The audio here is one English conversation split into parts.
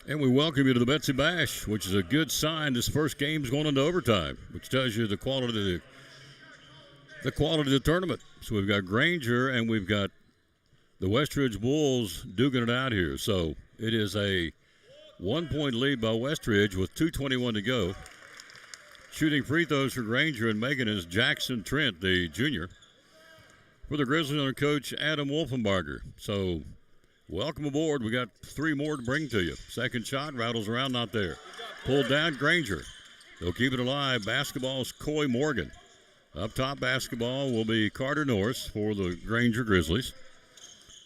And we welcome you to the Betsy Bash, which is a good sign. This first game's going into overtime, which tells you the quality of the tournament. So we've got Granger and we've got the Westridge Bulls duking it out here. So it is a 1-point lead by Westridge with 2:21 to go. Shooting free throws for Granger and Megan is Jackson Trent, the junior. For the Grizzlies under coach Adam Wolfenbarger. So welcome aboard. We got 3 more to bring to you. Second shot rattles around, not there. Pulled down, Granger. They'll keep it alive. Basketball's Coy Morgan. Up top basketball will be Carter Norris for the Granger Grizzlies.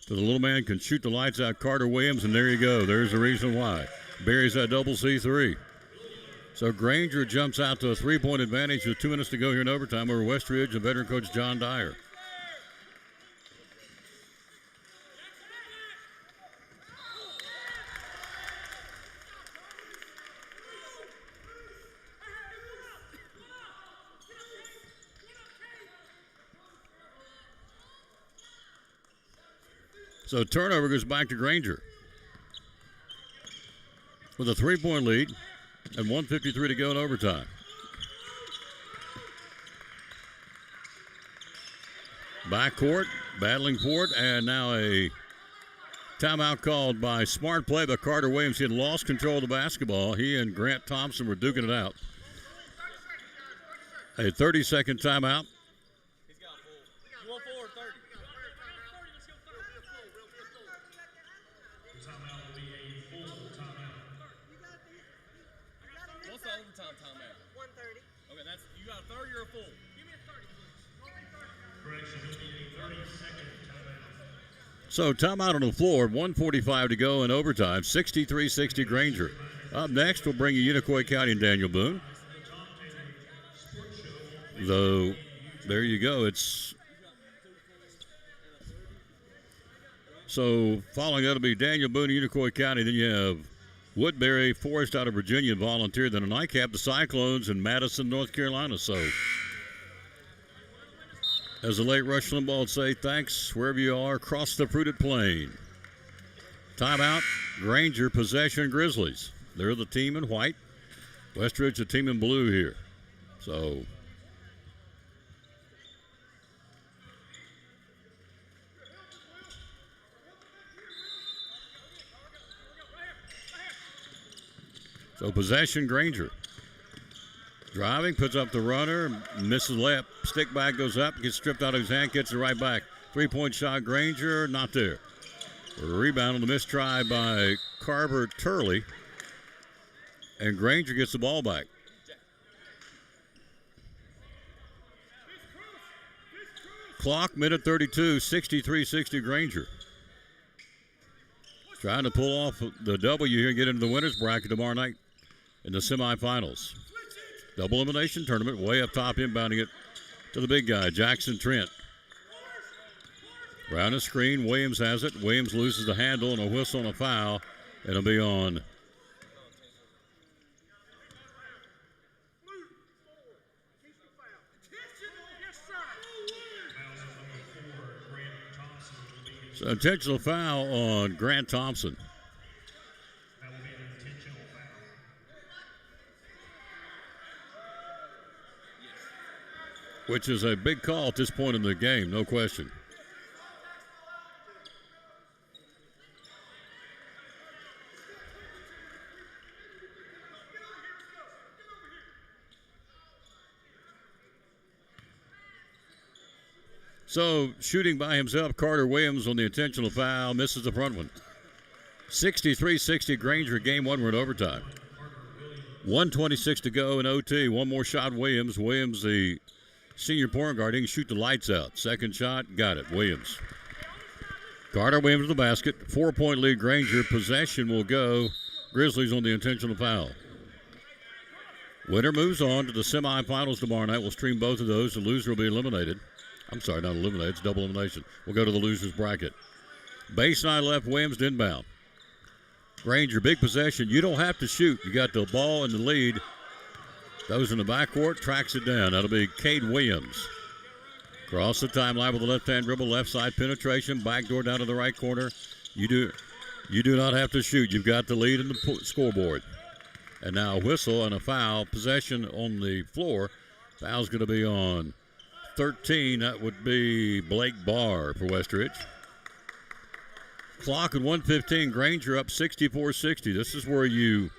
So the little man can shoot the lights out, Carter Williams, and there you go. There's the reason why. Buries that double C3. So Granger jumps out to a 3-point advantage with 2 minutes to go here in overtime over Westridge and veteran coach John Dyer. So turnover goes back to Granger with a 3-point lead and 1:53 to go in overtime. Backcourt, battling for it, and now a timeout called by smart play by Carter Williams. He had lost control of the basketball. He and Grant Thompson were duking it out. A 30-second timeout. So timeout on the floor, 1:45 to go in overtime, 63-60 Granger. Up next, we'll bring you Unicoi County and Daniel Boone. Though, there you go. So following that will be Daniel Boone and Unicoi County. Then you have Woodbury, Forest out of Virginia volunteered. Then a nightcap, the Cyclones in Madison, North Carolina. So as the late Rush Limbaugh would say, thanks wherever you are across the fruited plain. Timeout, Granger, possession, Grizzlies. They're the team in white. Westridge, the team in blue here. So possession, Granger. Driving, puts up the runner, misses left. Stick back goes up, gets stripped out of his hand, gets it right back. 3-point shot, Granger, not there. A rebound on the missed try by Carver Turley. And Granger gets the ball back. Clock, minute 32, 63-60 Granger. Trying to pull off the W here and get into the winner's bracket tomorrow night in the semifinals. Double elimination tournament, way up top, inbounding it to the big guy, Jackson Trent. Round the screen, Williams has it. Williams loses the handle and a whistle and a foul. It'll be on so intentional foul on Grant Thompson. Which is a big call at this point in the game, no question. So, shooting by himself, Carter Williams on the intentional foul, misses the front one. 63-60 Granger, game 1, we're in overtime. 1:26 to go in OT. One more shot, Williams. Williams, the senior point guard, he can shoot the lights out. Second shot, got it, Williams. Carter Williams to the basket. 4-point lead, Granger. Possession will go. Grizzlies on the intentional foul. Winner moves on to the semifinals tomorrow night. We'll stream both of those. The loser will be eliminated. I'm sorry, not eliminated. It's double elimination. We'll go to the loser's bracket. Baseline left, Williams to inbound. Granger, big possession. You don't have to shoot. You got the ball in the lead. Those in the backcourt, tracks it down. That'll be Cade Williams. Cross the timeline with the left-hand dribble, left side penetration, backdoor down to the right corner. You do You do not have to shoot. You've got the lead in the scoreboard. And now a whistle and a foul. Possession on the floor. Foul's going to be on 13. That would be Bkball for Westridge. Clock at 1:15. Granger up 64-60. This is where you,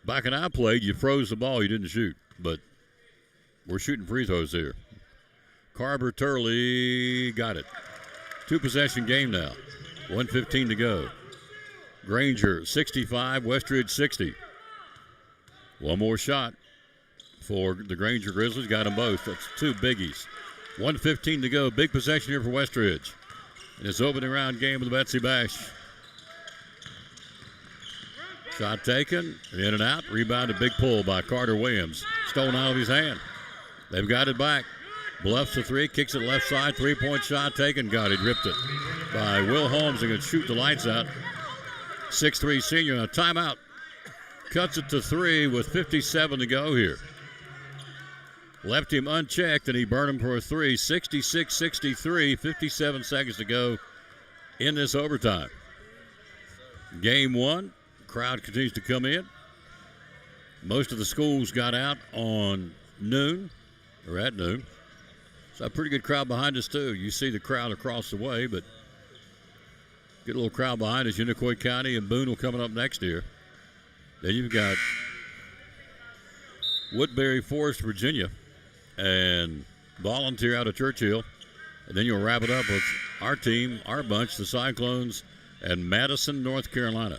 back when I played, you froze the ball. You didn't shoot. But we're shooting free throws here. Carver Turley got it. 2-possession game now. 1:15 to go. Granger 65, Westridge 60. One more shot for the Granger Grizzlies. Got them both. That's two biggies. 1:15 to go. Big possession here for Westridge. In this opening round game of the Betsy Bash. Shot taken, in and out. Rebounded, big pull by Carter Williams. Stolen out of his hand. They've got it back. Bluffs the three, kicks it left side. 3-point shot taken. Got it, ripped it by Will Holmes. They're going to shoot the lights out. 6'3" senior. A timeout. Cuts it to 3 with 57 to go here. Left him unchecked, and he burned him for a 3. 66-63, 57 seconds to go in this overtime. Game 1. Crowd continues to come in. Most of the schools got out on noon, or at noon. So a pretty good crowd behind us, too. You see the crowd across the way, but get a little crowd behind us. Unicoi County and Boone will coming up next year. Then you've got Woodbury Forest, Virginia, and Volunteer out of Churchill. And then you'll wrap it up with our team, our bunch, the Cyclones, and Madison, North Carolina.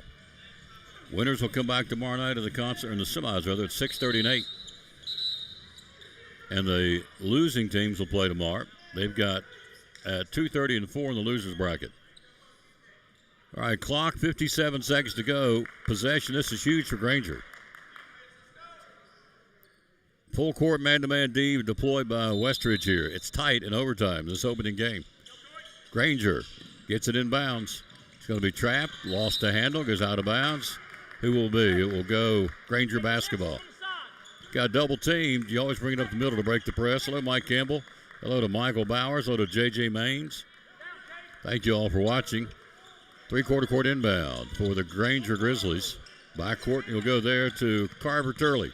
Winners will come back tomorrow night at the concert, in the semis, rather, at 6:30 and 8. And the losing teams will play tomorrow. They've got at 2:30 and 4 in the losers bracket. All right, clock, 57 seconds to go. Possession, this is huge for Granger. Full court man-to-man D deployed by Westridge here. It's tight in overtime, this opening game. Granger gets it in bounds. It's going to be trapped, lost the handle, goes out of bounds. Who will be? It will go Granger basketball. Got double teamed. You always bring it up the middle to break the press. Hello, Mike Campbell. Hello to Michael Bowers. Hello to J.J. Maines. Thank you all for watching. Three-quarter court inbound for the Granger Grizzlies. Backcourt, he'll go there to Carver Turley.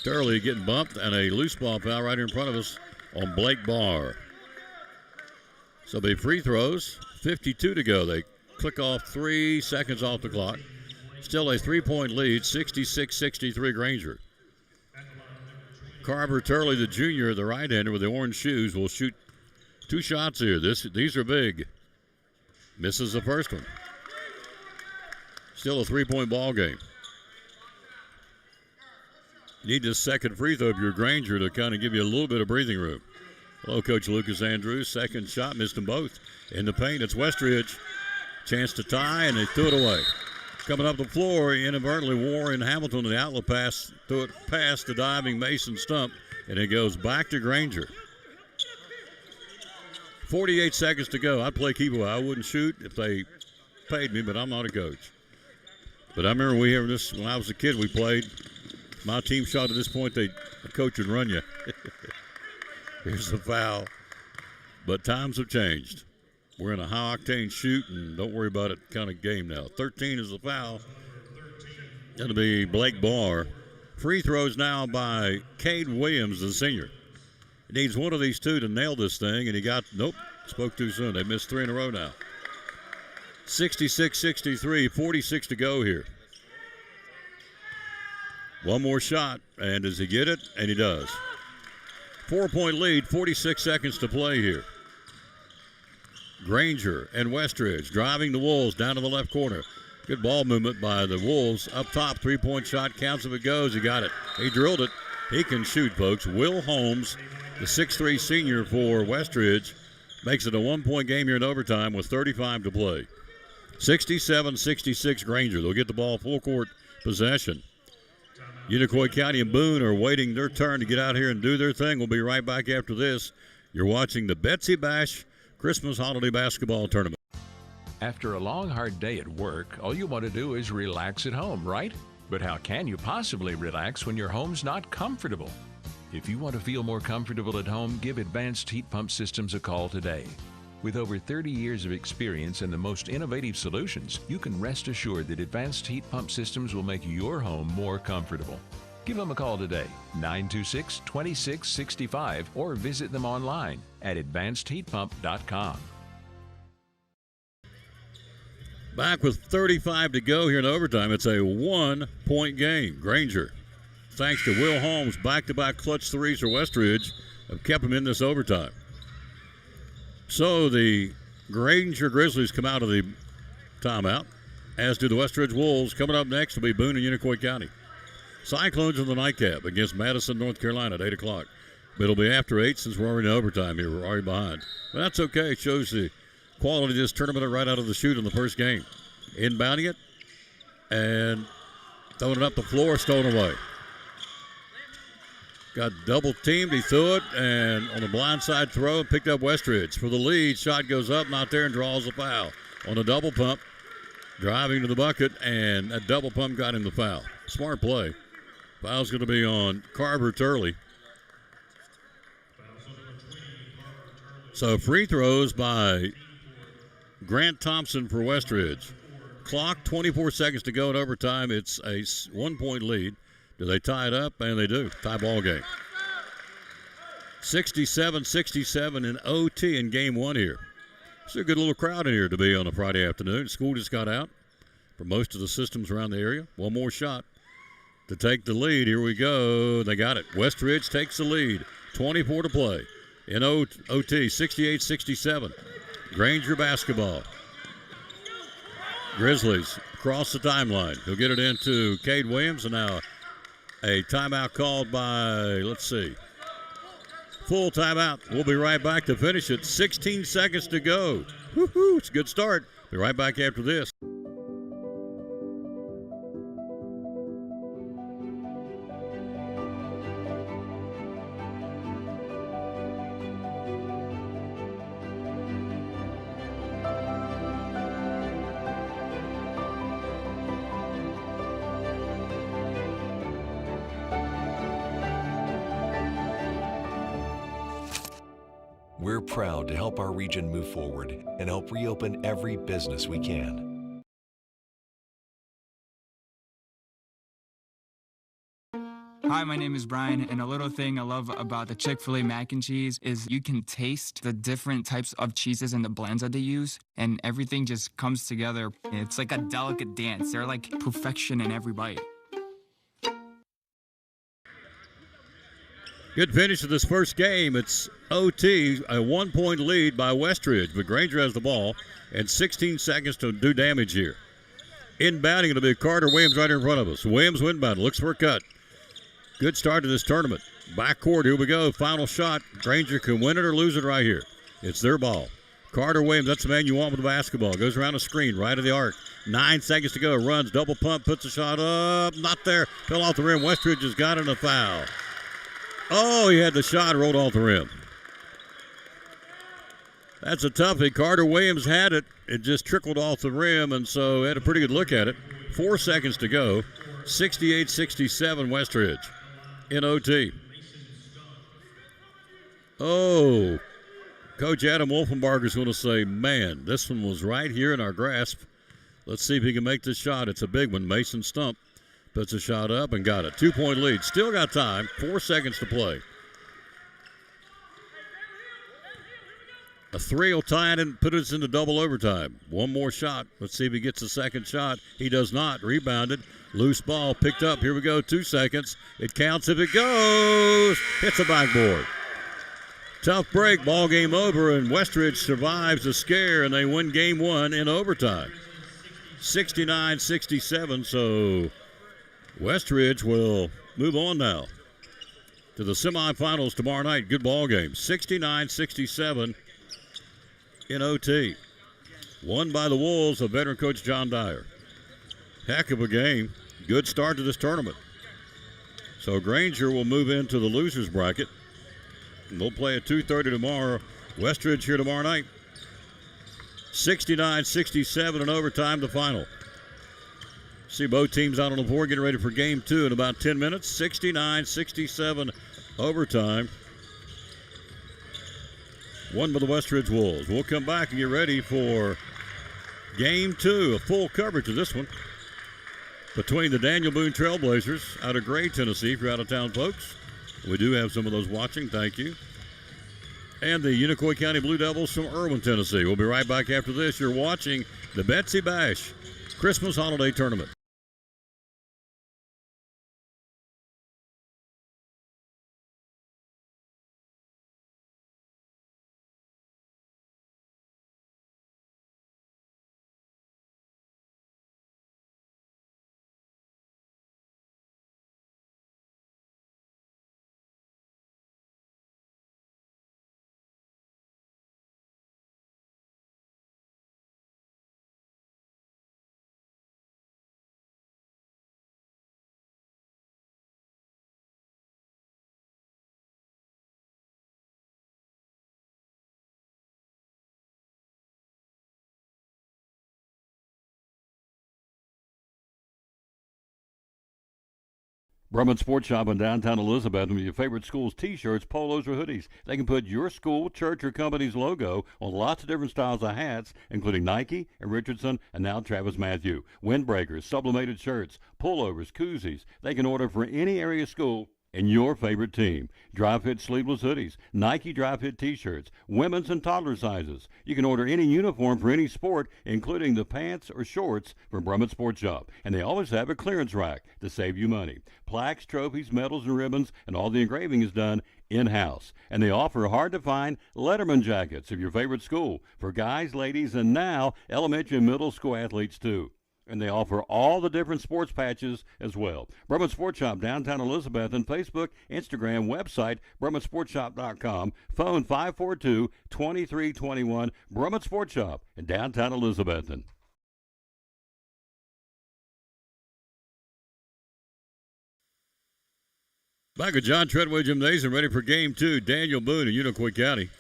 Turley getting bumped, and a loose ball foul right here in front of us on Bkball. So the free throws, 52 to go. They click off 3 seconds off the clock. Still a 3-point lead, 66-63 Granger. Carver Turley, the junior, the right-hander with the orange shoes, will shoot 2 shots here. These are big. Misses the first one. Still a 3-point ball game. Need this second free throw if you're Granger to kind of give you a little bit of breathing room. Hello, Coach Lucas Andrews. Second shot, missed them both. In the paint, it's Westridge. Chance to tie, and they threw it away. Coming up the floor, inadvertently Warren Hamilton, the outlet pass, threw it past the diving Mason Stump, and it goes back to Granger. 48 seconds to go. I'd play keeper. I wouldn't shoot if they paid me, but I'm not a coach. But I remember we heard this when I was a kid. We played. My team shot at this point. The coach would run you. Here's the foul. But times have changed. We're in a high-octane shoot, and don't worry about it kind of game now. 13 is the foul. That'll be Bkball. Free throws now by Cade Williams, the senior. He needs one of these two to nail this thing, and he got, nope, spoke too soon. They missed 3 in a row now. 66-63, 46 to go here. One more shot, and does he get it? And he does. 4-point lead, 46 seconds to play here. Granger and Westridge driving the Wolves down to the left corner. Good ball movement by the Wolves. Up top, 3-point shot, counts if it goes. He got it. He drilled it. He can shoot, folks. Will Holmes, the 6'3 senior for Westridge, makes it a 1-point game here in overtime with 35 to play. 67-66 Granger. They'll get the ball full court possession. Unicoi County and Boone are waiting their turn to get out here and do their thing. We'll be right back after this. You're watching the Betsy Bash Christmas Holiday Basketball Tournament. After a long, hard day at work, all you want to do is relax at home, right? But how can you possibly relax when your home's not comfortable? If you want to feel more comfortable at home, give Advanced Heat Pump Systems a call today. With over 30 years of experience and the most innovative solutions, you can rest assured that Advanced Heat Pump Systems will make your home more comfortable. Give them a call today, 926-2665, or visit them online at advancedheatpump.com. Back with 35 to go here in overtime. It's a 1-point game. Granger, thanks to Will Holmes' back-to-back clutch threes for Westridge, have kept him in this overtime. So the Granger Grizzlies come out of the timeout, as do the Westridge Wolves. Coming up next will be Boone and Unicoi County. Cyclones in the nightcap against Madison, North Carolina at 8 o'clock. But it'll be after 8 since we're already in overtime here. We're already behind. But that's okay. It shows the quality of this tournament right out of the chute in the first game. Inbounding it and throwing it up the floor, stolen away. Got double teamed. He threw it and on the blindside throw and picked up Westridge for the lead. Shot goes up, not there, and draws a foul on a double pump. Driving to the bucket, and that double pump got him the foul. Smart play. Foul's going to be on Carver Turley. So free throws by Grant Thompson for Westridge. Clock, 24 seconds to go in overtime. It's a 1-point lead. Do they tie it up? And they do. Tie ball game. 67-67 in OT in game one here. It's a good little crowd in here to be on a Friday afternoon. School just got out for most of the systems around the area. One more shot to take the lead. Here we go. They got it. Westridge takes the lead. 24 to play in OT. 68-67. Granger basketball. Grizzlies across the timeline. He'll get it into Cade Williams, and now a timeout called by, let's see, full timeout. We'll be right back to finish it. 16 seconds to go. Woo-hoo, it's a good start. Be right back after this. We're proud to help our region move forward and help reopen every business we can. Hi, my name is Brian, and a little thing I love about the Chick-fil-A mac and cheese is you can taste the different types of cheeses and the blends that they use, and everything just comes together. It's like a delicate dance. They're like perfection in every bite. Good finish of this first game. It's OT, a 1-point lead by Westridge, but Granger has the ball and 16 seconds to do damage here. Inbounding, it'll be Carter Williams right in front of us. Williams inbound, looks for a cut. Good start to this tournament. Backcourt, here we go. Final shot. Granger can win it or lose it right here. It's their ball. Carter Williams, that's the man you want with the basketball. Goes around the screen, right of the arc. 9 seconds to go. Runs, double pump, puts a shot up. Not there. Fell off the rim. Westridge has got in a foul. Oh, he had the shot, rolled off the rim. That's a toughie. Carter Williams had it. It just trickled off the rim, and so had a pretty good look at it. 4 seconds to go. 68-67 Westridge in OT. Oh, Coach Adam Wolfenbarger is going to say, man, this one was right here in our grasp. Let's see if he can make this shot. It's a big one. Mason Stump puts a shot up and got it. 2-point lead. Still got time. 4 seconds to play. A three will tie it and put us into double overtime. One more shot. Let's see if he gets a second shot. He does not. Rebounded. Loose ball picked up. Here we go. 2 seconds. It counts if it goes. Hits the backboard. Tough break. Ball game over, and Westridge survives the scare, and they win game one in overtime. 69-67, so Westridge will move on now to the semifinals tomorrow night. Good ball game. 69-67 in OT. Won by the Wolves of veteran coach John Dyer. Heck of a game. Good start to this tournament. So Granger will move into the losers bracket. And they'll play at 2:30 tomorrow. Westridge here tomorrow night. 69-67 in overtime, the final. See both teams out on the board getting ready for game two in about 10 minutes. 69-67 overtime. won by the Westridge Wolves. We'll come back and get ready for Game 2, a full coverage of this one between the Daniel Boone Trailblazers out of Gray, Tennessee, if you're out of town, folks. We do have some of those watching. Thank you. And the Unicoi County Blue Devils from Irwin, Tennessee. We'll be right back after this. You're watching the BETSY Bash Christmas Holiday Tournament. Brumman Sports Shop in downtown Elizabeth with your favorite school's t-shirts, polos, or hoodies. They can put your school, church, or company's logo on lots of different styles of hats, including Nike and Richardson and now Travis Matthew. Windbreakers, sublimated shirts, pullovers, koozies. They can order for any area school and your favorite team. Dry fit sleeveless hoodies, Nike dry fit t-shirts, women's and toddler sizes. You can order any uniform for any sport, including the pants or shorts from Brumman Sports Shop. And they always have a clearance rack to save you money. Plaques, trophies, medals, and ribbons, and all the engraving is done in-house. And they offer hard-to-find Letterman jackets of your favorite school for guys, ladies, and now elementary and middle school athletes too. And they offer all the different sports patches as well. Brumman Sports Shop, downtown Elizabeth, and Facebook, Instagram, website, BrummanSportsShop.com, phone 542-2321, Brumman Sports Shop in downtown Elizabethton. Back at John Treadway Gymnasium, ready for Game 2, Daniel Boone in Unicoi County.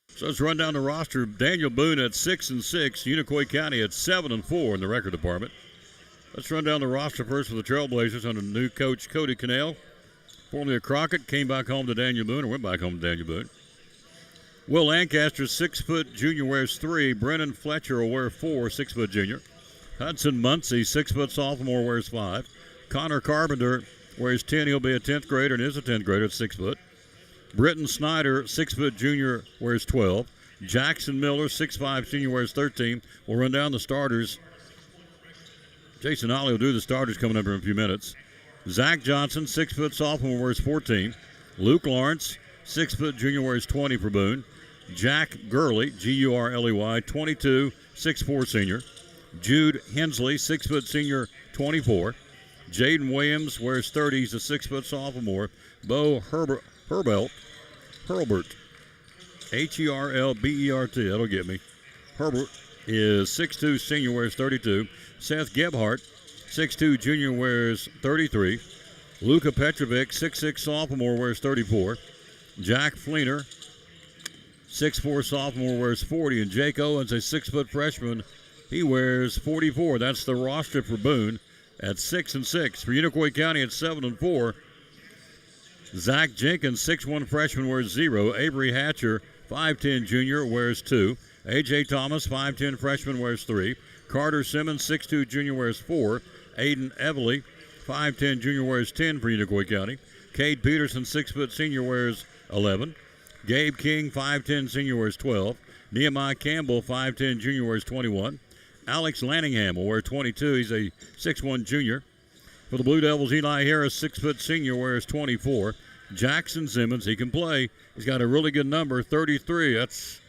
So let's run down the roster. Daniel Boone at 6-6, Unicoi County at 7-4 in the record department. Let's run down the roster first for the Trailblazers under new coach Cody Cannell. Formerly of Crockett, came back home to Daniel Boone, or went back home to Daniel Boone. Will Lancaster, 6-foot junior, wears 3. Brennan Fletcher will wear 4, 6-foot junior. Hudson Muncie, 6-foot sophomore, wears 5. Connor Carpenter wears 10. He'll be a 10th grader and is a 10th grader at 6 foot. Britton Snyder, 6-foot junior, wears 12. Jackson Miller, 6'5", senior, wears 13. We'll run down the starters. Jason Ollie will do the starters coming up in a few minutes. Zach Johnson, 6-foot sophomore, wears 14. Luke Lawrence, 6-foot junior, wears 20 for Boone. Jack Gurley, Gurley, 22, 6'4", senior. Jude Hensley, 6-foot senior, 24. Jaden Williams wears 30. He's a 6-foot sophomore. Bo Hurlbert, Herbert, that'll get me. Herbert is 6'2", senior, wears 32. Seth Gebhardt, 6'2", junior, wears 33. Luka Petrovic, 6'6", sophomore, wears 34. Jack Fleener, 6'4", sophomore, wears 40. And Jake Owens, a 6-foot freshman, he wears 44. That's the roster for Boone at 6-6. For Unicoi County at 7-4. Zach Jenkins, 6'1", freshman, wears 0. Avery Hatcher, 5'10", junior, wears 2. A.J. Thomas, 5'10", freshman, wears 3. Carter Simmons, 6'2", junior, wears 4. Aiden Everly, 5'10", junior, wears 10 for Unicoi County. Cade Peterson, 6-foot senior, wears 11. Gabe King, 5'10", senior, wears 12. Nehemiah Campbell, 5'10", junior, wears 21. Alex Lanningham will wear 22. He's a 6'1" junior. For the Blue Devils, Eli Harris, 6 foot senior, wears 24. Jackson Simmons, he can play. He's got a really good number, 33. That's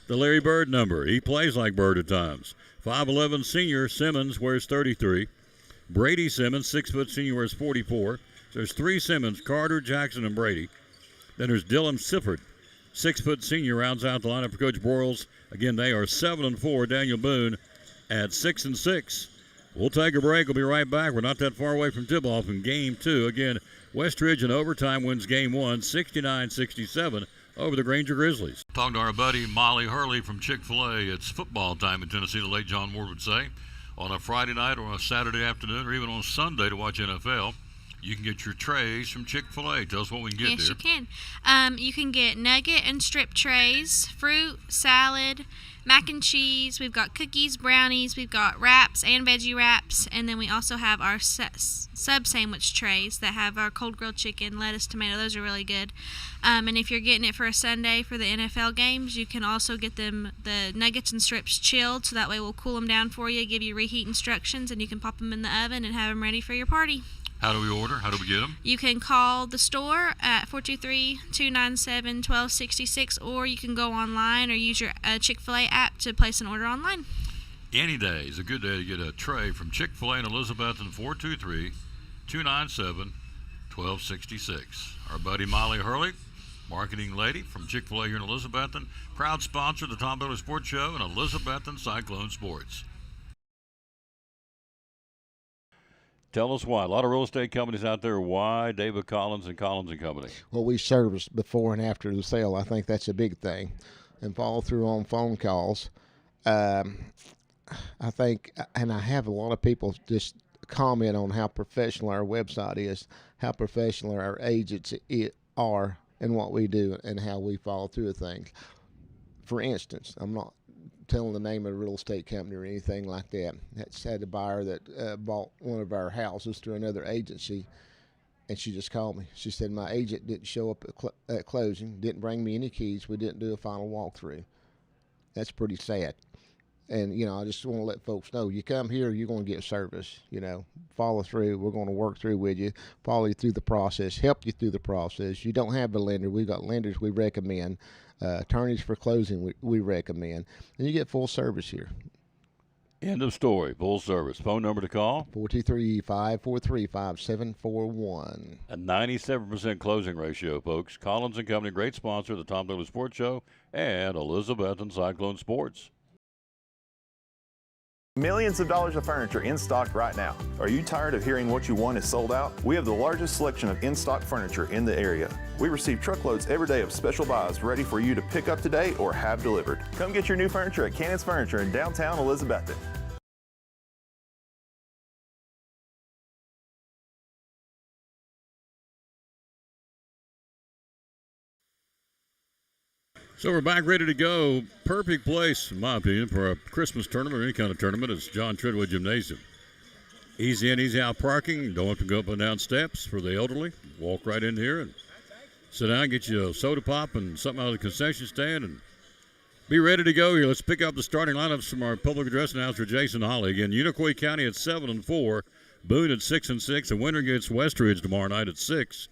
the Larry Bird number. He plays like Bird at times. 5'11" senior, Simmons, wears 33. Brady Simmons, 6 foot senior, wears 44. So there's 3 Simmons, Carter, Jackson, and Brady. Then there's Dylan Sifford, 6 foot senior, rounds out the lineup for Coach Broyles. Again, they are 7-4. Daniel Boone at 6-6. We'll take a break. We'll be right back. We're not that far away from tip-off in Game 2. Again, Westridge in overtime wins Game 1, 69-67 over the Granger Grizzlies. Talking to our buddy Molly Hurley from Chick-fil-A. It's football time in Tennessee, the late John Ward would say. On a Friday night or a Saturday afternoon or even on Sunday to watch NFL, you can get your trays from Chick-fil-A. Tell us what we can get there. Yes, you can. You can get nugget and strip trays, fruit, salad, mac and cheese. We've got cookies, brownies. We've got wraps and veggie wraps. And then we also have our sub sandwich trays that have our cold grilled chicken, lettuce, tomato. Those are really good. And if you're getting it for a Sunday for the NFL games, you can also get the nuggets and strips chilled, so that way we'll cool them down for you, give you reheat instructions, and you can pop them in the oven and have them ready for your party. How do we order? How do we get them? You can call the store at 423-297-1266, or you can go online or use your Chick-fil-A app to place an order online. Any day is a good day to get a tray from Chick-fil-A in Elizabethton, 423-297-1266. Our buddy Molly Hurley, marketing lady from Chick-fil-A here in Elizabethton, proud sponsor of the Tom Baylor Sports Show and Elizabethton Cyclone Sports. Tell us why. A lot of real estate companies out there. Why David Collins and Collins and Company? Well, we service before and after the sale. I think that's a big thing. And follow through on phone calls. I think, and I have a lot of people just comment on how professional our website is, how professional our agents are, and what we do, and how we follow through with things. For instance, I'm not telling the name of a real estate company or anything like that. That's had a buyer that bought one of our houses through another agency, and she just called me. She said, my agent didn't show up at closing, didn't bring me any keys, we didn't do a final walkthrough. That's pretty sad. And, you know, I just want to let folks know, you come here, you're going to get service, you know, follow through. We're going to work through with you, follow you through the process, help you through the process. You don't have a lender. We've got lenders we recommend. Attorneys for closing we recommend. And you get full service here. End of story. Full service. Phone number to call? 423-543-5741. A 97% closing ratio, folks. Collins and Company, great sponsor of the Tom Baylor Sports Show and Elizabethton Cyclone Sports. Millions of dollars of furniture in stock right now. Are you tired of hearing what you want is sold out? We have the largest selection of in-stock furniture in the area. We receive truckloads every day of special buys ready for you to pick up today or have delivered. Come get your new furniture at Cannon's Furniture in downtown Elizabethton. So we're back ready to go. Perfect place, in my opinion, for a Christmas tournament or any kind of tournament is John Treadway Gymnasium. Easy in, easy out parking. Don't have to go up and down steps for the elderly. Walk right in here and sit down, get you a soda pop and something out of the concession stand and be ready to go here. Let's pick up the starting lineups from our public address announcer, Jason Holly. Again, Unicoi County at 7-4, Boone at 6-6, and winner gets Westridge tomorrow night at 6.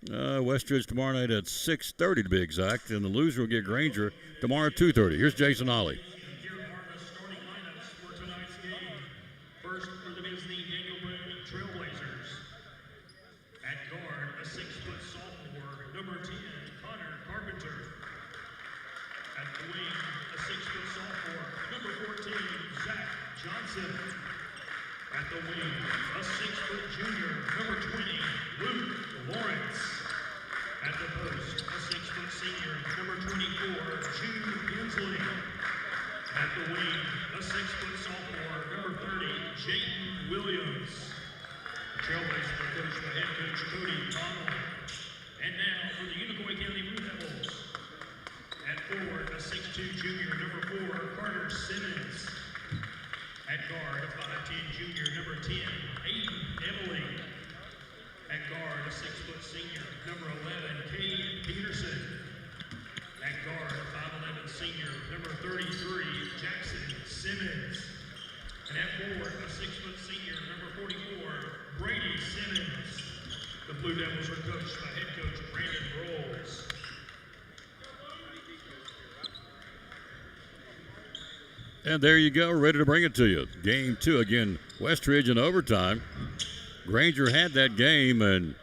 Westridge tomorrow night at 6:30 to be exact, and the loser will get Granger tomorrow at 2:30. Here's Jason Holly. Here are the starting lineups for tonight's game. First for the BETSY Daniel Boone Trailblazers. At guard, a 6-foot sophomore, number 10, Connor Carpenter. At the wing, a 6-foot sophomore, number 14, Zach Johnson. At the wing, a 6-foot junior, number 20, Luke Lawrence. At the post, a 6-foot senior, number 24, Jude Hensley. At the wing, a 6-foot sophomore, number 30, Jayden Williams. Trailblazers are coached by head coach Cody Connell. And now for the Unicoi County Blue Devils. At forward, a 6'2 junior, number 4, Carter Simmons. At guard, a 5'10 junior, number 10, Aiden Emily. At guard, a 6-foot senior, number 11, Cade Peterson. Blue Devils are coached by head coach Brandon Rolls. And there you go, ready to bring it to you. Game 2 again, Westridge in overtime. Granger had that game, and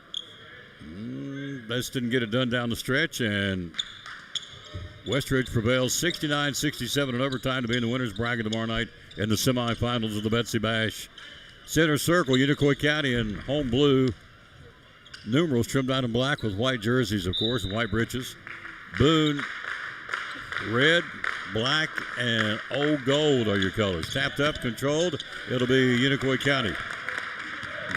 just didn't get it done down the stretch, and Westridge prevails 69-67 in overtime to be in the winner's bracket tomorrow night in the semifinals of the Betsy Bash. Center circle, Unicoi County in home blue. Numerals trimmed out in black with white jerseys, of course, and white breeches. Boone, red, black, and old gold are your colors. Tapped up, controlled. It'll be Unicoi County.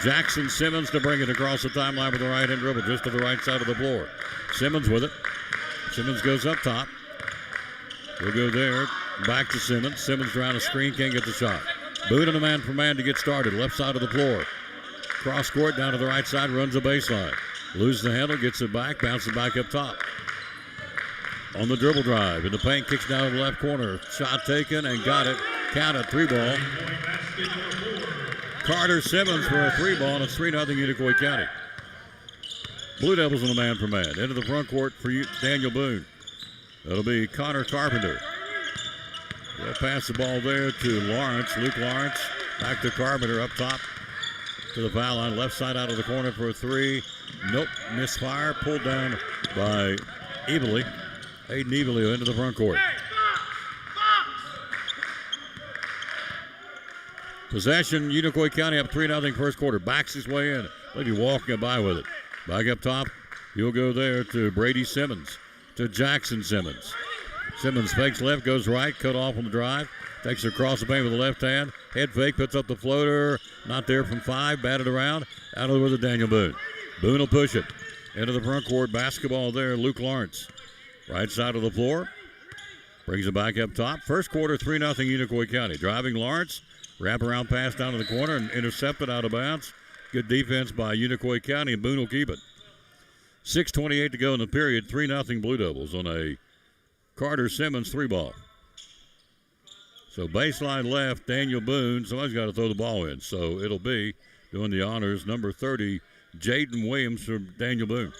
Jackson Simmons to bring it across the timeline with the right-hand dribble just to the right side of the floor. Simmons with it. Simmons goes up top. We'll go there. Back to Simmons. Simmons around a screen, can't get the shot. Boone and a man for man to get started. Left side of the floor. Cross court down to the right side, runs the baseline. Loses the handle, gets it back, bounces back up top. On the dribble drive, in the paint, kicks down to the left corner. Shot taken and got it. Count it, 3-ball. Carter Simmons for a 3-ball, and it's 3-0 Unicoi County. Blue Devils on the man for man. Into the front court for Daniel Boone. That'll be Connor Carpenter. They'll pass the ball there to Lawrence. Luke Lawrence. Back to Carpenter up top to the foul line. Left side out of the corner for a 3. Nope. Misfire. Pulled down by Evely. Aiden Evely into the front court. Possession. Unicoi County up 3-0 first quarter. Backs his way in. Maybe walking by with it. Back up top. He'll go there to Brady Simmons. To Jackson Simmons. Simmons fakes left, goes right, cut off on the drive. Takes it across the paint with the left hand. Head fake, puts up the floater. Not there from 5, batted around. Out of the with Daniel Boone. Boone will push it. Into the front court, basketball there, Luke Lawrence. Right side of the floor. Brings it back up top. First quarter, 3-0 Unicoi County. Driving Lawrence. Wraparound pass down to the corner and intercepted out of bounds. Good defense by Unicoi County, and Boone will keep it. 6:28 to go in the period. 3-0 Blue Devils on a Carter Simmons 3-ball. So baseline left, Daniel Boone. Somebody's got to throw the ball in. So it'll be doing the honors, number 30, Jaden Williams from Daniel Boone.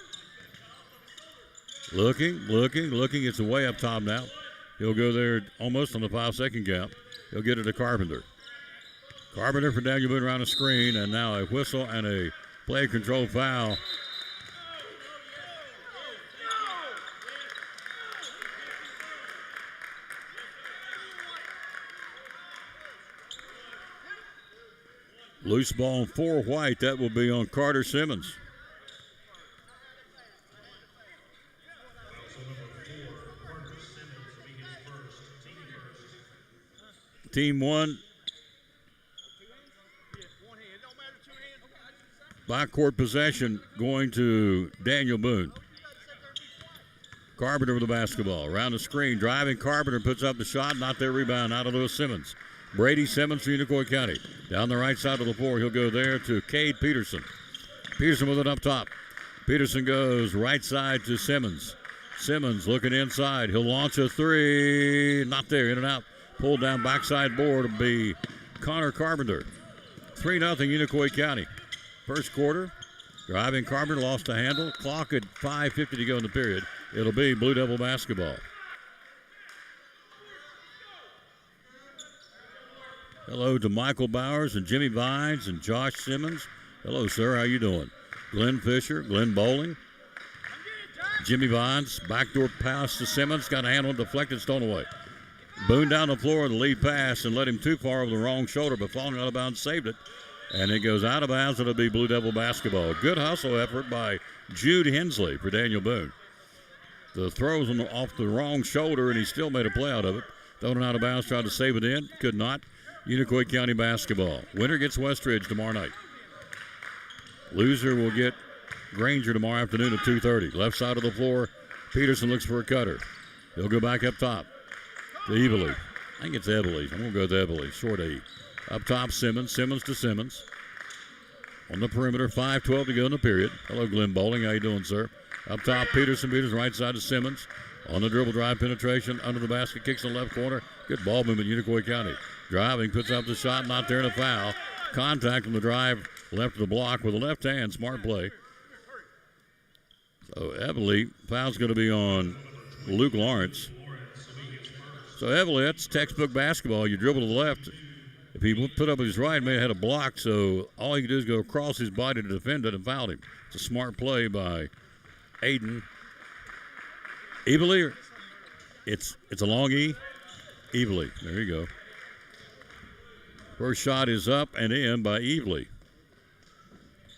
Looking. It's way up top now. He'll go there almost on the 5-second count. He'll get it to Carpenter. Carpenter for Daniel Boone around the screen, and now a whistle and a play control foul. Loose ball for White. That will be on Carter Simmons. Team 1. Backcourt possession going to Daniel Boone. Carpenter with the basketball. Around the screen. Driving Carpenter puts up the shot. Not there. Rebound out of Lewis Simmons. Brady Simmons for Unicoi County. Down the right side of the floor, he'll go there to Cade Peterson. Peterson with it up top. Peterson goes right side to Simmons. Simmons looking inside. He'll launch a 3. Not there. In and out. Pulled down backside board will be Connor Carpenter. 3-0 Unicoi County. First quarter. Driving Carpenter lost the handle. Clock at 5:50 to go in the period. It'll be Blue Devil basketball. Hello to Michael Bowers and Jimmy Vines and Josh Simmons. Hello, sir. How you doing? Glenn Fisher, Glenn Bowling. Jimmy Vines, backdoor pass to Simmons. Got a handle, deflected, stolen away. Boone down the floor, the lead pass, and led him too far over the wrong shoulder, but falling out of bounds, saved it. And it goes out of bounds. It'll be Blue Devil basketball. Good hustle effort by Jude Hensley for Daniel Boone. The throws off the wrong shoulder, and he still made a play out of it. Thrown it out of bounds, tried to save it in. Could not. Unicoi County basketball. Winner gets Westridge tomorrow night. Loser will get Granger tomorrow afternoon at 2:30. Left side of the floor, Peterson looks for a cutter. He'll go back up top to Evely. I think it's Evely. I'm going to go with Evely. Short E. Up top, Simmons. Simmons to Simmons. On the perimeter, 5:12 to go in the period. Hello, Glenn Bowling. How you doing, sir? Up top, Peterson. Right side to Simmons. On the dribble drive, penetration, under the basket, kicks in the left corner. Good ball movement, Unicoi County. Driving, puts up the shot, not there, and a foul. Contact on the drive, left of the block with the left hand, smart play. So Everly, foul's going to be on Luke Lawrence. So Everly, that's textbook basketball. You dribble to the left. If he put up his right, may have had a block, so all he could do is go across his body to defend it and fouled him. It's a smart play by Aiden. Everly, it's a long E. Everly, there you go. First shot is up and in by Everly.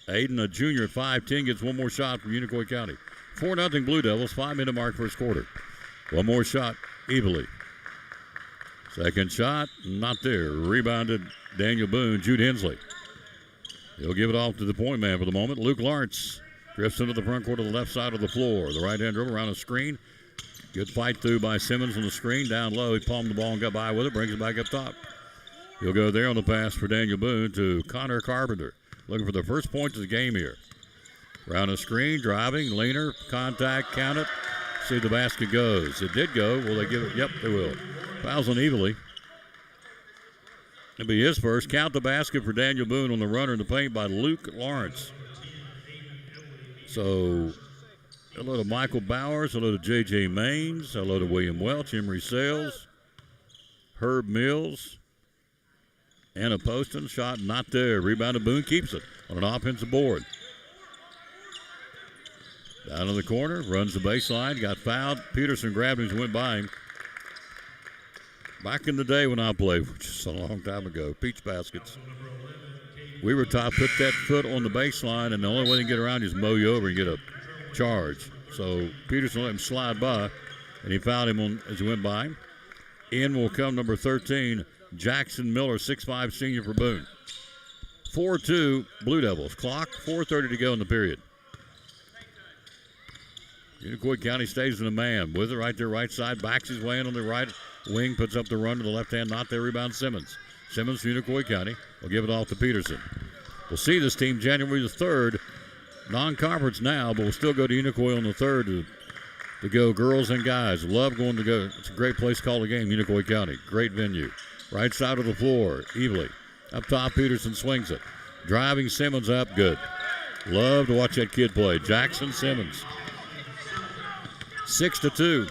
Aiden, a junior at 5'10", gets one more shot from Unicoi County. 4-0 Blue Devils, 5-minute mark first quarter. One more shot, Everly. Second shot, not there. Rebounded Daniel Boone, Jude Hensley. He'll give it off to the point man for the moment. Luke Lawrence drifts into the front court of the left side of the floor. The right-hand dribble around the screen. Good fight through by Simmons on the screen. Down low, he palmed the ball and got by with it. Brings it back up top. He'll go there on the pass for Daniel Boone to Connor Carpenter. Looking for the first points of the game here. Around the screen, driving, leaner, contact, count it. See if the basket goes. It did go. Will they give it? Yep, they will. Fouls on Everly. It'll be his first. Count the basket for Daniel Boone on the runner in the paint by Luke Lawrence. So, hello to Michael Bowers. Hello to J.J. Maines. Hello to William Welch, Emery Sales, Herb Mills. Anna Poston, shot not there. Rebounded Boone, keeps it on an offensive board. Down in the corner, runs the baseline, got fouled. Peterson grabbed him and went by him. Back in the day when I played, which is a long time ago, Peach Baskets, we were taught put that foot on the baseline, and the only way to get around is mow you over and get a charge. So Peterson let him slide by, and he fouled him as he went by him. In will come number 13, Jackson Miller, 6'5", senior for Boone. 4-2 Blue Devils. Clock, 4:30 to go in the period. Unicoi County stays in a man with it right there, right side. Backs his way in on the right wing, puts up the run to the left hand. Not there, rebound Simmons. Simmons to Unicoi County. Will give it off to Peterson. We'll see this team January the 3rd. Non-conference now, but we'll still go to Unicoi on the 3rd to go girls and guys. Love going to go. It's a great place to call the game, Unicoi County. Great venue. Right side of the floor, Everly. Up top, Peterson swings it. Driving Simmons up, good. Love to watch that kid play. Jackson Simmons. 6-2.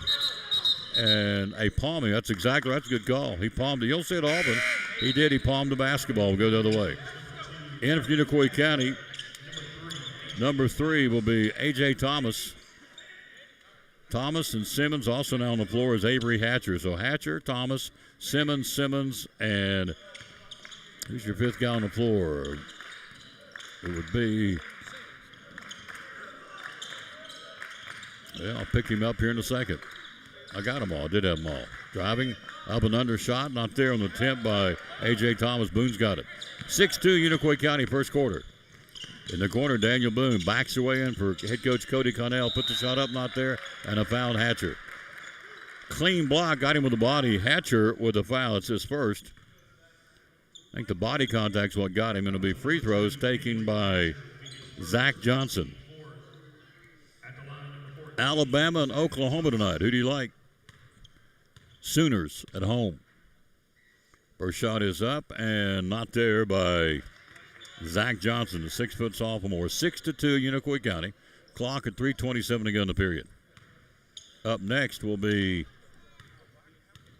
And a palming, that's a good call. He palmed it. You don't see it often. He did. He palmed the basketball. We'll go the other way. In for Unicoi County, number 3 will be A.J. Thomas. Thomas and Simmons. Also now on the floor is Avery Hatcher. So Hatcher, Thomas, Simmons, and who's your 5th guy on the floor? It would be, I'll pick him up here in a second. I got them all. Did have them all. Driving up and under shot. Not there on the attempt by A.J. Thomas. Boone's got it. 6-2 Unicoi County first quarter. In the corner, Daniel Boone backs away in for head coach Cody Connell. Puts the shot up, not there, and a foul Hatcher. Clean block, got him with the body. Hatcher with a foul. It's his first. I think the body contact's what got him. It'll be free throws taken by Zach Johnson. Alabama and Oklahoma tonight. Who do you like? Sooners at home. First shot is up and not there by Zach Johnson, the 6-foot sophomore. 6-2 Unicoi County. Clock at 3:27 to go in the period. Up next will be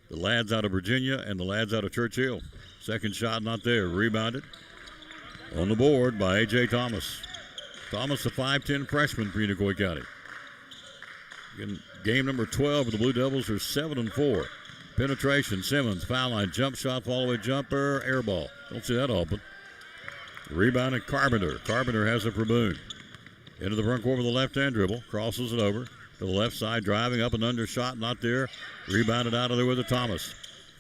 the lads out of Virginia and the lads out of Churchill. Second shot not there. Rebounded on the board by A.J. Thomas. Thomas, a 5'10 freshman for Unicoi County. In game number 12 for the Blue Devils are 7-4. Penetration, Simmons, foul line, jump shot, follow-away jumper, air ball. Don't see that open. Rebounded Carpenter. Carpenter has it for Boone. Into the front court with the left-hand dribble. Crosses it over to the left side, driving up and under shot, not there. Rebounded out of there with a Thomas.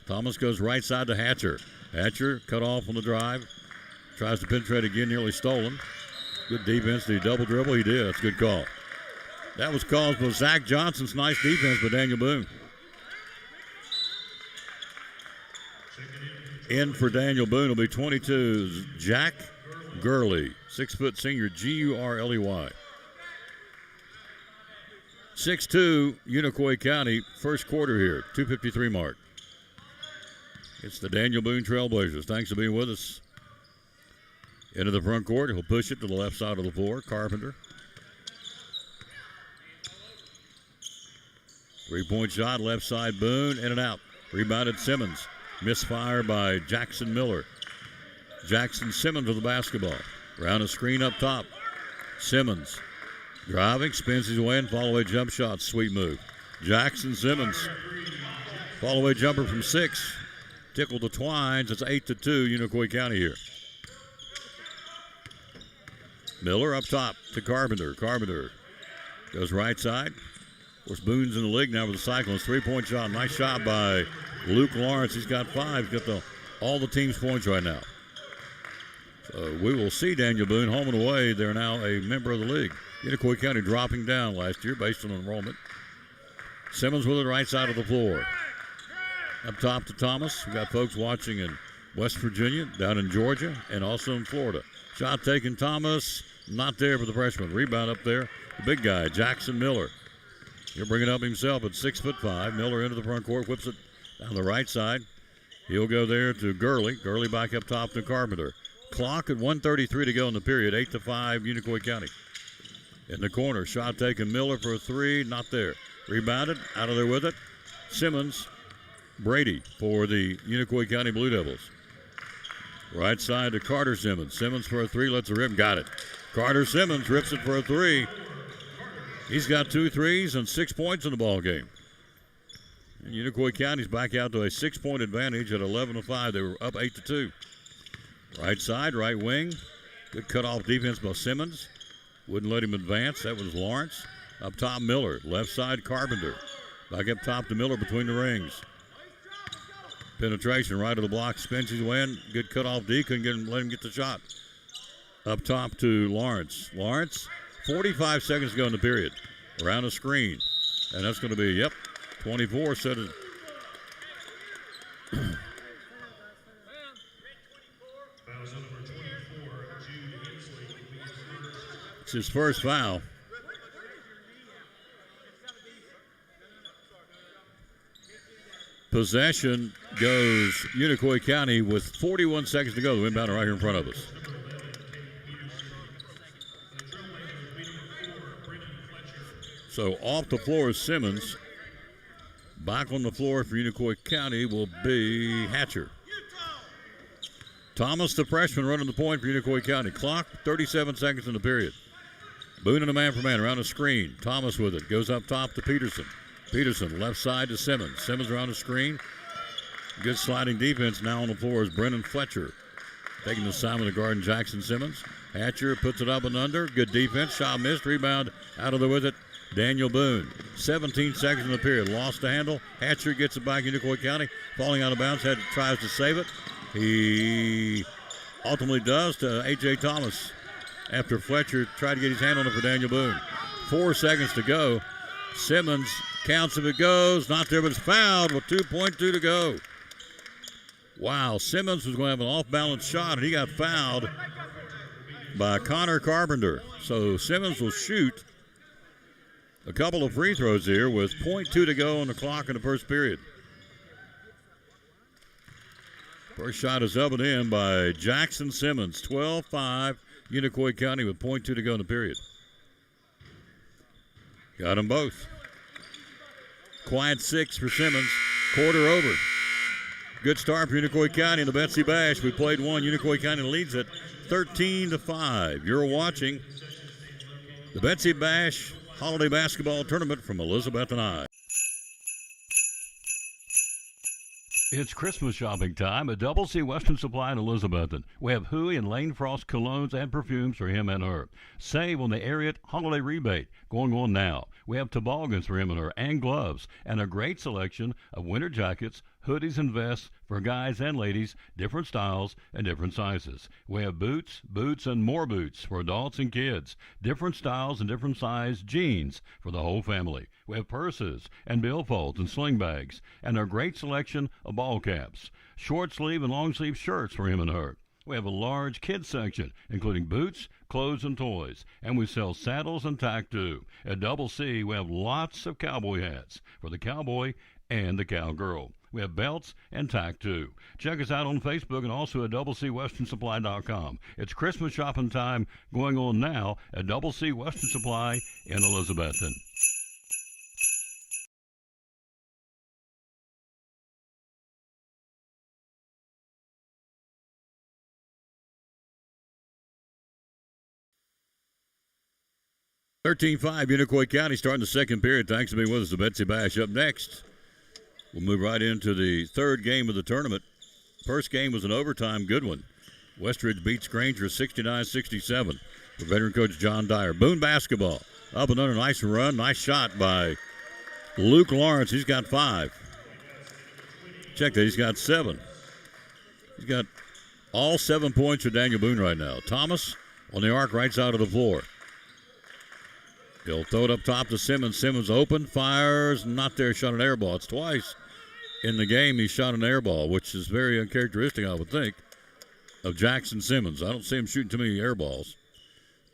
Thomas goes right side to Hatcher. Hatcher cut off on the drive. Tries to penetrate again, nearly stolen. Good defense. Did he double dribble? He did. That's a good call. That was caused by Zach Johnson's nice defense by Daniel Boone. In for Daniel Boone will be 22, Jack Gurley, 6-foot senior, Gurley. 6-2, Unicoi County, first quarter here, 2:53 mark. It's the Daniel Boone Trailblazers. Thanks for being with us. Into the front court, he'll push it to the left side of the floor. Carpenter. 3-point shot, left side, Boone, in and out. Rebounded Simmons. Misfire by Jackson Miller. Jackson Simmons with the basketball. Around a screen up top. Simmons driving, spins his way in, fall-away jump shot. Sweet move. Jackson Simmons. Fall-away jumper from 6. Tickled the twines. It's 8-2, Unicoi County here. Miller up top to Carpenter. Carpenter goes right side. Of course, Boone's in the league now with the Cyclones. 3-point shot. Nice shot by Luke Lawrence. He's got 5. He's got all the team's points right now. So we will see Daniel Boone home and away. They're now a member of the league. Unicoi County dropping down last year based on enrollment. Simmons with the right side of the floor. Up top to Thomas. We've got folks watching in West Virginia, down in Georgia, and also in Florida. Shot taken, Thomas. Not there for the freshman. Rebound up there. The big guy, Jackson Miller. He'll bring it up himself at 6'5". Miller into the front court, whips it down the right side. He'll go there to Gurley. Gurley back up top to Carpenter. Clock at 1:33 to go in the period. 8-5, Unicoi County. In the corner, shot taken, Miller for a 3. Not there. Rebounded, out of there with it. Simmons, Brady for the Unicoi County Blue Devils. Right side to Carter Simmons. Simmons for a 3, lets it rip, got it. Carter Simmons rips it for a 3. He's got 2 threes and 6 points in the ball game. And Unicoi County's back out to a 6-point advantage at 11-5. They were up 8-2. Right side, right wing. Good cutoff defense by Simmons. Wouldn't let him advance. That was Lawrence. Up top, Miller. Left side, Carpenter. Back up top to Miller between the rings. Penetration right of the block. Spins his way in. Good cutoff D. Couldn't let him get the shot. Up top to Lawrence. Lawrence, 45 seconds to go in the period. Around a screen. And that's going to be, 24. Set it. It's his first foul. Possession goes Unicoi County with 41 seconds to go. The inbound right here in front of us. So off the floor is Simmons. Back on the floor for Unicoi County will be Hatcher. Thomas, the freshman, running the point for Unicoi County. Clock, 37 seconds in the period. Boone and a man for man around the screen. Thomas with it. Goes up top to Peterson. Peterson, left side to Simmons. Simmons around the screen. Good sliding defense. Now on the floor is Brennan Fletcher. Taking the assignment of guard Jackson Simmons. Hatcher puts it up and under. Good defense. Shot missed. Rebound out of there with it. Daniel Boone. 17 seconds in the period. Lost the handle. Hatcher gets it back. Unicoi County. Falling out of bounds. Tries to save it. He ultimately does to A.J. Thomas after Fletcher tried to get his hand on it for Daniel Boone. 4 seconds to go. Simmons counts if it goes. Not there, but it's fouled with 2.2 to go. Wow, Simmons was going to have an off-balance shot, and he got fouled by Connor Carpenter. So Simmons will shoot a couple of free throws here with 0.2 to go on the clock in the first period. First shot is up and in by Jackson Simmons. 12-5, Unicoi County with 0.2 to go in the period. Got them both. Quiet 6 for Simmons. Quarter over. Good start for Unicoi County in the Betsy Bash. We played one. Unicoi County leads it 13-5. You're watching the Betsy Bash Holiday Basketball Tournament from Elizabeth and I. It's Christmas shopping time at Double C Western Supply in Elizabethton. We have Huey and Lane Frost colognes and perfumes for him and her. Save on the Ariat holiday rebate going on now. We have toboggans for him and her and gloves and a great selection of winter jackets, hoodies, and vests for guys and ladies, different styles and different sizes. We have boots, and more boots for adults and kids, different styles and different size jeans for the whole family. We have purses and billfolds and sling bags and a great selection of ball caps, short sleeve and long sleeve shirts for him and her. We have a large kids section, including boots, clothes, and toys. And we sell saddles and tack, too. At Double C, we have lots of cowboy hats for the cowboy and the cowgirl. We have belts and tack, too. Check us out on Facebook and also at DoubleCWesternSupply.com. It's Christmas shopping time going on now at Double C Western Supply in Elizabethton. 13-5, Unicoi County starting the second period. Thanks for being with us. The Betsy Bash up next. We'll move right into the third game of the tournament. First game was an overtime good one. Westridge beats Granger 69-67 for veteran coach John Dyer. Boone basketball. Up and under, nice run, nice shot by Luke Lawrence. He's got 5. Check that, he's got 7. He's got all 7 points for Daniel Boone right now. Thomas on the arc, right side of the floor. He'll throw it up top to Simmons. Simmons open, fires, not there, shot an air ball. It's twice in the game he shot an air ball, which is very uncharacteristic, I would think, of Jackson Simmons. I don't see him shooting too many air balls,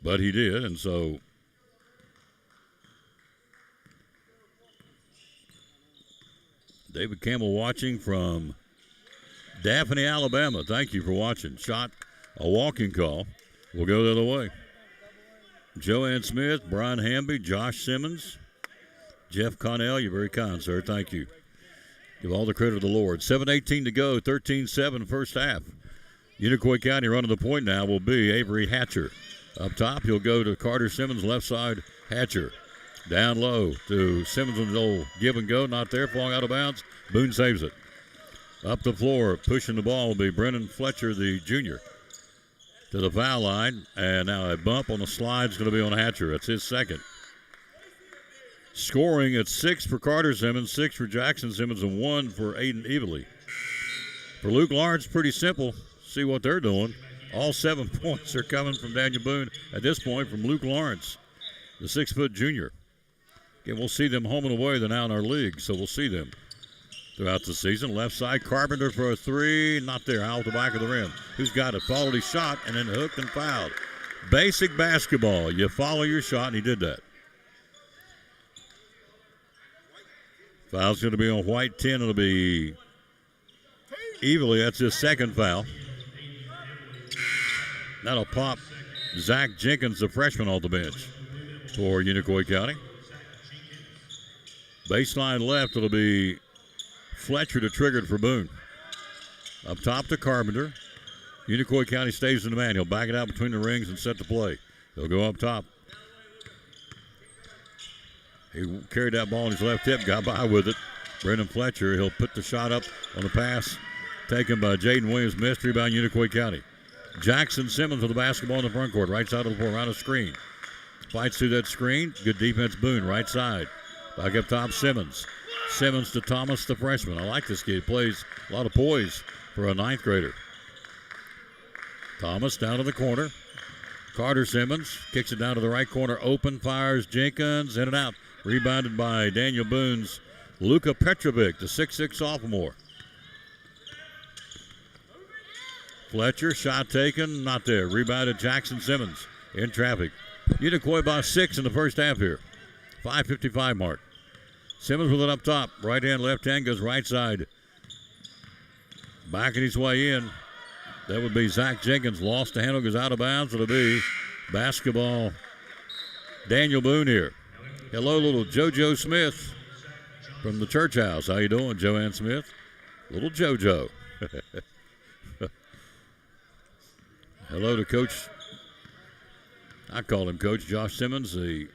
but he did, and so David Campbell watching from Daphne, Alabama. Thank you for watching. Shot a walking call. We'll go the other way. Joanne Smith, Brian Hamby, Josh Simmons, Jeff Connell. You're very kind, sir. Thank you. Give all the credit to the Lord. 7:18 to go, 13-7 first half. Unicoi County running the point now will be Avery Hatcher. Up top, he'll go to Carter Simmons, left side, Hatcher. Down low to Simmons with the old give and go. Not there, falling out of bounds. Boone saves it. Up the floor, pushing the ball will be Brennan Fletcher, the junior, to the foul line. And now a bump on the slide is going to be on Hatcher. That's his second. Scoring at 6 for Carter Simmons, 6 for Jackson Simmons, and 1 for Aiden Evely. For Luke Lawrence, pretty simple. See what they're doing. All 7 points are coming from Daniel Boone at this point from Luke Lawrence, the 6-foot junior. Again, we'll see them home and away. They're now in our league, so we'll see them throughout the season. Left side, Carpenter for a 3. Not there, out the back of the rim. Who's got it? Followed his shot and then hooked and fouled. Basic basketball. You follow your shot, and he did that. Foul's going to be on White. 10. It'll be Evely. That's his second foul. That'll pop Zach Jenkins, the freshman, off the bench for Unicoi County. Baseline left, it'll be Fletcher to trigger it for Boone. Up top to Carpenter. Unicoi County stays in the man. He'll back it out between the rings and set the play. He'll go up top. He carried that ball in his left hip, got by with it. Brendan Fletcher, he'll put the shot up on the pass taken by Jaden Williams. Missed rebound, Unicoi County. Jackson Simmons with the basketball in the front court. Right side of the floor, around a screen. Fights through that screen. Good defense, Boone, right side. Back up top, Simmons. Simmons to Thomas, the freshman. I like this kid. He plays a lot of poise for a 9th grader. Thomas down to the corner. Carter Simmons kicks it down to the right corner. Open, fires Jenkins, in and out. Rebounded by Daniel Boone's Luka Petrovic, the 6'6 sophomore. Fletcher, shot taken, not there. Rebounded Jackson Simmons in traffic. Unicoi by 6 in the first half here. 5:55 mark. Simmons with it up top. Right hand, left hand, goes right side. Backing his way in. That would be Zach Jenkins. Lost the handle, goes out of bounds. It'll be basketball Daniel Boone here. Hello, little JoJo Smith from the church house. How you doing, Joanne Smith? Little JoJo. Hello to Coach, I call him Coach Josh Simmons, the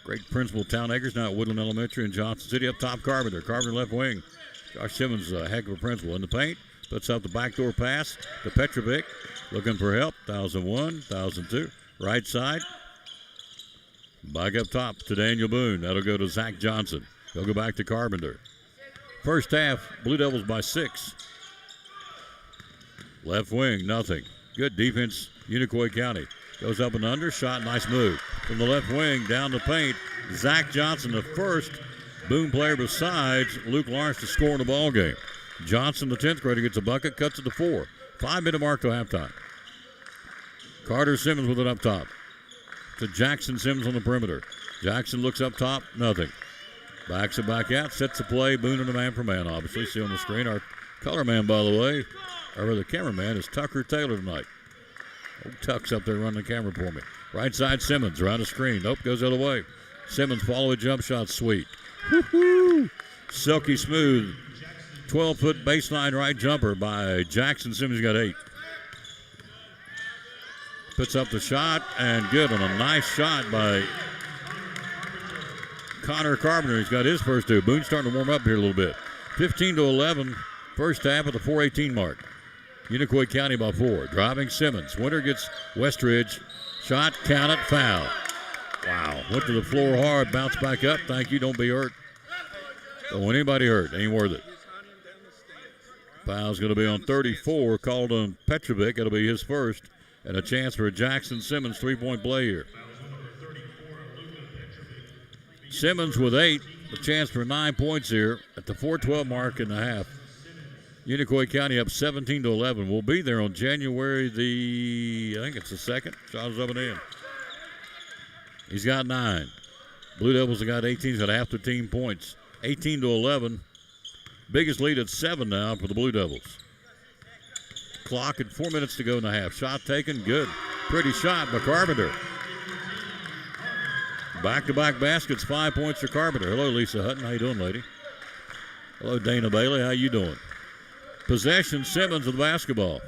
great principal of Town Acres, now at Woodland Elementary in Johnson City. Up top, Carpenter. Carpenter left wing. Josh Simmons, a heck of a principal. In the paint, puts out the backdoor pass to Petrovic. Looking for help. 1,001, 1,002. Right side. Back up top to Daniel Boone. That'll go to Zach Johnson. He'll go back to Carpenter. First half, Blue Devils by 6. Left wing, nothing. Good defense, Unicoi County. Goes up and under, shot, nice move. From the left wing, down the paint, Zach Johnson, the first Boone player besides Luke Lawrence to score in the ball game. Johnson, the 10th grader, gets a bucket, cuts it to 4. 5-minute mark to halftime. Carter Simmons with it up top. To Jackson Simmons on the perimeter. Jackson looks up top, nothing. Backs it back out, sets the play. Boone and the man for man, obviously. See on the screen, our color man, by the way, or the cameraman, is Tucker Taylor tonight. Old Tuck's up there running the camera for me. Right side, Simmons, around the screen. Nope, goes the other way. Simmons, follow a jump shot, sweet. Woo-hoo! Silky smooth. 12-foot baseline right jumper by Jackson Simmons. Got 8. puts up the shot, and good on a nice shot by Connor Carpenter. He's got his first two. Boone's starting to warm up here a little bit. 15-11, first half at the 4:18 mark. Unicoi County by 4. Driving Simmons. Winter gets Westridge. Shot, count it, foul. Wow. Went to the floor hard, bounced back up. Thank you, don't be hurt. Don't want anybody hurt. Ain't worth it. Foul's going to be on 34, called on Petrovic. It'll be his first. And a chance for a Jackson Simmons three-point play here. Simmons with 8. A chance for 9 points here at the 4:12 mark in the half. Unicoi County up 17-11. We'll be there on January I think it's the 2nd. Shot is up and in. He's got 9. Blue Devils have got 18. He's got half their team points. 18-11. Biggest lead at 7 now for the Blue Devils. Clock at 4 minutes to go in the half. Shot taken, good. Pretty shot by Carpenter. Back-to-back baskets, 5 points for Carpenter. Hello, Lisa Hutton. How you doing, lady? Hello, Dana Bailey. How you doing? Possession, Simmons with the basketball.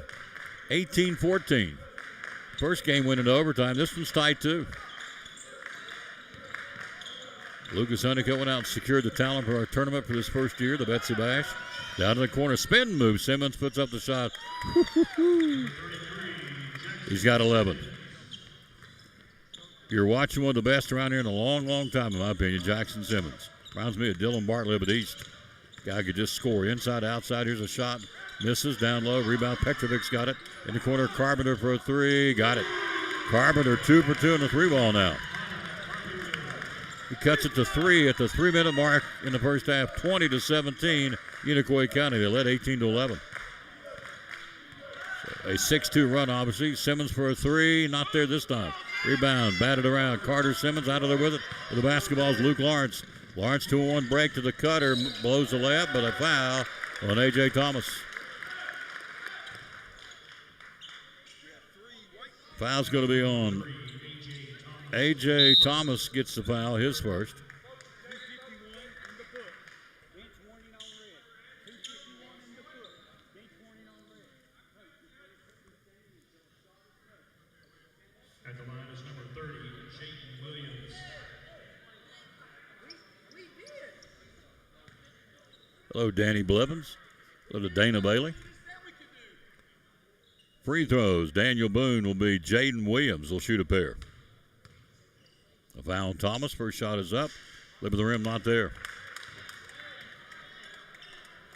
18-14. First game went into overtime. This one's tight, too. Lucas Honeycutt went out and secured the talent for our tournament for this first year, the Betsy Bash. Down to the corner, spin move. Simmons puts up the shot. He's got 11. You're watching one of the best around here in a long, long time, in my opinion, Jackson Simmons. Reminds me of Dylan Bartlett at East. Guy could just score inside, outside. Here's a shot. Misses, down low. Rebound, Petrovic's got it. In the corner, Carpenter for a 3. Got it. Carpenter 2 for 2 in the 3-ball now. He cuts it to 3 at the 3-minute mark in the first half. 20-17, Unicoi County. They led 18-11. So a 6-2 run, obviously. Simmons for a 3. Not there this time. Rebound, batted around. Carter Simmons out of there with it. With the basketball is Luke Lawrence. Lawrence 2-1 break to the cutter. Blows the layup, but a foul on A.J. Thomas. Foul's going to be on A.J. Thomas. Gets the foul, his first. At the line is number 30, Jayden Williams. Hello, Danny Blevins. Hello to Dana Bailey. Free throws. Daniel Boone will be Jayden Williams. Will shoot a pair. A foul on Thomas. First shot is up. Lip of the rim, not there.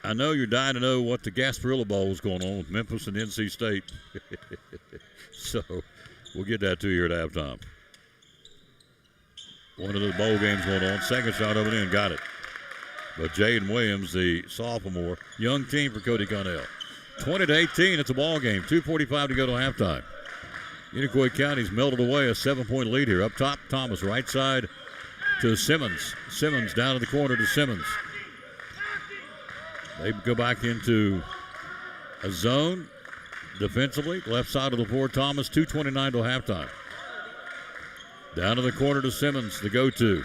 I know you're dying to know what the Gasparilla Bowl was going on with Memphis and NC State. So we'll get that to you at halftime. One of the bowl games going on. Second shot over in. Got it. But Jayden Williams, the sophomore, young team for Cody Connell. 20-18, it's a ball game. 2:45 to go to halftime. Unicoi County's melted away a 7-point lead here. Up top, Thomas, right side to Simmons. Simmons down to the corner to Simmons. They go back into a zone defensively. Left side of the floor, Thomas, 2:29 till halftime. Down to the corner to Simmons, the go-to.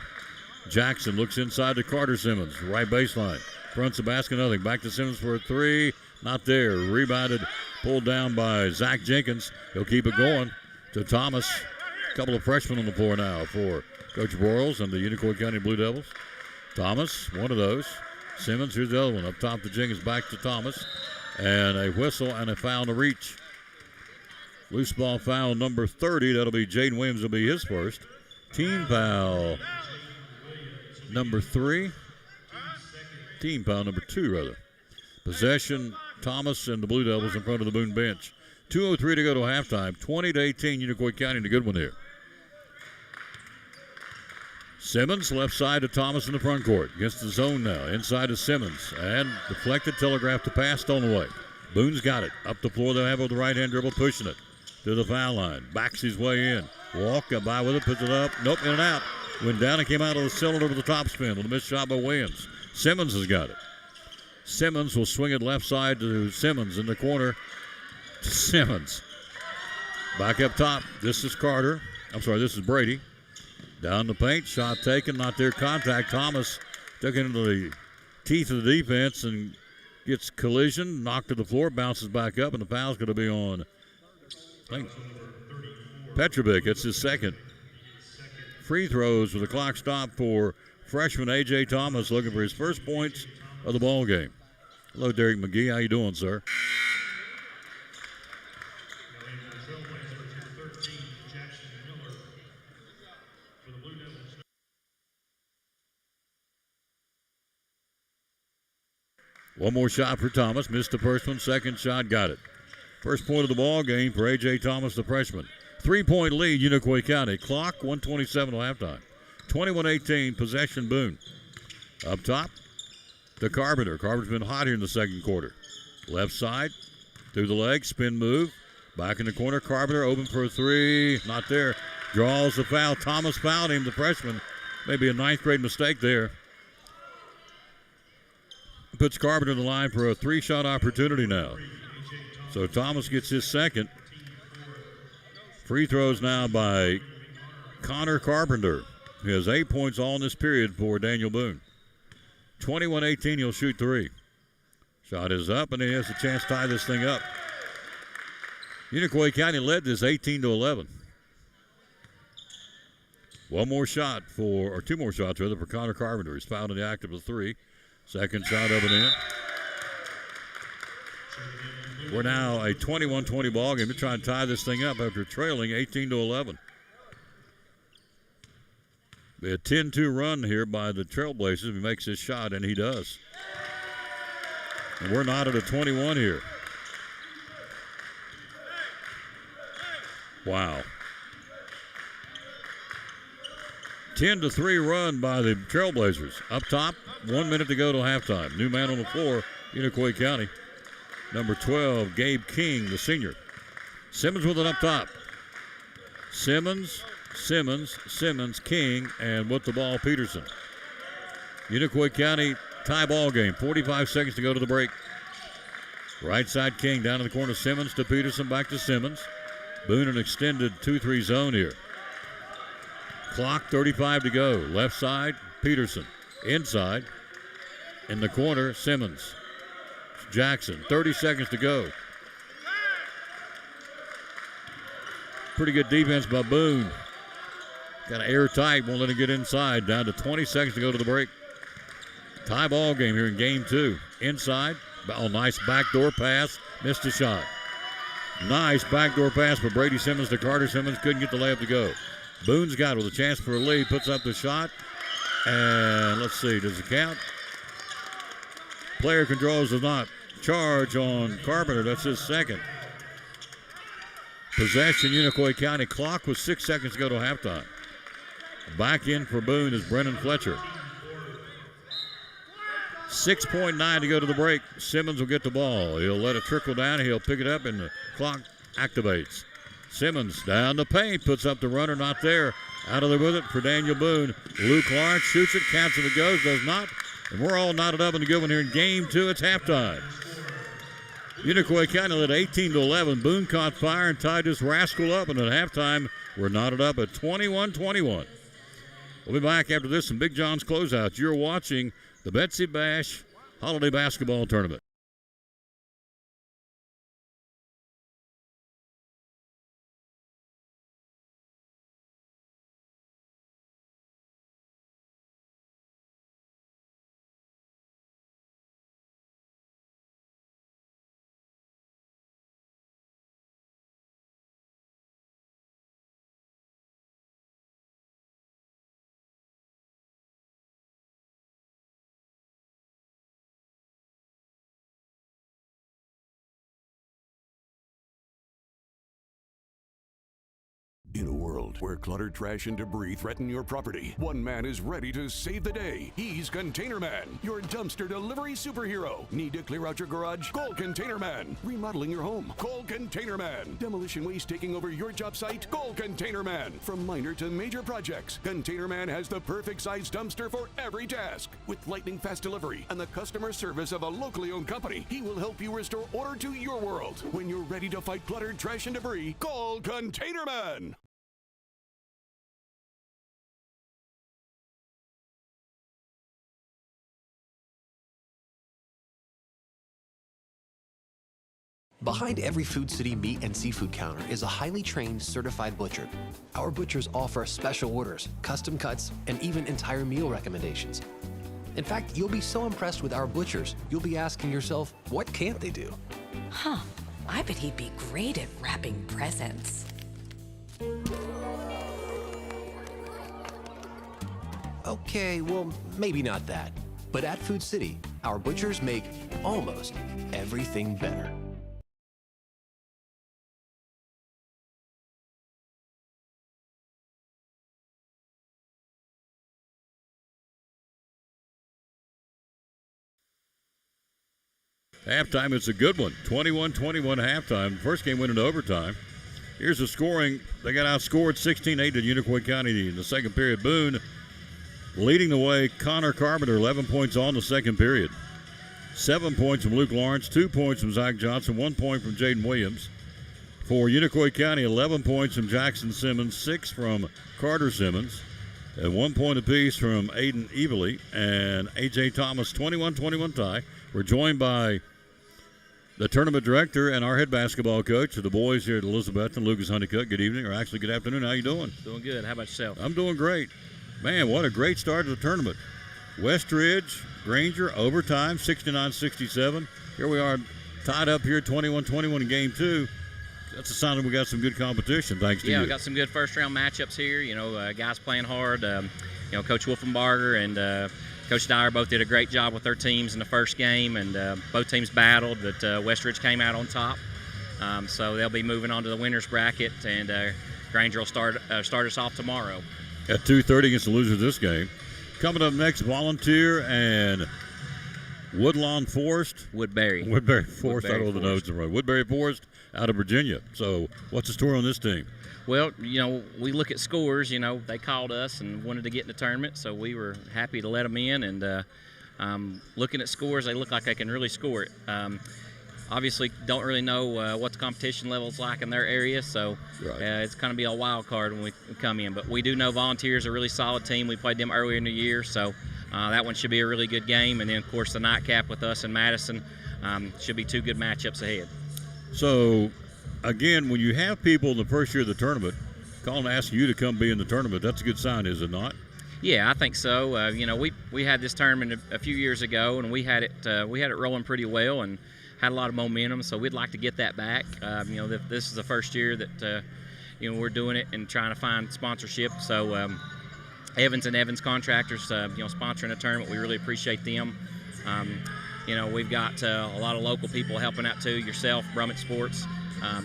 Jackson looks inside to Carter Simmons, right baseline. Fronts the basket, nothing. Back to Simmons for a 3. Not there. Rebounded, pulled down by Zach Jenkins. He'll keep it going to Thomas. A couple of freshmen on the floor now for Coach Broyles and the Unicoi County Blue Devils. Thomas, one of those. Simmons, here's the other one. Up top to Jenkins, back to Thomas. And a whistle and a foul to reach. Loose ball foul number 30. That'll be Jayden Williams. Will be his first. Team foul number 3. Team foul number 2, rather. Possession, Thomas and the Blue Devils in front of the Boone bench. 2:03 to go to halftime. 20-18, Unicoi County in a good one here. Simmons, left side to Thomas in the front court. Against the zone now. Inside to Simmons. And deflected, telegraphed the pass, stolen away. Boone's got it. Up the floor, they'll have with the right-hand dribble, pushing it to the foul line. Backs his way in. Walk, got by with it, puts it up. Nope, in and out. Went down and came out of the cylinder with the top spin with a missed shot by Williams. Simmons has got it. Simmons will swing it left side to Simmons in the corner to Simmons. Back up top. This is Carter. This is Brady. Down the paint. Shot taken. Not there. Contact. Thomas took it into the teeth of the defense and gets collision. Knocked to the floor. Bounces back up. And the foul's going to be on, I think, Petrovic, it's his second. Free throws with the clock stopped for freshman A.J. Thomas, looking for his first points of the ball game. Hello, Derek McGee. How you doing, sir? One more shot for Thomas. Missed the first one. Second shot, got it. First point of the ball game for A.J. Thomas, the freshman. 3-point lead, Unicoi County. Clock, 1:27 till halftime. 21-18, possession Boone. Up top to Carpenter. Carpenter's been hot here in the second quarter. Left side, through the leg, spin move. Back in the corner, Carpenter open for a three. Not there. Draws the foul. Thomas fouled him, the freshman. Maybe a ninth grade mistake there. Puts Carpenter in the line for a three-shot opportunity now. So Thomas gets his second. Free throws now by Connor Carpenter. He has 8 points all in this period for Daniel Boone. 21-18, he'll shoot three. Shot is up, and he has a chance to tie this thing up. Unicoi County led this 18-11. One more shot or two more shots rather for Connor Carpenter. He's fouled in the act of the three. Second shot of it in. We're now a 21-20 ball game. We're trying to tie this thing up after trailing 18-11. Be a 10-2 run here by the Trailblazers. He makes his shot, and he does. And we're not at a 21 here. Wow. 10-3 run by the Trailblazers. Up top, 1 minute to go till halftime. New man on the floor, Unicoi County. Number 12, Gabe King, the senior. Simmons with it up top. Simmons, King, and with the ball, Peterson. Unicoi County tie ball game. 45 seconds to go to the break. Right side, King down in the corner. Simmons to Peterson, back to Simmons. Boone an extended 2-3 zone here. Clock, 35 to go. Left side, Peterson. Inside, in the corner, Simmons. Jackson, 30 seconds to go. Pretty good defense by Boone. Got an airtight, won't let him get inside. Down to 20 seconds to go to the break. Tie ball game here in game two. Inside, oh, nice backdoor pass. Missed a shot. Nice backdoor pass for Brady Simmons to Carter Simmons. Couldn't get the layup to go. Boone's got it with a chance for a lead. Puts up the shot. And let's see, does it count? Player controls does not charge on Carpenter. That's his second. Possession, Unicoi County. Clock with 6 seconds to go to halftime. Back in for Boone is Brennan Fletcher. 6.9 to go to the break. Simmons will get the ball. He'll let it trickle down. He'll pick it up, and the clock activates. Simmons down the paint, puts up the runner, not there. Out of there with it for Daniel Boone. Luke Lawrence shoots it, counts if it goes, does not. And we're all knotted up in the good one here in game two. It's halftime. Unicoi County led 18-11. Boone caught fire and tied this rascal up, and at halftime, we're knotted up at 21-21. We'll be back after this in Big John's closeouts. You're watching the Betsy Bash Holiday Basketball Tournament. In a world where clutter, trash, and debris threaten your property, one man is ready to save the day. He's Container Man, your dumpster delivery superhero. Need to clear out your garage? Call Container Man. Remodeling your home? Call Container Man. Demolition waste taking over your job site? Call Container Man. From minor to major projects, Container Man has the perfect size dumpster for every task. With lightning fast delivery and the customer service of a locally owned company, he will help you restore order to your world. When you're ready to fight clutter, trash, and debris, call Container Man. Behind every Food City meat and seafood counter is a highly trained, certified butcher. Our butchers offer special orders, custom cuts, and even entire meal recommendations. In fact, you'll be so impressed with our butchers, you'll be asking yourself, what can't they do? Huh. I bet he'd be great at wrapping presents. Okay, well, maybe not that. But at Food City, our butchers make almost everything better. Halftime, it's a good one. 21-21 halftime. First game went into overtime. Here's the scoring. They got outscored 16-8 to Unicoi County in the second period. Boone leading the way. Connor Carpenter, 11 points on the second period. 7 points from Luke Lawrence, 2 points from Zach Johnson, 1 point from Jaden Williams. For Unicoi County, 11 points from Jackson Simmons, 6 from Carter Simmons, and 1 point apiece from Aiden Evely and A.J. Thomas, 21-21 tie. We're joined by the tournament director and our head basketball coach of the boys here at Elizabethton, Lucas Honeycutt. Good evening, or actually good afternoon. How you doing? Doing good. How about yourself? I'm doing great. Man, what a great start to the tournament. Westridge, Granger, overtime, 69-67. Here we are tied up here, 21-21 in game two. That's a sign that we got some good competition, thanks to you. Yeah, we got some good first-round matchups here. You know, guys playing hard. Coach Wolfenbarger and Coach Dyer both did a great job with their teams in the first game, and both teams battled, but Westridge came out on top. So they'll be moving on to the winner's bracket, and Granger will start us off tomorrow. At 2:30 against the loser of this game. Coming up next, Volunteer and Woodlawn Forest. Woodbury Forest. I don't know the notes are right. Woodbury Forest out of Virginia. So what's the story on this team? Well, you know, we look at scores. You know, they called us and wanted to get in the tournament, so we were happy to let them in. And looking at scores, they look like they can really score it. Obviously, don't really know what the competition level is like in their area, so it's going to be a wild card when we come in. But we do know Volunteers are a really solid team. We played them earlier in the year, so that one should be a really good game. And then, of course, the nightcap with us and Madison should be two good matchups ahead. So, again, when you have people in the first year of the tournament calling and asking you to come be in the tournament, that's a good sign, is it not? Yeah, I think so. You know, we had this tournament a few years ago, and we had it rolling pretty well and had a lot of momentum. So we'd like to get that back. You know, this is the first year that we're doing it and trying to find sponsorship. So Evans and Evans Contractors, sponsoring the tournament, we really appreciate them. You know, we've got a lot of local people helping out too. Yourself, Brummett Sports.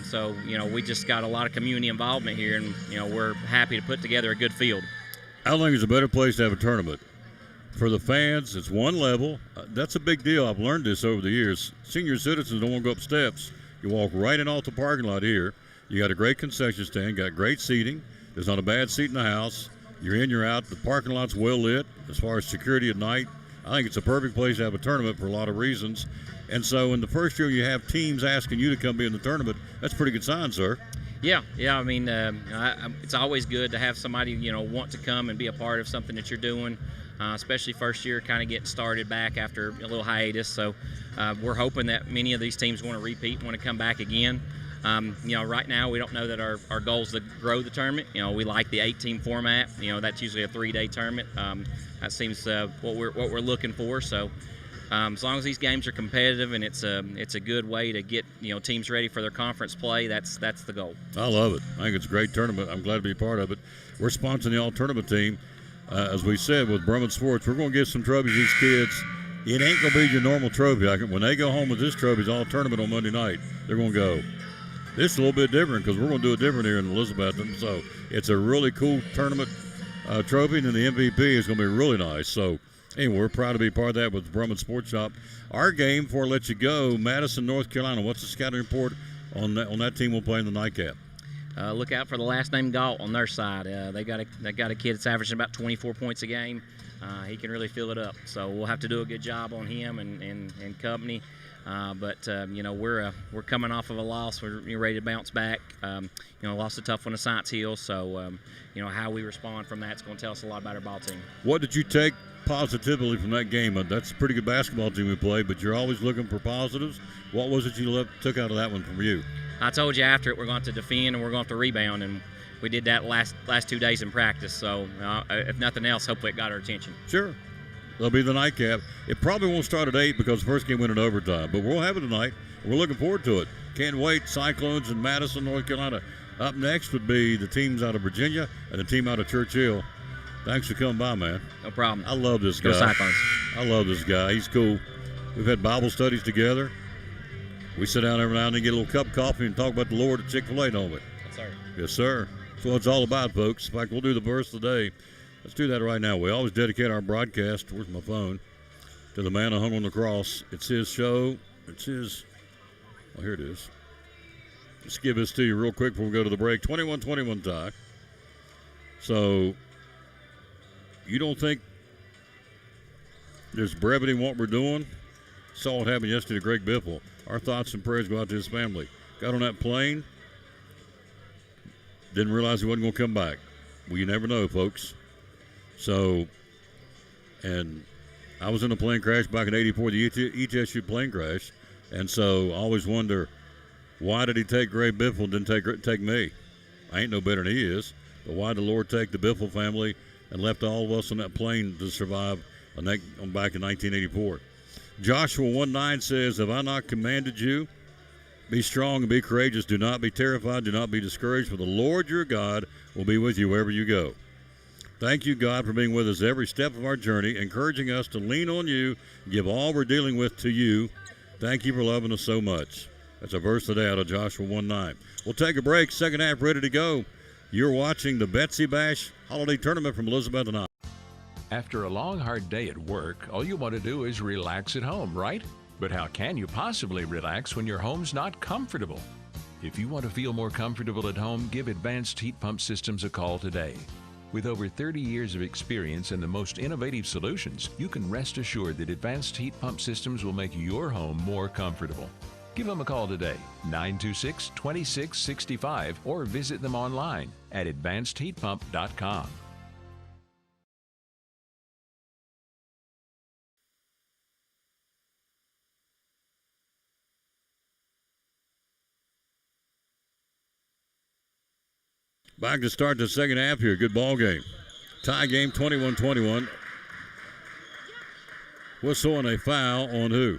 So you know, we just got a lot of community involvement here, and you know, we're happy to put together a good field. I think it's a better place to have a tournament. For the fans, it's one level. That's a big deal. I've learned this over the years. Senior citizens don't want to go up steps. You walk right in off the parking lot here. You got a great concession stand, got great seating. There's not a bad seat in the house. You're in, you're out. The parking lot's well lit as far as security at night. I think it's a perfect place to have a tournament for a lot of reasons. And so in the first year you have teams asking you to come be in the tournament, that's a pretty good sign, sir. Yeah. I mean, it's always good to have somebody, you know, want to come and be a part of something that you're doing, especially first year, kind of getting started back after a little hiatus. So we're hoping that many of these teams want to repeat, want to come back again. You know, right now we don't know that our goal is to grow the tournament. You know, we like the 8-team format. You know, that's usually a 3-day tournament. That seems what we're looking for. So as long as these games are competitive and it's a good way to get, you know, teams ready for their conference play, that's the goal. I love it. I think it's a great tournament. I'm glad to be a part of it. We're sponsoring the all-tournament team. As we said, with Brummett Sports, we're going to get some trophies to these kids. It ain't going to be your normal trophy. When they go home with this trophy, it's all-tournament on Monday night, they're going to go, this is a little bit different because we're going to do it different here in Elizabethton. So it's a really cool tournament trophy, and then the MVP is going to be really nice. So anyway, we're proud to be part of that with Brummett Sports Shop. Our game, before I let you go, Madison, North Carolina. What's the scouting report on that team we'll play in the nightcap? Look out for the last name Galt on their side. They got a kid that's averaging about 24 points a game. He can really fill it up. So we'll have to do a good job on him and company. But we're coming off of a loss. We're ready to bounce back. Lost a tough one to Science Hill, so how we respond from that's going to tell us a lot about our ball team. What did you take positively from that game? That's a pretty good basketball team we played, but you're always looking for positives. What was it you took out of that one from you? I told you after it we're going to defend and we're going to rebound, and we did that last 2 days in practice. So if nothing else, hopefully it got our attention. Sure. That'll be the nightcap. It probably won't start at 8 because the first game went in overtime, but we'll have it tonight. We're looking forward to it. Can't wait. Cyclones in Madison, North Carolina. Up next would be the teams out of Virginia and the team out of Churchill. Thanks for coming by, man. No problem. I love this guy. Go Cyclones. I love this guy. He's cool. We've had Bible studies together. We sit down every now and then, get a little cup of coffee, and talk about the Lord at Chick-fil-A, don't we? Yes, sir. Yes, sir. That's what it's all about, folks. In fact, we'll do the verse of the day. Let's do that right now. We always dedicate our broadcast, where's my phone, to the man who hung on the cross. It's his show. It's his, oh, here it is. Let's give this to you real quick before we go to the break. 21-21 tie. So, you don't think there's brevity in what we're doing? Saw what happened yesterday to Greg Biffle. Our thoughts and prayers go out to his family. Got on that plane, didn't realize he wasn't going to come back. Well, you never know, folks. So, and I was in a plane crash back in '84, the ETSU plane crash, and so I always wonder, why did he take Greg Biffle and didn't take me? I ain't no better than he is, but why did the Lord take the Biffle family and left all of us on that plane to survive back in 1984? Joshua 1:9 says, have I not commanded you? Be strong and be courageous. Do not be terrified. Do not be discouraged, for the Lord your God will be with you wherever you go. Thank you, God, for being with us every step of our journey, encouraging us to lean on you, give all we're dealing with to you. Thank you for loving us so much. That's a verse today out of Joshua 1:9. We'll take a break. Second half ready to go. You're watching the Betsy Bash Holiday Tournament from Elizabeth and I. After a long, hard day at work, all you want to do is relax at home, right? But how can you possibly relax when your home's not comfortable? If you want to feel more comfortable at home, give Advanced Heat Pump Systems a call today. With over 30 years of experience and the most innovative solutions, you can rest assured that Advanced Heat Pump Systems will make your home more comfortable. Give them a call today, 926-2665, or visit them online at advancedheatpump.com. Back to start the second half here. Good ball game. Tie game, 21-21. Whistle and a foul on who?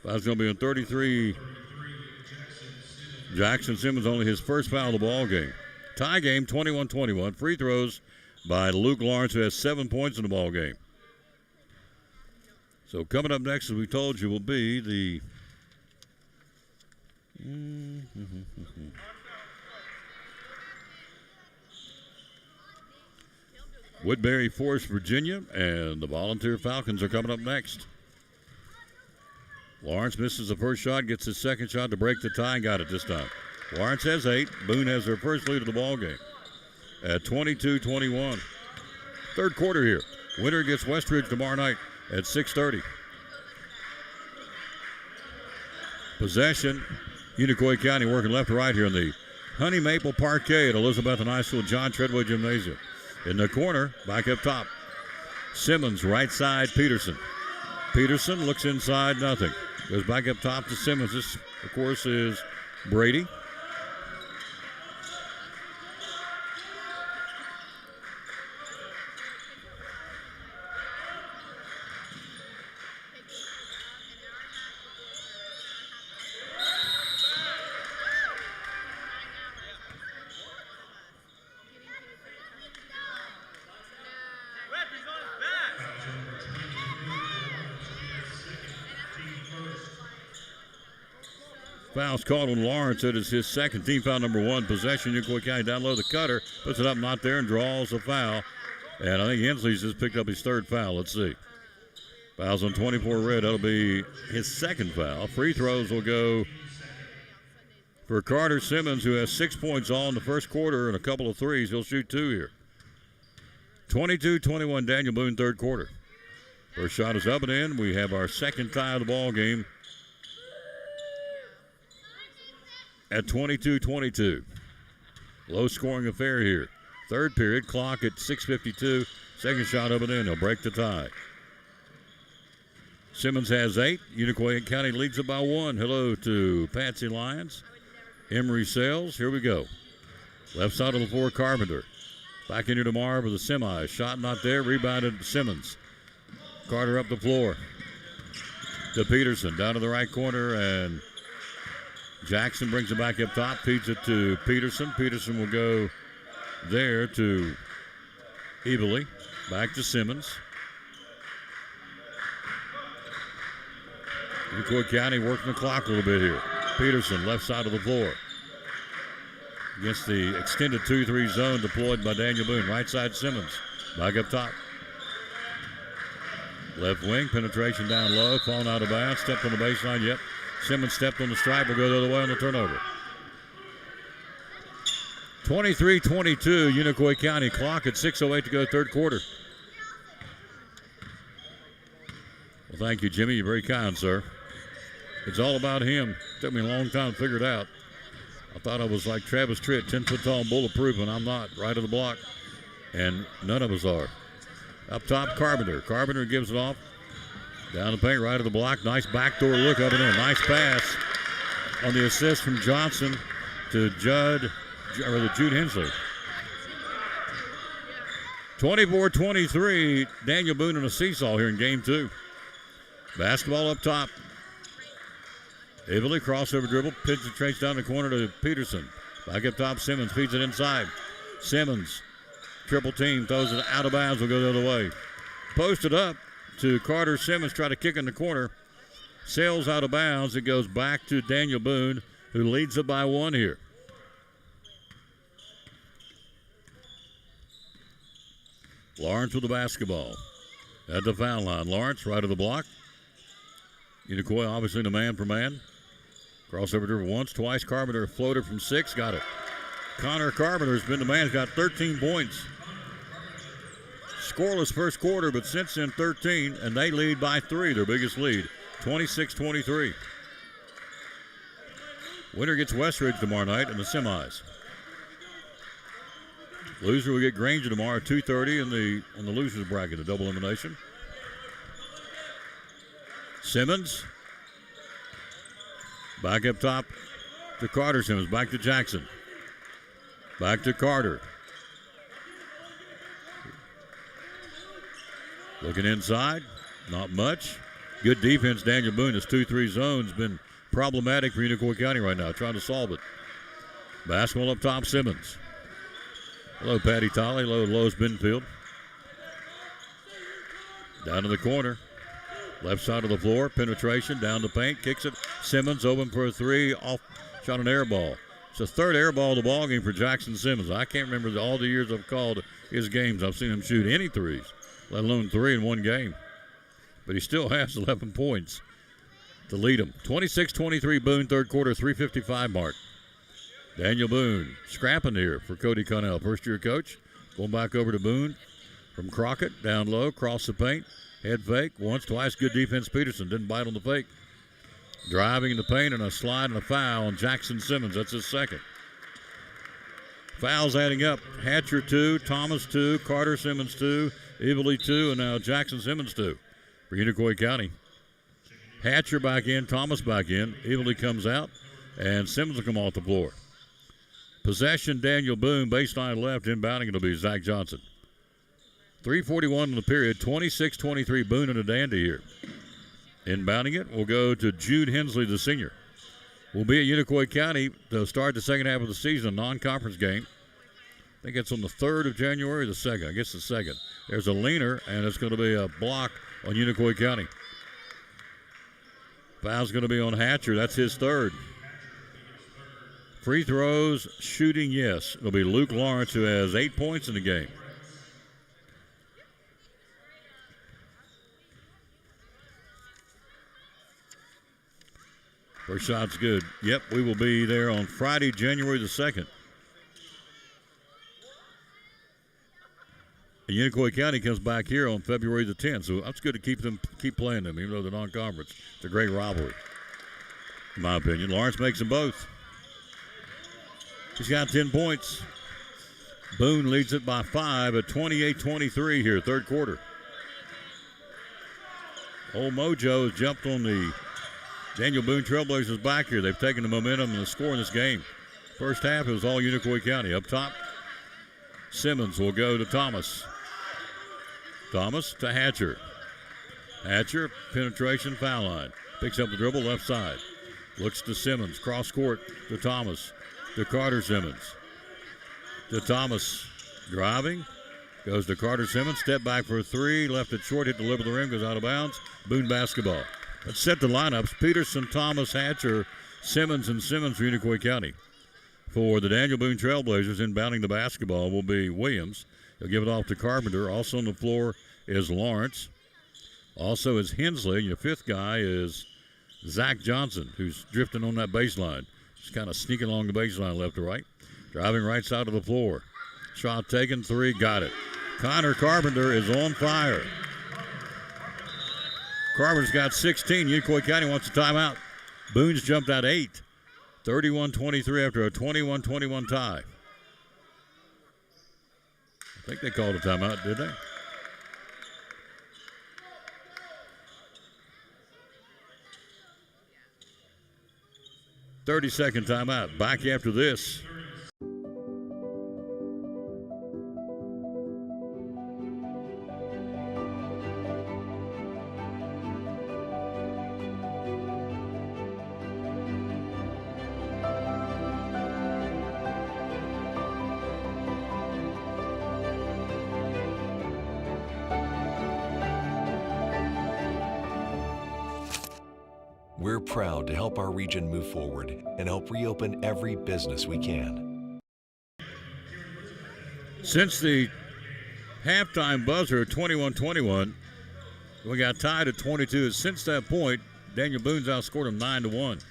Foul's going to be on 33. Jackson Simmons, only his first foul of the ball game. Tie game, 21-21. Free throws by Luke Lawrence, who has 7 points in the ball game. So coming up next, as we told you, will be the Woodbury Forest, Virginia, and the Volunteer Falcons are coming up next. Lawrence misses the first shot, gets his second shot to break the tie, and got it this time. Lawrence has 8. Boone has their first lead of the ball game at 22-21. Third quarter here. Winner against Westridge tomorrow night at 6:30. Possession. Unicoi County working left to right here in the Honey Maple Parquet at Elizabeth and High School John Treadway Gymnasium. In the corner, back up top. Simmons, right side, Peterson. Peterson looks inside, nothing. Goes back up top to Simmons. This, of course, is Brady. Foul's called on Lawrence. It is his second, team foul number 1. Possession, Unicoi County down low. The cutter puts it up, not there, and draws a foul. And I think Hensley's just picked up his third foul. Let's see. Fouls on 24 red. That'll be his second foul. Free throws will go for Carter Simmons, who has 6 points all in the first quarter and a couple of threes. He'll shoot 2 here. 22-21, Daniel Boone, third quarter. First shot is up and in. We have our second tie of the ball game at 22-22. Low-scoring affair here. Third period, clock at 6:52. Second shot up and in. They'll break the tie. Simmons has 8. Unicoi County leads it by 1. Hello to Patsy Lyons. Emery Sales. Here we go. Left side of the floor, Carpenter. Back into tomorrow with a semi. Shot not there. Rebounded Simmons. Carter up the floor to Peterson. Down to the right corner, and Jackson brings it back up top. Feeds it to Peterson. Peterson will go there to Evely. Back to Simmons. Unicoi County working the clock a little bit here. Peterson, left side of the floor. Against the extended 2-3 zone deployed by Daniel Boone. Right side Simmons. Back up top. Left wing, penetration down low. Falling out of bounds. Stepped on the baseline. Yep. Simmons stepped on the stripe. Will go the other way on the turnover. 23-22, Unicoi County. Clock at 6:08 to go, third quarter. Well, thank you, Jimmy. You're very kind, sir. It's all about him. Took me a long time to figure it out. I thought I was like Travis Tritt, 10 foot tall and bulletproof, and I'm not. Right of the block. And none of us are. Up top, Carpenter. Carpenter gives it off. Down the paint, right of the block. Nice backdoor look up and in. Nice pass on the assist from Johnson to Jude Hensley. 24-23, Daniel Boone in a seesaw here in game 2. Basketball up top. Evely, crossover dribble, penetrates down the corner to Peterson. Back up top, Simmons feeds it inside. Simmons, triple team, throws it out of bounds, will go the other way. Posted up to Carter Simmons, try to kick in the corner. Sails out of bounds. It goes back to Daniel Boone, who leads it by 1 here. Lawrence with the basketball at the foul line. Lawrence, right of the block. Unicoi obviously the man for man. Crossover dribble once, twice. Carpenter floater from 6, got it. Connor Carpenter has been the man, he's got 13 points. Scoreless first quarter, but since then 13, and they lead by 3, their biggest lead, 26-23. Winner gets Westridge tomorrow night in the semis. Loser will get Granger tomorrow at 2:30 in the losers bracket, a double elimination. Simmons. Back up top to Carter Simmons. Back to Jackson. Back to Carter. Looking inside. Not much. Good defense, Daniel Boone. This 2-3 zone's been problematic for Unicoi County right now. Trying to solve it. Basketball up top, Simmons. Hello, Patty Tolley. Hello, Lowe's Benfield. Down to the corner. Left side of the floor. Penetration. Down the paint. Kicks it. Simmons open for a 3. Off. Shot an air ball. It's the third air ball of the ball game for Jackson Simmons. I can't remember all the years I've called his games. I've seen him shoot any threes, let alone 3 in one game. But he still has 11 points to lead him. 26-23 Boone, third quarter, 3:55 mark. Daniel Boone scrapping here for Cody Connell, first-year coach. Going back over to Boone from Crockett, down low, across the paint. Head fake, once, twice, good defense. Peterson didn't bite on the fake. Driving in the paint and a slide and a foul on Jackson Simmons. That's his second. Fouls adding up. Hatcher 2, Thomas 2, Carter Simmons 2, Evely 2, and now Jackson Simmons 2 for Unicoi County. Hatcher back in, Thomas back in. Evely comes out, and Simmons will come off the floor. Possession, Daniel Boone, baseline left, inbounding it'll be Zach Johnson. 3:41 in the period, 26-23 Boone and a dandy here. Inbounding it will go to Jude Hensley, the senior. We'll be at Unicoi County to start the second half of the season, a non-conference game. I think it's on the 3rd of January or the 2nd. I guess the 2nd. There's a leaner, and it's going to be a block on Unicoi County. Foul's going to be on Hatcher. That's his third. Free throws, shooting, yes. It'll be Luke Lawrence, who has 8 points in the game. First shot's good. Yep, we will be there on Friday, January the 2nd. And Unicoi County comes back here on February the 10th, so that's good to keep playing them, even though they're non-conference. It's a great rivalry, in my opinion. Lawrence makes them both. He's got 10 points. Boone leads it by 5 at 28-23 here, third quarter. Old Mojo has jumped on the Daniel Boone Trailblazers back here. They've taken the momentum and the score in this game. First half, it was all Unicoi County. Up top, Simmons will go to Thomas. Thomas to Hatcher. Hatcher, penetration, foul line. Picks up the dribble, left side. Looks to Simmons, cross court to Thomas. To Carter Simmons. To Thomas, driving. Goes to Carter Simmons, step back for a three. Left it short, hit the lip of the rim, goes out of bounds. Boone basketball. Let's set the lineups. Peterson, Thomas, Hatcher, Simmons, and Simmons for Unicoi County. For the Daniel Boone Trailblazers, inbounding the basketball will be Williams. He'll give it off to Carpenter. Also on the floor is Lawrence. Also is Hensley. Your fifth guy is Zach Johnson, who's drifting on that baseline. Just kind of sneaking along the baseline left to right. Driving right side of the floor. Shot taken, three, got it. Connor Carpenter is on fire. Carpenter's got 16. Unicoi County wants a timeout. Boone's jumped out 8. 31-23 after a 21-21 tie. I think they called a timeout, did they? .30-second timeout. Back after this. We're proud to help our region move forward and help reopen every business we can. Since the halftime buzzer, 21-21, we got tied at 22. Since that point, Daniel Boone's outscored him 9-1.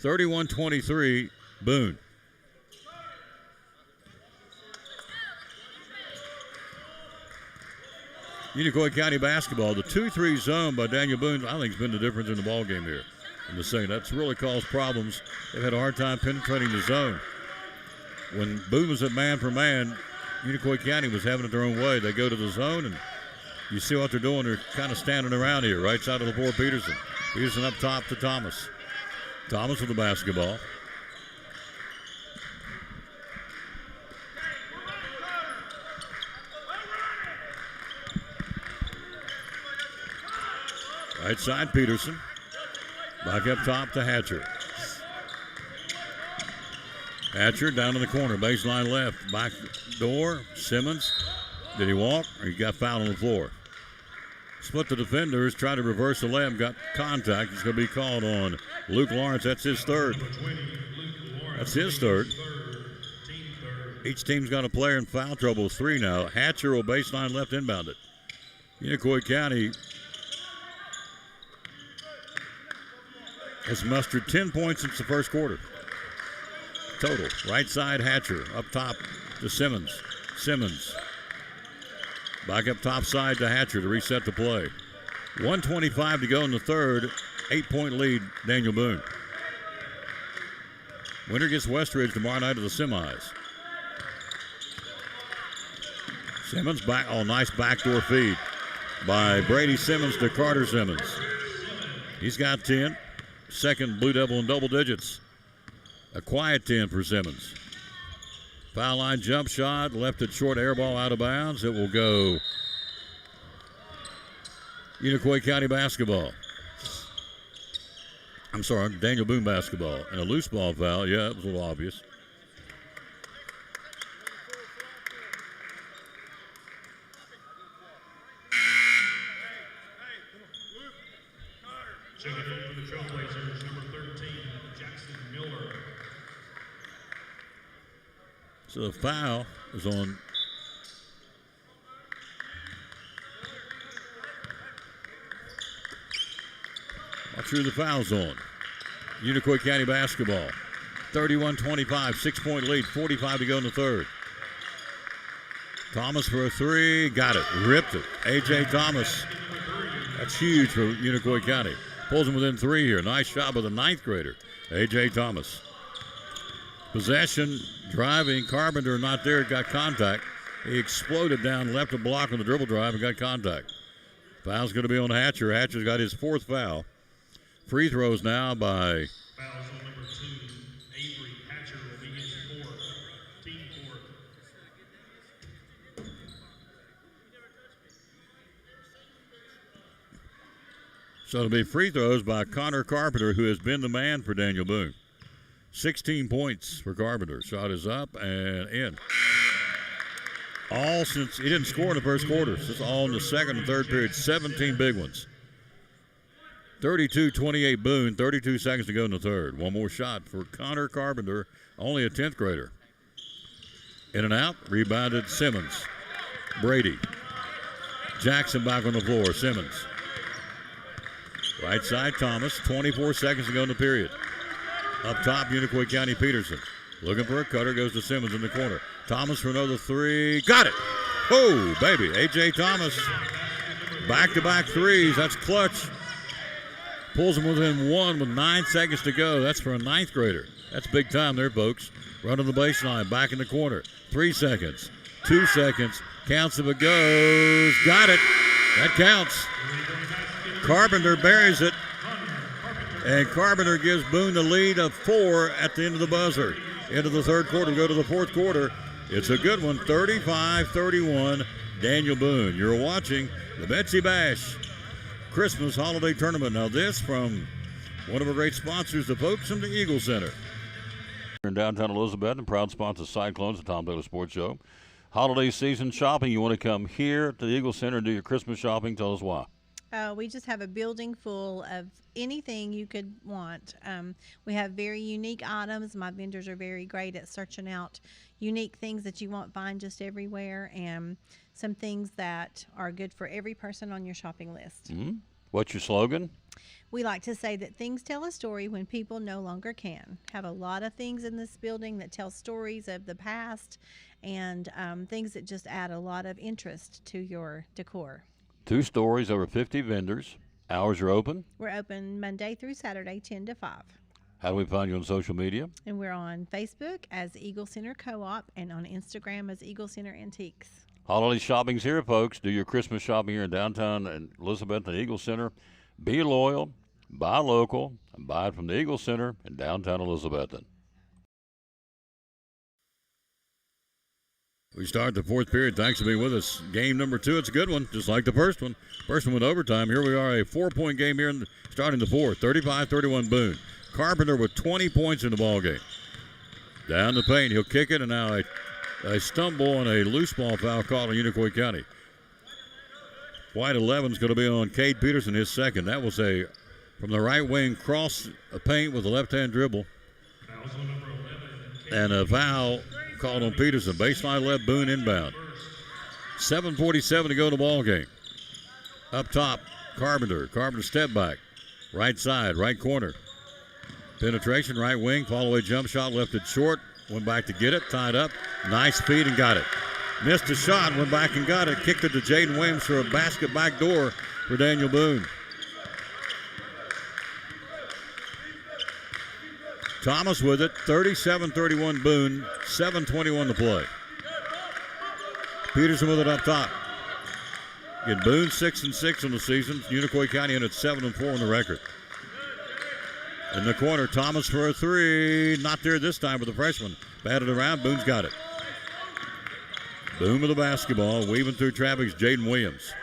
31-23, Boone. Unicoi County basketball, the 2-3 zone by Daniel Boone, I think has been the difference in the ball game here. In the second, that's really caused problems. They've had a hard time penetrating the zone. When Boone was at man for man, Unicoi County was having it their own way. They go to the zone, and you see what they're doing. They're kind of standing around here, right side of the floor, Peterson. Peterson up top to Thomas. Thomas with the basketball. Right side, Peterson. Back up top to Hatcher. Hatcher down in the corner, baseline left. Back door, Simmons. Did he walk or he got fouled on the floor? Split the defenders, tried to reverse the layup, got contact. It's going to be called on Luke Lawrence. That's his third. That's his third. Each team's got a player in foul trouble. 3 now. Hatcher will baseline left inbound it. Unicoi County has mustered 10 points since the first quarter. Total. Right side, Hatcher. Up top to Simmons. Simmons. Back up top side to Hatcher to reset the play. 1:25 to go in the third. 8-point lead, Daniel Boone. Winner gets Westridge tomorrow night of the semis. Simmons back. Oh, nice backdoor feed by Brady Simmons to Carter Simmons. He's got 10. Second Blue Devil in double digits. A quiet 10 for Simmons. Foul line jump shot, left it short, air ball out of bounds. It will go Unicoi County basketball. I'm sorry, Daniel Boone basketball. And a loose ball foul. Yeah, it was a little obvious. Checking in for the Trailblazers, number 13, Jackson Miller. So the foul is on watch who the foul's on. Unicoi County basketball. 31-25, 6-point lead, 45 to go in the third. Thomas for a three, got it, ripped it. A.J. Thomas. That's huge for Unicoi County. Pulls him within 3 here. Nice shot by the 9th grader, A.J. Thomas. Possession, driving. Carpenter not there, got contact. He exploded down, left a block on the dribble drive and got contact. Foul's going to be on Hatcher. Hatcher's got his 4th foul. Free throws now by Fouls on number 2, Avery Hatcher will be his 4th, team 4th. So it'll be free throws by Connor Carpenter, who has been the man for Daniel Boone. 16 points for Carpenter. Shot is up and in. All since he didn't score in the first quarter. It's all in the second and third period. 17 big ones. 32-28 Boone. 32 seconds to go in the third. One more shot for Connor Carpenter, only a 10th grader. In and out. Rebounded Simmons. Brady. Jackson back on the floor. Simmons. Right side Thomas. 24 seconds to go in the period. Up top, Unicoi County Peterson. Looking for a cutter, goes to Simmons in the corner. Thomas for another 3. Got it! Oh, baby. A.J. Thomas. Back-to-back threes. That's clutch. Pulls him within 1 with 9 seconds to go. That's for a 9th grader. That's big time there, folks. Running the baseline, back in the corner. 3 seconds. 2 seconds. Counts if it goes. Got it. That counts. Carpenter buries it. And Carpenter gives Boone the lead of 4 at the end of the buzzer. Into the third quarter, go to the fourth quarter. It's a good one, 35-31, Daniel Boone. You're watching the Betsy Bash Christmas Holiday Tournament. Now this from one of our great sponsors, the folks from the Eagle Center. In downtown Elizabeth and proud sponsor Cyclones, the Tom Taylor Sports Show. Holiday season shopping, you want to come here to the Eagle Center and do your Christmas shopping. Tell us why. We just have a building full of anything you could want. We have very unique items. My vendors are very great at searching out unique things that you won't find just everywhere, and some things that are good for every person on your shopping list. Mm-hmm. What's your slogan? We like to say that things tell a story when people no longer can. Have a lot of things in this building that tell stories of the past, and things that just add a lot of interest to your decor. 2 stories, over 50 vendors. Hours are open? We're open Monday through Saturday, 10 to 5. How do we find you on social media? And we're on Facebook as Eagle Center Co-op and on Instagram as Eagle Center Antiques. Holiday shopping's here, folks. Do your Christmas shopping here in downtown and Elizabeth and Eagle Center. Be loyal, buy local, and buy it from the Eagle Center in downtown Elizabethton. We start the fourth period. Thanks for being with us. Game number 2. It's a good one, just like the first one. First one went overtime. Here we are, a 4-point game here starting the fourth. 35-31 Boone. Carpenter with 20 points in the ball game. Down the paint. He'll kick it, and now a stumble and a loose ball foul called on Unicoi County. White 11 is going to be on Cade Peterson, his second. That was from the right wing, cross a paint with a left-hand dribble. And a foul called on Peterson. Baseline left, Boone inbound. 7:47 to go in the ball game. Up top, Carpenter. Carpenter step back. Right side, right corner. Penetration, right wing, fall away jump shot, left it short. Went back to get it, tied up. Nice feed and got it. Missed a shot, went back and got it. Kicked it to Jaden Williams for a basket back door for Daniel Boone. Thomas with it, 37-31 Boone, 7:21 to play. Peterson with it up top. Again, Boone 6-6 on the season. Unicoi County in at 7-4 on the record. In the corner, Thomas for a 3. Not there this time with the freshman. Batted around, Boone's got it. Boone with the basketball, weaving through traffic is Jaden Williams.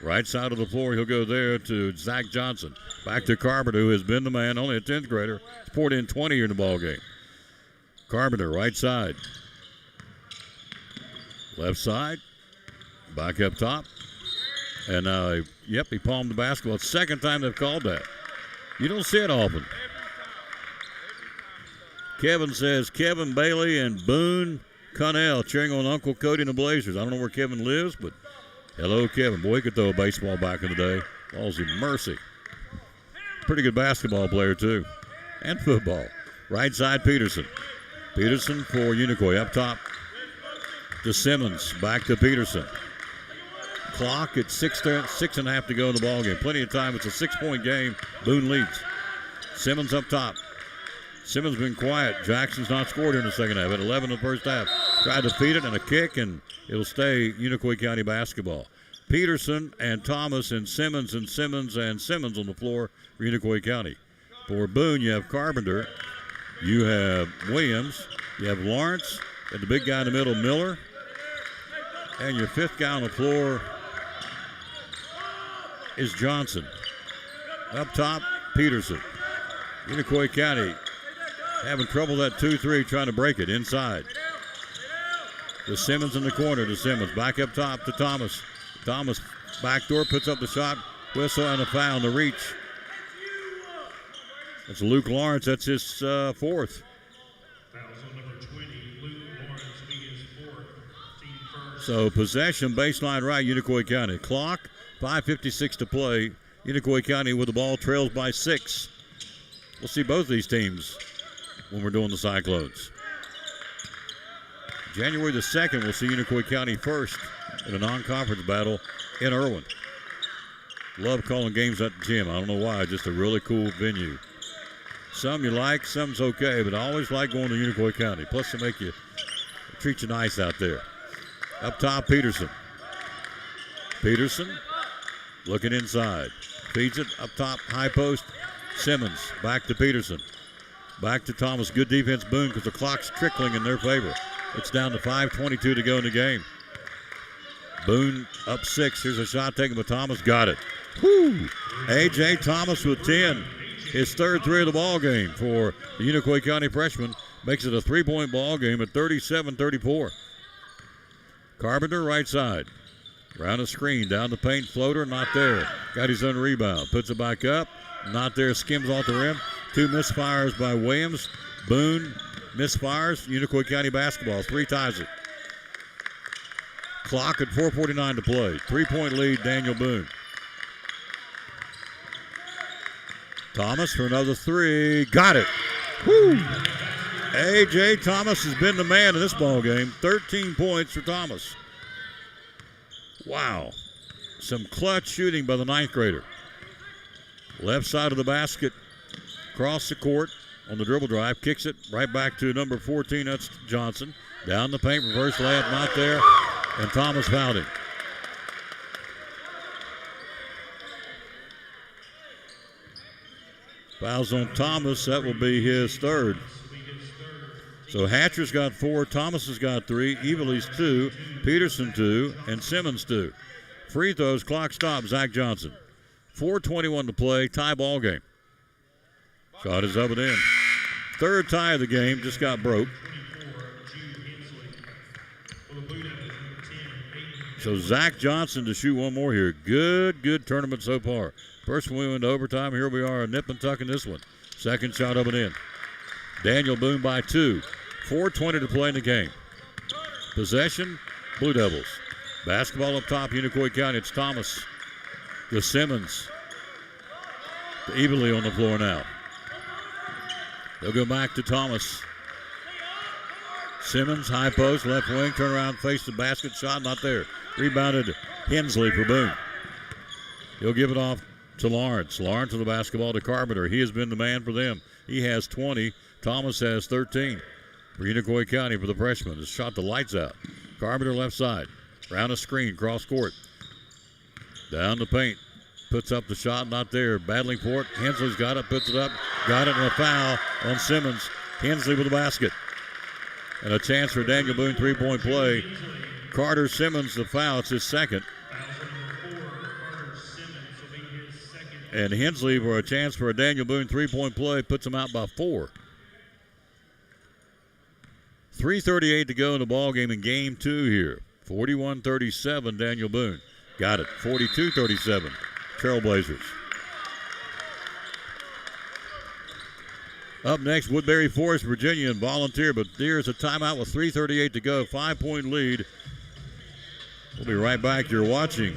Right side of the floor, he'll go there to Zach Johnson. Back to Carpenter, who has been the man, only a 10th grader. He's poured in 20 here in the ball game. Carpenter, right side. Left side. Back up top. And now, he palmed the basketball. It's the second time they've called that. You don't see it often. Kevin says Kevin Bailey and Boone Connell cheering on Uncle Cody and the Blazers. I don't know where Kevin lives, but hello, Kevin. Boy, he could throw a baseball back in the day. Ballsy mercy. Pretty good basketball player, too. And football. Right side, Peterson. Peterson for Unicoi. Up top to Simmons. Back to Peterson. Clock at 6.5 to go in the ball game. Plenty of time. It's a 6-point game. Boone leads. Simmons up top. Simmons been quiet. Jackson's not scored in the second half. At 11 in the first half. Tried to feed it and a kick, and it'll stay Unicoi County basketball. Peterson and Thomas and Simmons and Simmons and Simmons on the floor for Unicoi County. For Boone, you have Carpenter. You have Williams. You have Lawrence. And the big guy in the middle, Miller. And your fifth guy on the floor is Johnson. Up top, Peterson. Unicoi County having trouble that 2-3, trying to break it inside. To Simmons in the corner, to Simmons. Back up top to Thomas. Thomas backdoor, puts up the shot, whistle, and a foul on the reach. That's Luke Lawrence. That's his fourth. So possession, baseline right, Unicoi County. Clock, 5:56 to play. Unicoi County with the ball, trails by 6. We'll see both these teams when we're doing the Cyclones. January the 2nd, we'll see Unicoi County first in a non-conference battle in Irwin. Love calling games at the gym. I don't know why, just a really cool venue. Some you like, some's okay, but I always like going to Unicoi County. Plus they treat you nice out there. Up top, Peterson. Peterson looking inside. Feeds it up top, high post. Simmons back to Peterson. Back to Thomas. Good defense, Boone, because the clock's trickling in their favor. It's down to 5:22 to go in the game. Boone up 6. Here's a shot taken by Thomas. Got it. Woo! A.J. Thomas with 10. His third 3 of the ball game for the Unicoi County freshman. Makes it a 3-point ball game at 37-34. Carpenter right side. Round the screen. Down the paint. Floater. Not there. Got his own rebound. Puts it back up. Not there. Skims off the rim. 2 misfires by Williams. Boone misfires. Unicoi County basketball. 3 ties it. Clock at 4:49 to play. 3-point lead, Daniel Boone. Thomas for another 3. Got it. Woo! A.J. Thomas has been the man in this ball game. 13 points for Thomas. Wow. Some clutch shooting by the 9th grader. Left side of the basket. Across the court on the dribble drive. Kicks it right back to number 14. That's Johnson. Down the paint. Reverse layup. Not there. And Thomas fouled him. Fouls on Thomas. That will be his third. So Hatcher's got 4. Thomas has got 3. Evely's 2. Peterson 2. And Simmons 2. Free throws. Clock stop. Zach Johnson. 4:21 to play. Tie ball game. Shot is up and in. Third tie of the game. Just got broke. So Zach Johnson to shoot one more here. Good tournament so far. First one we went to overtime. Here we are, nip and tucking this one. Second shot up and in. Daniel Boone by 2. 4:20 to play in the game. Possession, Blue Devils. Basketball up top, Unicoi County. It's Thomas to Simmons. To Eberly on the floor now. They'll go back to Thomas. Simmons, high post, left wing, turn around, face the basket, shot not there. Rebounded Hensley for Boone. He'll give it off to Lawrence. Lawrence with the basketball to Carpenter. He has been the man for them. He has 20. Thomas has 13 for Unicoi County for the freshman. Just shot the lights out. Carpenter left side. Round a screen, cross court. Down the paint. Puts up the shot, not there. Battling for it. Hensley's got it, puts it up. Got it, and a foul on Simmons. Hensley with the basket. And a chance for Daniel Boone 3-point play. Carter Simmons the foul. It's his second. And Hensley for a chance for a Daniel Boone 3-point play puts him out by 4. 3:38 to go in the ball game in game 2 here. 41-37 Daniel Boone. Got it. 42-37 Trailblazers. Up next, Woodbury Forest, Virginia, and Volunteer, but there's a timeout with 3:38 to go. 5-point lead. We'll be right back. You're watching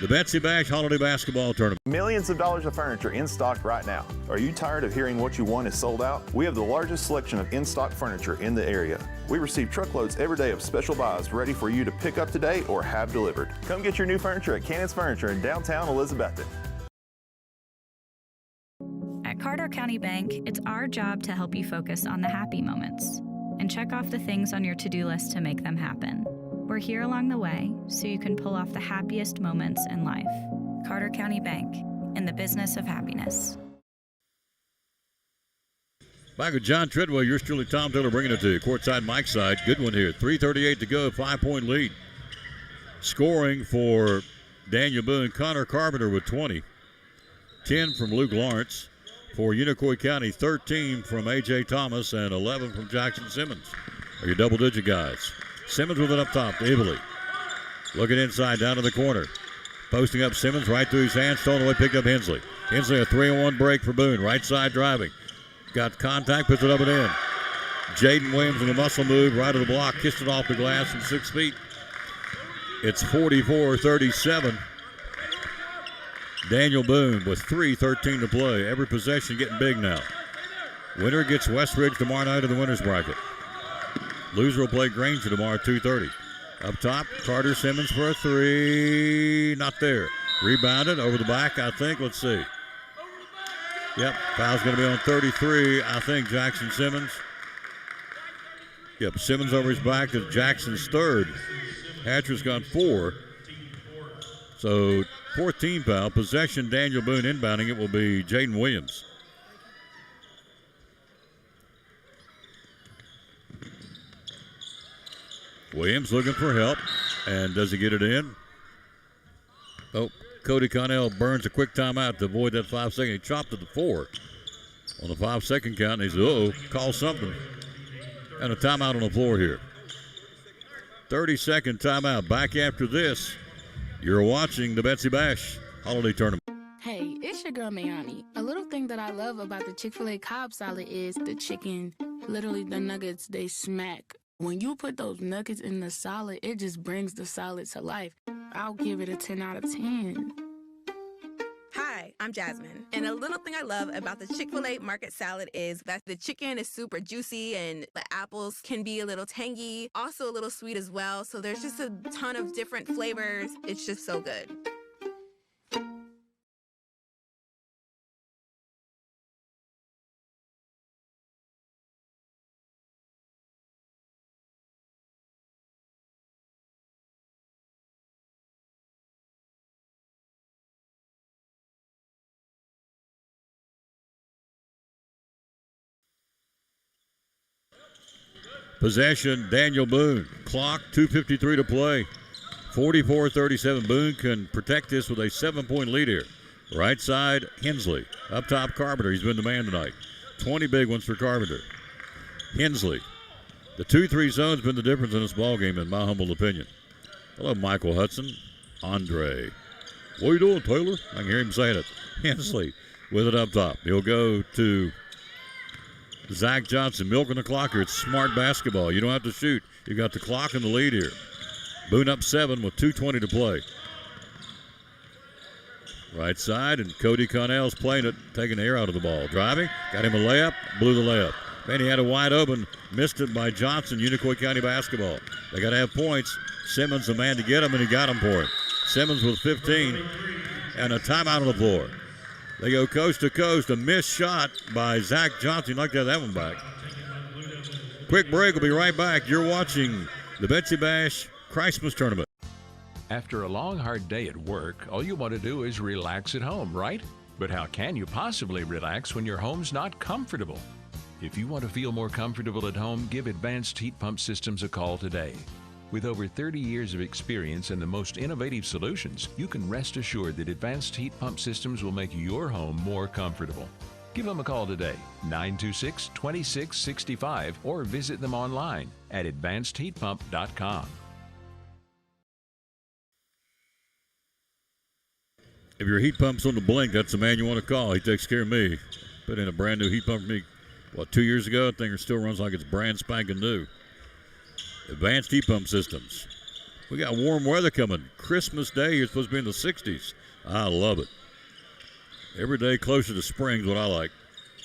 the Betsy Bash Holiday Basketball Tournament. Millions of dollars of furniture in stock right now. Are you tired of hearing what you want is sold out? We have the largest selection of in-stock furniture in the area. We receive truckloads every day of special buys ready for you to pick up today or have delivered. Come get your new furniture at Cannon's Furniture in downtown Elizabethton. At Car Carter County Bank, it's our job to help you focus on the happy moments and check off the things on your to-do list to make them happen. We're here along the way so you can pull off the happiest moments in life. Carter County Bank, in the business of happiness. Back with John Treadwell, yours truly, Tom Taylor, bringing it to you. Courtside, Mike side. Good one here. 3:38 to go, 5-point lead. Scoring for Daniel Boone, Connor Carpenter with 20. 10 from Luke Lawrence. For Unicoi County, 13 from A.J. Thomas and 11 from Jackson Simmons. Are your double-digit guys. Simmons with it up top to Ively. Looking inside, down to the corner. Posting up Simmons, right through his hands, stolen away, picked up Hensley. Hensley, a 3-on-1 break for Boone. Right side driving. Got contact, puts it up and in. Jaden Williams with a muscle move, right of the block, kissed it off the glass from 6 feet. It's 44-37. Daniel Boone with 3:13 to play. Every possession getting big now. Winner gets Westridge tomorrow night in the winner's bracket. Loser will play Granger tomorrow at 2:30. Up top, Carter Simmons for a three. Not there. Rebounded over the back, I think. Let's see. Yep, foul's going to be on 33. I think Jackson Simmons. Yep, Simmons over his back to Jackson's third. Hatcher's got 4. So 14 foul. Possession, Daniel Boone inbounding it will be Jaden Williams. Williams looking for help. And does he get it in? Oh, Cody Connell burns a quick timeout to avoid that 5-second. He chopped it to 4 on the 5-second count. And he said, uh-oh, call something. And a timeout on the floor here. 30-second timeout. Back after this. You're watching the Betsy Bash Holiday Tournament. Hey, it's your girl Mayani. A little thing that I love about the Chick-fil-A Cobb salad is the chicken. Literally, the nuggets, they smack. When you put those nuggets in the salad, it just brings the salad to life. I'll give it a 10 out of 10. Hi, I'm Jasmine. And a little thing I love about the Chick-fil-A market salad is that the chicken is super juicy and the apples can be a little tangy, also a little sweet as well. So there's just a ton of different flavors. It's just so good. Possession, Daniel Boone. Clock, 2:53 to play. 44-37. Boone can protect this with a 7-point lead here. Right side, Hensley. Up top, Carpenter. He's been the man tonight. 20 big ones for Carpenter. Hensley. The 2-3 zone's been the difference in this ballgame, in my humble opinion. Hello, Michael Hudson. Andre. What are you doing, Taylor? I can hear him saying it. Hensley with it up top. He'll go to Zach Johnson, milking the clock here. It's smart basketball. You don't have to shoot. You got the clock and the lead here. Boone up 7 with 2:20 to play. Right side, and Cody Connell's playing it, taking the air out of the ball. Driving, got him a layup, blew the layup. Man, he had a wide open, missed it by Johnson, Unicoi County basketball. They got to have points. Simmons the man to get him, and he got him for him. Simmons with 15, and a timeout on the floor. They go coast to coast. A missed shot by Zach Johnson. You'd like to have that one back. Quick break. We'll be right back. You're watching the Betsy Bash Christmas Tournament. After a long, hard day at work, all you want to do is relax at home, right? But how can you possibly relax when your home's not comfortable? If you want to feel more comfortable at home, give Advanced Heat Pump Systems a call today. With over 30 years of experience and the most innovative solutions, you can rest assured that Advanced Heat Pump Systems will make your home more comfortable. Give them a call today, 926-2665, or visit them online at advancedheatpump.com. If your heat pump's on the blink, that's the man you want to call. He takes care of me. Put in a brand new heat pump for me, 2 years ago? I think it still runs like it's brand spanking new. Advanced Heat Pump Systems. We got warm weather coming. Christmas Day, you're supposed to be in the 60s. I love it. Every day closer to spring is what I like.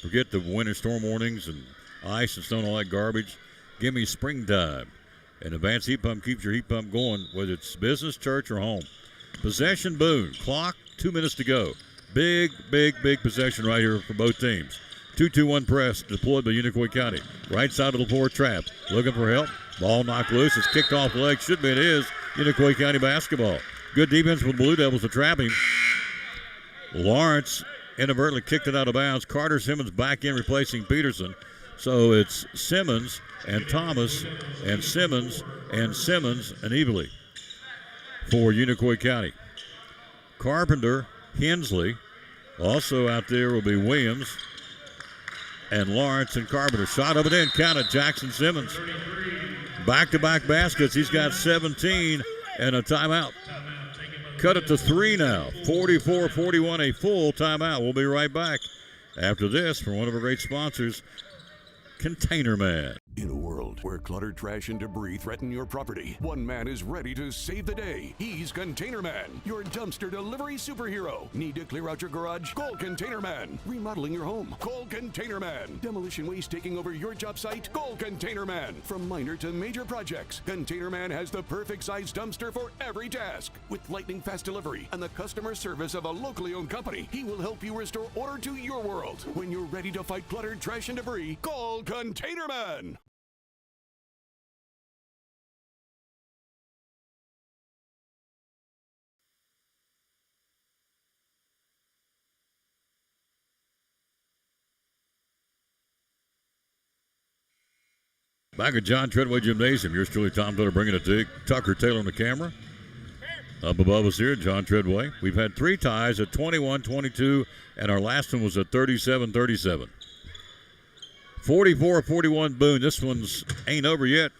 Forget the winter storm warnings and ice and snow and all that garbage. Give me springtime. And Advanced Heat Pump keeps your heat pump going, whether it's business, church, or home. Possession, Boone. Clock, 2 minutes to go. Big possession right here for both teams. 2-2-1 press deployed by Unicoi County. Right side of the floor, Trap. Looking for help. Ball knocked loose. It's kicked off the leg. Should be it is. Unicoi County basketball. Good defense from the Blue Devils to trap him. Lawrence inadvertently kicked it out of bounds. Carter Simmons back in replacing Peterson. So it's Simmons and Thomas and Simmons and Simmons and Evely for Unicoi County. Carpenter, Hensley. Also out there will be Williams and Lawrence and Carpenter. Shot up and in. Counted. Jackson Simmons. Back-to-back baskets. He's got 17 and a timeout. Cut it to 3 now. 44-41, a full timeout. We'll be right back after this from one of our great sponsors, Container Man. In a world where clutter, trash, and debris threaten your property, one man is ready to save the day. He's Container Man, your dumpster delivery superhero. Need to clear out your garage? Call Container Man. Remodeling your home? Call Container Man. Demolition waste taking over your job site? Call Container Man. From minor to major projects, Container Man has the perfect size dumpster for every task. With lightning fast delivery and the customer service of a locally owned company, he will help you restore order to your world. When you're ready to fight clutter, trash, and debris, call Container Man. Back at John Treadway Gymnasium, yours truly, Tom Taylor, bringing it to Tucker Taylor on the camera. Up above us here, John Treadway. We've had 3 ties at 21-22, and our last one was at 37-37. 44-41 Boone. This one's ain't over yet.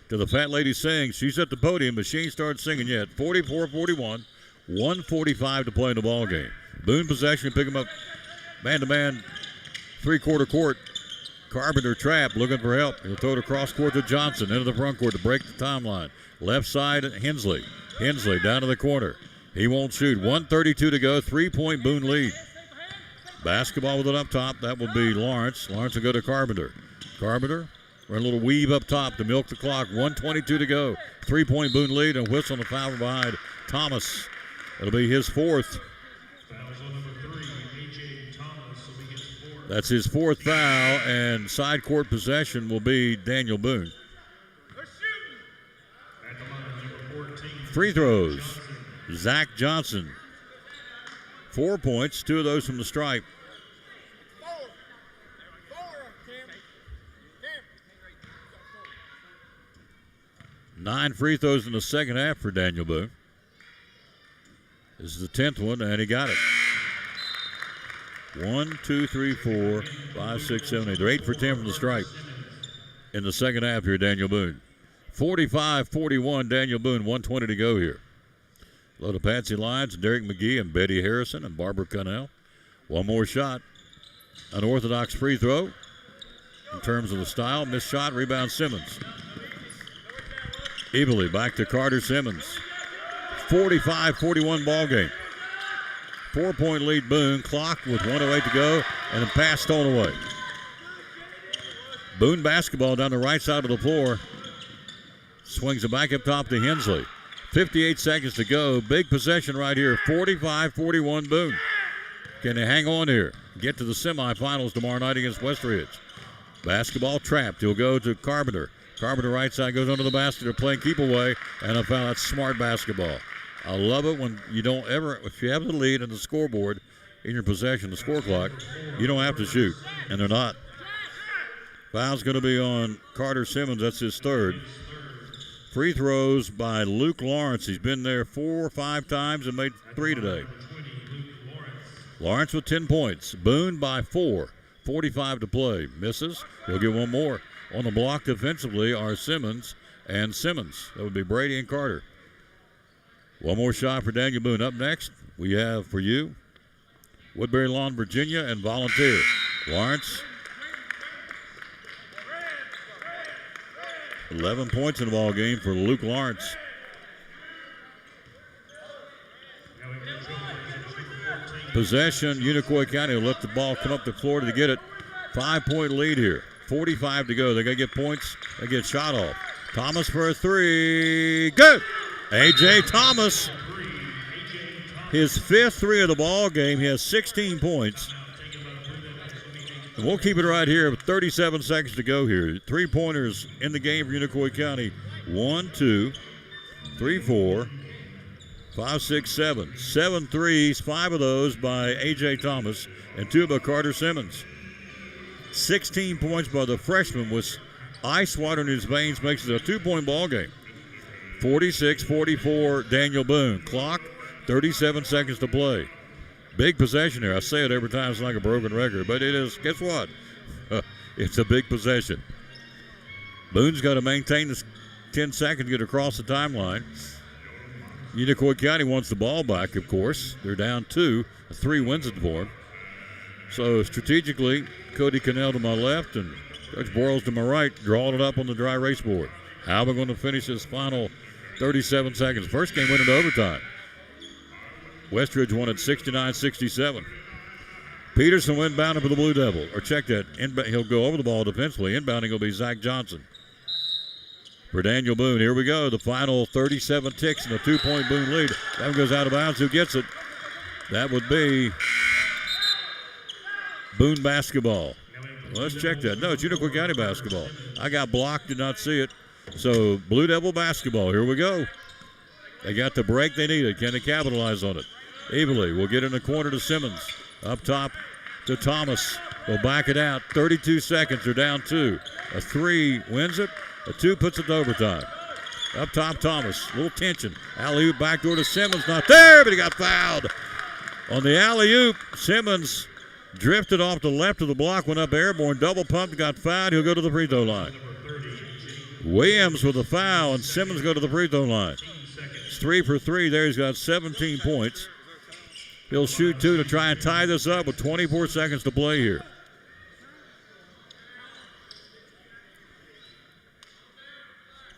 To the fat lady saying, she's at the podium, but she ain't started singing yet. 44-41, 1:45 to play in the ball game. Boone possession, pick him up man-to-man, three-quarter court. Carpenter trap, looking for help. He'll throw it across court to Johnson, into the front court to break the timeline. Left side, Hensley. Hensley down to the corner. He won't shoot. 1:32 to go. 3-point Boone lead. Basketball with it up top. That will be Lawrence. Lawrence will go to Carpenter. Carpenter, run a little weave up top to milk the clock. 1:22 to go. 3-point Boone lead, and whistle on the foul behind Thomas. It'll be his 4th. That's his 4th foul, and side court possession will be Daniel Boone. Free throws, Zach Johnson. 4 points, 2 of those from the stripe. Nine free throws in the second half for Daniel Boone. This is the 10th one, and he got it. 1, 2, 3, 4, 5, 6, 7, 8. They're 8 for 10 from the stripe in the second half here, Daniel Boone. 45-41, Daniel Boone, 1:20 to go here. Load of Patsy Lyons, Derek McGee, and Betty Harrison, and Barbara Connell. One more shot. Unorthodox free throw in terms of the style. Missed shot, rebound Simmons. Evely back to Carter Simmons. 45-41 ball game. 4-point lead Boone. Clock with 1:08 to go, and a pass stolen away. Boone basketball down the right side of the floor. Swings it back up top to Hensley. 58 seconds to go. Big possession right here. 45-41 Boone. Can they hang on here? Get to the semifinals tomorrow night against West Ridge. Basketball trapped. He'll go to Carpenter. Carpenter right side goes under the basket. They're playing keep away, and I found that's smart basketball. I love it when you don't ever, if you have the lead in the scoreboard in your possession, the score clock, you don't have to shoot, and they're not. Foul's going to be on Carter Simmons. That's his 3rd. Free throws by Luke Lawrence. He's been there 4 or 5 times and made 3 today. Lawrence with 10 points. Boone by 4. 45 to play. Misses. He'll get one more. On the block defensively are Simmons and Simmons. That would be Brady and Carter. One more shot for Daniel Boone. Up next, we have for you Woodbury Lawn, Virginia, and Volunteer. Lawrence. 11 points in the ball game for Luke Lawrence. Possession, Unicoi County will let the ball come up the floor to get it. 5-point lead here. 45 to go. They got to get points. They get shot off. Thomas for a 3. Good. A.J. Thomas. his 5th 3 of the ball game. He has 16 points. And we'll keep it right here with 37 seconds to go here. 3-pointers in the game for Unicoi County. 1, 2, 3, 4, 5, 6, 7. 7 threes, 5 of those by A.J. Thomas and 2 by Carter Simmons. 16 points by the freshman with ice water in his veins makes it a 2-point ball game. 46-44 Daniel Boone. Clock, 37 seconds to play. Big possession here. I say it every time. It's like a broken record, but it is. Guess what? It's a big possession. Boone's got to maintain this 10 seconds to get across the timeline. Unicoi County wants the ball back, of course. They're down 2. A 3 wins it for them. So strategically, Cody Cannell to my left and Coach Boyles to my right, drawing it up on the dry erase board. How am I going to finish this final 37 seconds? First game went into overtime. Westridge won at 69-67. Peterson went inbounding for the Blue Devil. Or check that. He'll go over the ball defensively. Inbounding will be Zach Johnson. For Daniel Boone, here we go. The final 37 ticks and a 2-point Boone lead. That one goes out of bounds. Who gets it? That would be Boone basketball. Let's check that. No, it's Unicoi County basketball. I got blocked, did not see it. So Blue Devil basketball. Here we go. They got the break they needed. Can they capitalize on it? Evilly will get in the corner to Simmons. Up top to Thomas. They'll back it out. 32 seconds. They're down 2. A 3 wins it. A 2 puts it to overtime. Up top, Thomas. Little tension. Alley-oop backdoor to Simmons. Not there, but he got fouled. On the alley-oop, Simmons drifted off the left of the block, went up airborne, double pumped, got fouled. He'll go to the free throw line. Williams with a foul, and Simmons go to the free throw line. It's 3 for 3 there. He's got 17 points. He'll shoot 2 to try and tie this up with 24 seconds to play here.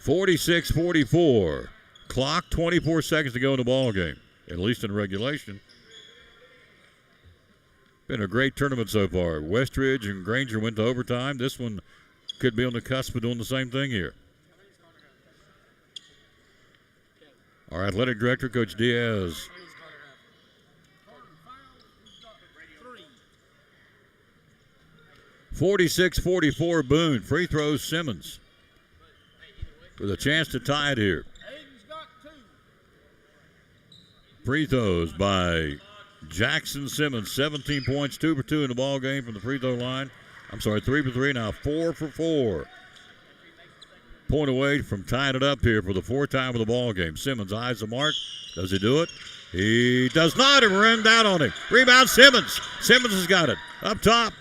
(46-44). Clock, 24 seconds to go in the ball game, at least in regulation. Been a great tournament so far. Westridge and Granger went to overtime. This one could be on the cusp of doing the same thing here. Our athletic director, Coach Diaz. (46-44) Boone. Free throws Simmons with a chance to tie it here. Free throws by Jackson Simmons. 17 points, 2 for 2 in the ball game from the free throw line. I'm sorry, 3 for 3 now, 4 for 4. Point away from tying it up here for the 4th time of the ball game. Simmons eyes the mark. Does he do it? He does not, and ran down on him. Rebound Simmons. Simmons has got it. Up top.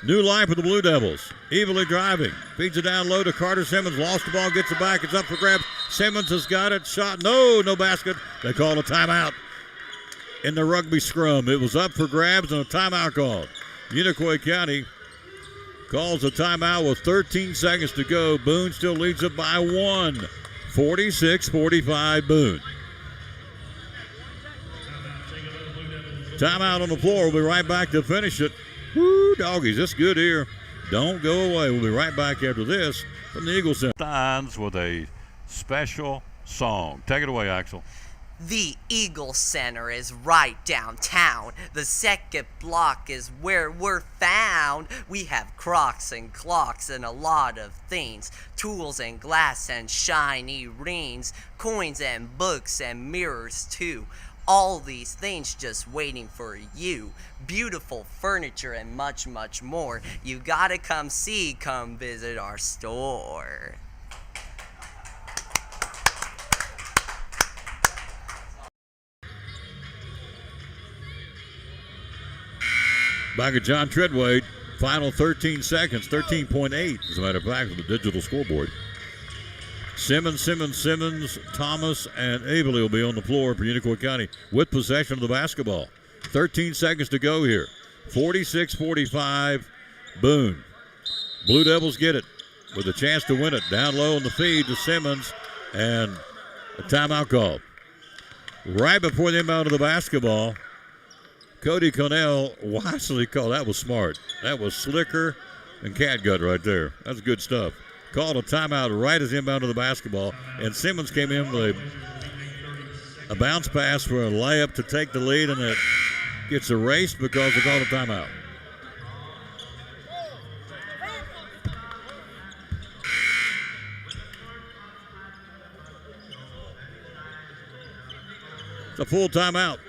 New life for the Blue Devils. Evilly driving. Feeds it down low to Carter Simmons. Lost the ball, gets it back. It's up for grabs. Simmons has got it. Shot. No basket. They call a timeout in the rugby scrum. It was up for grabs and a timeout called. Unicoi County calls a timeout with 13 seconds to go. Boone still leads it by 1. 46-45 Boone. Timeout on the floor. We'll be right back to finish it. Woo, doggies, that's good here. Don't go away. We'll be right back after this from the Eagle Center. Signs with a special song. Take it away, Axel. The Eagle Center is right downtown. The second block is where we're found. We have Crocs and clocks and a lot of things. Tools and glass and shiny rings. Coins and books and mirrors too. All these things just waiting for you. Beautiful furniture and much, much more. You gotta come visit our store. Back at John Treadway, final 13 seconds, 13.8 as a matter of fact, with the digital scoreboard. Simmons, Thomas, and Aveley will be on the floor for Unicoi County with possession of the basketball. 13 seconds to go here. 46-45 Boone. Blue Devils get it with a chance to win it. Down low on the feed to Simmons, and a timeout call. Right before the inbound of the basketball, Cody Connell wisely called. That was smart. That was slicker and catgut right there. That's good stuff. Called a timeout right as inbound of the basketball, and Simmons came in with A bounce pass for a layup to take the lead, and it gets erased because they called a timeout. It's a full timeout.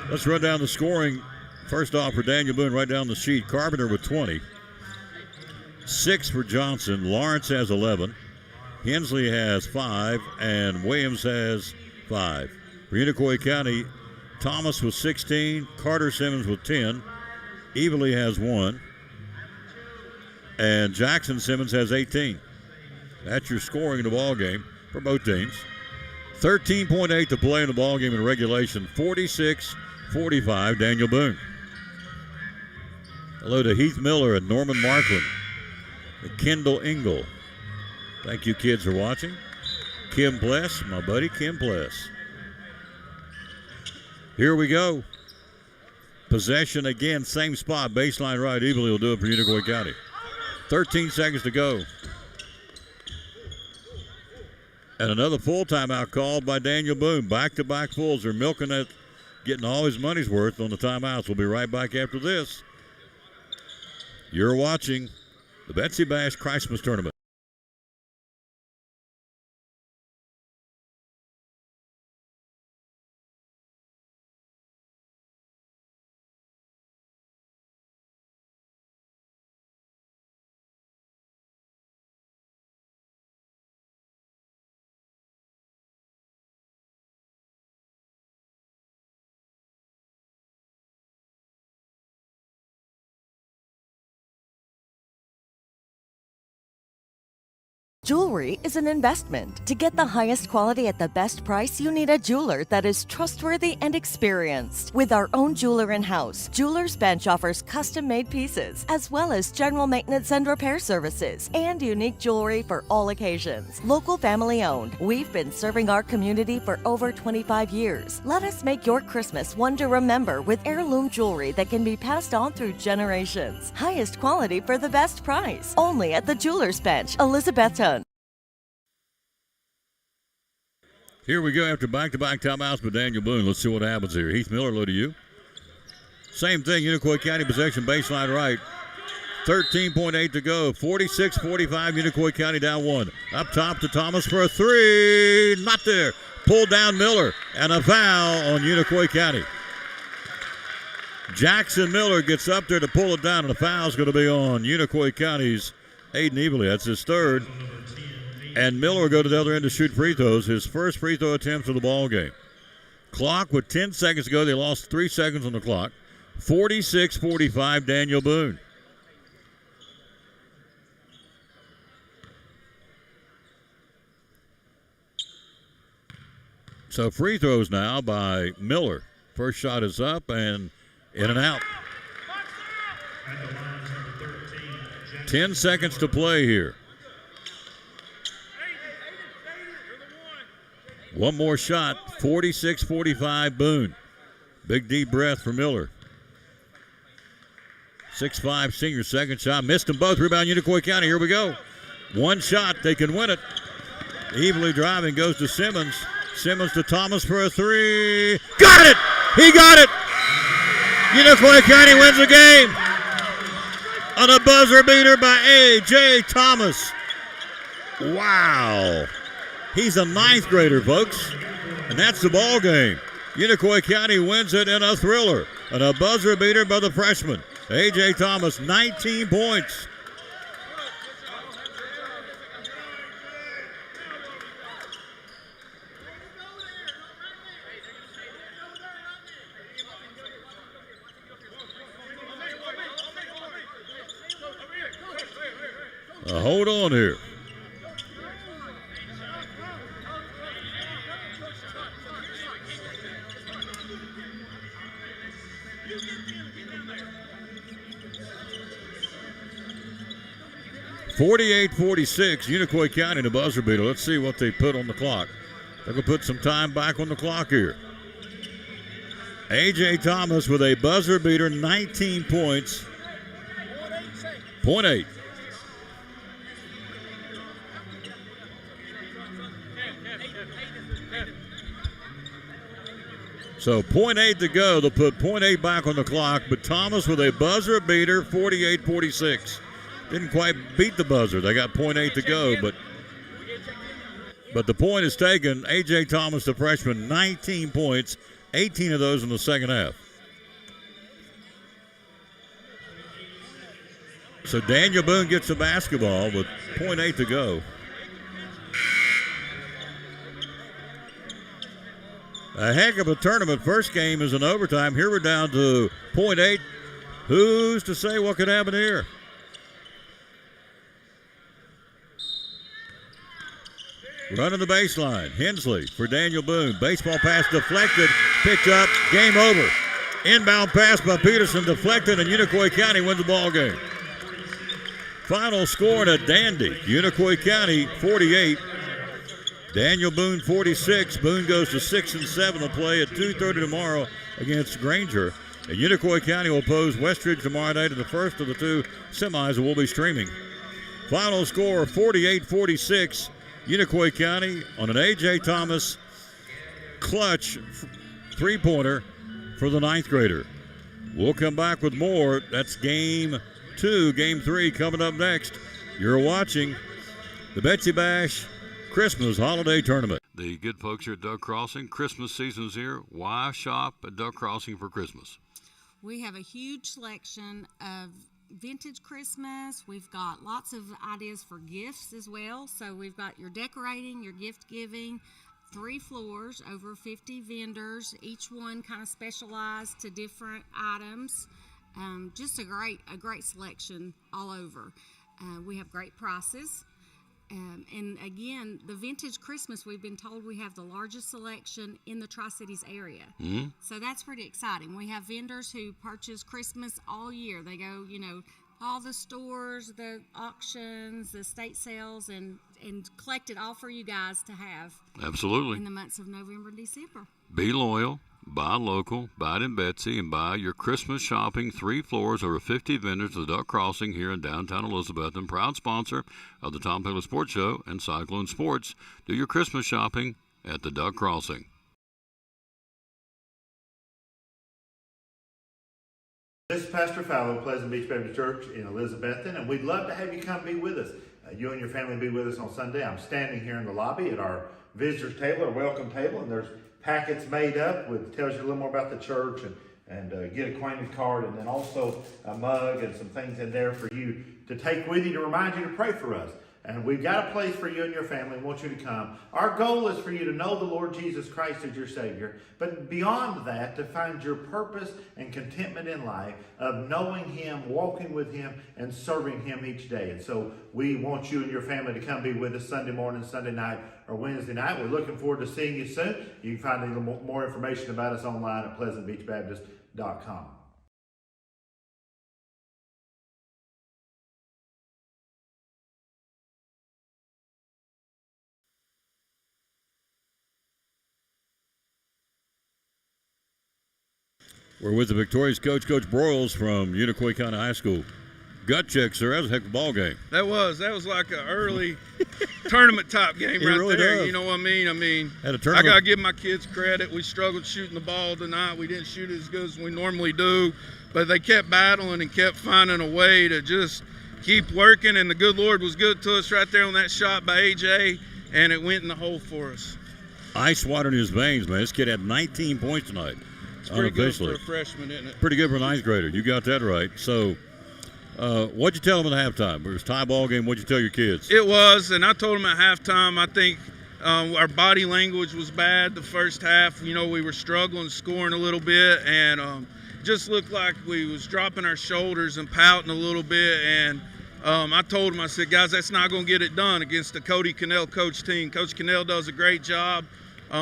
Let's run down the scoring. First off for Daniel Boone, right down the sheet. Carpenter with 20. 6 for Johnson. Lawrence has 11. Hensley has 5. And Williams has 5. For Unicoi County, Thomas with 16. Carter Simmons with 10. Evely has 1. And Jackson Simmons has 18. That's your scoring in the ball game for both teams. 13.8 to play in the ball game in regulation. 46-45, Daniel Boone. Hello to Heath Miller and Norman Markland and Kendall Engel. Thank you, kids, for watching. Kim Pless, my buddy Kim Pless. Here we go. Possession again, same spot, baseline right. Evely will do it for Unicoi County. 13 seconds to go. And another full timeout called by Daniel Boone. Back-to-back fulls. They're milking it, getting all his money's worth on the timeouts. We'll be right back after this. You're watching the Betsy Bash Christmas Tournament. Jewelry is an investment. To get the highest quality at the best price, you need a jeweler that is trustworthy and experienced. With our own jeweler in-house, Jeweler's Bench offers custom-made pieces, as well as general maintenance and repair services, and unique jewelry for all occasions. Local family-owned, we've been serving our community for over 25 years. Let us make your Christmas one to remember with heirloom jewelry that can be passed on through generations. Highest quality for the best price. Only at the Jeweler's Bench, Elizabethton. Here we go after back-to-back timeouts with Daniel Boone. Let's see what happens here. Heath Miller, low to you. Same thing, Unicoi County possession, baseline right. 13.8 to go. 46-45, Unicoi County down 1. Up top to Thomas for a 3. Not there. Pulled down Miller. And a foul on Unicoi County. Jackson Miller gets up there to pull it down, and the foul's going to be on Unicoi County's Aiden Evely. That's his third. And Miller will go to the other end to shoot free throws. His first free throw attempt of the ball game. Clock with 10 seconds to go. They lost 3 seconds on the clock. 46-45, Daniel Boone. So free throws now by Miller. First shot is up and in and out. 10 seconds to play here. One more shot, 46-45 Boone. Big deep breath for Miller. 6'5" senior, second shot. Missed them both. Rebound Unicoi County. Here we go. One shot. They can win it. Evenly driving goes to Simmons. Simmons to Thomas for a 3. Got it! He got it! Unicoi County wins the game on a buzzer beater by A.J. Thomas. Wow. He's a 9th grader, folks, and that's the ball game. Unicoi County wins it in a thriller, and a buzzer beater by the freshman. A.J. Thomas, 19 points. Hold on here. (48-46), Unicoi County, the buzzer beater. Let's see what they put on the clock. They're going to put some time back on the clock here. A.J. Thomas with a buzzer beater, 19 points. .8. So 0.8 to go. They'll put 0.8 back on the clock, but Thomas with a buzzer beater, 48-46. Didn't quite beat the buzzer. They got 0.8 to go, but the point is taken. A.J. Thomas, the freshman, 19 points, 18 of those in the second half. So Daniel Boone gets the basketball with 0.8 to go. A heck of a tournament. First game is in overtime. Here we're down to 0.8. Who's to say what could happen here? Running the baseline. Hensley for Daniel Boone. Baseball pass deflected. Pitch up. Game over. Inbound pass by Peterson deflected, and Unicoi County wins the ball game. Final score in a dandy. Unicoi County 48. Daniel Boone 46. Boone goes to 6-7 to play at 2:30 tomorrow against Granger. And Unicoi County will oppose Westridge tomorrow night in the first of the two semis that will be streaming. Final score 48-46. Unicoi County on an A.J. Thomas clutch three-pointer for the ninth grader. We'll come back with more. That's game 2. Game 3 coming up next. You're watching the Betsy Bash Christmas Holiday Tournament. The good folks here at Duck Crossing. Christmas season's here. Why shop at Duck Crossing for Christmas? We have a huge selection of vintage Christmas. We've got lots of ideas for gifts as well. So we've got your decorating, your gift giving, 3 floors, over 50 vendors, each one kind of specialized to different items. Just a great selection all over. We have great prices. And again, the vintage Christmas, we've been told we have the largest selection in the Tri-Cities area. Mm-hmm. So that's pretty exciting. We have vendors who purchase Christmas all year. They go, all the stores, the auctions, the estate sales, and collect it all for you guys to have. Absolutely. In the months of November and December. Be loyal. Buy local, buy it in Betsy, and buy your Christmas shopping. 3 floors, over 50 vendors at the Duck Crossing here in downtown Elizabeth, and proud sponsor of the Tom Taylor Sports Show and Cyclone Sports. Do your Christmas shopping at the Duck Crossing. This is Pastor Fallow of Pleasant Beach Baptist Church in Elizabethton, and we'd love to have you come be with us. You and your family be with us on Sunday. I'm standing here in the lobby at our visitors table, our welcome table, and there's packets made up with tells you a little more about the church and get acquainted card, and then also a mug and some things in there for you to take with you to remind you to pray for us. And we've got a place for you and your family. We want you to come. Our goal is for you to know the Lord Jesus Christ as your Savior, but beyond that, to find your purpose and contentment in life of knowing Him, walking with Him, and serving Him each day. And so we want you and your family to come be with us Sunday morning, Sunday night, or Wednesday night. We're looking forward to seeing you soon. You can find a little more information about us online at pleasantbeachbaptist.com. We're with the victorious coach, Coach Broyles from Unicoi County High School. Gut check, sir. That was a heck of a ball game. That was like an early tournament type game right really there. Does. You know what I mean? Had a I tournament. got to give my kids credit. We struggled shooting the ball tonight. We didn't shoot as good as we normally do, but they kept battling and kept finding a way to just keep working, and the good Lord was good to us right there on that shot by AJ, and it went in the hole for us. Ice water in his veins, man. This kid had 19 points tonight. It's pretty good for a freshman, isn't it? Pretty good for a ninth grader. You got that right. So, what'd you tell them at halftime? It was a tie ball game. What'd you tell your kids? It was, and I told them at halftime, I think our body language was bad the first half. We were struggling, scoring a little bit, and just looked like we was dropping our shoulders and pouting a little bit. And I told them, I said, guys, that's not going to get it done against the Cody Cannell coach team. Coach Cannell does a great job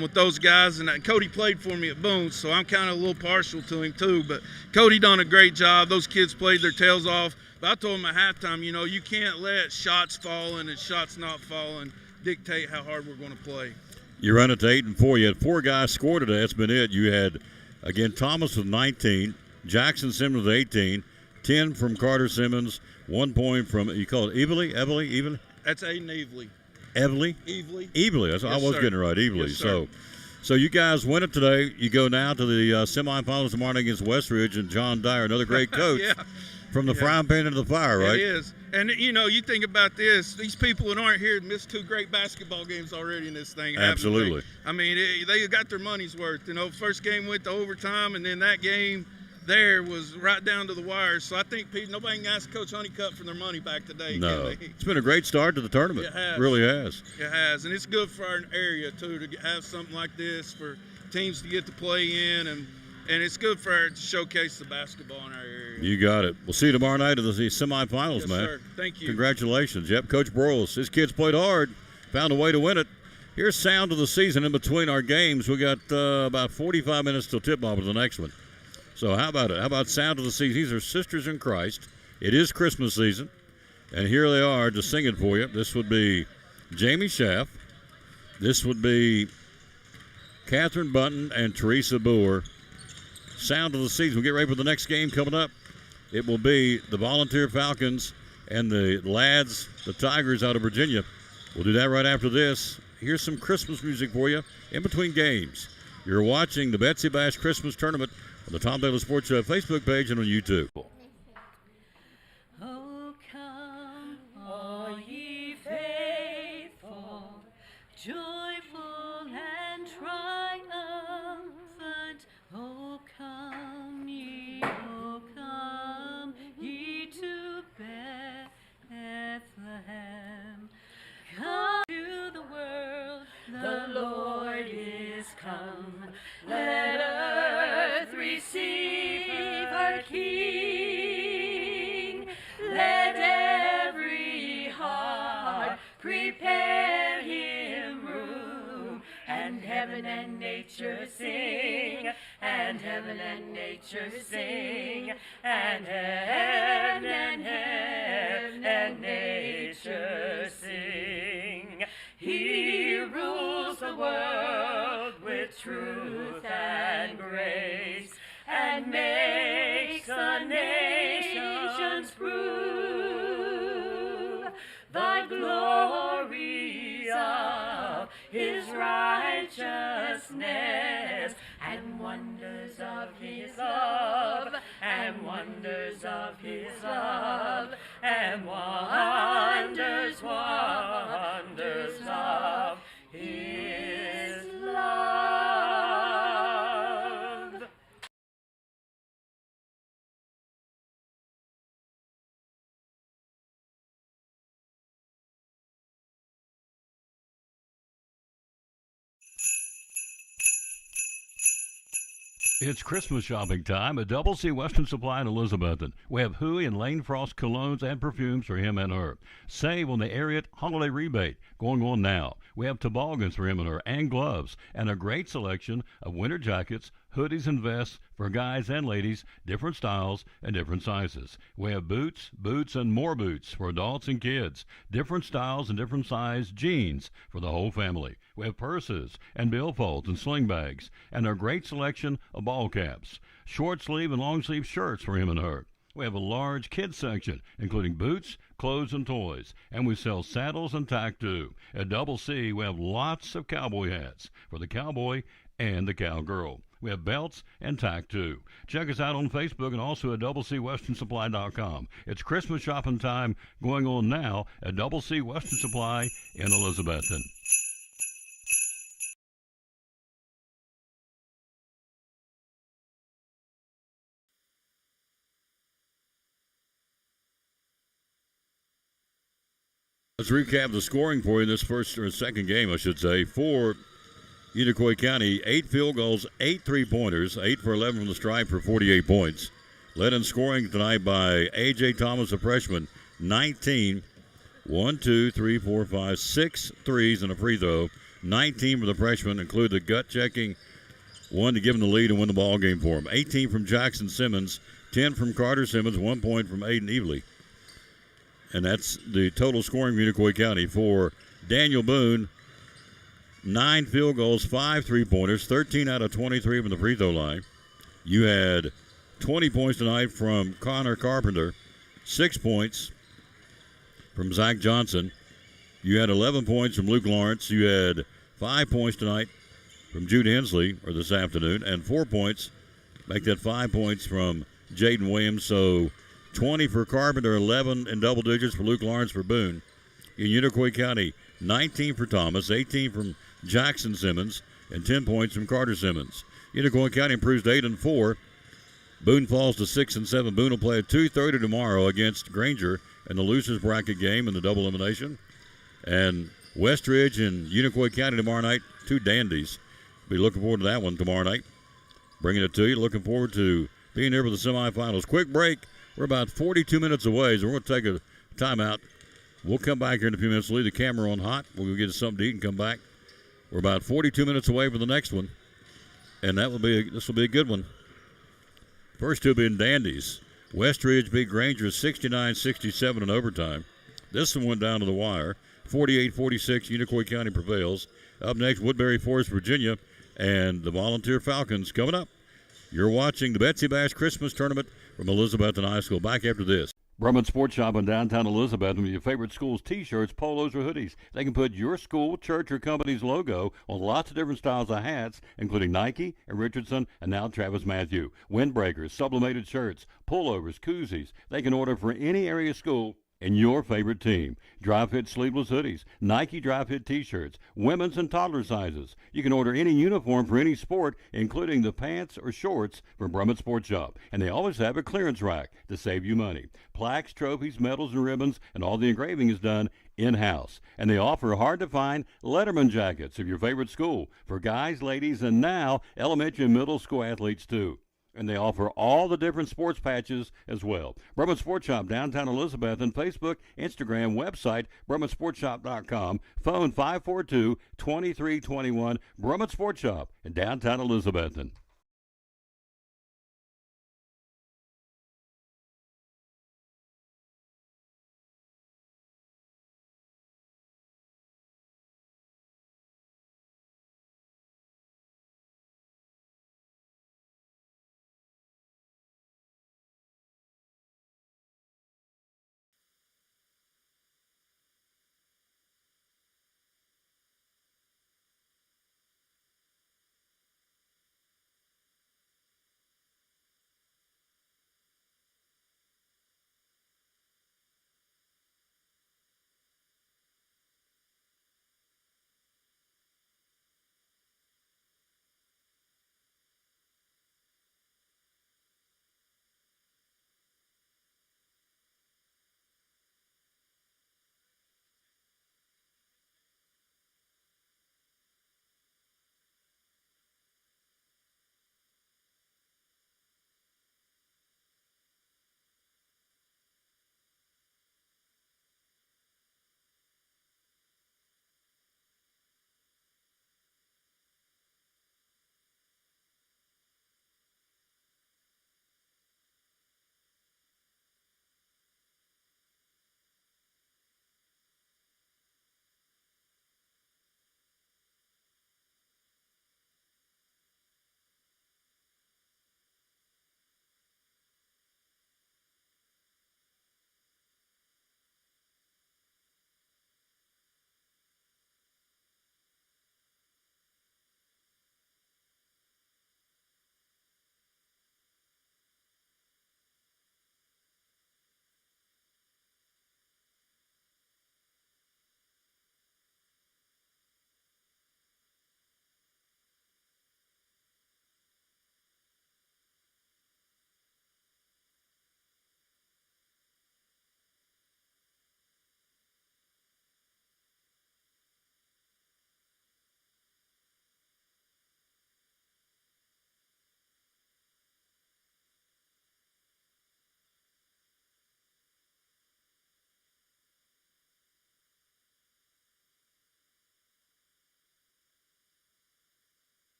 with those guys, and Cody played for me at Boone, so I'm kind of a little partial to him too, but Cody done a great job. Those kids played their tails off, but I told them at halftime, you can't let shots falling and shots not falling dictate how hard we're going to play. You run it to 8-4. You had 4 guys score today. That's been it. You had, again, Thomas with 19, Jackson Simmons with 18, 10 from Carter Simmons, 1 point from, you call it Evely? That's Aiden Evely. Evely? Evely. Evely. I was getting it right, Evely. Yes, sir. So you guys win it today. You go now to the semifinals tomorrow night against Westridge and John Dyer, another great coach. Yeah. From the frying pan into the fire, right? It is. And, you think about this. These people that aren't here missed 2 great basketball games already in this thing. Absolutely. I mean, they got their money's worth. First game went to overtime, and then that game there was right down to the wire. So I think nobody can ask Coach Honeycutt for their money back today. No. It's been a great start to the tournament. It has. Really has. It has. And it's good for our area, too, to have something like this for teams to get to play in. And it's good to showcase the basketball in our area. You got it. We'll see you tomorrow night at the semifinals, yes, man. Sir. Thank you. Congratulations. Yep, Coach Broyles. His kids played hard, found a way to win it. Here's sound of the season in between our games. We got about 45 minutes till tip-off of the next one. So how about it? How about sound of the season? These are Sisters in Christ. It is Christmas season, and here they are to sing it for you. This would be Jamie Schaff. This would be Catherine Bunton and Teresa Boer. Sound of the season. We'll get ready for the next game coming up. It will be the Volunteer Falcons and the Lads, the Tigers out of Virginia. We'll do that right after this. Here's some Christmas music for you in between games. You're watching the Betsy Bash Christmas Tournament on the Tom Taylor Sports Show Facebook page and on YouTube. Oh, come, all ye faithful, joyful and triumphant. Oh, come ye to Bethlehem. Come to the world, the Lord is come. Let earth receive her King. Let every heart prepare him room. And heaven and nature sing. And heaven and nature sing. And heaven and nature sing. He rules the world with truth and grace, and makes the nations prove the glory of his righteousness, and wonders of his love, and wonders of his love, and wonders of his love. It's Christmas shopping time at Double C Western Supply in Elizabethton. We have Huey and Lane Frost colognes and perfumes for him and her. Save on the Ariat holiday rebate going on now. We have toboggans for him and her and gloves and a great selection of winter jackets, hoodies, and vests for guys and ladies, different styles and different sizes. We have boots, and more boots for adults and kids, different styles and different size jeans for the whole family. We have purses and billfolds and sling bags and a great selection of ball caps, short sleeve and long sleeve shirts for him and her. We have a large kids section, including boots, clothes, and toys, and we sell saddles and tack too. At Double C, we have lots of cowboy hats for the cowboy and the cowgirl. We have belts and tack too. Check us out on Facebook and also at DoubleCWesternSupply.com. It's Christmas shopping time going on now at Double C Western Supply in Elizabethton. Let's recap the scoring for you in this first or second game, I should say. For Unicoi County, 8 field goals, 8 3-pointers, 8 for 11 from the stripe for 48 points. Led in scoring tonight by A.J. Thomas, a freshman, 19. 1, 2, 3, 4, 5, 6 threes and a free throw. 19 for the freshman, include the gut-checking one to give him the lead and win the ball game for him. 18 from Jackson Simmons, 10 from Carter Simmons, 1 point from Aiden Evely. And that's the total scoring for Unicoi County. For Daniel Boone, 9 field goals, 5 3-pointers, 13 out of 23 from the free throw line. You had 20 points tonight from Connor Carpenter, 6 points from Zach Johnson. You had 11 points from Luke Lawrence. You had 5 points tonight from Jude Hensley or this afternoon, and 4 points. Make that 5 points from Jaden Williams. So 20 for Carpenter, 11 in double digits for Luke Lawrence for Boone. In Unicoi County, 19 for Thomas, 18 from Jackson Simmons, and 10 points from Carter Simmons. Unicoi County improves to 8-4. Boone falls to 6-7. Boone will play at 2:30 tomorrow against Granger in the losers bracket game in the double elimination. And Westridge and Unicoi County tomorrow night, two dandies. Be looking forward to that one tomorrow night. Bringing it to you. Looking forward to being here for the semifinals. Quick break. We're about 42 minutes away, so we're going to take a timeout. We'll come back here in a few minutes. Leave the camera on hot. We'll go get us something to eat and come back. We're about 42 minutes away from the next one, and this will be a good one. First two being dandies. Westridge beat Granger 69-67 in overtime. This one went down to the wire. 48-46, Unicoi County prevails. Up next, Woodbury Forest, Virginia, and the Volunteer Falcons coming up. You're watching the Betsy Bash Christmas Tournament from Elizabethton High School. Back after this. Brumman Sports Shop in downtown Elizabethton with your favorite school's T-shirts, polos, or hoodies. They can put your school, church, or company's logo on lots of different styles of hats, including Nike and Richardson and now Travis Matthew. Windbreakers, sublimated shirts, pullovers, koozies. They can order for any area school and your favorite team. Dry fit sleeveless hoodies, Nike dry fit t-shirts, women's and toddler sizes. You can order any uniform for any sport, including the pants or shorts from Brumman Sports Shop. And they always have a clearance rack to save you money. Plaques, trophies, medals, and ribbons, and all the engraving is done in-house. And they offer hard-to-find Letterman jackets of your favorite school for guys, ladies, and now elementary and middle school athletes too. And they offer all the different sports patches as well. Brumman Sports Shop, downtown Elizabeth, and Facebook, Instagram, website, BrummanSportsShop.com, phone 542-2321, Brumman Sports Shop in downtown Elizabethton.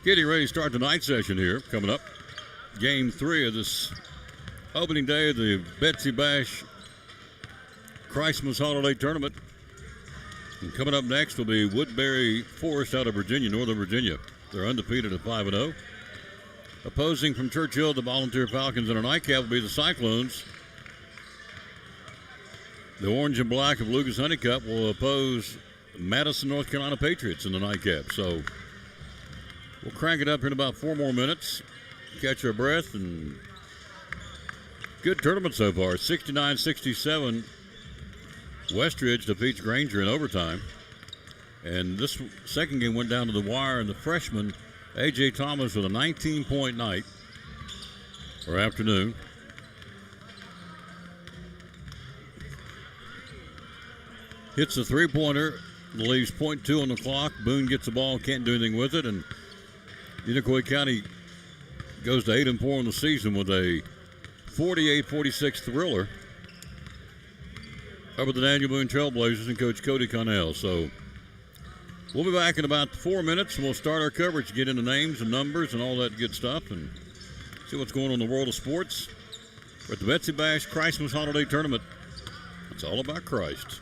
Getting ready to start the night session here. Coming up, Game 3 of this opening day of the Betsy Bash Christmas Holiday Tournament. And coming up next will be Woodbury Forest out of Virginia, Northern Virginia. They're undefeated at 5-0. Opposing from Churchill, the Volunteer Falcons in a nightcap will be the Cyclones. The orange and black of Lucas Honeycutt will oppose Madison, North Carolina Patriots in the nightcap. So we'll crank it up in about 4 more minutes. Catch our breath, and good tournament so far. 69-67. Westridge defeats Granger in overtime. And this second game went down to the wire, and the freshman, A.J. Thomas, with a 19-point night or afternoon. Hits a three-pointer, leaves .2 on the clock. Boone gets the ball, can't do anything with it, and Unicoi County goes to 8-4 in the season with a 48-46 thriller over the Daniel Boone Trailblazers and Coach Cody Connell. So we'll be back in about 4 minutes, and we'll start our coverage, get into names and numbers and all that good stuff, and see what's going on in the world of sports. We're at the Betsy Bash Christmas Holiday Tournament. It's all about Christ.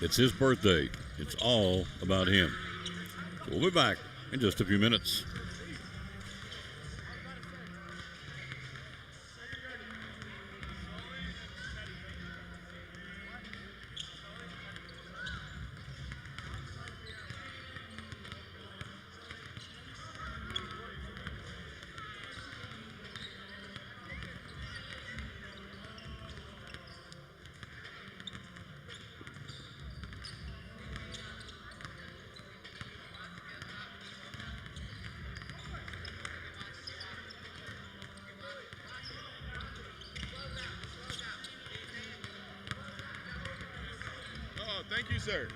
It's his birthday. It's all about him. So we'll be back in just a few minutes. Thank you, sir.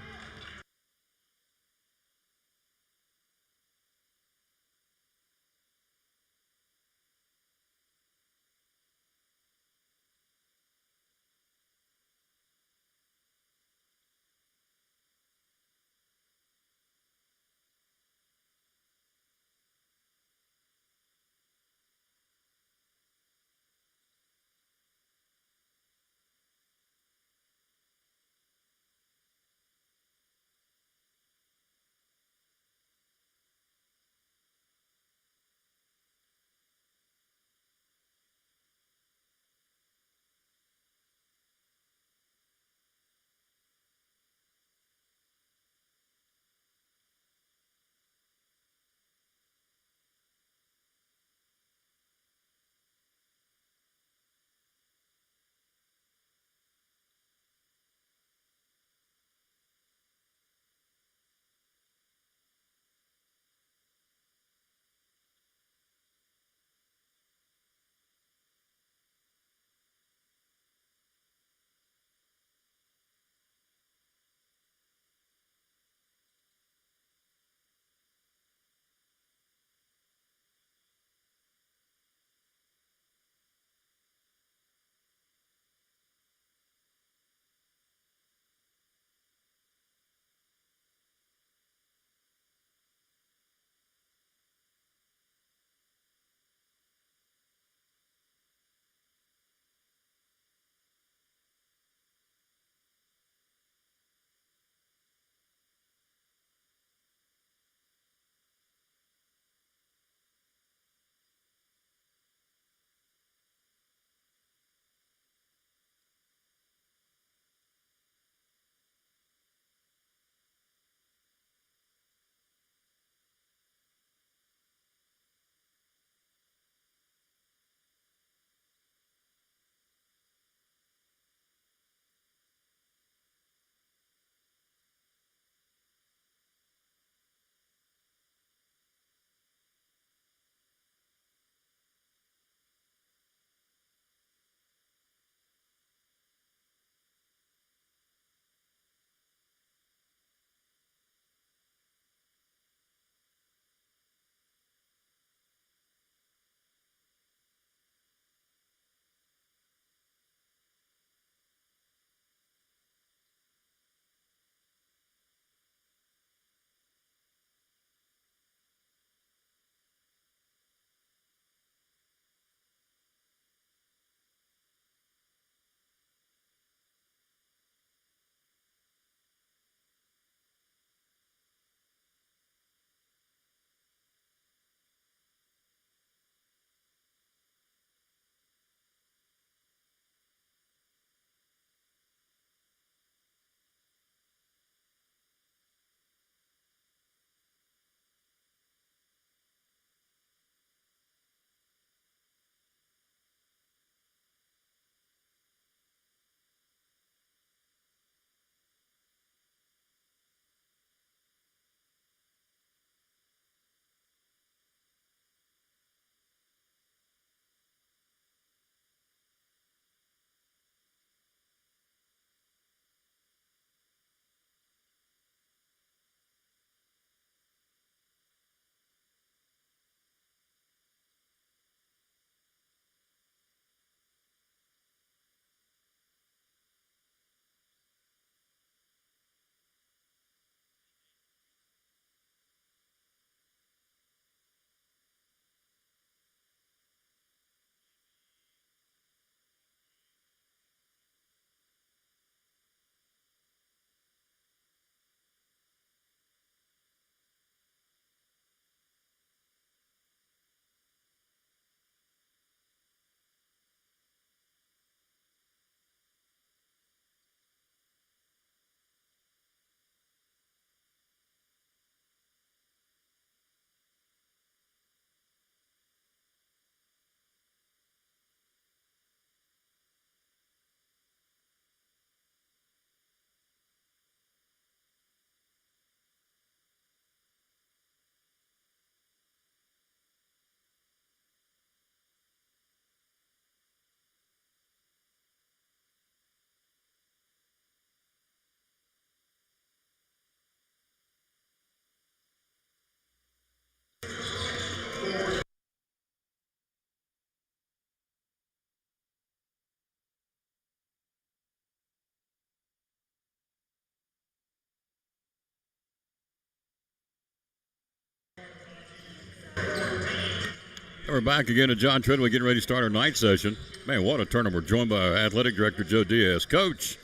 We're back again at John Treadway, getting ready to start our night session. Man, what a tournament. We're joined by our athletic director, Joe Diaz. Coach,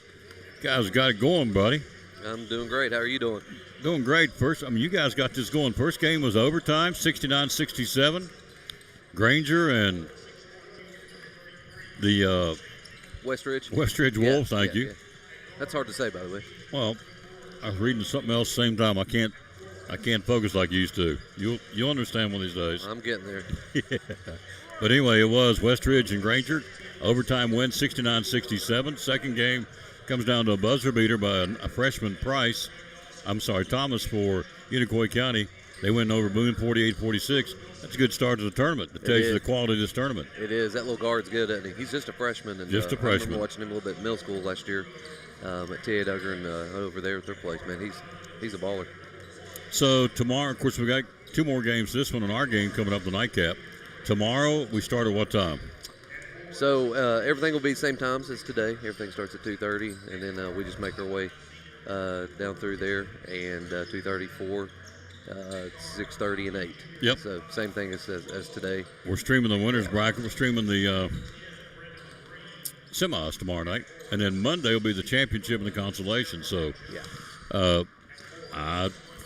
guys got it going, buddy. I'm doing great. How are you doing? Doing great. You guys got this going. First game was overtime, 69-67. Granger and the Westridge Wolves, thank you. Yeah. That's hard to say, by the way. Well, I was reading something else at the same time. I can't focus like you used to. You'll understand one of these days. I'm getting there. Yeah. But anyway, it was Westridge and Granger. Overtime win, 69-67. Second game comes down to a buzzer beater by a freshman Thomas for Unicoi County. They win over Boone 48-46. That's a good start to the tournament. It tells you the quality of this tournament. It is. That little guard's good, isn't he? He's just a freshman. And, just a freshman. I remember watching him a little bit in middle school last year at Ted Duggar and over there at their place. Man, he's a baller. So tomorrow, of course, we got two more games. This one and our game coming up, the nightcap. Tomorrow, we start at what time? So everything will be the same times as today. Everything starts at 2:30, and then we just make our way down through there, and 2:30, 4, 6:30, and 8. Yep. So same thing as today. We're streaming the winners bracket. We're streaming the semis tomorrow night, and then Monday will be the championship and the consolation. So,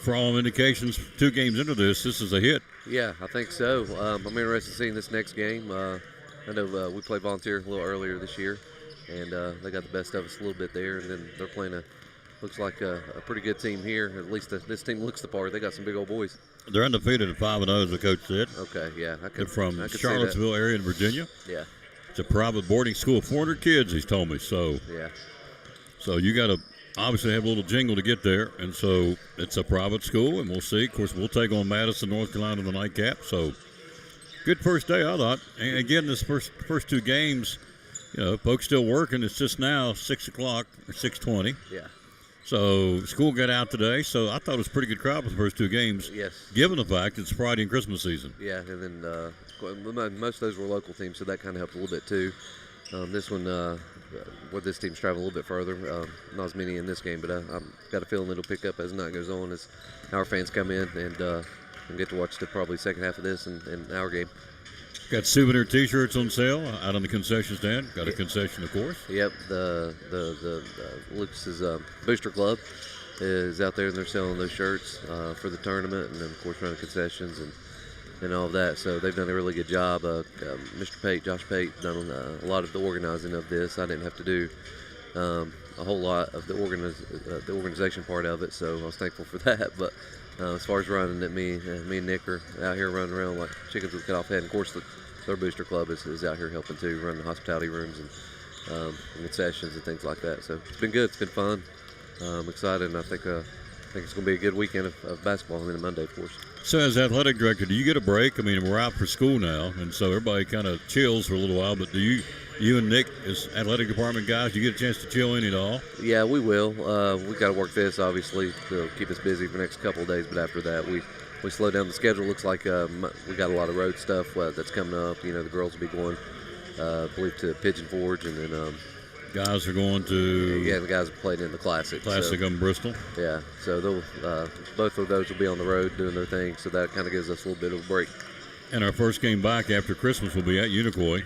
for all indications, 2 games into this is a hit. Yeah, I think so. I'm interested in seeing this next game. I know we played volunteer a little earlier this year, and they got the best of us a little bit there, and then they're playing looks like a pretty good team here. At least this team looks the part. They got some big old boys. They're undefeated at 5-0, as the coach said. Okay, yeah. They're from Charlottesville area in Virginia. Yeah. It's a private boarding school, 400 kids, he's told me. So, yeah. So you got to obviously have a little jingle to get there, and so it's a private school, and we'll see. Of course, we'll take on Madison, North Carolina, in the nightcap. So, good first day, I thought. And again, this first 2 games, folks still working. It's just now 6 o'clock or 6:20. Yeah. So school got out today. So I thought it was a pretty good crowd for the first 2 games. Yes. Given the fact it's Friday and Christmas season. Yeah, and then most of those were local teams, so that kind of helped a little bit too. This one, where this team's traveling a little bit further, not as many in this game, but I've got a feeling it'll pick up as the night goes on, as our fans come in and get to watch the probably second half of this and our game. Got souvenir T-shirts on sale out on the concession stand. Got a concession, of course. Yep, the Lucas's Booster Club is out there, and they're selling those shirts for the tournament, and then of course running concessions and all of that. So they've done a really good job. Mr. Pate, Josh Pate, done a lot of the organizing of this. I didn't have to do a whole lot of the organization part of it, so I was thankful for that. But as far as running it, me and Nick are out here running around like chickens with cut off head. And of course, their Booster Club is out here helping too, running the hospitality rooms and concessions and things like that. So it's been good. It's been fun. I'm excited, and I think it's going to be a good weekend of basketball. And then Monday, of course. So as athletic director, do you get a break? I mean, we're out for school now, and so everybody kind of chills for a little while. But do you and Nick, as athletic department guys, do you get a chance to chill in at all? Yeah, we will. We got to work this, obviously, to keep us busy for the next couple of days. But after that, we slow down the schedule. Looks like we got a lot of road stuff that's coming up. The girls will be going, I believe, to Pigeon Forge, and then guys are going to. Yeah, the guys are playing in the Classic. Classic in Bristol. Yeah, so they'll both of those will be on the road doing their thing. So that kind of gives us a little bit of a break. And our first game back after Christmas will be at Unicoi.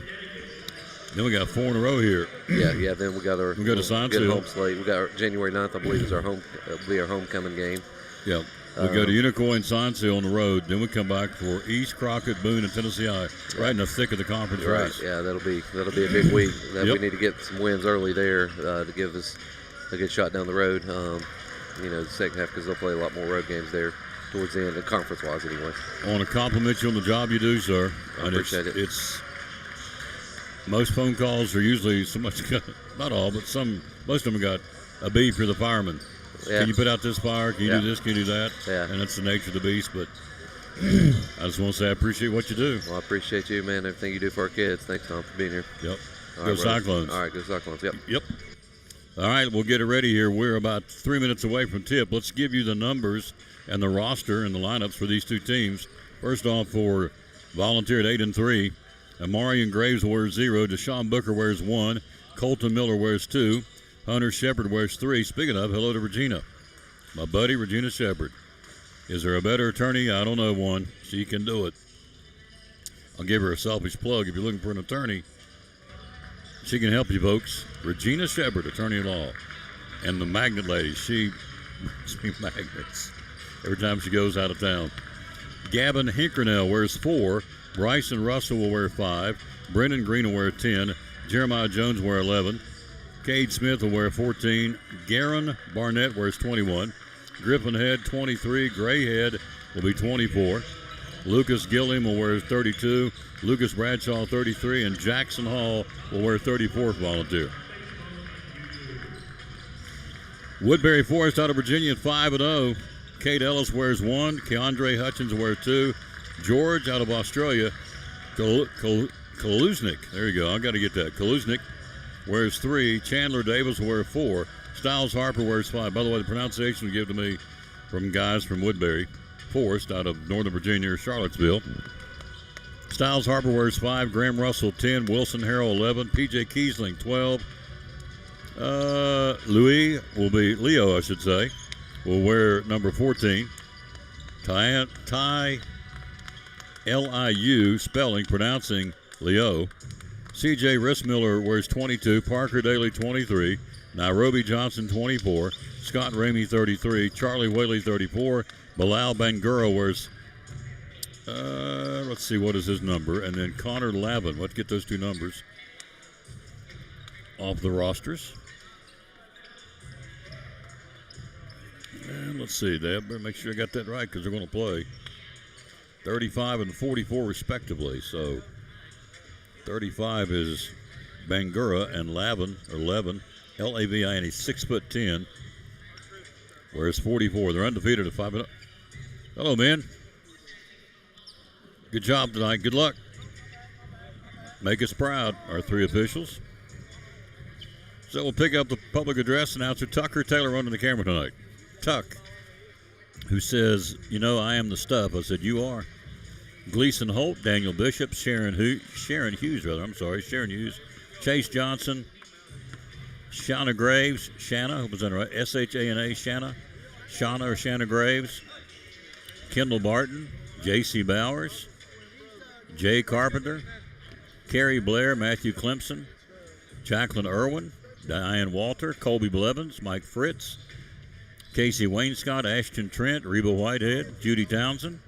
Then we got 4 in a row here. Yeah. Then we got our good home slate. We got our January 9th, I believe, is our homecoming game. Yeah. We go to Unicoi and Science Hill on the road. Then we come back for East, Crockett, Boone, and Tennessee High, right in the thick of the conference race. Yeah, that'll be a big week. We need to get some wins early there to give us a good shot down the road. The second half, because they'll play a lot more road games there towards the end, conference-wise anyway. I want to compliment you on the job you do, sir. I appreciate it. Most phone calls are usually so much, not all, but most of them got a B for the fireman. Yeah. Can you put out this fire? Can you do this? Can you do that? Yeah. And that's the nature of the beast. But I just want to say I appreciate what you do. Well, I appreciate you, man, everything you do for our kids. Thanks, Tom, for being here. Yep. All Go right, Cyclones. All right, go Cyclones. Yep. All right, we'll get it ready here. We're about 3 minutes away from tip. Let's give you the numbers and the roster and the lineups for these two teams. First off, for Volunteer at 8-3, Amarian Graves wears 0. Deshaun Booker wears 1. Colton Miller wears 2. Hunter Shepard wears 3. Speaking of, hello to Regina. My buddy, Regina Shepard. Is there a better attorney? I don't know one. She can do it. I'll give her a selfish plug. If you're looking for an attorney, she can help you, folks. Regina Shepard, attorney at law. And the magnet lady, she brings me magnets every time she goes out of town. Gavin Hinkernell wears 4. Bryson Russell will wear 5. Brendan Green will wear 10. Jeremiah Jones will wear 11. Cade Smith will wear 14. Garen Barnett wears 21. Griffin Head 23. Gray Head will be 24. Lucas Gilliam will wear 32. Lucas Bradshaw 33. And Jackson Hall will wear 34th volunteer. Woodbury Forest out of Virginia at 5-0. Kate Ellis wears 1. Keandre Hutchins will wear 2. George out of Australia. Kaluznik. There you go. I got to get that. Kaluznik wears 3. Chandler Davis will wear 4. Styles Harper wears 5. By the way, the pronunciation was given to me from guys from Woodbury Forest out of Northern Virginia or Charlottesville. Styles Harper wears 5. Graham Russell 10. Wilson Harrell 11. PJ Kiesling 12. Leo, will wear number 14. Ty Liu, spelling, pronouncing Leo. CJ Rissmiller wears 22. Parker Daly 23. Nairobi Johnson 24. Scott Ramey 33. Charlie Whaley 34. Bilal Bangura wears, let's see, what is his number? And then Connor Lavin. Let's get those two numbers off the rosters. And let's see, they better make sure I got that right because they're going to play 35 and 44 respectively. So 35 is Bangura and Lavin, L-A-V-I-N, he's 6'10", whereas 44, they're undefeated at 5-0. Hello, man. Good job tonight. Good luck. Make us proud, our 3 officials. So we'll pick up the public address announcer, Tucker Taylor, running the camera tonight. Tuck, who says, I am the stuff. I said, you are. Gleason Holt, Daniel Bishop, Sharon Hughes, Chase Johnson, Shauna Graves, Shanna, was that right? S-H-A-N-A, Shanna Graves, Kendall Barton, J.C. Bowers, Jay Carpenter, Carrie Blair, Matthew Clemson, Jacqueline Irwin, Diane Walter, Colby Blevins, Mike Fritz, Casey Wainscott, Ashton Trent, Reba Whitehead, Judy Townsend,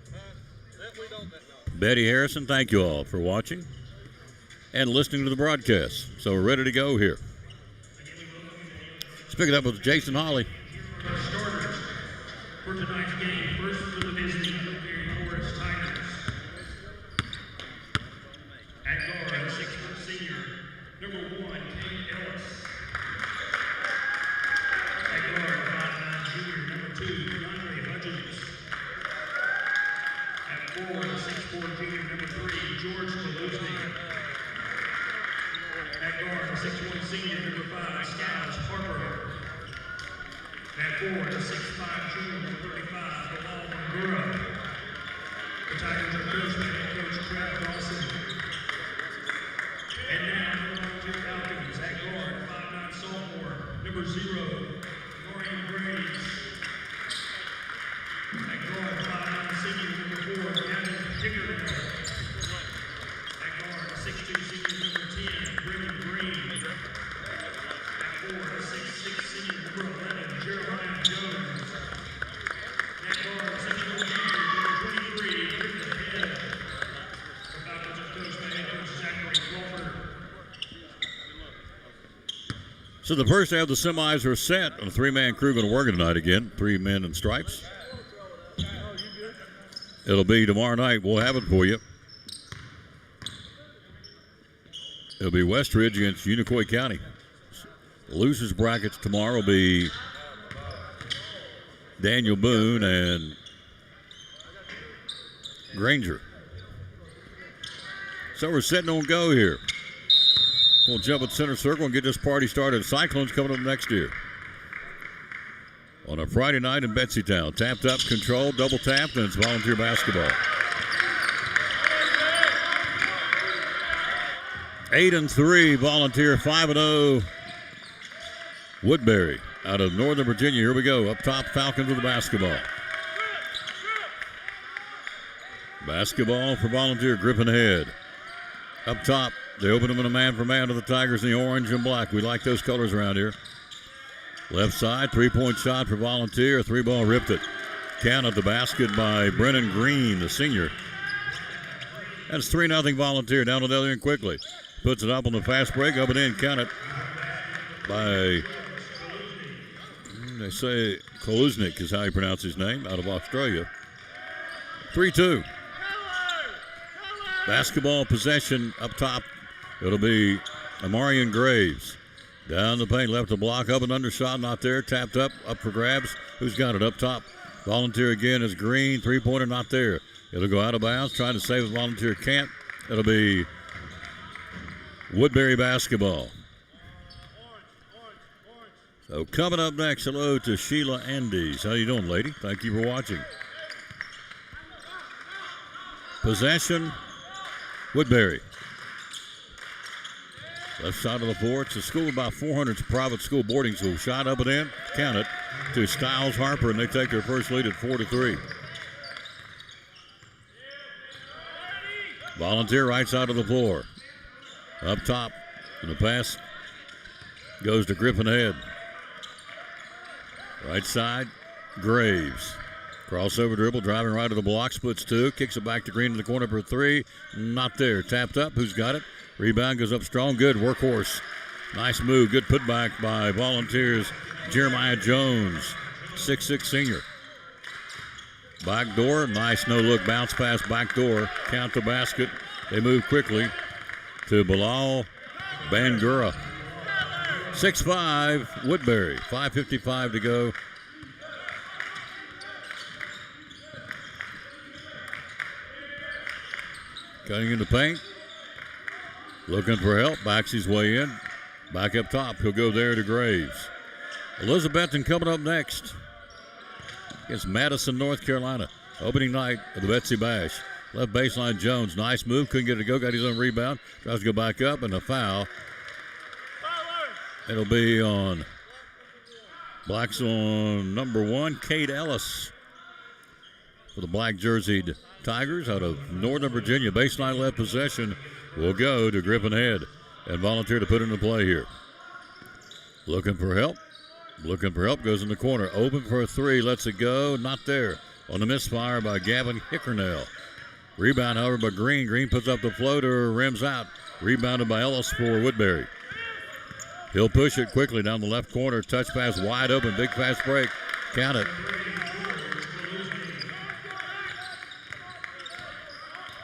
Betty Harrison. Thank you all for watching and listening to the broadcast. So we're ready to go here. Let's pick it up with Jason Hawley. Our starters for tonight's game. First for the BETSY Woodbury Forest Tigers. At guard, 6-foot senior, number 1, Kate Ellis. At guard, 5'9" junior, number 2, Keandre Hutchins. At forward, 6'4" junior, number 3, George Kaluznik. At guard, 6'1" senior, number 5, Styles Harper. At forward, 6'5" junior, number 35, Bilal Bangura. The Tigers are coached by head coach Trav Dawson. And now, the Falcons at guard, 5'9" sophomore, number 0, Norian Graves. At guard, 5'9" senior, number 4, Gavin Hickert. At guard, 6'2" senior, number 10, Brendan Green. At forward, 6'6" senior, number 11, Jeremiah Jones. At guard, 6'4" junior, number 23, Griffin Head. The Falcons are coached by head coach Zachary Crawford. So the first half of the semis are set. A 3-man crew going to work tonight again. 3 men in stripes. It'll be tomorrow night. We'll have it for you. It'll be Westridge against Unicoi County. Losers brackets tomorrow will be Daniel Boone and Granger. So we're setting on go here. We'll jump at center circle and get this party started. Cyclones coming up next year. On a Friday night in Betsy Town. Tapped up, controlled, double tapped, and it's volunteer basketball. 8-3 volunteer, 5-0 Woodbury out of Northern Virginia. Here we go. Up top, Falcons with the basketball. Basketball for Volunteer, gripping ahead. Up top, they open them in a man-for-man to the Tigers in the orange and black. We like those colors around here. Left side, three-point shot for Volunteer. Three-ball ripped it. Count at the basket by Brennan Green, the senior. That's 3-0 Volunteer. Down to the other end quickly. Puts it up on the fast break. Up and in. Count it by, they say, Koluznik is how you pronounce his name, out of Australia. 3-2. Basketball possession up top. It'll be Amarian Graves. Down the paint, left to block. Up and under shot, not there. Tapped up for grabs. Who's got it up top? Volunteer again is Green. Three-pointer not there. It'll go out of bounds. Trying to save it. Volunteer can't. It'll be Woodbury basketball. So coming up next, hello to Sheila Andes. How you doing, lady? Thank you for watching. Possession, Woodbury. Left side of the floor. It's a school of about 400. It's a private school, boarding school. Shot up and in. Count it to Styles Harper, and they take their first lead at 4-3. Volunteer right side of the floor. Up top, and the pass goes to Griffin Head. Right side, Graves. Crossover dribble, driving right to the block, splits two, kicks it back to Green in the corner for three. Not there. Tapped up. Who's got it? Rebound goes up strong. Good workhorse. Nice move. Good putback by Volunteers. Jeremiah Jones, 6'6" senior. Back door. Nice no-look bounce pass back door. Count the basket. They move quickly to Bilal Bangura. 6-5 Woodbury. 5:55 to go. Cutting in the paint. Looking for help. Backs his way in. Back up top. He'll go there to Graves. Elizabethton coming up next against Madison, North Carolina. Opening night of the Betsy Bash. Left baseline Jones. Nice move. Couldn't get it to go. Got his own rebound. Tries to go back up, and a foul. It'll be on Blacks on number 1, Kate Ellis, for the black jerseyed Tigers out of Northern Virginia. Baseline left possession will go to Griffin Head, and Volunteer to put into play here. Looking for help. Looking for help. Goes in the corner. Open for a three. Lets it go. Not there. On the misfire by Gavin Hickernell. Rebound, however, by Green. Green puts up the floater. Rims out. Rebounded by Ellis for Woodbury. He'll push it quickly down the left corner. Touch pass wide open. Big fast break. Count it.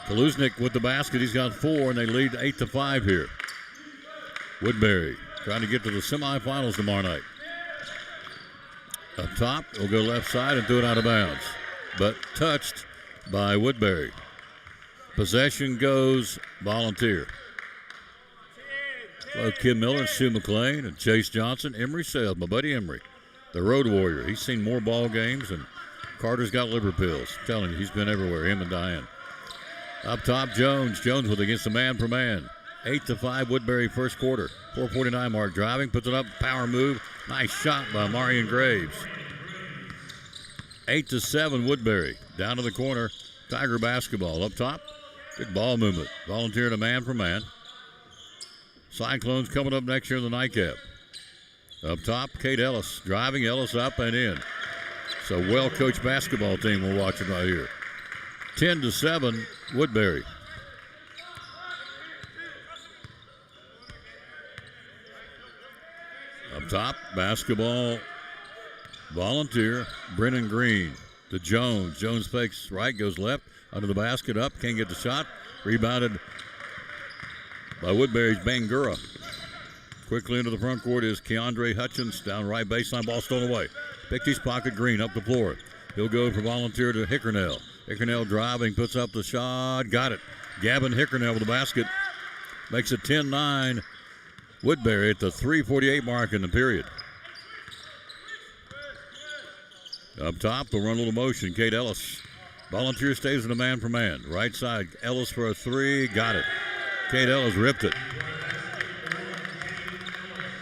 Koluznik with the basket. He's got 4, and they lead 8-5 here. Woodbury trying to get to the semifinals tomorrow night. Up top, he'll go left side and throw it out of bounds. But touched by Woodbury. Possession goes Volunteer. Hello, Kim Miller, Sue McLean, and Chase Johnson. Emery Sales, my buddy Emery, the road warrior. He's seen more ball games, and Carter's got liver pills. I'm telling you, he's been everywhere, him and Diane. Up top, Jones. Jones with against the man per man. 8-5 Woodbury first quarter. 4:49 mark. Driving, puts it up, power move. Nice shot by Marion Graves. 8-7 Woodbury. Down to the corner, Tiger basketball. Up top, good ball movement. Volunteer to man for man. Cyclones coming up next year in the nightcap. Up top, Kate Ellis. Driving, Ellis up and in. It's a well-coached basketball team we're watching right here. 10-7 Woodbury. Up top, basketball, Volunteer, Brennan Green to Jones. Jones fakes right, goes left, under the basket, up, can't get the shot. Rebounded by Woodbury's Bangura. Quickly into the front court is Keandre Hutchins, down right baseline, ball stolen away. Picked his pocket, Green up the floor. He'll go for Volunteer to Hickernell. Hickernell driving, puts up the shot, got it. Gavin Hickernell with the basket. Makes it 10-9 Woodbury at the 3:48 mark in the period. Up top, they'll run a little motion. Kate Ellis. Volunteer stays in a man for man. Right side, Ellis for a three, got it. Kate Ellis ripped it.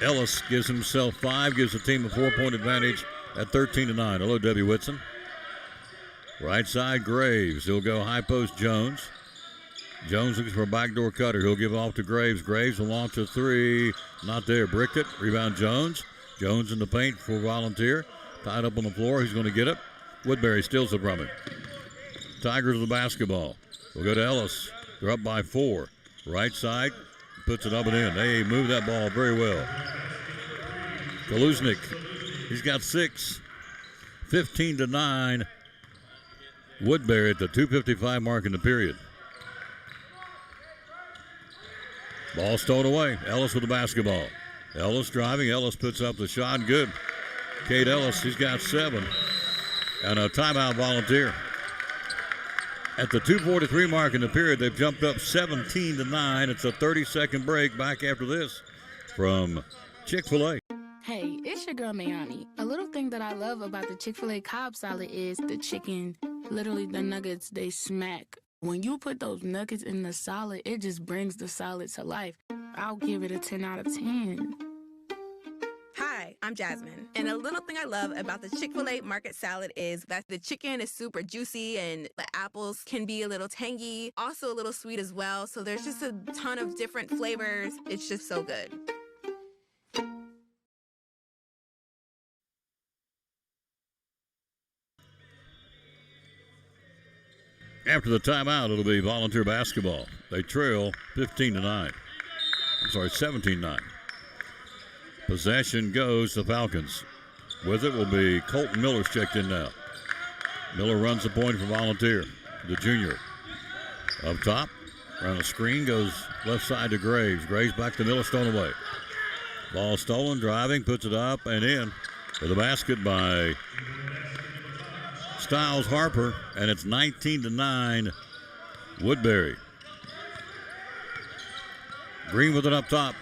Ellis gives himself 5, gives the team a 4-point advantage at 13-9. Hello, Debbie Whitson. Right side, Graves. He'll go high post, Jones. Jones looks for a backdoor cutter. He'll give it off to Graves. Graves will launch a three. Not there. Bricked it. Rebound, Jones. Jones in the paint for Volunteer. Tied up on the floor. He's going to get it. Woodbury steals it from him. Tigers with the basketball. We'll go to Ellis. They're up by 4. Right side. Puts it up and in. They move that ball very well. Kaluznik. He's got 6. 15-9. Woodbury at the 2:55 mark in the period. Ball stolen away. Ellis with the basketball. Ellis driving. Ellis puts up the shot. Good. Cade Ellis, he's got 7. And a timeout, Volunteer. At the 2:43 mark in the period, they've jumped up 17-9. It's a 30-second break. Back after this from Chick-fil-A. Hey, it's your girl Mayani. A little thing that I love about the Chick-fil-A Cobb salad is the chicken. Literally, the nuggets, they smack. When you put those nuggets in the salad, it just brings the salad to life. I'll give it a 10 out of 10. Hi, I'm Jasmine. And a little thing I love about the Chick-fil-A market salad is that the chicken is super juicy and the apples can be a little tangy, also a little sweet as well. So there's just a ton of different flavors. It's just so good. After the timeout, it'll be Volunteer basketball. They trail 15-9. I'm sorry, 17-9. Possession goes to Falcons. With it will be Colton Miller's checked in now. Miller runs the point for Volunteer, the junior. Up top, around the screen, goes left side to Graves. Graves back to Miller, stolen away. Ball stolen, driving, puts it up and in for the basket by Styles Harper, and it's 19-9 Woodbury. Green with it up top.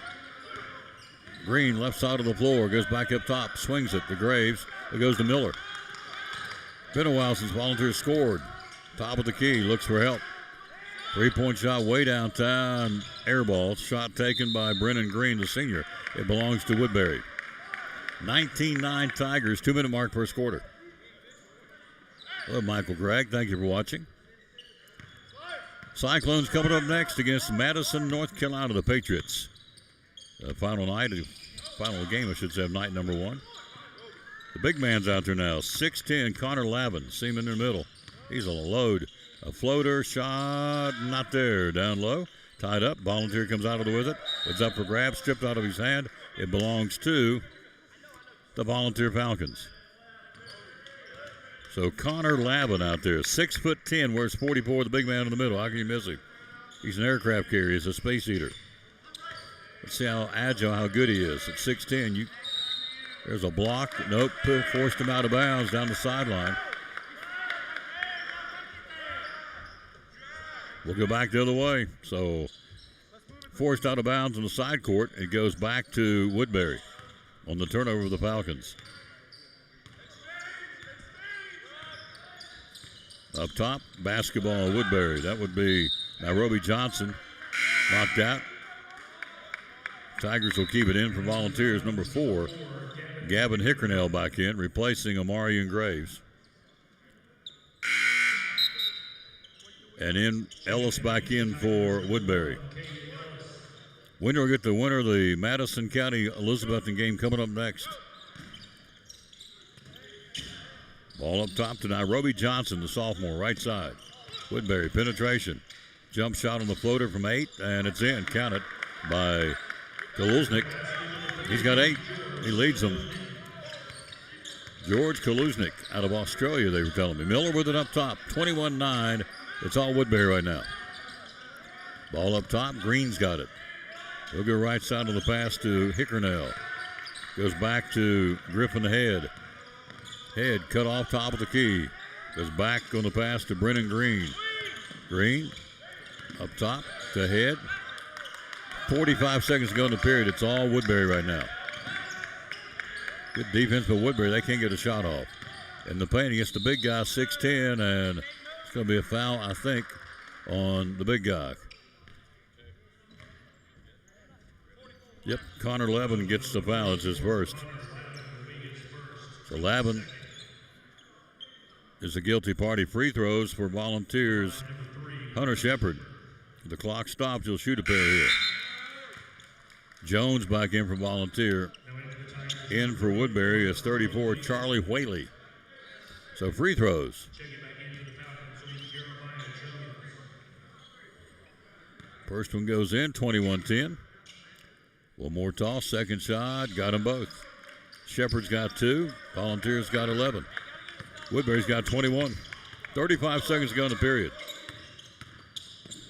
Green left side of the floor, goes back up top, swings it to Graves. It goes to Miller. Been a while since Volunteers scored. Top of the key, looks for help. 3-point shot way downtown, air ball. Shot taken by Brennan Green, the senior. It belongs to Woodbury. 19-9 Tigers, 2-minute mark first quarter. Hello, Michael Gregg. Thank you for watching. Cyclones coming up next against Madison, North Carolina, the Patriots. Final game, I should say, of night number 1. The big man's out there now. 6'10", Connor Lavin. See him in the middle. He's on a load. A floater shot, not there. Down low, tied up. Volunteer comes out of it with it. It's up for grabs, stripped out of his hand. It belongs to the Volunteer Falcons. So Connor Lavin out there, 6'10", wears 44, the big man in the middle. How can you miss him? He's an aircraft carrier. He's a space eater. Let's see how agile, how good he is. At 6'10", there's a block. Nope, forced him out of bounds down the sideline. We'll go back the other way. So forced out of bounds on the side court. It goes back to Woodbury on the turnover of the Falcons. Up top, basketball, Woodbury. That would be Nairobi Johnson, knocked out. Tigers will keep it in for Volunteers. Number 4, Gavin Hickernell back in, replacing Amarian Graves. And in Ellis back in for Woodbury. Winner will get the winner of the Madison County Elizabethton game coming up next. Ball up top to Nairobi Johnson, the sophomore, right side. Woodbury, penetration. Jump shot on the floater from 8, and it's in. Count it by Kaluznik. He's got 8. He leads them. George Kaluznik out of Australia, they were telling me. Miller with it up top, 21-9. It's all Woodbury right now. Ball up top, Green's got it. He'll go right side of the pass to Hickernell. Goes back to Griffin Head. Head cut off top of the key. Goes back on the pass to Brennan Green. Green up top to Head. 45 seconds to go in the period. It's all Woodbury right now. Good defense by Woodbury. They can't get a shot off. In the paint against the big guy, 6'10", and it's going to be a foul, I think, on the big guy. Yep, Connor Lavin gets the foul. It's his first. So Lavin is a guilty party. Free throws for Volunteers. Hunter Shepard. The clock stops. He'll shoot a pair here. Jones back in for Volunteer. In for Woodbury is 34, Charlie Whaley. So free throws. First one goes in, 21-10. One more toss, second shot, got them both. Shepard's got 2, Volunteers got 11. Woodbury's got 21. 35 seconds to go in the period.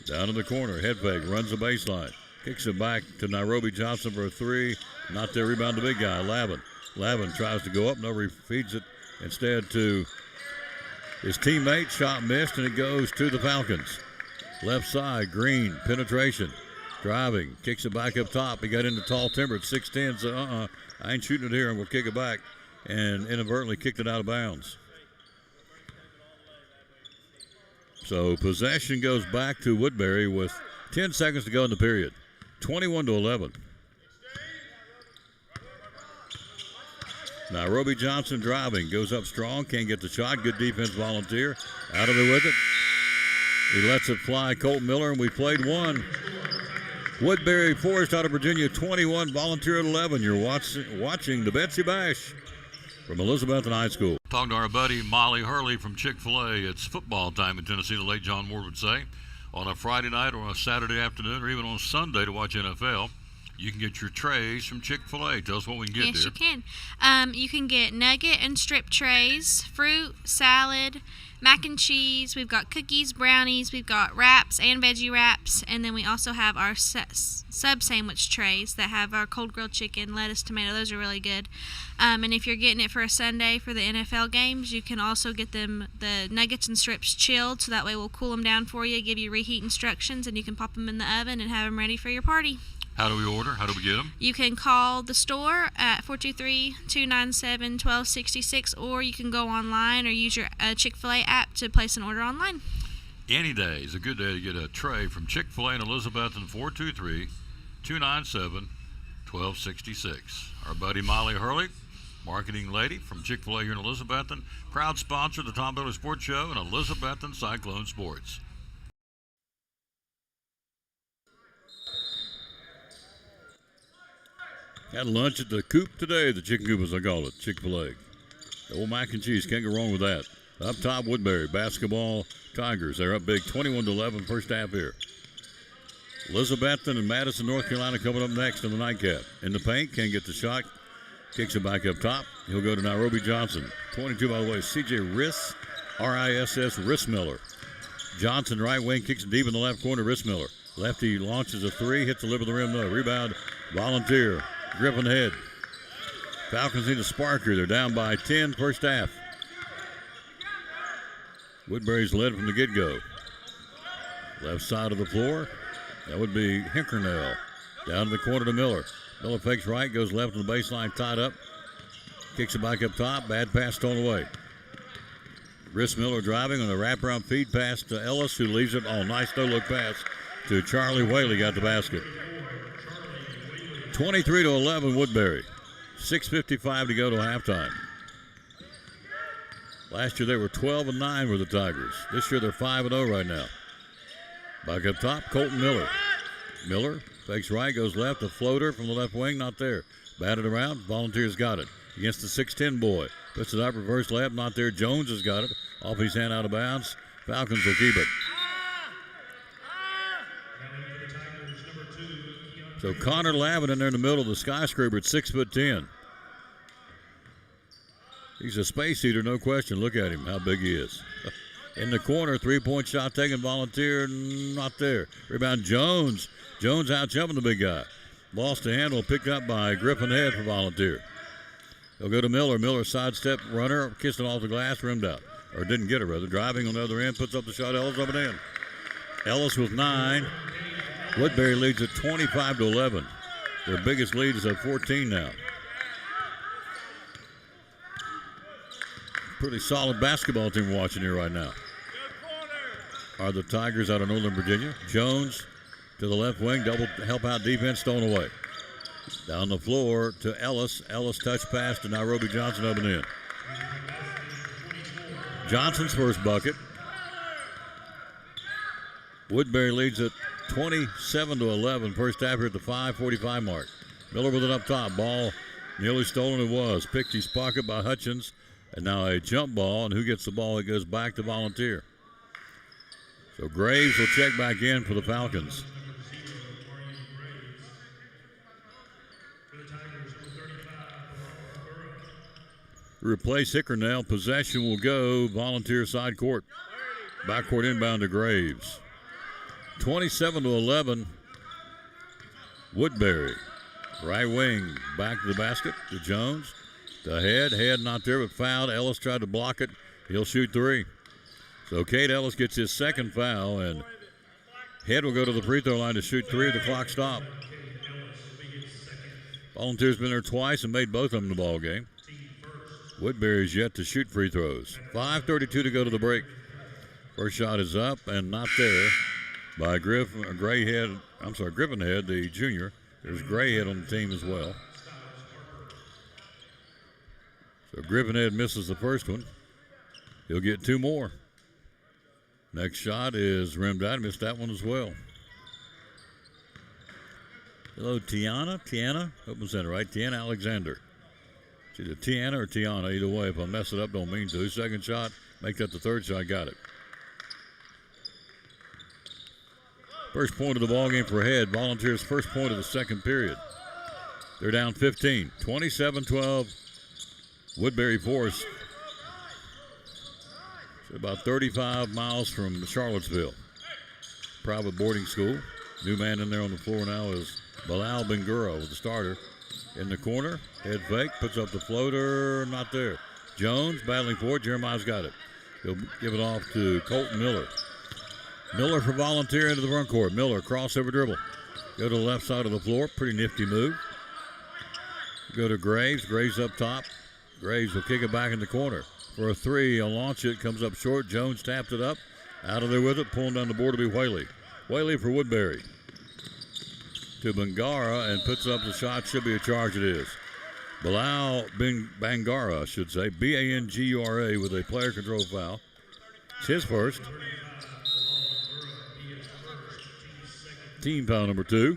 Down in the corner, head fake, runs the baseline. Kicks it back to Nairobi Johnson for a 3. Not there, rebound the big guy, Lavin. Lavin tries to go up, nobody feeds it instead to his teammate. Shot missed, and it goes to the Falcons. Left side, Green, penetration. Driving, kicks it back up top. He got into tall timber at 6'10", so I ain't shooting it here. I'm going to kick it back, and inadvertently kicked it out of bounds. So possession goes back to Woodbury with 10 seconds to go in the period. 21-11. Nairobi Johnson driving, goes up strong, can't get the shot. Good defense, Volunteer. Out of it with it. He lets it fly, Colt Miller, and we played one. Woodbury Forest out of Virginia, 21, Volunteer at 11. You're watching the Betsy Bash from Elizabethton High School. Talking to our buddy Molly Hurley from Chick-fil-A. It's football time in Tennessee, the late John Moore would say. On a Friday night or a Saturday afternoon or even on Sunday to watch NFL, you can get your trays from Chick-fil-A. Tell us what we can get there. Yes, you can. You can get nugget and strip trays, fruit, salad, mac and cheese. We've got cookies, brownies. We've got wraps and veggie wraps. And then we also have our sub sandwich trays that have our cold grilled chicken, lettuce, tomato. Those are really good. And if you're getting it for a Sunday for the NFL games, you can also get the nuggets and strips chilled, so that way we'll cool them down for you, give you reheat instructions, and you can pop them in the oven and have them ready for your party. How do we order? How do we get them? You can call the store at 423-297-1266, or you can go online or use your Chick-fil-A app to place an order online. Any day is a good day to get a tray from Chick-fil-A in Elizabethton, 423-297-1266. Our buddy Molly Hurley, marketing lady from Chick-fil-A here in Elizabethton, proud sponsor of the Tom Miller Sports Show and Elizabethton Cyclone Sports. Had lunch at the Coop today, the chicken coop as I call it, Chick-fil-A. The old mac and cheese, can't go wrong with that. Up top, Woodbury, basketball, Tigers. They're up big, 21-11 first half here. Elizabethton and Madison, North Carolina coming up next in the nightcap. In the paint, can't get the shot. Kicks it back up top. He'll go to Nairobi Johnson. 22, by the way, C.J. Riss, R-I-S-S, Rissmiller. Johnson, right wing, kicks it deep in the left corner, Rissmiller. Lefty launches a 3, hits the lip of the rim, no. Rebound, Volunteer. Griffin head. Falcons need a spark here. They're down by 10 first half. Woodbury's led from the get-go. Left side of the floor. That would be Hinkernell. Down to the corner to Miller. Miller fakes right, goes left on the baseline, tied up. Kicks it back up top. Bad pass stolen away. Rissmiller driving on a wraparound feed pass to Ellis, who leaves it. Oh, nice no-look pass to Charlie Whaley. Got the basket. 23-11 Woodbury. 6:55 to go to halftime. Last year they were 12-9 with the Tigers. This year they're 5-0 right now. Back up top, Colton Miller. Miller fakes right, goes left, a floater from the left wing, not there. Batted around, Volunteers got it. Against the 6'10 boy. Puts it up, reverse layup, not there. Jones has got it. Off his hand, out of bounds. Falcons will keep it. So Connor Lavin in there in the middle of the skyscraper at 6'10". He's a space eater, no question. Look at him, how big he is. In the corner, three-point shot taken, Volunteer, not there. Rebound, Jones. Jones out jumping the big guy. Lost the handle, picked up by Griffin Head for Volunteer. They'll go to Miller. Miller sidestep runner, kissing off the glass, rimmed out. Or didn't get it, rather. Driving on the other end, puts up the shot. Ellis up and in. Ellis with 9. Woodbury leads at 25-11. Their biggest lead is at 14 now. Pretty solid basketball team we're watching here right now. Are the Tigers out of Northern Virginia. Jones to the left wing, double help out defense, stolen away. Down the floor to Ellis. Ellis touch pass to Nairobi Johnson up and in. Johnson's first bucket. Woodbury leads it 27-11. First half here at the 5:45 mark. Miller with it up top. Ball nearly stolen. It was. Picked his pocket by Hutchins. And now a jump ball. And who gets the ball? It goes back to Volunteer. So Graves will check back in for the Falcons. Replace Hickernell. Possession will go Volunteer side court. Backcourt inbound to Graves. 27-11. Woodbury. Right wing back to the basket to Jones. To Head. Head not there but fouled. Ellis tried to block it. He'll shoot three. So Cade Ellis gets his second foul, and Head will go to the free throw line to shoot three. The clock stop. Volunteers been there twice and made both of them in the ball game. Woodbury's yet to shoot free throws. 5:32 to go to the break. First shot is up and not there by Griffinhead, the junior. There's Grayhead on the team as well. So Griffinhead misses the first one. He'll get two more. Next shot is rimmed out. Missed that one as well. Hello, Tiana. Hope I'm saying it right. Tiana Alexander. It's either Tiana or Tiana. Either way, if I mess it up, don't mean to. Second shot, make that the third shot. Got it. First point of the ball game for Head. Volunteers' first point of the second period. They're down 15. 27-12. Woodbury Forest. It's about 35 miles from Charlottesville. Private boarding school. New man in there on the floor now is Bilal Bengura with the starter. In the corner, head fake, puts up the floater, not there. Jones battling for it. Jeremiah's got it. He'll give it off to Colton Miller. Miller for Volunteer into the front court. Miller, crossover dribble. Go to the left side of the floor. Pretty nifty move. Go to Graves. Graves up top. Graves will kick it back in the corner. For a three, he'll launch it. Comes up short. Jones tapped it up. Out of there with it. Pulling down the board to be Whaley. Whaley for Woodbury. To Bangara and puts up the shot. Should be a charge. It is. Bilal Bangara, I should say. Bangura with a player control foul. It's his first. Team foul number 2.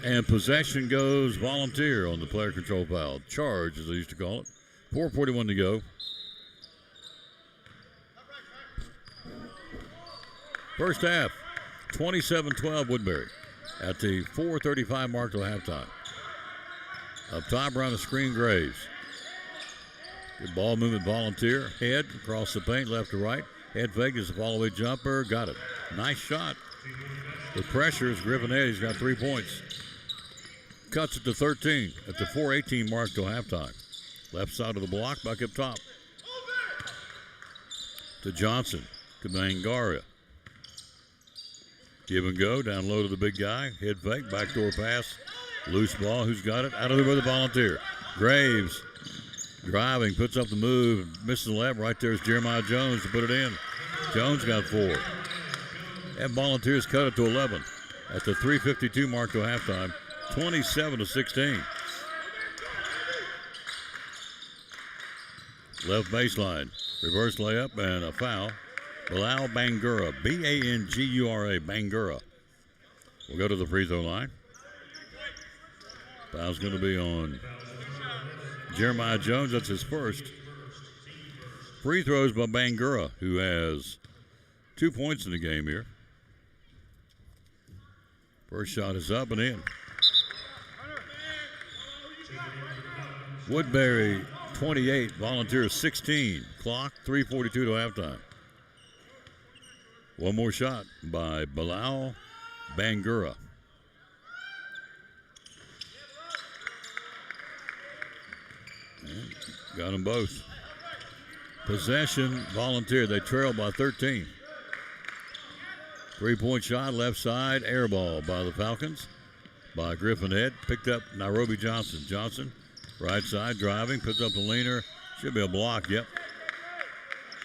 And possession goes Volunteer on the player control foul. Charge, as they used to call it. 4:41 to go. First half, 27-12 Woodbury at the 4:35 mark till halftime. Up top around the screen, Graves. Good ball movement, Volunteer. Head across the paint, left to right. Head fake is a follow-away jumper. Got it. Nice shot. The pressure is Griffinhead. He's got 3 points. Cuts it to 13 at the 4:18 mark till halftime. Left side of the block, back up top. To Johnson. To Bangara. Give and go. Down low to the big guy. Head fake. Backdoor pass. Loose ball. Who's got it? Out of there with the Volunteer. Graves. Driving. Puts up the move. Misses the left. Right there is Jeremiah Jones to put it in. Jones got 4. And Volunteers cut it to 11 at the 3:52 mark till halftime. 27-16. Left baseline. Reverse layup and a foul. Bilal Bangura. Bangura. Bangura. We'll go to the free throw line. Foul's going to be on Jeremiah Jones. That's his first. Free throws by Bangura, who has 2 points in the game here. First shot is up and in. Woodbury 28, Volunteers 16. Clock 3:42 to halftime. One more shot by Bilal Bangura. And got them both. Possession, Volunteer. They trail by 13. 3-point shot, left side, air ball by the Falcons. By Griffinhead. Picked up Nairobi Johnson. Johnson, right side, driving, puts up the leaner. Should be a block, yep.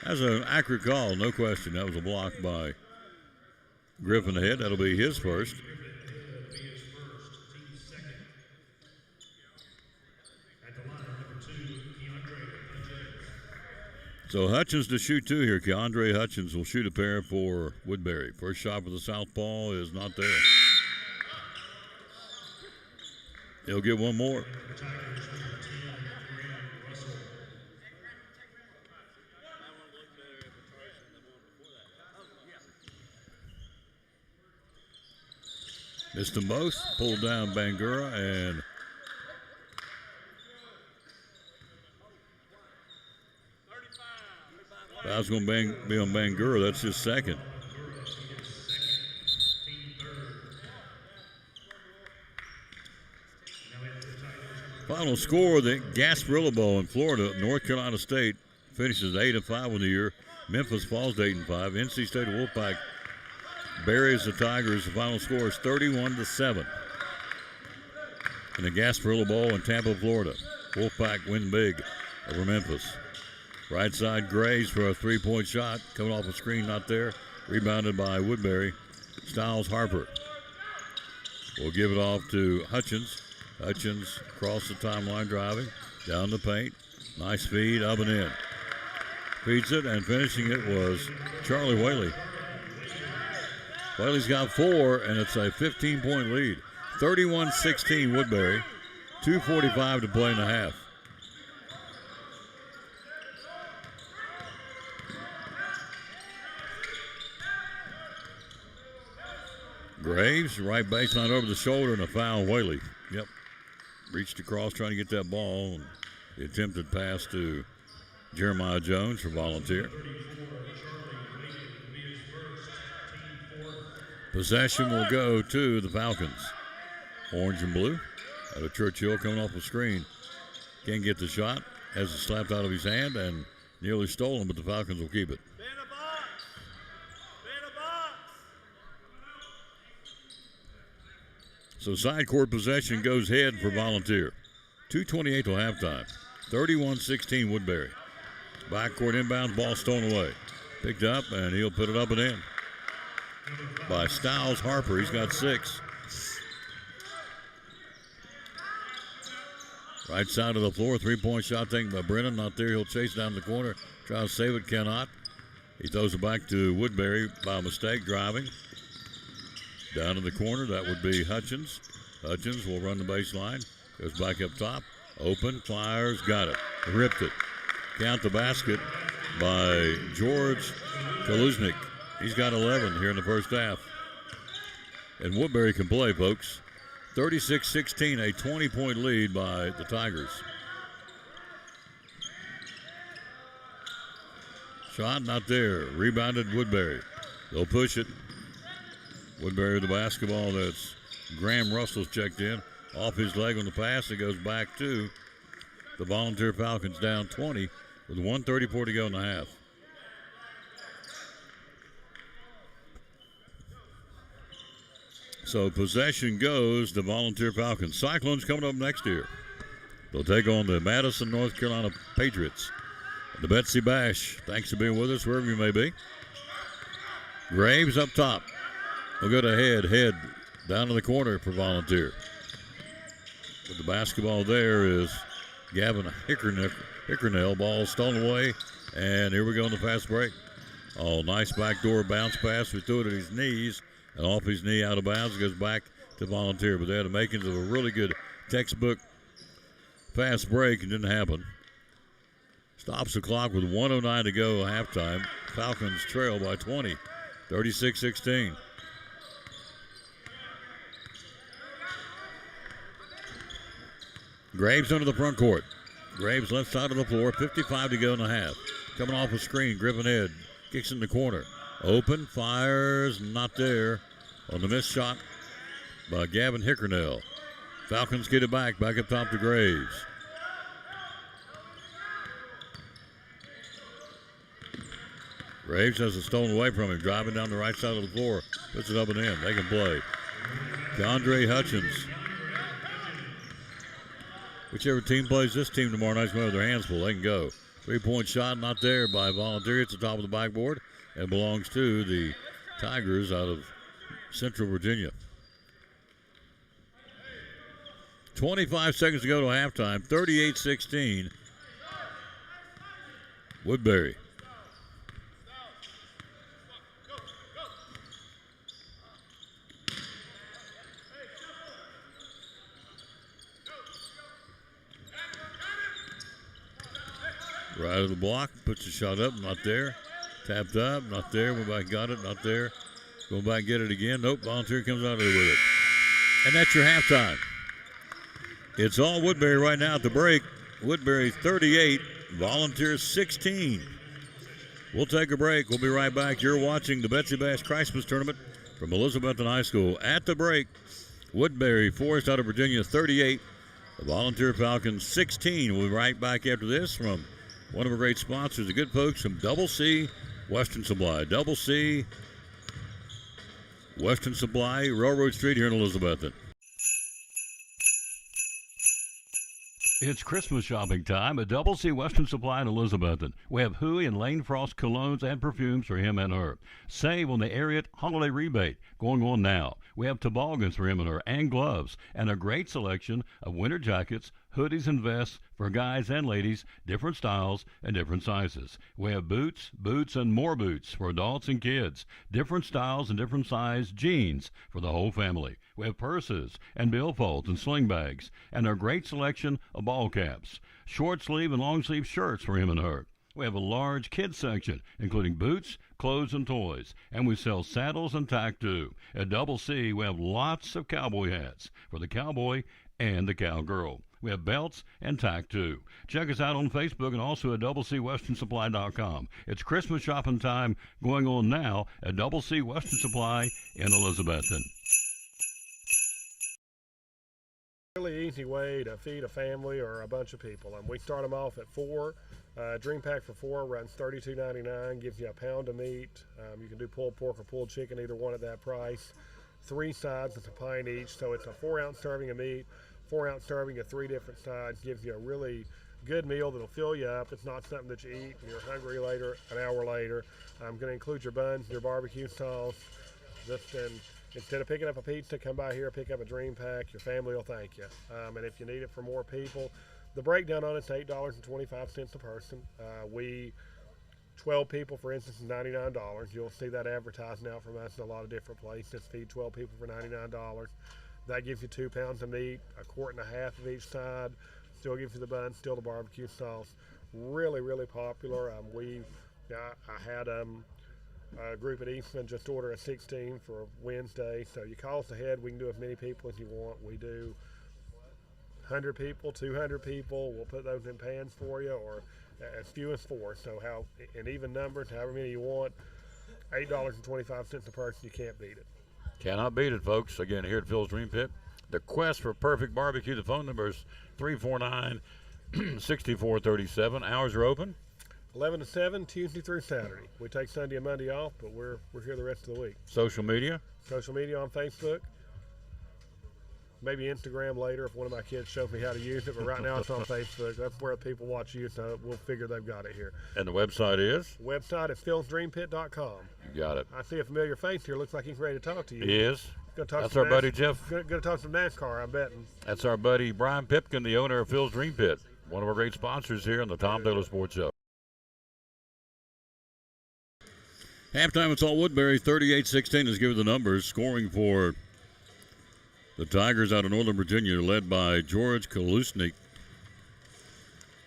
That's an accurate call, no question. That was a block by Griffinhead. That'll be his first. So Hutchins to shoot two here. Keandre Hutchins will shoot a pair for Woodbury. First shot for the southpaw is not there. He'll get one more. Missed them both. Pulled down Bangura and foul's going to be on Bangura. That's his second. Final score: the Gasparilla Bowl in Florida. North Carolina State finishes 8-5 on the year. Memphis falls to 8-5. NC State Wolfpack buries the Tigers. The final score is 31-7. In the Gasparilla Bowl in Tampa, Florida. Wolfpack win big over Memphis. Right side Graves for a three-point shot. Coming off a screen, not there. Rebounded by Woodbury. Styles Harper will give it off to Hutchins. Hutchins across the timeline driving. Down the paint. Nice feed, up and in. Feeds it, and finishing it was Charlie Whaley. Whaley's got 4, and it's a 15-point lead. 31-16 Woodbury. 2:45 to play in the half. Graves, right baseline over the shoulder, and a foul. Whaley. Yep. Reached across trying to get that ball. And the attempted pass to Jeremiah Jones for Volunteer. Possession will go to the Falcons. Orange and blue. Out of Churchill coming off the screen. Can't get the shot. Has it slapped out of his hand and nearly stolen, but the Falcons will keep it. So side court possession goes ahead for Volunteer. 2:28 till halftime. 31-16 Woodbury. Backcourt inbound, ball stolen away. Picked up, and he'll put it up and in. By Styles Harper, he's got 6. Right side of the floor, three-point shot taken by Brennan. Not there, he'll chase down the corner. Try to save it, cannot. He throws it back to Woodbury by mistake, driving. Down in the corner, that would be Hutchins. Hutchins will run the baseline. Goes back up top. Open, fires, got it. Ripped it. Count the basket by George Kaluznik. He's got 11 here in the first half. And Woodbury can play, folks. 36-16, a 20-point lead by the Tigers. Shot not there. Rebounded Woodbury. They'll push it. Woodbury with the basketball. That's Graham Russell's checked in. Off his leg on the pass. It goes back to the Volunteer Falcons, down 20 with 1:34 to go in the half. So possession goes the Volunteer Falcons. Cyclones coming up next year. They'll take on the Madison, North Carolina Patriots. The Betsy Bash. Thanks for being with us wherever you may be. Graves up top. We'll go to head down to the corner for Volunteer. With the basketball there is Gavin Hickernell. Ball stolen away, and here we go on the fast break. Oh, nice backdoor bounce pass. We threw it at his knees, and off his knee out of bounds. Goes back to Volunteer, but they had the makings of a really good textbook fast break. It didn't happen. Stops the clock with 1:09 to go halftime. Falcons trail by 20, 36-16. Graves under the front court. Graves left side of the floor, 55 to go in the half. Coming off a screen, Griffin Head kicks in the corner. Open, fires, not there on the missed shot by Gavin Hickernell. Falcons get it back up top to Graves. Graves has it stolen away from him, driving down the right side of the floor, puts it up and in. They can play. DeAndre Hutchins. Whichever team plays this team tomorrow night's going to have their hands full. They can go. Three-point shot not there by Volunteer. It's the top of the backboard and belongs to the Tigers out of Central Virginia. 25 seconds to go to halftime. 38-16. Woodbury. Right of the block, puts a shot up, not there. Tapped up, not there. Went back, got it, not there. Go back, get it again. Nope, Volunteer comes out of there with it. And that's your halftime. It's all Woodbury right now at the break. Woodbury 38, Volunteers 16. We'll take a break. We'll be right back. You're watching the Betsy Bash Christmas Tournament from Elizabethton High School. At the break, Woodbury Forest out of Virginia 38, the Volunteer Falcons 16. We'll be right back after this from one of our great sponsors, the good folks from Double C Western Supply. Double C Western Supply, Railroad Street here in Elizabethton. It's Christmas shopping time at Double C Western Supply in Elizabethton. We have Huey and Lane Frost colognes and perfumes for him and her. Save on the Ariat holiday rebate going on now. We have toboggans for him and her and gloves and a great selection of winter jackets, hoodies, and vests for guys and ladies, different styles and different sizes. We have boots, and more boots for adults and kids, different styles and different size jeans for the whole family. We have purses and billfolds and sling bags and a great selection of ball caps, short sleeve and long sleeve shirts for him and her. We have a large kids section, including boots, clothes, and toys. And we sell saddles and tack, too. At Double C, we have lots of cowboy hats for the cowboy and the cowgirl. We have belts and tack, too. Check us out on Facebook and also at doublecwesternsupply.com. It's Christmas shopping time going on now at Double C Western Supply in Elizabethton. Really easy way to feed a family or a bunch of people. We start them off at 4. Dream pack for 4 runs $32.99, gives you a pound of meat. You can do pulled pork or pulled chicken, either one at that price. 3 sides, it's a pint each, so it's a 4-ounce serving of meat, 4-ounce serving of 3 different sides. Gives you a really good meal that'll fill you up. It's not something that you eat and you're hungry later, an hour later. I'm going to include your buns, your barbecue sauce. Instead of picking up a pizza, come by here, pick up a Dream Pack. Your family will thank you. And if you need it for more people, the breakdown on it's $8.25 a person. 12 people, for instance, is $99. You'll see that advertised now from us in a lot of different places. Feed 12 people for $99. That gives you 2 pounds of meat, 1.5 quarts of each side. Still gives you the bun, still the barbecue sauce. Really, really popular. I had a group at Eastman just order a 16 for Wednesday. So you call us ahead. We can do as many people as you want. We do 100 people, 200 people. We'll put those in pans for you, or as few as 4. So in even numbers, however many you want, $8.25 a person. You can't beat it. Cannot beat it, folks. Again, here at Phil's Dream Pit, the quest for perfect barbecue. The phone number is 349-6437. Hours are open 11 to 7, Tuesday through Saturday. We take Sunday and Monday off, but we're here the rest of the week. Social media on Facebook. Maybe Instagram later if one of my kids shows me how to use it, but right now it's on Facebook. That's where people watch you, so we'll figure they've got it here. And the website is? Website is philsdreampit.com. You got it. I see a familiar face here. Looks like he's ready to talk to you. He is. That's our buddy Jeff. Going to talk some NASCAR, I'm betting. That's our buddy Brian Pipkin, the owner of Phil's Dream Pit, one of our great sponsors here on the Tom Taylor Sports Show. Halftime, it's all Woodbury. 38-16 is given the numbers. Scoring for the Tigers out of Northern Virginia, led by George Kalusnik.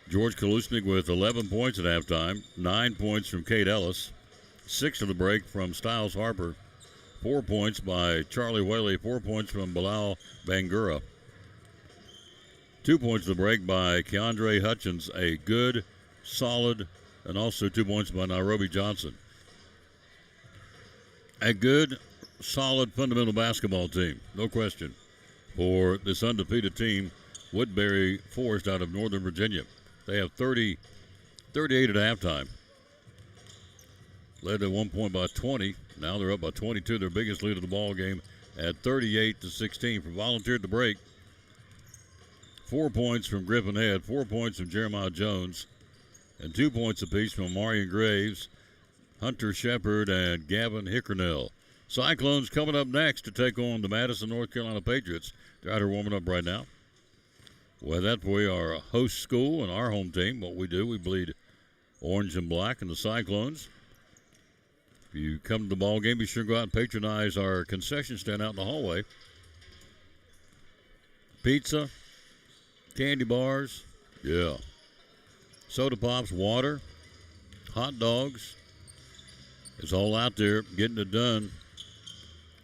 George Kalusnik with 11 points at halftime, 9 points from Kate Ellis, 6 of the break from Styles Harper, 4 points by Charlie Whaley, 4 points from Bilal Bangura, 2 points of the break by Keandre Hutchins, a good, solid, and also 2 points by Nairobi Johnson. A good, solid, fundamental basketball team, no question, for this undefeated team, Woodbury Forest out of Northern Virginia. They have 38 at halftime. Led at one point by 20. Now they're up by 22, their biggest lead of the ball game at 38-16. For Volunteer at the break, 4 points from Griffin Head, 4 points from Jeremiah Jones, and 2 points apiece from Marion Graves, Hunter Shepard, and Gavin Hickernell. Cyclones coming up next to take on the Madison, North Carolina Patriots. They're out here warming up right now. Well, that we are a host school and our home team. What we do, we bleed orange and black, and the Cyclones. If you come to the ball game, be sure to go out and patronize our concession stand out in the hallway. Pizza, candy bars, yeah. Soda pops, water, hot dogs. It's all out there getting it done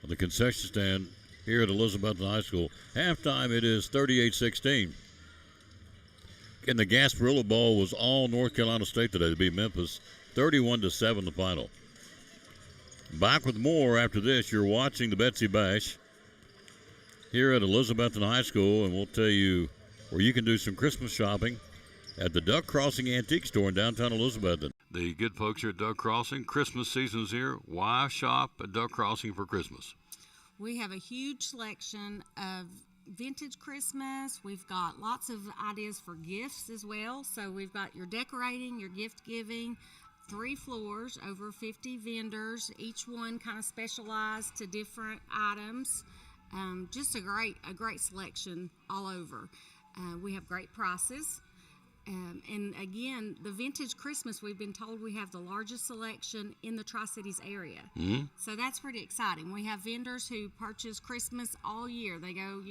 on the concession stand here at Elizabethton High School. Halftime, it is 38-16. And the Gasparilla Bowl was all North Carolina State today to beat Memphis. 31-7 the final. Back with more after this. You're watching the Betsy Bash here at Elizabethton High School, and we'll tell you where you can do some Christmas shopping at the Duck Crossing Antique Store in downtown Elizabethton. The good folks here at Duck Crossing. Christmas season's here. Why shop at Duck Crossing for Christmas? We have a huge selection of vintage Christmas. We've got lots of ideas for gifts as well. So we've got your decorating, your gift giving, 3 floors, over 50 vendors, each one kind of specialized to different items. Just a great selection all over. We have great prices. And again, the vintage Christmas, we've been told we have the largest selection in the Tri-Cities area. Mm-hmm. So that's pretty exciting. We have vendors who purchase Christmas all year. They go,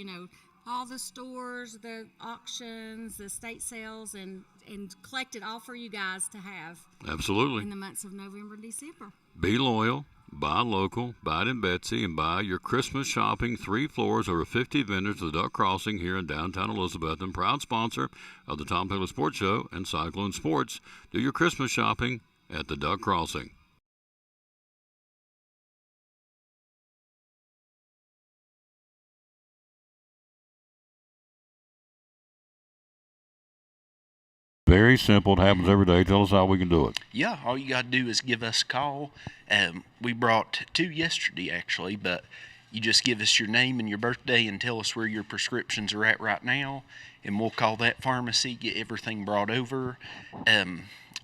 all the stores, the auctions, the estate sales, and collect it all for you guys to have. Absolutely. In the months of November and December. Be loyal, buy local, buy it in Betsy, and buy your Christmas shopping. 3 floors, over 50 vendors at the Duck Crossing here in downtown Elizabeth, and proud sponsor of the Tom Taylor Sports Show and Cyclone Sports. Do your Christmas shopping at the Duck Crossing. Very simple. It happens every day. Tell us how we can do it. Yeah, all you got to do is give us a call. We brought 2 yesterday, actually, but you just give us your name and your birthday and tell us where your prescriptions are at right now, and we'll call that pharmacy, get everything brought over. A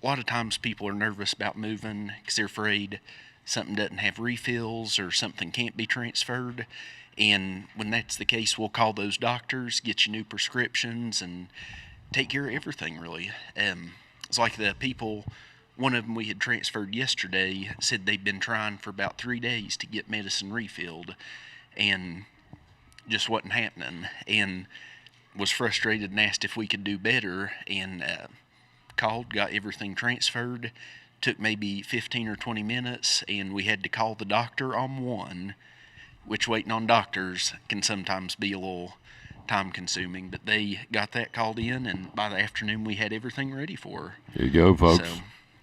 lot of times people are nervous about moving because they're afraid something doesn't have refills or something can't be transferred. And when that's the case, we'll call those doctors, get you new prescriptions, and take care of everything, really. It's like the people, one of them we had transferred yesterday, said they'd been trying for about 3 days to get medicine refilled and just wasn't happening, and was frustrated and asked if we could do better, and called, got everything transferred. Took maybe 15 or 20 minutes, and we had to call the doctor on one, which waiting on doctors can sometimes be a little time consuming, but they got that called in, and by the afternoon we had everything ready for her. There you go, folks. So,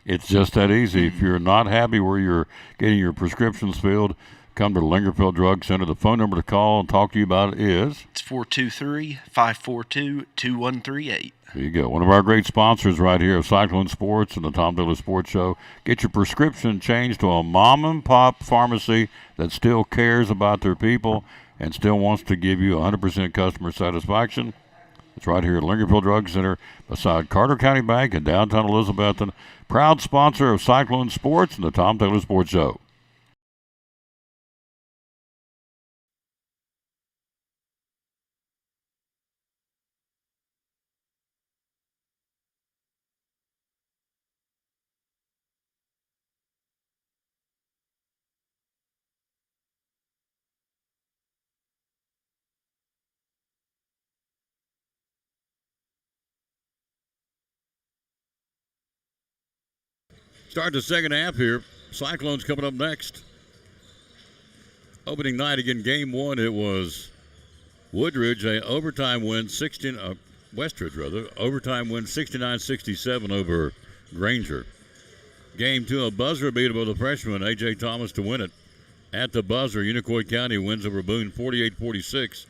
it's just that easy. If you're not happy where you're getting your prescriptions filled, come to the Lingerfield Drug Center. The phone number to call and talk to you about it is? It's 423-542-2138. There you go. One of our great sponsors right here of Cyclone Sports and the Tom Taylor Sports Show. Get your prescription changed to a mom-and-pop pharmacy that still cares about their people and still wants to give you 100% customer satisfaction. It's right here at Lingerfield Drug Center beside Carter County Bank in downtown Elizabethton. Proud sponsor of Cyclone Sports and the Tom Taylor Sports Show. Start the second half here. Cyclones coming up next. Opening night again, game 1, it was Woodridge, a overtime win, Westridge rather, overtime win 69-67 over Granger. Game 2, a buzzer beat over the freshman, A.J. Thomas, to win it. At the buzzer, Unicoi County wins over Boone 48-46.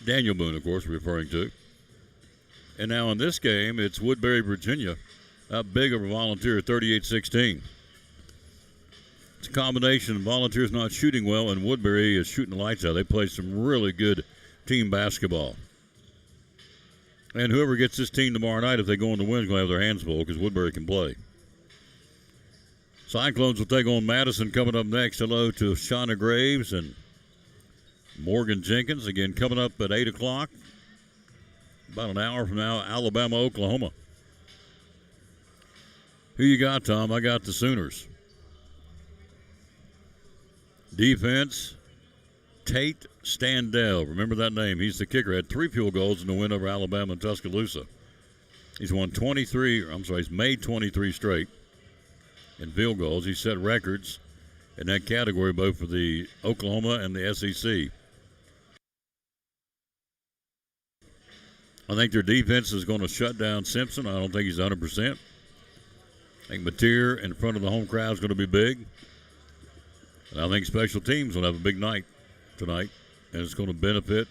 Daniel Boone, of course, referring to. And now in this game, it's Woodbury, Virginia, up big over Volunteer, 38-16. It's a combination of Volunteers not shooting well, and Woodbury is shooting the lights out. They play some really good team basketball. And whoever gets this team tomorrow night, if they go on to win, is going to have their hands full because Woodbury can play. Cyclones will take on Madison coming up next. Hello to Shauna Graves and Morgan Jenkins. Again, coming up at 8 o'clock. About an hour from now, Alabama, Oklahoma. Who you got, Tom? I got the Sooners. Defense, Tate Standell. Remember that name. He's the kicker. Had 3 field goals in the win over Alabama and Tuscaloosa. He's he's made 23 straight in field goals. He set records in that category both for the Oklahoma and the SEC. I think their defense is going to shut down Simpson. I don't think he's 100%. I think Mateer in front of the home crowd is going to be big. And I think special teams will have a big night tonight, and it's going to benefit.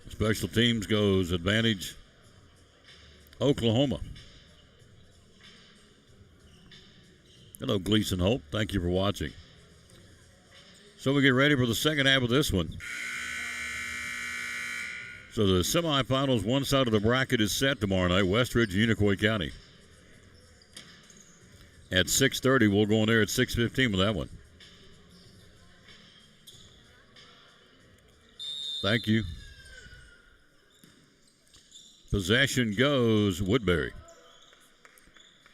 Special teams goes advantage Oklahoma. Hello, Gleason Hope. Thank you for watching. So we get ready for the second half of this one. So the semifinals, one side of the bracket is set tomorrow night, Westridge and Unicoi County. At 6:30, we'll go on there at 6:15 with that one. Thank you. Possession goes Woodbury.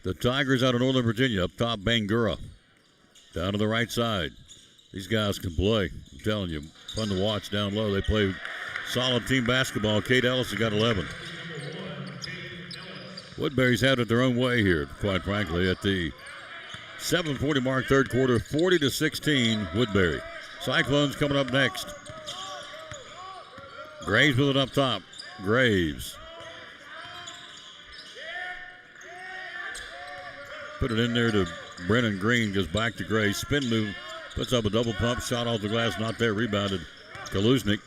The Tigers out of Northern Virginia, up top, Bangura. Down to the right side. These guys can play. I'm telling you, fun to watch down low. They play solid team basketball. Kate Ellis has got 11. Woodbury's had it their own way here, quite frankly, at the 7:40 mark, third quarter, 40-16, Woodbury. Cyclones coming up next. Graves with it up top. Graves. Put it in there to Brennan Green, goes back to Graves. Spin move, puts up a double pump, shot off the glass, not there, rebounded. Kaluznik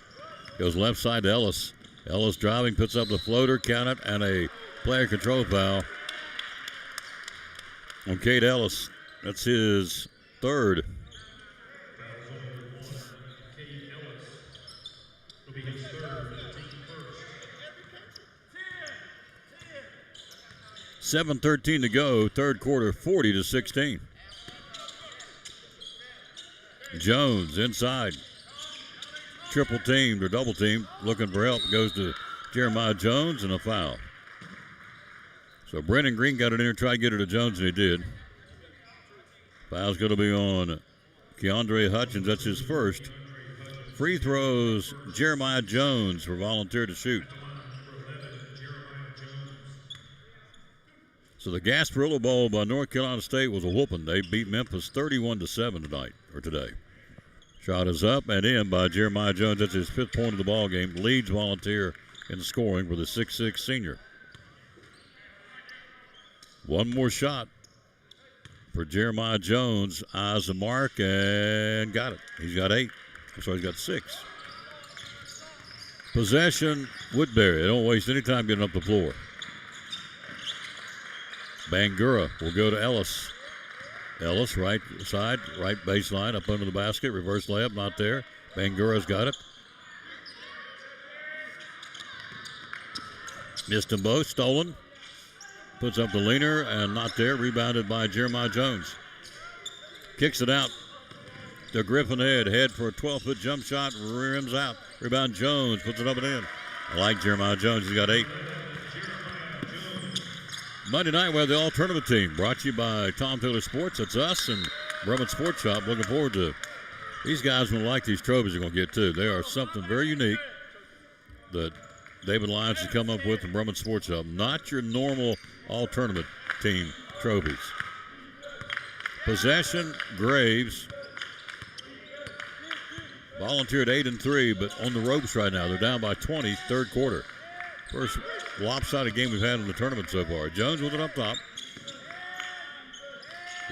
goes left side to Ellis. Ellis driving, puts up the floater, count it, and a player control foul on Kate Ellis. That's his third. 7:13 to go, third quarter, 40-16. Jones inside. Triple teamed or double teamed, looking for help, goes to Jeremiah Jones, and a foul. So Brennan Green got it in there, tried to get it to Jones, and he did. Foul's going to be on Keandre Hutchins. That's his first. Free throws, Jeremiah Jones for volunteer to shoot. So the Gasparillo Bowl by North Carolina State was a whooping. They beat Memphis 31-7 today. Shot is up and in by Jeremiah Jones. That's his 5th point of the ball game. Leads volunteer in scoring for the 6'6 senior. One more shot for Jeremiah Jones. Eyes the mark and got it. He's got 8. So he's got 6. Possession, Woodbury. They don't waste any time getting up the floor. Bangura will go to Ellis. Ellis, right side, right baseline, up under the basket. Reverse layup, not there. Bangura's got it. Missed them both, stolen. Puts up the leaner and not there. Rebounded by Jeremiah Jones. Kicks it out to Griffin Head for a 12-foot jump shot. Rims out. Rebound Jones. Puts it up and in. I like Jeremiah Jones. He's got 8. Monday night we have the all-tournament team. Brought to you by Tom Taylor Sports. That's us and Bremen Sports Shop. Looking forward to these guys will like these trophies they're going to get too. They are something very unique that David Lyons has come up with from Bremen Sports Shop. Not your normal all-tournament team trophies. Possession, Graves. Volunteered 8 and 3, but on the ropes right now. They're down by 20, third quarter. First lopsided game we've had in the tournament so far. Jones with it up top.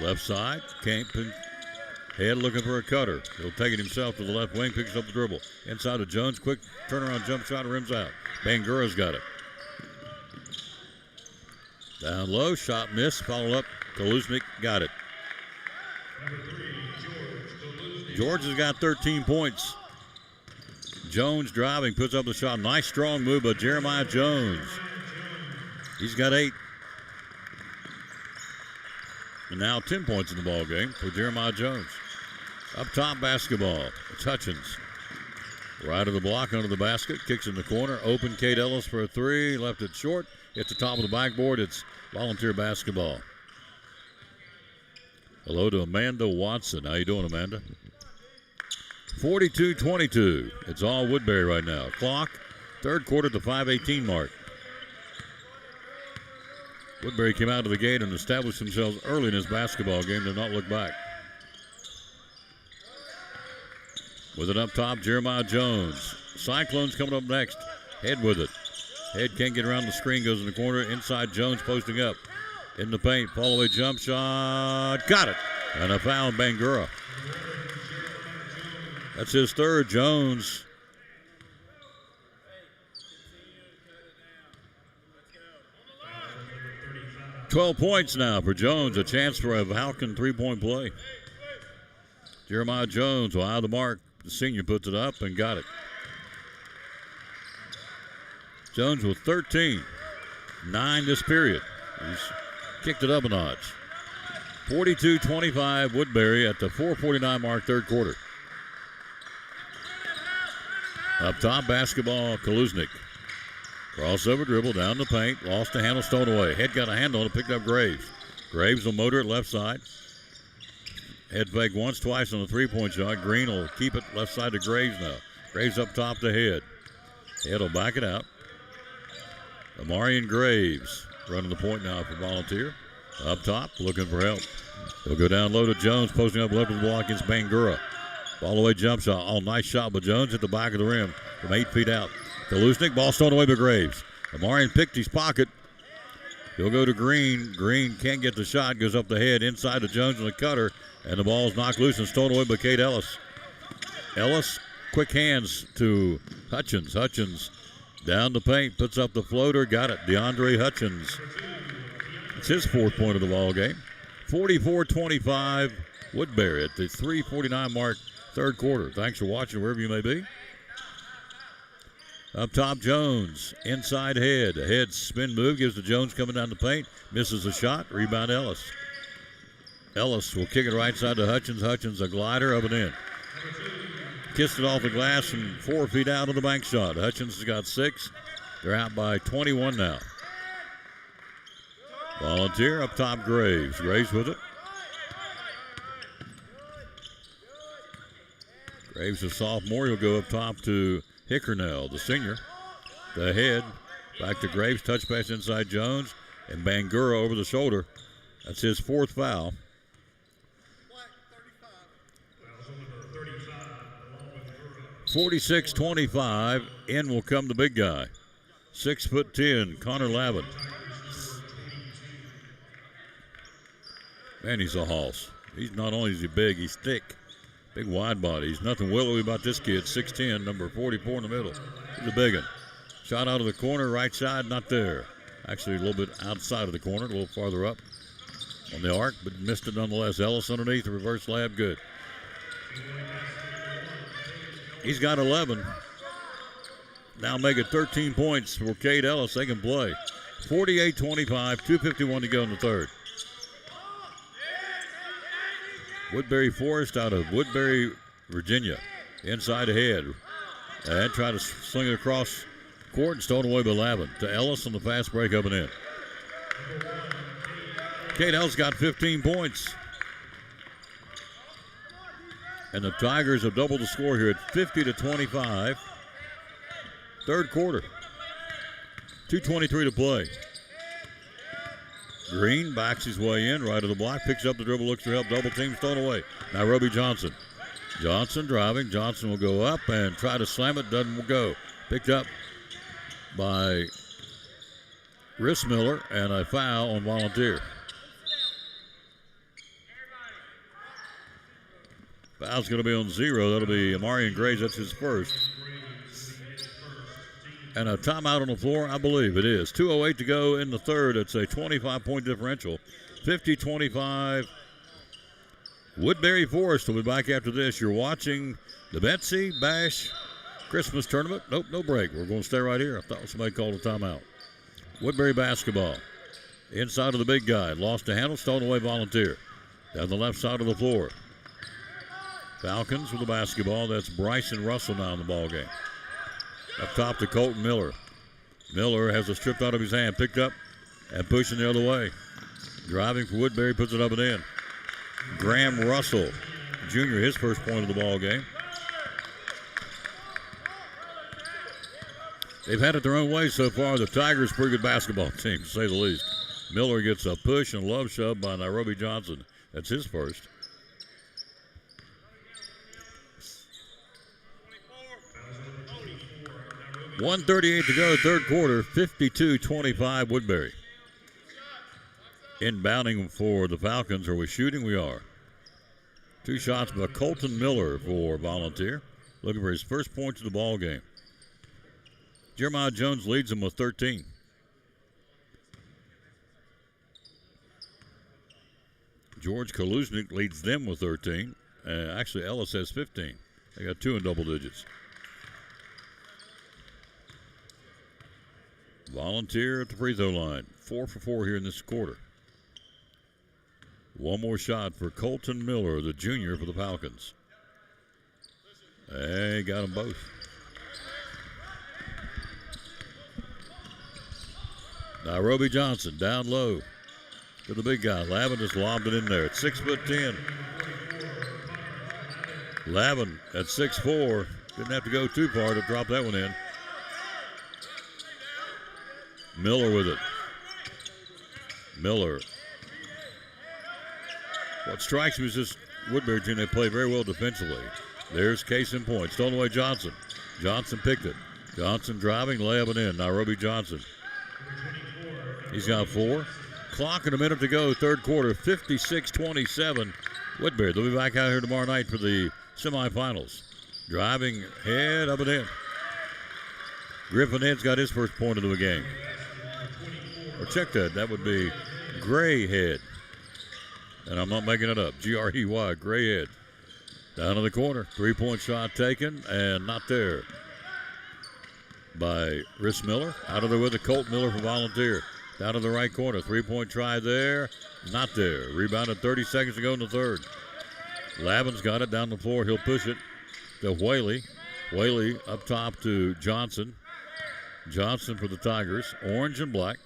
Left side, Camping. Head looking for a cutter. He'll take it himself to the left wing, picks up the dribble. Inside to Jones, quick turnaround jump shot, rims out. Bangura's got it. Down low, shot missed, follow up. Kaluznik got it. George has got 13 points. Jones driving, puts up the shot. Nice strong move by Jeremiah Jones. He's got 8. And now 10 points in the ball game for Jeremiah Jones. Up top basketball. It's Hutchins. Right of the block under the basket. Kicks in the corner. Open Kate Ellis for a 3. Left it short. Hit the top of the backboard. It's Volunteer basketball. Hello to Amanda Watson. How you doing, Amanda? 42-22. It's all Woodbury right now. Clock, third quarter at the 5:18 mark. Woodbury came out of the gate and established themselves early in this basketball game. They've not looked back. With it up top, Jeremiah Jones. Cyclones coming up next. Head with it. Head can't get around the screen, goes in the corner. Inside, Jones posting up. In the paint, fall away jump shot. Got it. And a foul, Bangura. That's his third, Jones. $12 points now for Jones. A chance for a Falcon three-point play. Jeremiah Jones will out of the mark. The senior puts it up and got it. Jones with 13. 9 this period. He's kicked it up a notch. 42-25 Woodbury at the 4:49 mark, third quarter. Up top, basketball, Kaluznik. Crossover dribble down the paint. Lost the handle, stone away. Head got a handle and picked up Graves. Graves will motor it left side. Head fake once, twice on the three-point shot. Green will keep it left side to Graves now. Graves up top to Head. Head will back it out. Amarian Graves running the point now for Volunteer. Up top, looking for help. He'll go down low to Jones, posting up left of the block against Bangura. Ball away jump shot. Oh, nice shot by Jones at the back of the rim from 8 feet out. Kaluznik, ball stolen away by Graves. Amarian picked his pocket. He'll go to Green. Green can't get the shot, goes up the head inside to Jones in the cutter, and the ball's knocked loose and stolen away by Kate Ellis. Ellis, quick hands to Hutchins. Hutchins down the paint, puts up the floater, got it. DeAndre Hutchins. It's his fourth point of the ball game. 44-25 Woodbury at the 3:49 mark, third quarter. Thanks for watching wherever you may be. Up top, Jones. Inside Head. A Head spin move gives to Jones coming down the paint. Misses the shot. Rebound Ellis. Ellis will kick it right side to Hutchins. Hutchins a glider up and in. Kissed it off the glass and 4 feet out of the bank shot. Hutchins has got 6. They're out by 21 now. Volunteer up top, Graves. Graves with it. Graves, a sophomore. He'll go up top to Hickernell, the senior. The Head. Back to Graves. Touch pass inside Jones. And Bangura over the shoulder. That's his fourth foul. 46-25. In will come the big guy. 6'10", Connor Lavin. Man, he's a hoss. He's not only is he big, he's thick. Big wide body. He's nothing willowy about this kid. 6'10", number 44 in the middle. He's a big one. Shot out of the corner, right side, not there. Actually, a little bit outside of the corner, a little farther up on the arc, but missed it nonetheless. Ellis underneath, the reverse lab, good. He's got 11. Now making 13 points for Cade Ellis. They can play. 48-25, 2:51 to go in the third. Woodbury Forest out of Woodbury, Virginia. Inside ahead. And try to sling it across court and stolen away by Lavin. To Ellis on the fast break up and in. Cade Ellis got 15 points. And the Tigers have doubled the score here at 50-25. Third quarter. 2:23 to play. Green backs his way in, right of the block, picks up the dribble, looks for help, double team, stolen away. Nairobi Johnson. Johnson driving. Johnson will go up and try to slam it, doesn't go. Picked up by Rissmiller and a foul on Volunteer. Foul's going to be on 0. That'll be Amarian Graves. That's his first. And a timeout on the floor, I believe it is. 2:08 to go in the third. It's a 25-point differential. 50-25. Woodbury Forest will be back after this. You're watching the Betsy Bash Christmas Tournament. Nope, no break. We're going to stay right here. I thought somebody called a timeout. Woodbury basketball. Inside of the big guy. Lost the handle, stolen away Volunteer. Down the left side of the floor. Falcons with the basketball. That's Bryson Russell now in the ball game. Up top to Colton Miller. Miller has it stripped out of his hand. Picked up and pushing the other way. Driving for Woodbury, puts it up and in. Graham Russell, junior, his first point of the ball game. They've had it their own way so far. The Tigers, pretty good basketball team, to say the least. Miller gets a push and love shove by Nairobi Johnson. That's his first. .138 to go, third quarter, 52-25 Woodbury. Inbounding for the Falcons. Are we shooting? We are. 2 shots by Colton Miller for Volunteer. Looking for his first points of the ball game. Jeremiah Jones leads them with 13. George Kaluznik leads them with 13. Actually, Ellis has 15. They got 2 in double digits. Volunteer at the free throw line. 4 for 4 here in this quarter. One more shot for Colton Miller, the junior for the Falcons. Hey, got them both. Nairobi Johnson down low to the big guy. Lavin just lobbed it in there at 6'10". Lavin at 6'4". Didn't have to go too far to drop that one in. Miller with it. Miller. What strikes me is this Woodbury team, they play very well defensively. There's case in point. Stolen away Johnson. Johnson picked it. Johnson driving, layup it in. Nairobi Johnson. He's got 4. Clock and a minute to go, third quarter, 56-27. Woodbury, they'll be back out here tomorrow night for the semifinals. Driving head up and in. Griffin Head's got his first point of the game. Or check that. That would be Gray Head. And I'm not making it up. Grey, Gray Head. Down in the corner. 3-point shot taken and not there by Rhys Miller. Out of there with a Colt Miller for Volunteer. Down to the right corner. 3-point try there. Not there. Rebounded 30 seconds to go in the third. Lavin's got it down the floor. He'll push it to Whaley. Whaley up top to Johnson. Johnson for the Tigers. Orange and black.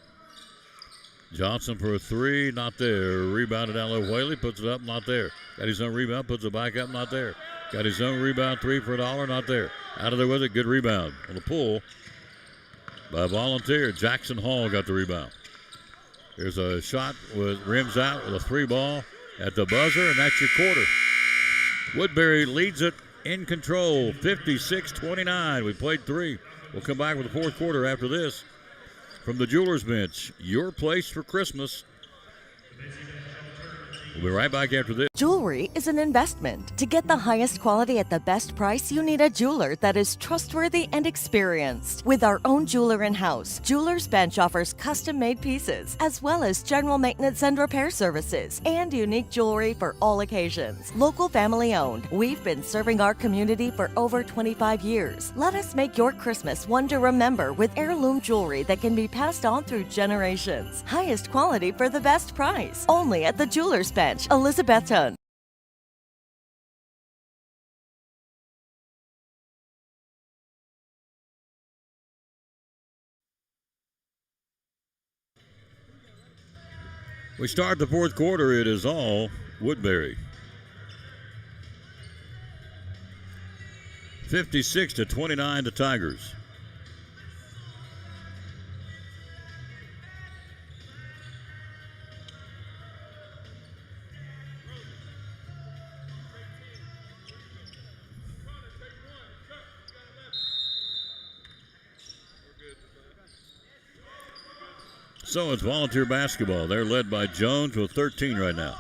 Johnson for a 3. Not there. Rebounded down low. Whaley puts it up. Not there. Got his own rebound. Puts it back up. Not there. Got his own rebound. 3 for $1. Not there. Out of there with it. Good rebound on the pull by Volunteer. Jackson Hall got the rebound. Here's a shot with rims out with a 3 ball at the buzzer, and that's your quarter. Woodbury leads it in control, 56-29. We played 3. We'll come back with the fourth quarter after this. From the Jewelers Bench, your place for Christmas. We'll be right back after this. Jewelry is an investment. To get the highest quality at the best price, you need a jeweler that is trustworthy and experienced. With our own jeweler in-house, Jewelers Bench offers custom-made pieces, as well as general maintenance and repair services, and unique jewelry for all occasions. Local family-owned, we've been serving our community for over 25 years. Let us make your Christmas one to remember with heirloom jewelry that can be passed on through generations. Highest quality for the best price. Only at the Jewelers Bench, Elizabethton. We start the fourth quarter. It is all Woodbury. 56-29, the Tigers. So it's Volunteer basketball. They're led by Jones with 13 right now.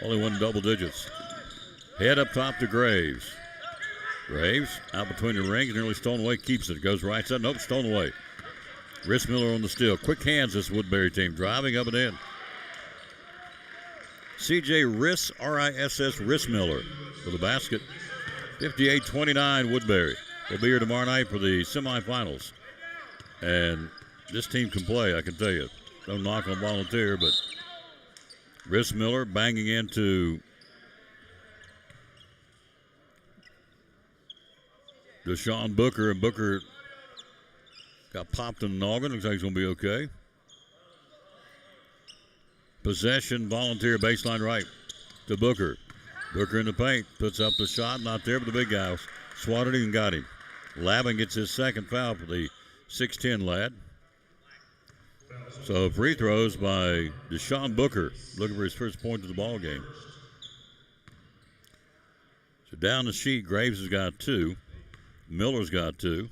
Only one double digits. Head up top to Graves. Graves out between the rings, nearly stolen away, keeps it. Goes right side. Nope, stolen away. Rhys Miller on the steal. Quick hands, this Woodbury team. Driving up and in. C.J. Rhys, R-I-S-S, Rhys Miller for the basket. 58-29 Woodbury. We'll be here tomorrow night for the semifinals. And this team can play, I can tell you. Don't knock on Volunteer, but Rhys Miller banging into Deshaun Booker, and Booker got popped in the noggin. Looks like he's going to be okay. Possession, Volunteer baseline right to Booker. Booker in the paint, puts up the shot, not there, but the big guy swatted him and got him. Lavin gets his second foul for the 6'10 lad. So free throws by Deshaun Booker, looking for his first point of the ball game. So down the sheet, Graves has got 2. Miller's got 2.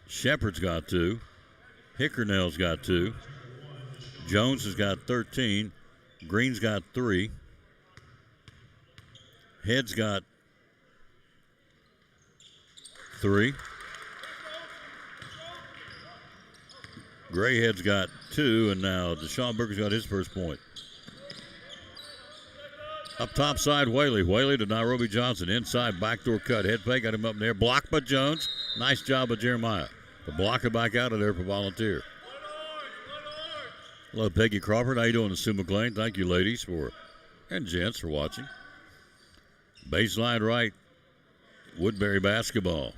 Shepard's got 2. Hickernell's got 2. Jones has got 13. Green's got 3. Head's got 3. Grayhead's got 2, and now Deshaun Booker's got his first point. Up top side, Whaley. Whaley to Nairobi Johnson. Inside, backdoor cut. Head fake, got him up in there. Blocked by Jones. Nice job of Jeremiah. The blocker back out of there for Volunteer. Hello, Peggy Crawford. How you doing, Sue McLean? Thank you, ladies, and gents, for watching. Baseline right. Woodbury basketball.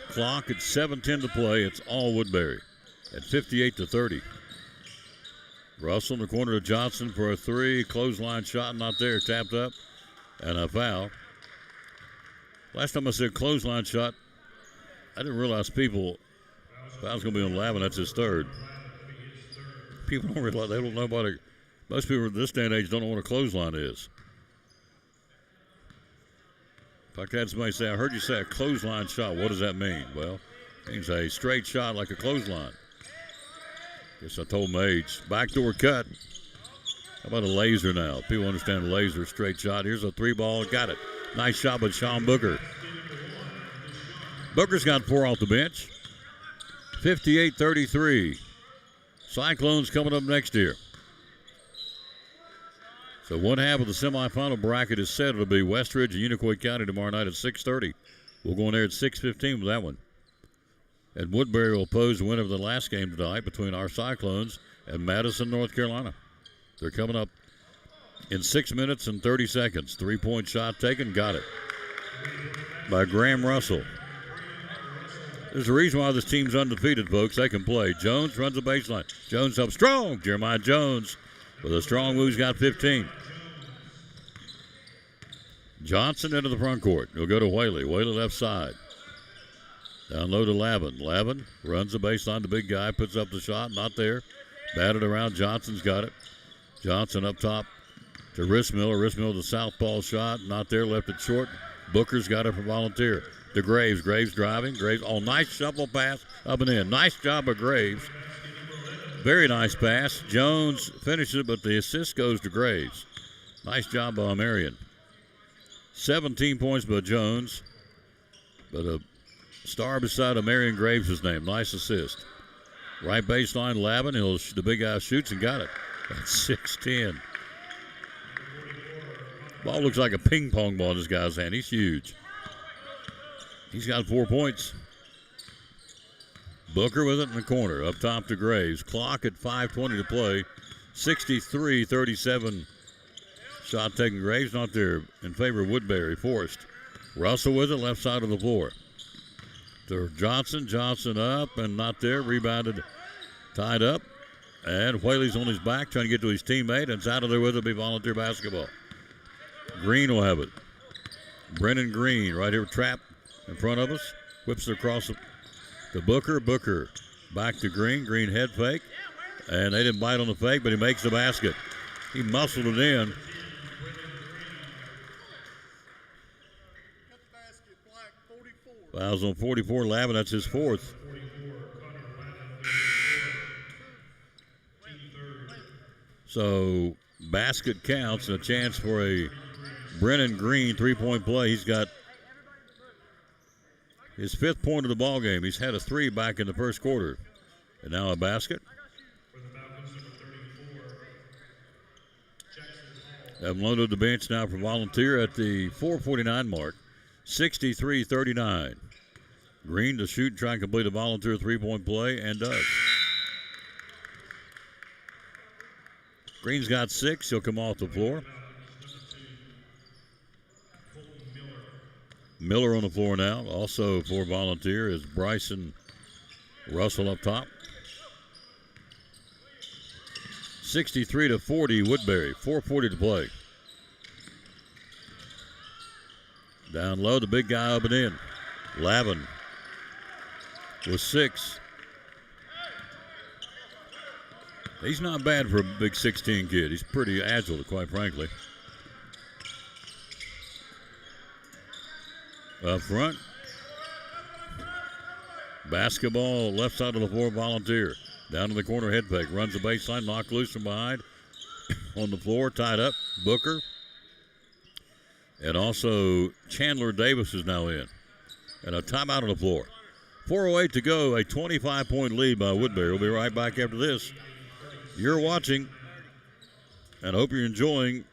Clock at 7:10 to play. It's all Woodbury at 58-30. Russell in the corner to Johnson for a 3. Clothesline shot, not there. Tapped up. And a foul. Last time I said clothesline shot, I didn't realize foul's going to be on Lavin. That's his third. People don't realize, they don't know about it. Most people in this day and age don't know what a clothesline is. If I had somebody say, I heard you say a clothesline shot, what does that mean? Well, it means a straight shot like a clothesline. Guess I told my age. Backdoor cut. How about a laser now? People understand laser, straight shot. Here's a 3-ball. Got it. Nice shot by Sean Booker. Booker's got 4 off the bench. 58-33. Cyclones coming up next year. So one half of the semifinal bracket is set. It'll be Westridge and Unicoi County tomorrow night at 6:30. We'll go in there at 6:15 with that one. And Woodbury will oppose the winner of the last game tonight between our Cyclones and Madison, North Carolina. They're coming up in 6 minutes and 30 seconds. 3-point shot taken, got it by Graham Russell. There's a reason why this team's undefeated, folks. They can play. Jones runs the baseline. Jones up strong. Jeremiah Jones with a strong move. He's got 15. Johnson into the front court. He'll go to Whaley. Whaley left side. Down low to Lavin. Lavin runs the baseline. The big guy puts up the shot. Not there. Batted around. Johnson's got it. Johnson up top to Rissmiller. Rissmiller the southpaw shot. Not there. Left it short. Booker's got it for Volunteer. To Graves. Graves driving. Graves. Oh, nice shuffle pass up and in. Nice job of Graves. Very nice pass. Jones finishes it, but the assist goes to Graves. Nice job by Marion. 17 points by Jones. But a star beside Marion Graves' name. Nice assist. Right baseline, Lavin. The big guy shoots and got it. That's 6-10. Ball looks like a ping pong ball in this guy's hand. He's huge. He's got 4 points. Booker with it in the corner. Up top to Graves. Clock at 5:20 to play. 63-37. Shot taken. Graves not there in favor of Woodbury. Forced. Russell with it. Left side of the floor. To Johnson. Johnson up and not there. Rebounded. Tied up. And Whaley's on his back trying to get to his teammate. And it's out of there with it. Be Volunteer basketball. Green will have it. Brennan Green right here. Trap in front of us. Whips it across to Booker. Booker back to Green. Green head fake. And they didn't bite on the fake, but he makes the basket. He muscled it in. Fouls on 44. Lavin, that's his 4th. So basket counts and a chance for a Brennan Green 3-point play. He's got his 5th point of the ball game. He's had a 3 back in the first quarter. And now a basket. Have loaded the bench now for Volunteer at the 4:49 mark. 63-39. Green to shoot and try and complete a Volunteer 3-point play, and does. Green's got 6. He'll come off the floor. Miller on the floor now. Also for Volunteer is Bryson Russell up top. 63-40 Woodbury. 4:40 to play. Down low, the big guy up and in. Lavin with 6. He's not bad for a big 16 kid. He's pretty agile, quite frankly. Up front. Basketball left side of the floor, Volunteer. Down to the corner, head fake. Runs the baseline, knocked loose from behind. On the floor, tied up. Booker. And also Chandler Davis is now in. And a timeout on the floor. 4:08 to go, a 25-point lead by Woodbury. We'll be right back after this. You're watching, and I hope you're enjoying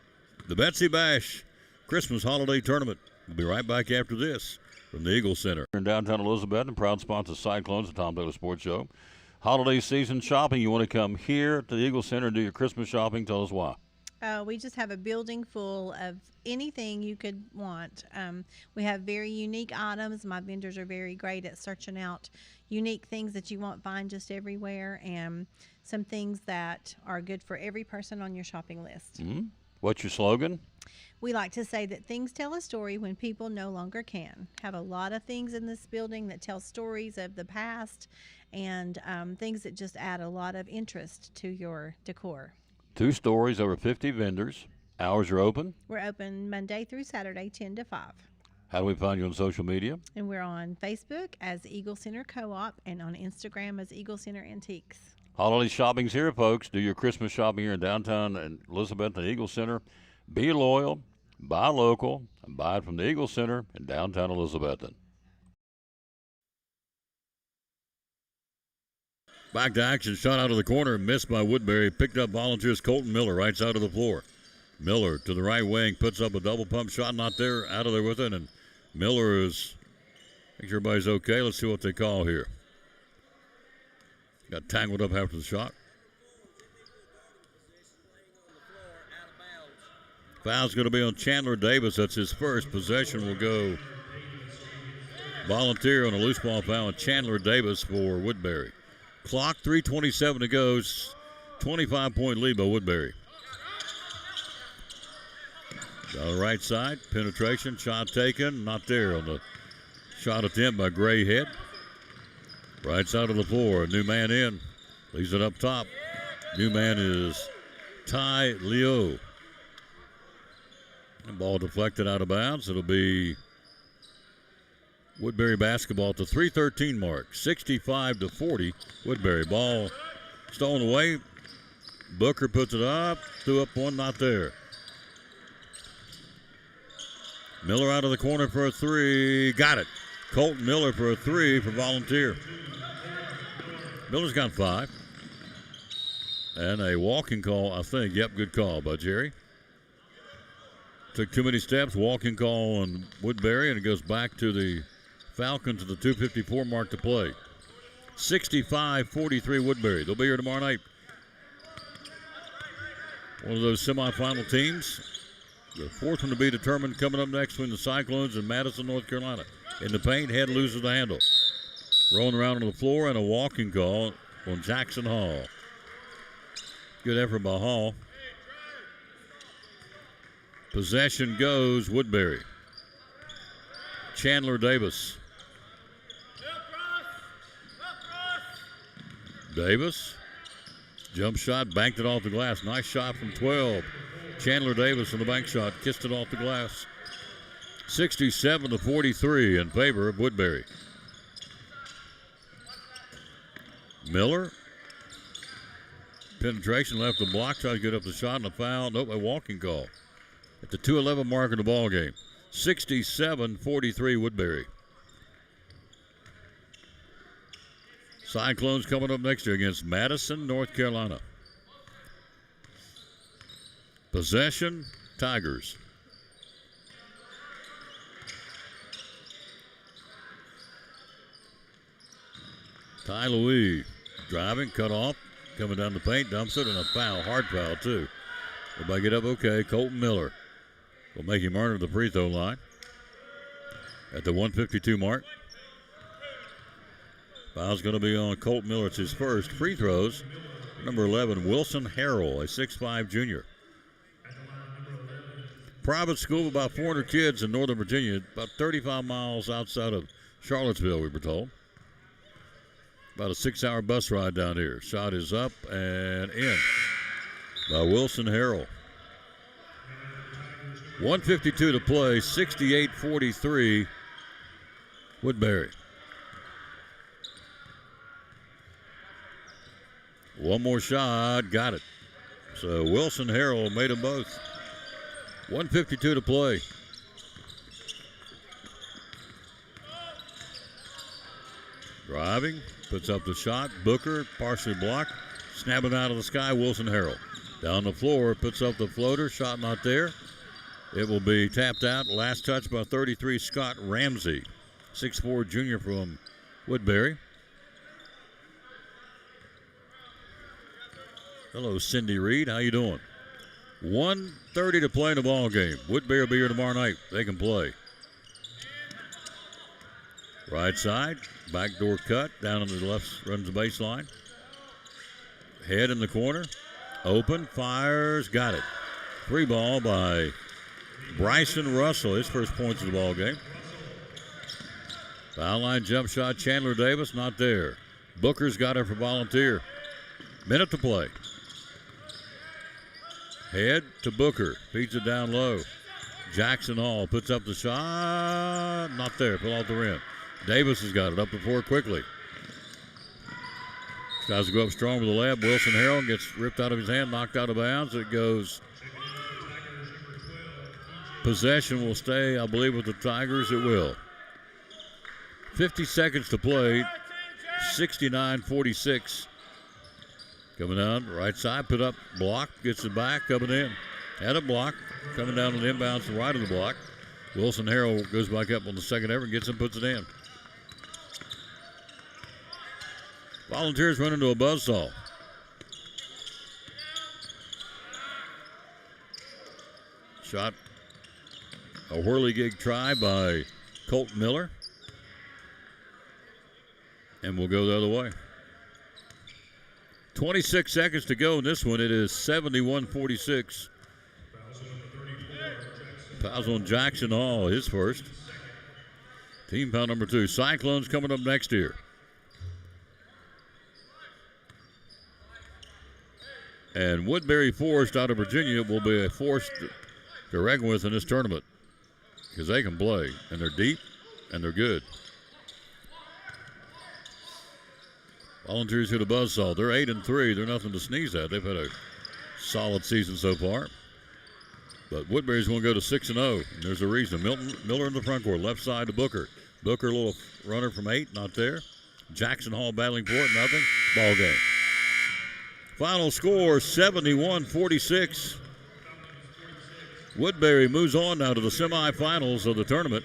the Betsy Bash Christmas Holiday Tournament. We'll be right back after this from the Eagle Center. In downtown Elizabeth, and proud sponsor of Cyclones, the Tom Taylor Sports Show. Holiday season shopping, you want to come here to the Eagle Center and do your Christmas shopping? Tell us why. We just have a building full of anything you could want. We have very unique items. My vendors are very great at searching out unique things that you won't find just everywhere, and some things that are good for every person on your shopping list. Mm-hmm. What's your slogan? We like to say that things tell a story when people no longer can. Have a lot of things in this building that tell stories of the past, and things that just add a lot of interest to your decor. 2 stories, over 50 vendors. Hours are open. We're open Monday through Saturday, 10 to 5. How do we find you on social media? And we're on Facebook as Eagle Center Co-op and on Instagram as Eagle Center Antiques. Holiday shopping's here, folks. Do your Christmas shopping here in downtown and Elizabeth and Eagle Center. Be loyal, buy local, and buy it from the Eagle Center in downtown Elizabethton. Back to action, shot out of the corner, missed by Woodbury. Picked up Volunteers Colton Miller, right side of the floor. Miller to the right wing, puts up a double pump shot, not there, out of there with it. And Miller is, I think everybody's okay. Let's see what they call here. Got tangled up after the shot. Foul's going to be on Chandler Davis. That's his first. Possession will go Volunteer on a loose ball foul, and Chandler Davis for Woodbury. Clock, 3:27 to go. 25-point lead by Woodbury. Down the right side, penetration, shot taken, not there on the shot attempt by Grayhead. Right side of the floor, a new man in, leaves it up top. New man is Ty Leo. And ball deflected out of bounds. It'll be Woodbury basketball at the 3:13 mark, 65-40. Woodbury ball stolen away. Booker puts it up, threw up one, not there. Miller out of the corner for a 3, got it. Colton Miller for a 3 for Volunteer. Miller's got 5. And a walking call, I think. Yep, good call by Jerry. Took too many steps, walking call on Woodbury, and it goes back to the Falcons at the 2:54 mark to play. 65-43 Woodbury. They'll be here tomorrow night. One of those semifinal teams. The fourth one to be determined coming up next between the Cyclones and Madison, North Carolina. In the paint, Head loses the handle. Rolling around on the floor, and a walking call on Jackson Hall. Good effort by Hall. Possession goes Woodbury. Chandler Davis. Davis. Jump shot, banked it off the glass. Nice shot from 12. Chandler Davis on the bank shot, kissed it off the glass. 67-43 in favor of Woodbury. Miller. Penetration left the block, trying to get up the shot and a foul. Nope, a walking call. At the 2:11 mark of the ball game. 67-43 Woodbury. Cyclones coming up next year against Madison, North Carolina. Possession, Tigers. Ty Louis driving, cut off, coming down the paint, dumps it, and a foul, hard foul too. Everybody get up okay. Colton Miller will make him earn the free throw line at the 1:52 mark. Foul's going to be on Colton Miller. It's his first. Free throws number 11, Wilson Harrell, a 6'5 junior. Private school, about 400 kids in Northern Virginia, about 35 miles outside of Charlottesville, we were told. About a 6-hour bus ride down here. Shot is up and in by Wilson Harrell. 152 to play, 68-43, Woodbury. One more shot, got it. So Wilson Harrell made them both. 152 to play. Driving, puts up the shot. Booker, partially blocked. Snapping out of the sky, Wilson Harrell. Down the floor, puts up the floater. Shot not there. It will be tapped out. Last touch by 33, Scott Ramsey. 6'4 junior from Woodbury. Hello, Cindy Reed. How you doing? 1:30 to play in the ball game. Woodbury will be here tomorrow night. They can play. Right side, backdoor cut, down on the left, runs the baseline. Head in the corner, open, fires, got it. 3 ball by Bryson Russell, his first points of the ball game. Foul line jump shot, Chandler Davis, not there. Booker's got it for Volunteer. Minute to play. Head to Booker, feeds it down low. Jackson Hall puts up the shot, not there, fell off the rim. Davis has got it up the floor quickly. Tries to go up strong with the left. Wilson Harrell gets ripped out of his hand, knocked out of bounds. It goes. Possession will stay, I believe, with the Tigers. It will. 50 seconds to play. 69-46. Coming down, right side, put up, block, gets it back, coming in. Had a block, coming down on the inbounds to the right of the block. Wilson Harrell goes back up on the second effort, gets it, puts it in. Volunteers run into a buzzsaw. Shot, a whirligig try by Colt Miller. And we'll go the other way. 26 seconds to go in this one. It is 71-46. Fouls on Jackson Hall, his first. Team foul number 2. Cyclones coming up next year. And Woodbury Forest out of Virginia will be a force to reckon with in this tournament because they can play, and they're deep, and they're good. Volunteers hit a buzzsaw. They're 8-3. They're nothing to sneeze at. They've had a solid season so far. But Woodbury's going to go to 6-0. And there's a reason. Miller in the front court. Left side to Booker. Booker, a little runner from 8. Not there. Jackson Hall battling for it. Nothing. Ball game. Final score, 71-46. Woodbury moves on now to the semifinals of the tournament.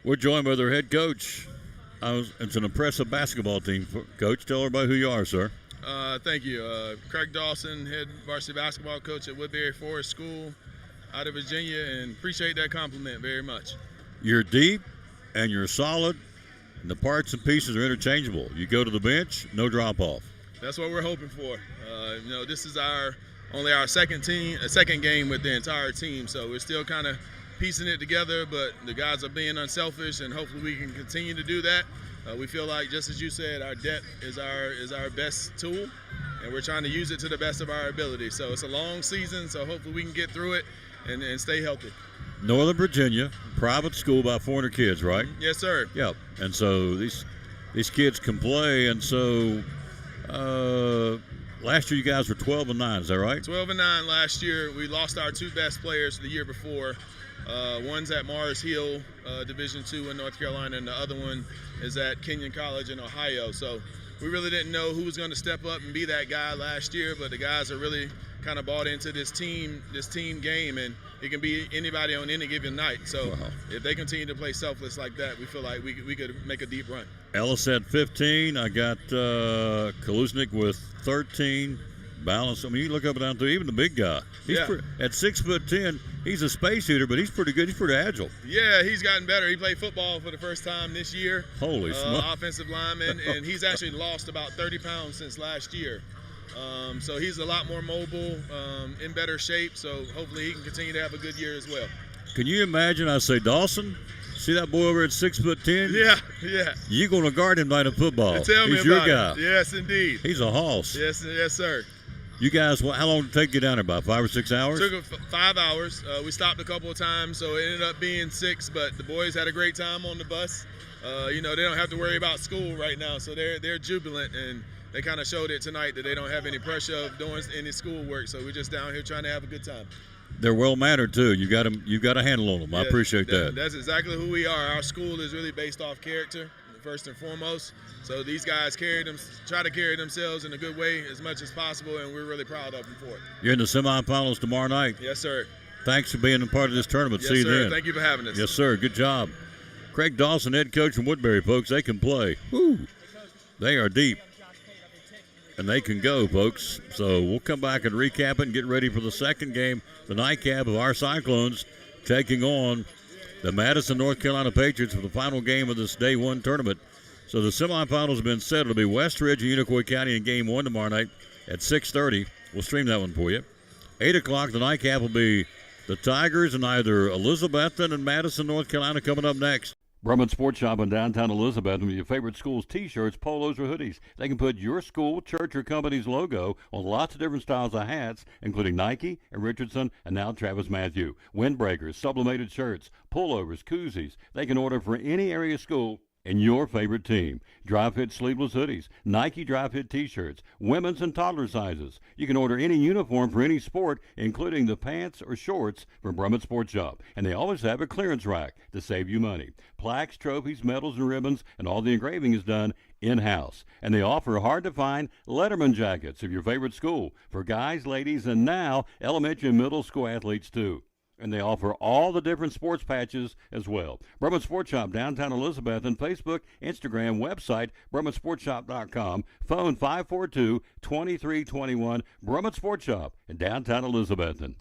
We're joined by their head coach. It's an impressive basketball team. Coach, tell everybody who you are, sir. Thank you. Craig Dawson, head varsity basketball coach at Woodbury Forest School out of Virginia, and appreciate that compliment very much. You're deep and you're solid, and the parts and pieces are interchangeable. You go to the bench, no drop-off. That's what we're hoping for. This is only our second game with the entire team, so we're still kind of piecing it together, but the guys are being unselfish, and hopefully we can continue to do that. We feel like, just as you said, our depth is our best tool, and we're trying to use it to the best of our ability. So it's a long season, so hopefully we can get through it and stay healthy. Northern Virginia, private school, about 400 kids, right? Yes, sir. Yep. And so these kids can play, and so last year you guys were 12-9, is that right? 12-9 last year. We lost our 2 best players the year before. One's at Mars Hill, Division II in North Carolina, and the other one is at Kenyon College in Ohio. So we really didn't know who was going to step up and be that guy last year, but the guys are really kind of bought into this team game, and it can be anybody on any given night. So if they continue to play selfless like that, we feel like we could make a deep run. Ellis had 15. I got Kaluznik with 13. Balance. I mean, you look up and down through even the big guy. He's at 6'10", he's a space heater, but he's pretty good. He's pretty agile. Yeah, he's gotten better. He played football for the first time this year. Holy smokes. Offensive lineman, and he's actually lost about 30 pounds since last year. So he's a lot more mobile, in better shape. So hopefully he can continue to have a good year as well. Can you imagine? I say, Dawson, see that boy over at 6'10"? Yeah. You're going to guard him like a football. Tell me He's your about guy. it. Yes, indeed. He's a hoss. Yes, sir. You guys, how long did it take you down there? About 5 or 6 hours? It took 5 hours. We stopped a couple of times, so it ended up being 6. But the boys had a great time on the bus. They don't have to worry about school right now, so they're jubilant, and they kind of showed it tonight that they don't have any pressure of doing any schoolwork. So we're just down here trying to have a good time. They're well mannered too. You've got a handle on them. I appreciate that. That's exactly who we are. Our school is really based off character, first and foremost. So these guys try to carry themselves in a good way as much as possible, and we're really proud of them for it. You're in the semifinals tomorrow night. Yes, sir. Thanks for being a part of this tournament. Yes, See you sir. then. Thank you for having us. Yes, sir. Good job. Craig Dawson, head coach from Woodbury, folks. They can play. Woo. They are deep. And they can go, folks. So we'll come back and recap it and get ready for the second game, the nightcap of our Cyclones taking on the Madison, North Carolina Patriots for the final game of this Day 1 tournament. So the semifinals have been set. It'll be West Ridge and Unicoi County in Game 1 tomorrow night at 6:30. We'll stream that one for you. 8 o'clock, the nightcap will be the Tigers and either Elizabethton and Madison, North Carolina coming up next. Brumman Sports Shop in downtown Elizabeth with your favorite school's T-shirts, polos, or hoodies. They can put your school, church, or company's logo on lots of different styles of hats, including Nike and Richardson and now Travis Matthew. Windbreakers, sublimated shirts, pullovers, koozies. They can order for any area school and your favorite team. Dry fit sleeveless hoodies, Nike dry fit T-shirts, women's and toddler sizes. You can order any uniform for any sport, including the pants or shorts from Brumman Sports Shop. And they always have a clearance rack to save you money. Plaques, trophies, medals, and ribbons, and all the engraving is done in-house. And they offer hard-to-find Letterman jackets of your favorite school for guys, ladies, and now elementary and middle school athletes too. And they offer all the different sports patches as well. Brumman Sports Shop, downtown Elizabeth, and Facebook, Instagram, website, BrummanSportsShop.com, phone 542-2321, Brumman Sports Shop in downtown Elizabethton.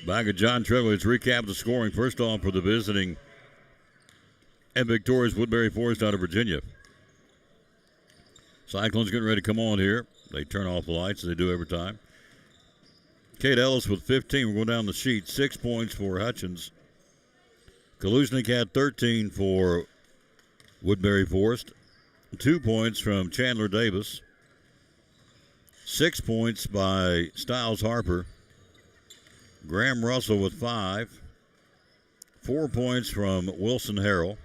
Back at John Trevor, let's recap the scoring. First off, for the visiting and victorious Woodbury Forest out of Virginia. Cyclones getting ready to come on here. They turn off the lights as they do every time. Kate Ellis with 15. We're going down the sheet. 6 points for Hutchins. Kaluznik had 13 for Woodbury Forest. 2 points from Chandler Davis. 6 points by Styles Harper. Graham Russell with 5. 4 points from Wilson Harrell.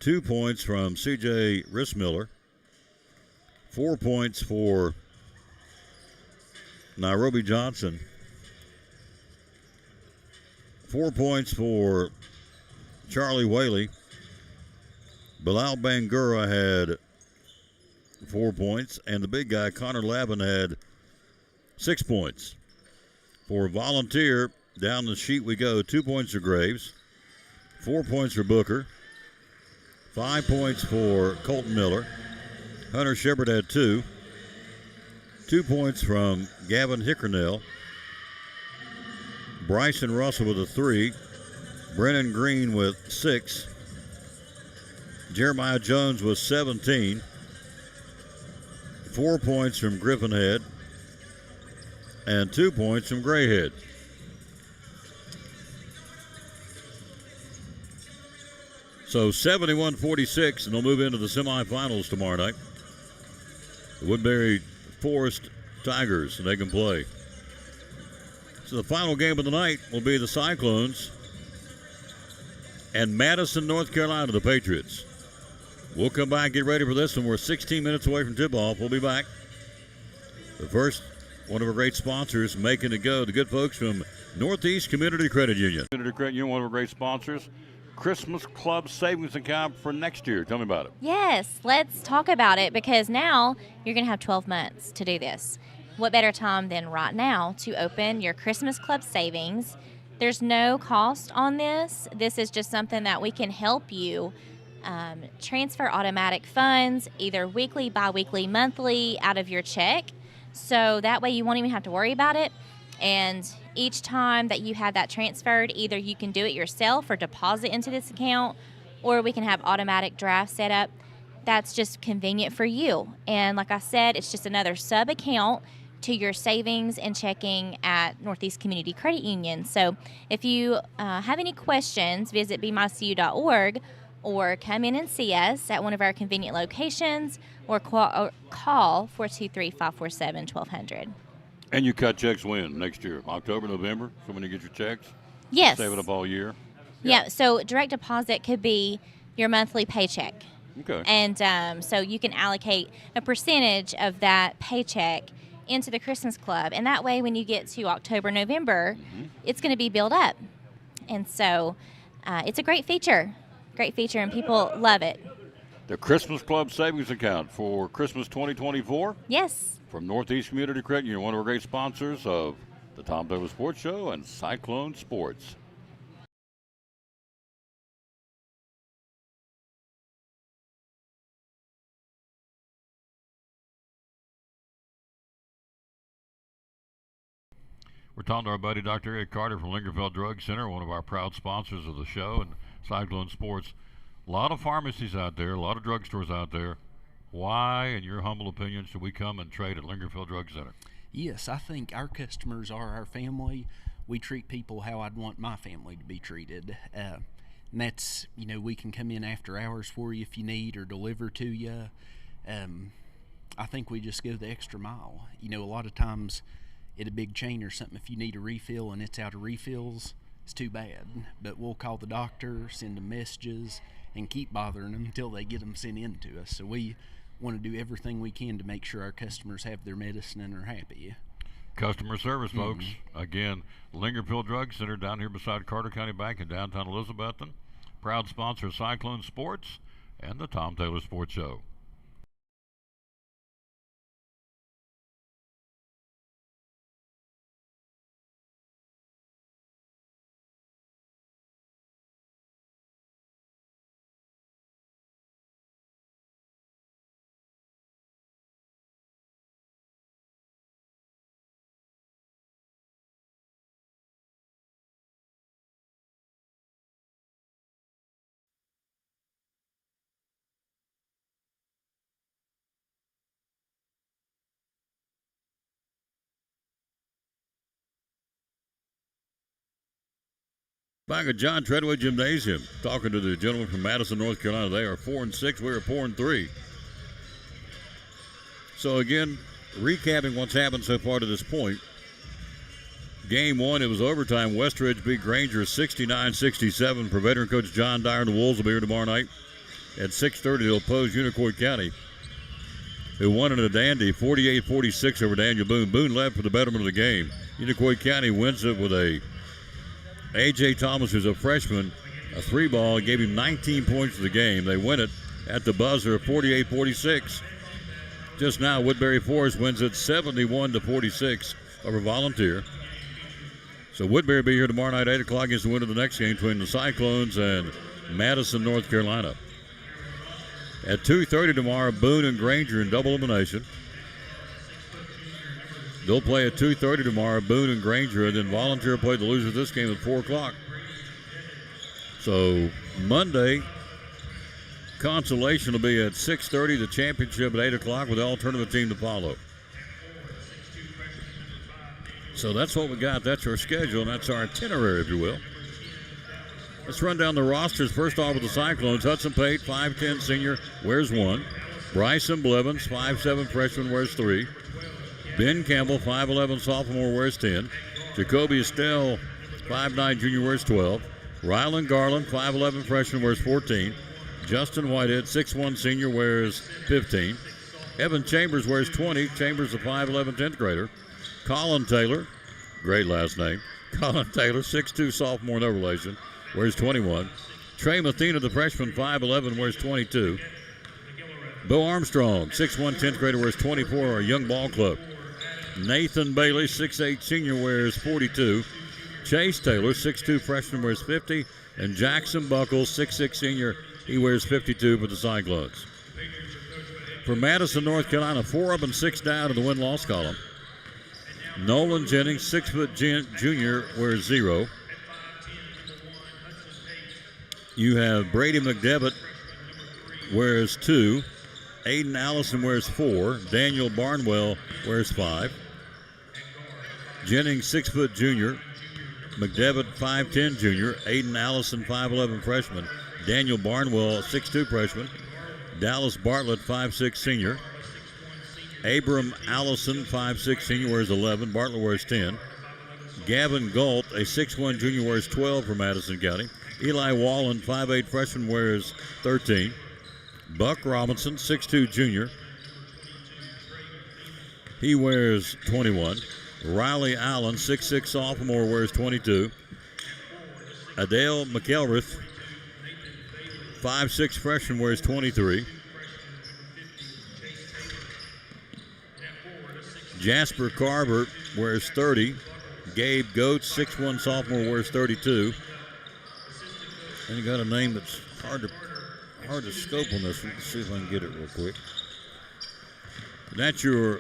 2 points from C.J. Rissmiller. 4 points for Nairobi Johnson. 4 points for Charlie Whaley. Bilal Bangura had 4 points, and the big guy, Connor Lavin, had 6 points. For Volunteer, down the sheet we go. 2 points for Graves, 4 points for Booker, 5 points for Colton Miller. Hunter Shepard had 2. 2 points from Gavin Hickernell. Bryson Russell with a 3. Brennan Green with 6. Jeremiah Jones with 17. 4 points from Griffin Head. And 2 points from Grayhead. So 71-46, and they'll move into the semifinals tomorrow night. The Woodbury Forest Tigers, and they can play. So the final game of the night will be the Cyclones and Madison, North Carolina, the Patriots. We'll come back, get ready for this one. We're 16 minutes away from tip-off. We'll be back. But first, one of our great sponsors making it go, the good folks from Northeast Community Credit Union. Community Credit Union, one of our great sponsors. Christmas Club Savings Account for next year. Tell me about it. Yes, let's talk about it, because now you're going to have 12 months to do this. What better time than right now to open your Christmas Club savings? There's no cost on this. This is just something that we can help you transfer automatic funds, either weekly, bi-weekly, monthly, out of your check. So that way you won't even have to worry about it. And each time that you have that transferred, either you can do it yourself or deposit into this account, or we can have automatic draft set up. That's just convenient for you. And like I said, it's just another sub-account to your savings and checking at Northeast Community Credit Union. So if you have any questions, visit bemycu.org or come in and see us at one of our convenient locations, or call 423-547-1200. And you cut checks when? Next year? October, November? So when you get your checks? Yes. Save it up all year? Yeah, so direct deposit could be your monthly paycheck. Okay. And so you can allocate a percentage of that paycheck into the Christmas Club. And that way, when you get to October, November, it's going to be built up. And so it's a great feature, and people love it. The Christmas Club Savings Account for Christmas 2024? Yes. From Northeast Community Credit Union, one of our great sponsors of the Tom Taylor Sports Show and Cyclone Sports. We're talking to our buddy Dr. Eric Carter from Lingerfeld Drug Center, one of our proud sponsors of the show and Cyclone Sports. A lot of pharmacies out there, a lot of drugstores out there. Why, in your humble opinion, should we come and trade at Lingerfeld Drug Center? Yes, I think our customers are our family. We treat people how I'd want my family to be treated. And that's, we can come in after hours for you if you need, or deliver to you. I think we just go the extra mile. A lot of times at a big chain or something, if you need a refill and it's out of refills, it's too bad. But we'll call the doctor, send them messages, and keep bothering them until they get them sent in to us. So we want to do everything we can to make sure our customers have their medicine and are happy. Customer service, folks. Again, Lingerfeld Drug Center down here beside Carter County Bank in downtown Elizabethton. Proud sponsor of Cyclone Sports and the Tom Taylor Sports Show. Back at John Treadway Gymnasium, talking to the gentleman from Madison, North Carolina. They are 4-6. We are 4-3. So again, recapping what's happened so far to this point. Game one, it was overtime. Westridge beat Granger 69-67. For veteran coach John Dyer, the Wolves will be here tomorrow night at 6:30. They'll oppose Unicoi County, who won in a dandy 48-46 over Daniel Boone. Boone led for the betterment of the game. Unicoi County wins it with a A.J. Thomas, who's a freshman, a 3-ball, gave him 19 points for the game. They win it at the buzzer, 48-46. Just now, Woodbury Forest wins it 71-46 over Volunteer. So Woodbury will be here tomorrow night, 8 o'clock, against the winner of the next game between the Cyclones and Madison, North Carolina. At 2:30 tomorrow, Boone and Granger in double elimination. They'll play at 2:30 tomorrow, Boone and Granger, and then Volunteer play the loser of this game at 4 o'clock. So Monday, consolation will be at 6:30, the championship at 8 o'clock with the all-tournament team to follow. So that's what we got. That's our schedule, and that's our itinerary, if you will. Let's run down the rosters. First off with the Cyclones. Hudson Pate, 5'10", senior, wears 1. Bryson Blevins, 5'7", freshman, wears 3. Ben Campbell, 5'11", sophomore, wears 10. Jacoby Estelle, 5'9", junior, wears 12. Rylan Garland, 5'11", freshman, wears 14. Justin Whitehead, 6'1", senior, wears 15. Evan Chambers wears 20. Chambers, a 5'11", 10th grader. Colin Taylor, great last name. Colin Taylor, 6'2", sophomore, no relation, wears 21. Trey Mathena, the freshman, 5'11", wears 22. Bo Armstrong, 6'1", 10th grader, wears 24, our young ball club. Nathan Bailey, 6'8", senior, wears 42. Chase Taylor, 6'2", freshman, wears 50. And Jackson Buckles, 6'6", senior, he wears 52 for the Cyclones. For Madison, North Carolina, 4 up and 6 down in the win-loss column. Nolan Jennings, 6' junior, wears 0. You have Brady McDevitt, wears 2. Aiden Allison wears 4. Daniel Barnwell wears 5. Jennings, 6' junior. McDevitt, 5'10", junior. Aiden Allison, 5'11", freshman. Daniel Barnwell, 6'2", freshman. Dallas Bartlett, 5'6", senior. Abram Allison, 5'6", senior, wears 11. Bartlett wears 10. Gavin Galt, a 6'1", junior, wears 12 for Madison County. Eli Wallen, 5'8", freshman, wears 13. Buck Robinson, 6'2", junior. He wears 21. Riley Allen, 6'6", sophomore, wears 22. Adele McElrath, 5'6", freshman, wears 23. Jasper Carver wears 30. Gabe Goetz, 6'1", sophomore, wears 32. And you got a name that's hard to scope on this one. Let's see if I can get it real quick. That's your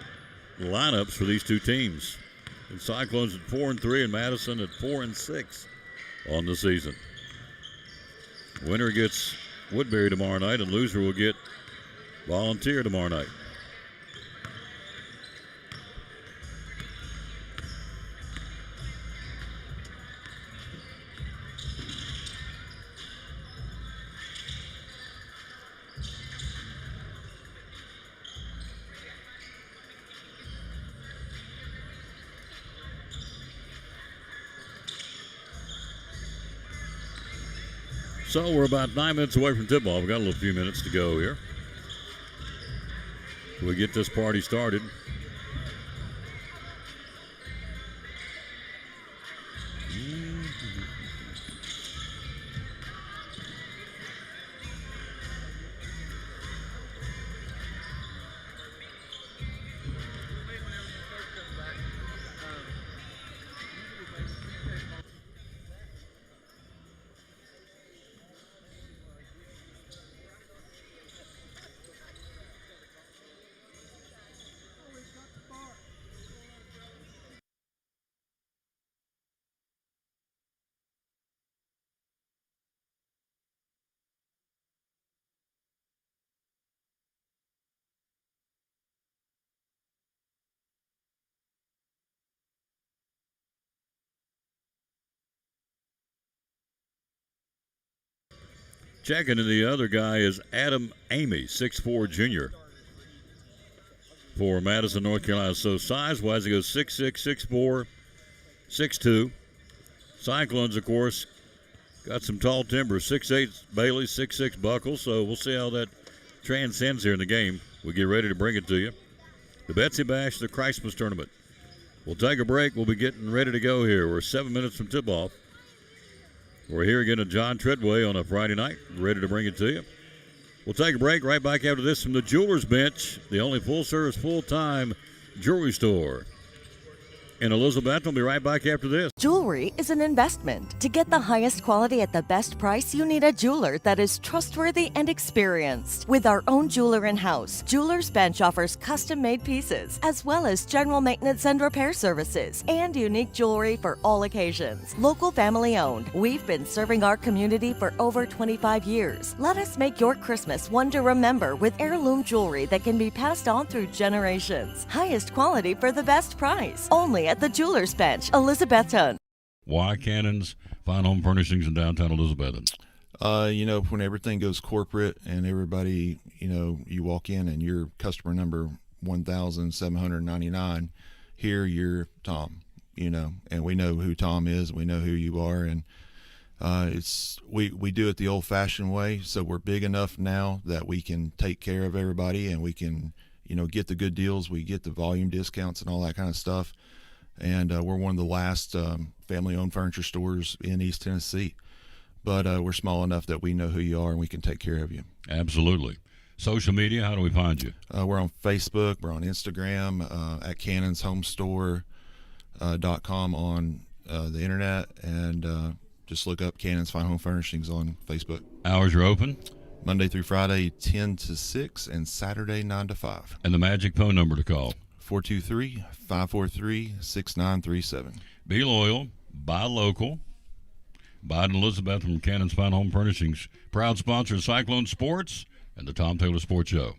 lineups for these two teams. The Cyclones at 4-3 and Madison at 4-6 on the season. Winner gets Woodbury tomorrow night, and loser will get Volunteer tomorrow night. So we're about 9 minutes away from tip-off. We've got a little few minutes to go here. We get this party started. Checking in the other guy is Adam Amy, 6'4", junior for Madison, North Carolina. So size-wise, he goes 6'6", 6'4", 6'2". Cyclones, of course, got some tall timber, 6'8" Bailey, 6'6" Buckles. So we'll see how that transcends here in the game. We'll get ready to bring it to you. The Betsy Bash, the Christmas tournament. We'll take a break. We'll be getting ready to go here. We're 7 minutes from tip-off. We're here again at John Treadway on a Friday night, ready to bring it to you. We'll take a break. Right back after this from the Jeweler's Bench, the only full-service, full-time jewelry store in Elizabeth. We'll be right back after this. Jewelry is an investment. To get the highest quality at the best price, you need a jeweler that is trustworthy and experienced. With our own jeweler in-house, Jeweler's Bench offers custom-made pieces, as well as general maintenance and repair services, and unique jewelry for all occasions. Local family-owned. We've been serving our community for over 25 years. Let us make your Christmas one to remember with heirloom jewelry that can be passed on through generations. Highest quality for the best price. Only at the Jeweler's Bench, Elizabethton. Why Cannon's Fine Home Furnishings in downtown Elizabethton? When everything goes corporate and everybody, you walk in and you're customer number 1,799, here you're Tom, and we know who Tom is, we know who you are, and we do it the old-fashioned way, so we're big enough now that we can take care of everybody and we can, get the good deals, we get the volume discounts and all that kind of stuff. And we're one of the last family-owned furniture stores in East Tennessee. But we're small enough that we know who you are and we can take care of you. Absolutely. Social media, how do we find you? We're on Facebook. We're on Instagram, at cannonshomestore.com on the internet. And just look up Cannon's Fine Home Furnishings on Facebook. Hours are open? Monday through Friday, 10 to 6, and Saturday, 9 to 5. And the magic phone number to call? 423-543-6937. Be loyal, buy local. Biden Elizabeth from Cannon's Fine Home Furnishings, proud sponsor of Cyclone Sports and the Tom Taylor Sports Show.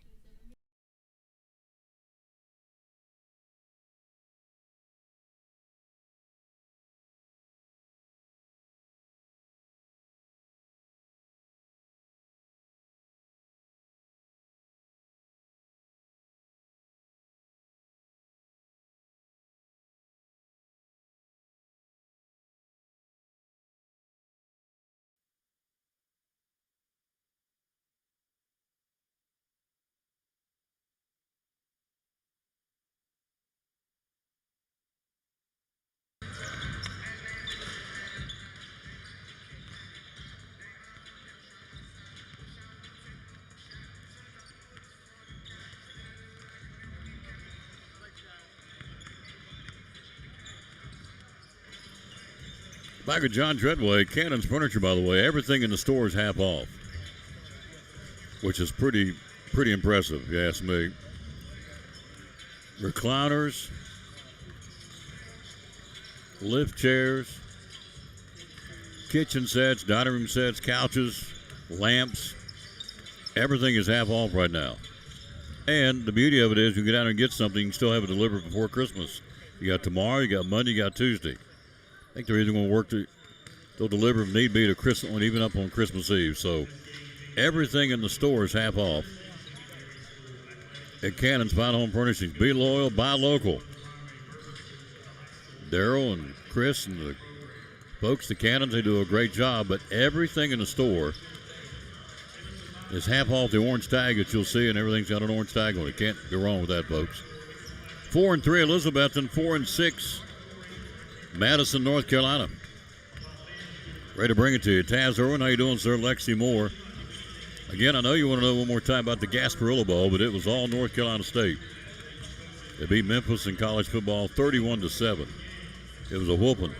Back at John Treadway, Cannon's Furniture, by the way, everything in the store is half off, which is pretty impressive, if you ask me. Recliners, lift chairs, kitchen sets, dining room sets, couches, lamps. Everything is half off right now. And the beauty of it is you can get out and get something, you can still have it delivered before Christmas. You got tomorrow, you got Monday, you got Tuesday. I think they're either going to work they'll deliver if need be to Christmas, and even up on Christmas Eve. So everything in the store is half off at Cannon's Fine Home Furnishings. Be loyal, buy local. Daryl and Chris and the folks at Cannon's, they do a great job, but everything in the store is half off the orange tag that you'll see, and everything's got an orange tag on it. Can't go wrong with that, folks. 4-3 Elizabethton, 4-6 Madison, North Carolina. Ready to bring it to you. Taz Irwin, how you doing, sir? Lexi Moore. Again, I know you want to know one more time about the Gasparilla Bowl, but it was all North Carolina State. They beat Memphis in college football 31-7. It was a whooping.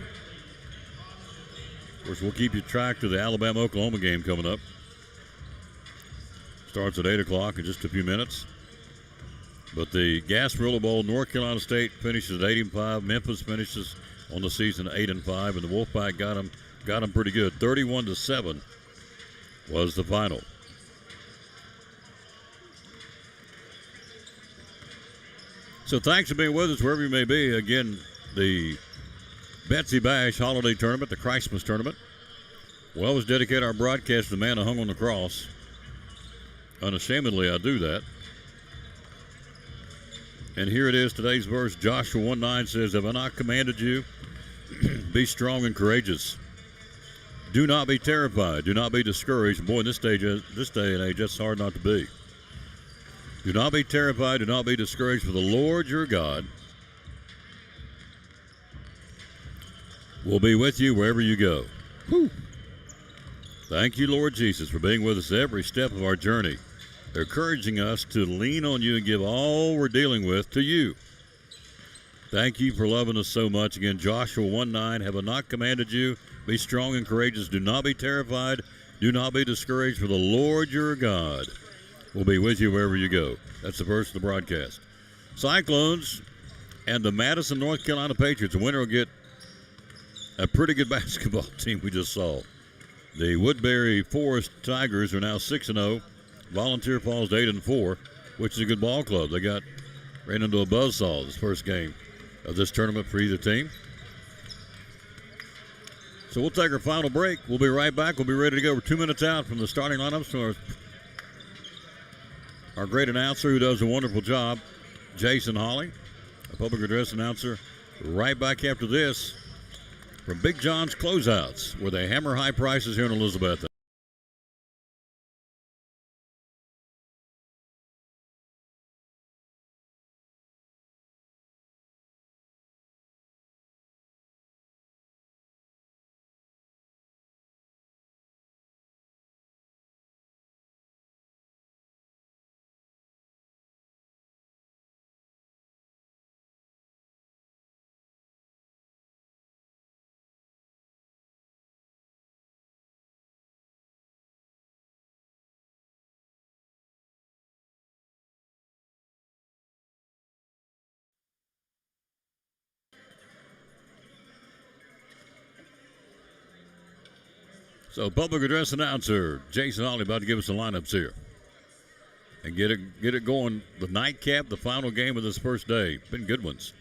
Of course, we'll keep you track to the Alabama-Oklahoma game coming up. Starts at 8 o'clock in just a few minutes. But the Gasparilla Bowl, North Carolina State finishes at 8-5. Memphis finishes on the season 8-5, and the Wolfpack got them pretty good. 31-7 was the final. So thanks for being with us wherever you may be. Again, the Betsy Bash Holiday Tournament, the Christmas Tournament. We always dedicate our broadcast to the man who hung on the cross. Unashamedly, I do that. And here it is, today's verse. Joshua 1:9 says, "Have I not commanded you? Be strong and courageous. Do not be terrified. Do not be discouraged." Boy, in this day and age, that's hard not to be. Do not be terrified. Do not be discouraged, for the Lord your God will be with you wherever you go. Whew. Thank you, Lord Jesus, for being with us every step of our journey. encouraging us to lean on you and give all we're dealing with to you. Thank you for loving us so much. Again, Joshua 1:9, have I not commanded you? Be strong and courageous. Do not be terrified. Do not be discouraged, for the Lord your God will be with you wherever you go. That's the verse of the broadcast. Cyclones and the Madison, North Carolina Patriots. The winner will get a pretty good basketball team we just saw. The Woodbury Forest Tigers are now 6-0. Volunteer Falls 8-4, which is a good ball club. They ran into a buzzsaw this first game of this tournament for either team. So we'll take our final break. We'll be right back. We'll be ready to go. We're 2 minutes out from the starting lineups from our great announcer who does a wonderful job, Jason Hawley, a public address announcer. Right back after this from Big John's Closeouts, where they hammer high prices here in Elizabeth. So public address announcer Jason Hawley about to give us the lineups here and get it going. The nightcap, the final game of this first day. Been good ones.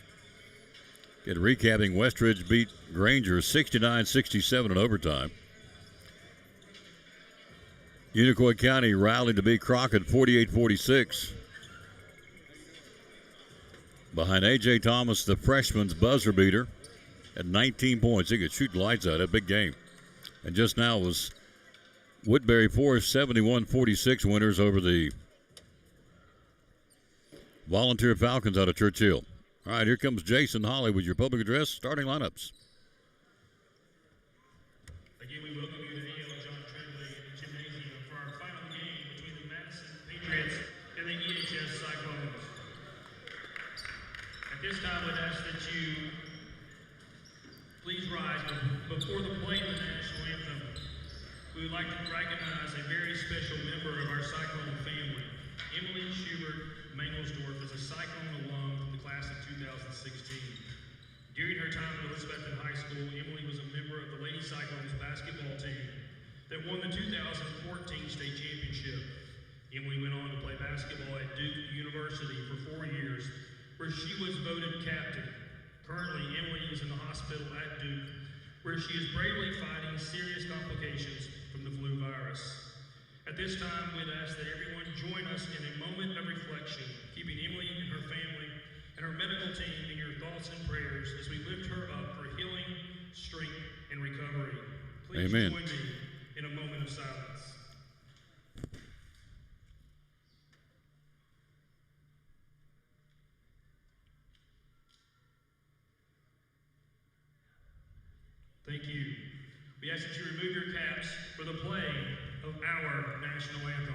Recapping, Westridge beat Granger 69-67 in overtime. Unicoi County rallied to beat Crockett 48-46. Behind A.J. Thomas, the freshman's buzzer beater at 19 points. He could shoot the lights out. A big game. And just now was Woodbury Forest 71-46 winners over the Volunteer Falcons out of Churchill. All right, here comes Jason Hawley with your public address, starting lineups. Again, we welcome you to A.L. John Tremblay Gymnasium for our final game between the Madison Patriots and the EHS Cyclones. At this time, we'd ask that you please rise before the playing of the national anthem. We would like to recognize a very special member of our Cyclone family. Emily Schubert Mangelsdorf is a Cyclone alum from the class of 2016. During her time at Elizabethton High School, Emily was a member of the Lady Cyclones basketball team that won the 2014 state championship. Emily went on to play basketball at Duke University for 4 years, where she was voted captain. Currently, Emily is in the hospital at Duke, where she is bravely fighting serious complications from the flu virus. At this time, we'd ask that everyone join us in a moment of reflection, keeping Emily and her family and her medical team in your thoughts and prayers as we lift her up for healing, strength, and recovery. Please Amen. join me in a moment of silence. Thank you. We ask that you remove your caps for the playing of our national anthem.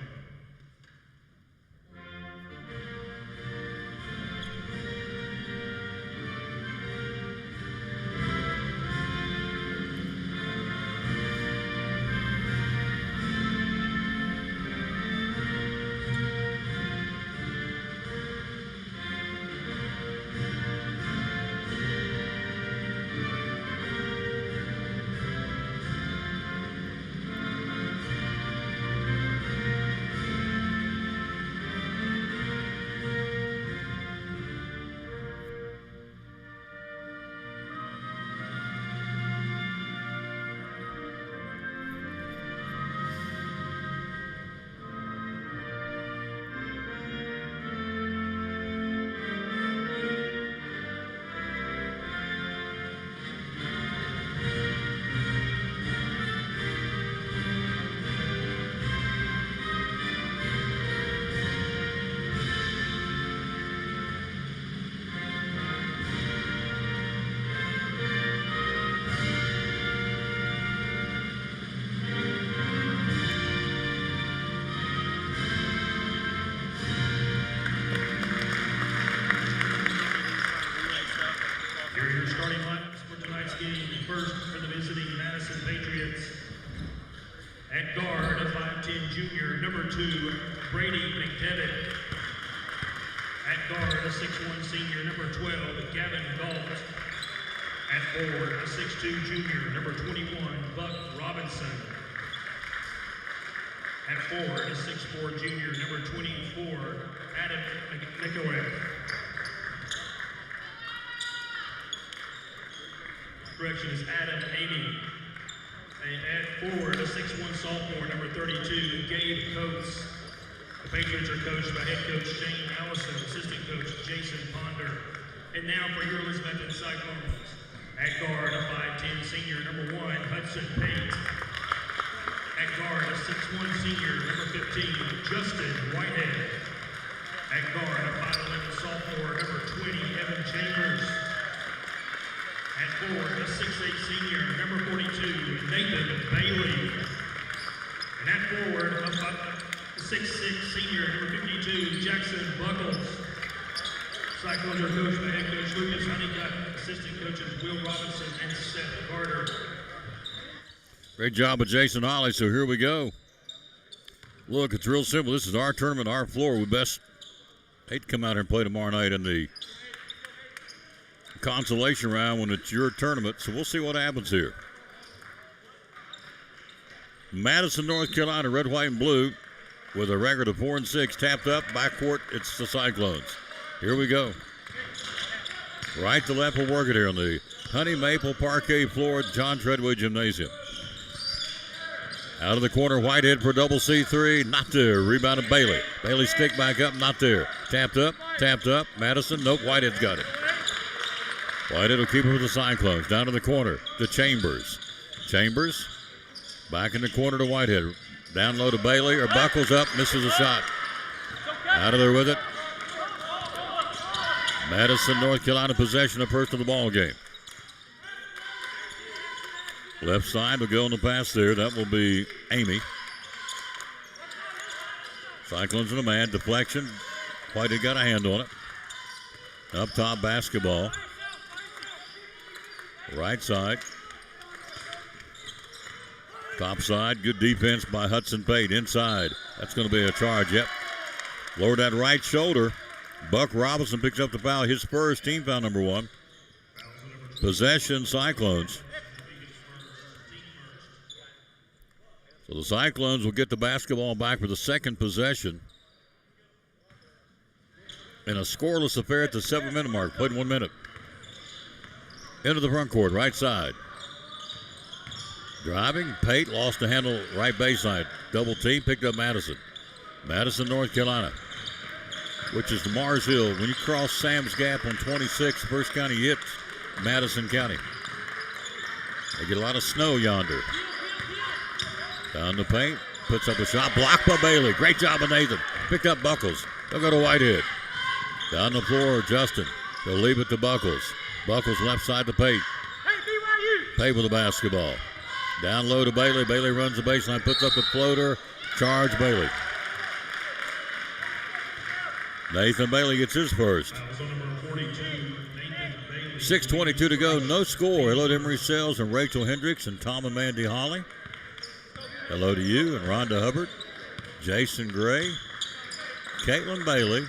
first for the visiting Madison Patriots. At guard, a 5'10" junior, number 2, Brady McDevitt. At guard, a 6'1" senior, number 12, Gavin Galt. At forward, a 6'2" junior, number 21, Buck Robinson. At forward, a 6'4" junior, number 24, Adam McElroy. Correction is Adam Amy. And at forward, a 6'1" sophomore, number 32, Gabe Coates. The Patriots are coached by head coach Shane Allison, assistant coach Jason Ponder. And now for your Elizabethton Cyclones. At guard, a 5'10" senior, number 1, Hudson Pate. At guard, a 6'1" senior, number 15, Justin Whitehead. At guard, a 5'11" sophomore, number 20, Evan Chambers. At forward, a 6'8" senior, number 42, Nathan Bailey. And at forward, a 6'6" senior, number 52, Jackson Buckles. Cyclones are coached by head coach Lucas Honeycutt, assistant coaches Will Robinson and Seth Carter. Great job of Jason Holly. So here we go. Look, it's real simple. This is our tournament, our floor. We best hate to come out here and play tomorrow night in the consolation round when it's your tournament. So we'll see what happens here. Madison, North Carolina, red, white, and blue with a record of 4-6. Tapped up, backcourt, it's the Cyclones. Here we go. Right to left, we'll work it here on the Honey Maple Parquet floor at John Treadway Gymnasium. Out of the corner, Whitehead for a double C3, not there. Rebounded Bailey. Bailey stick back up, not there. Tapped up. Madison, nope, Whitehead's got it. Whitehead will keep it with the Cyclones. Down to the corner to Chambers. Chambers back in the corner to Whitehead. Down low to Bailey, or Buckles up, misses a shot. Out of there with it. Madison, North Carolina, possession of first of the ball game. Left side will go on the pass there. That will be Amy. Cyclones in a man. Deflection. Whitehead got a hand on it. Up top, basketball. Right side. Top side. Good defense by Hudson Pate. Inside. That's going to be a charge. Yep. Lowered that right shoulder. Buck Robinson picks up the foul. His first, team foul number 1. Possession, Cyclones. So the Cyclones will get the basketball back for the second possession. In a scoreless affair at the 7-minute mark. Played 1 minute. Into the front court, right side. Driving, Pate lost the handle, right baseline. Double team, picked up Madison. Madison, North Carolina, which is the Mars Hill. When you cross Sam's Gap on 26, first county hits Madison County. They get a lot of snow yonder. Down the paint, puts up a shot, blocked by Bailey. Great job of Nathan. Picked up Buckles. They'll go to Whitehead. Down the floor, Justin. They'll leave it to Buckles. Buckles left side to Pate. Pate with the basketball. Down low to Bailey. Bailey runs the baseline, puts up a floater. Charge Bailey. Nathan Bailey gets his first. 6:22 to go, no score. Hello to Emery Sells and Rachel Hendricks and Tom and Mandy Holly. Hello to you and Rhonda Hubbard, Jason Gray, Caitlin Bailey,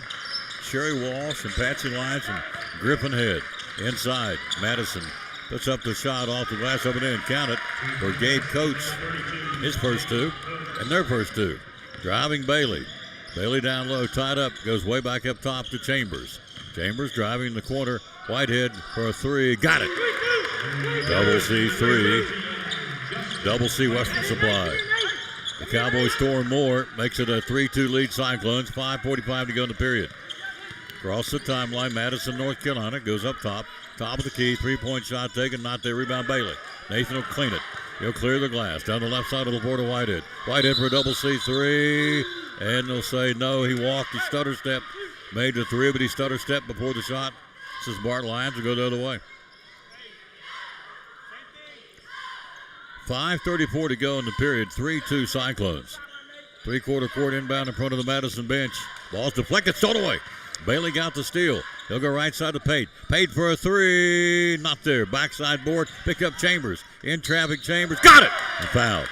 Sherry Walsh and Patsy Lyons and Griffin Head. Inside, Madison puts up the shot off the glass, up and in. Count it for Gabe Coates, his first 2, and their first 2. Driving Bailey. Bailey down low, tied up, goes way back up top to Chambers. Chambers driving in the corner. Whitehead for a 3. Got it. Double C3. Double C Western Supply. The Cowboys scoring more. Makes it a 3-2 lead Cyclones. 5:45 to go in the period. Across the timeline, Madison, North Carolina goes up top. Top of the key. 3-point shot taken. Not there. Rebound Bailey. Nathan will clean it. He'll clear the glass. Down the left side of the board to Whitehead. Whitehead for a double C3. And they'll say no. He walked. He stutter stepped. Made the 3, but he stutter stepped before the shot. This is Bart Lyons will go the other way. 5:34 to go in the period. 3-2 Cyclones. Three-quarter court inbound in front of the Madison bench. Ball's deflected, stolen away. Bailey got the steal. He'll go right side to Pate. Pate for a three. Not there. Backside board. Pick up Chambers. In traffic, Chambers. Got it! And fouled.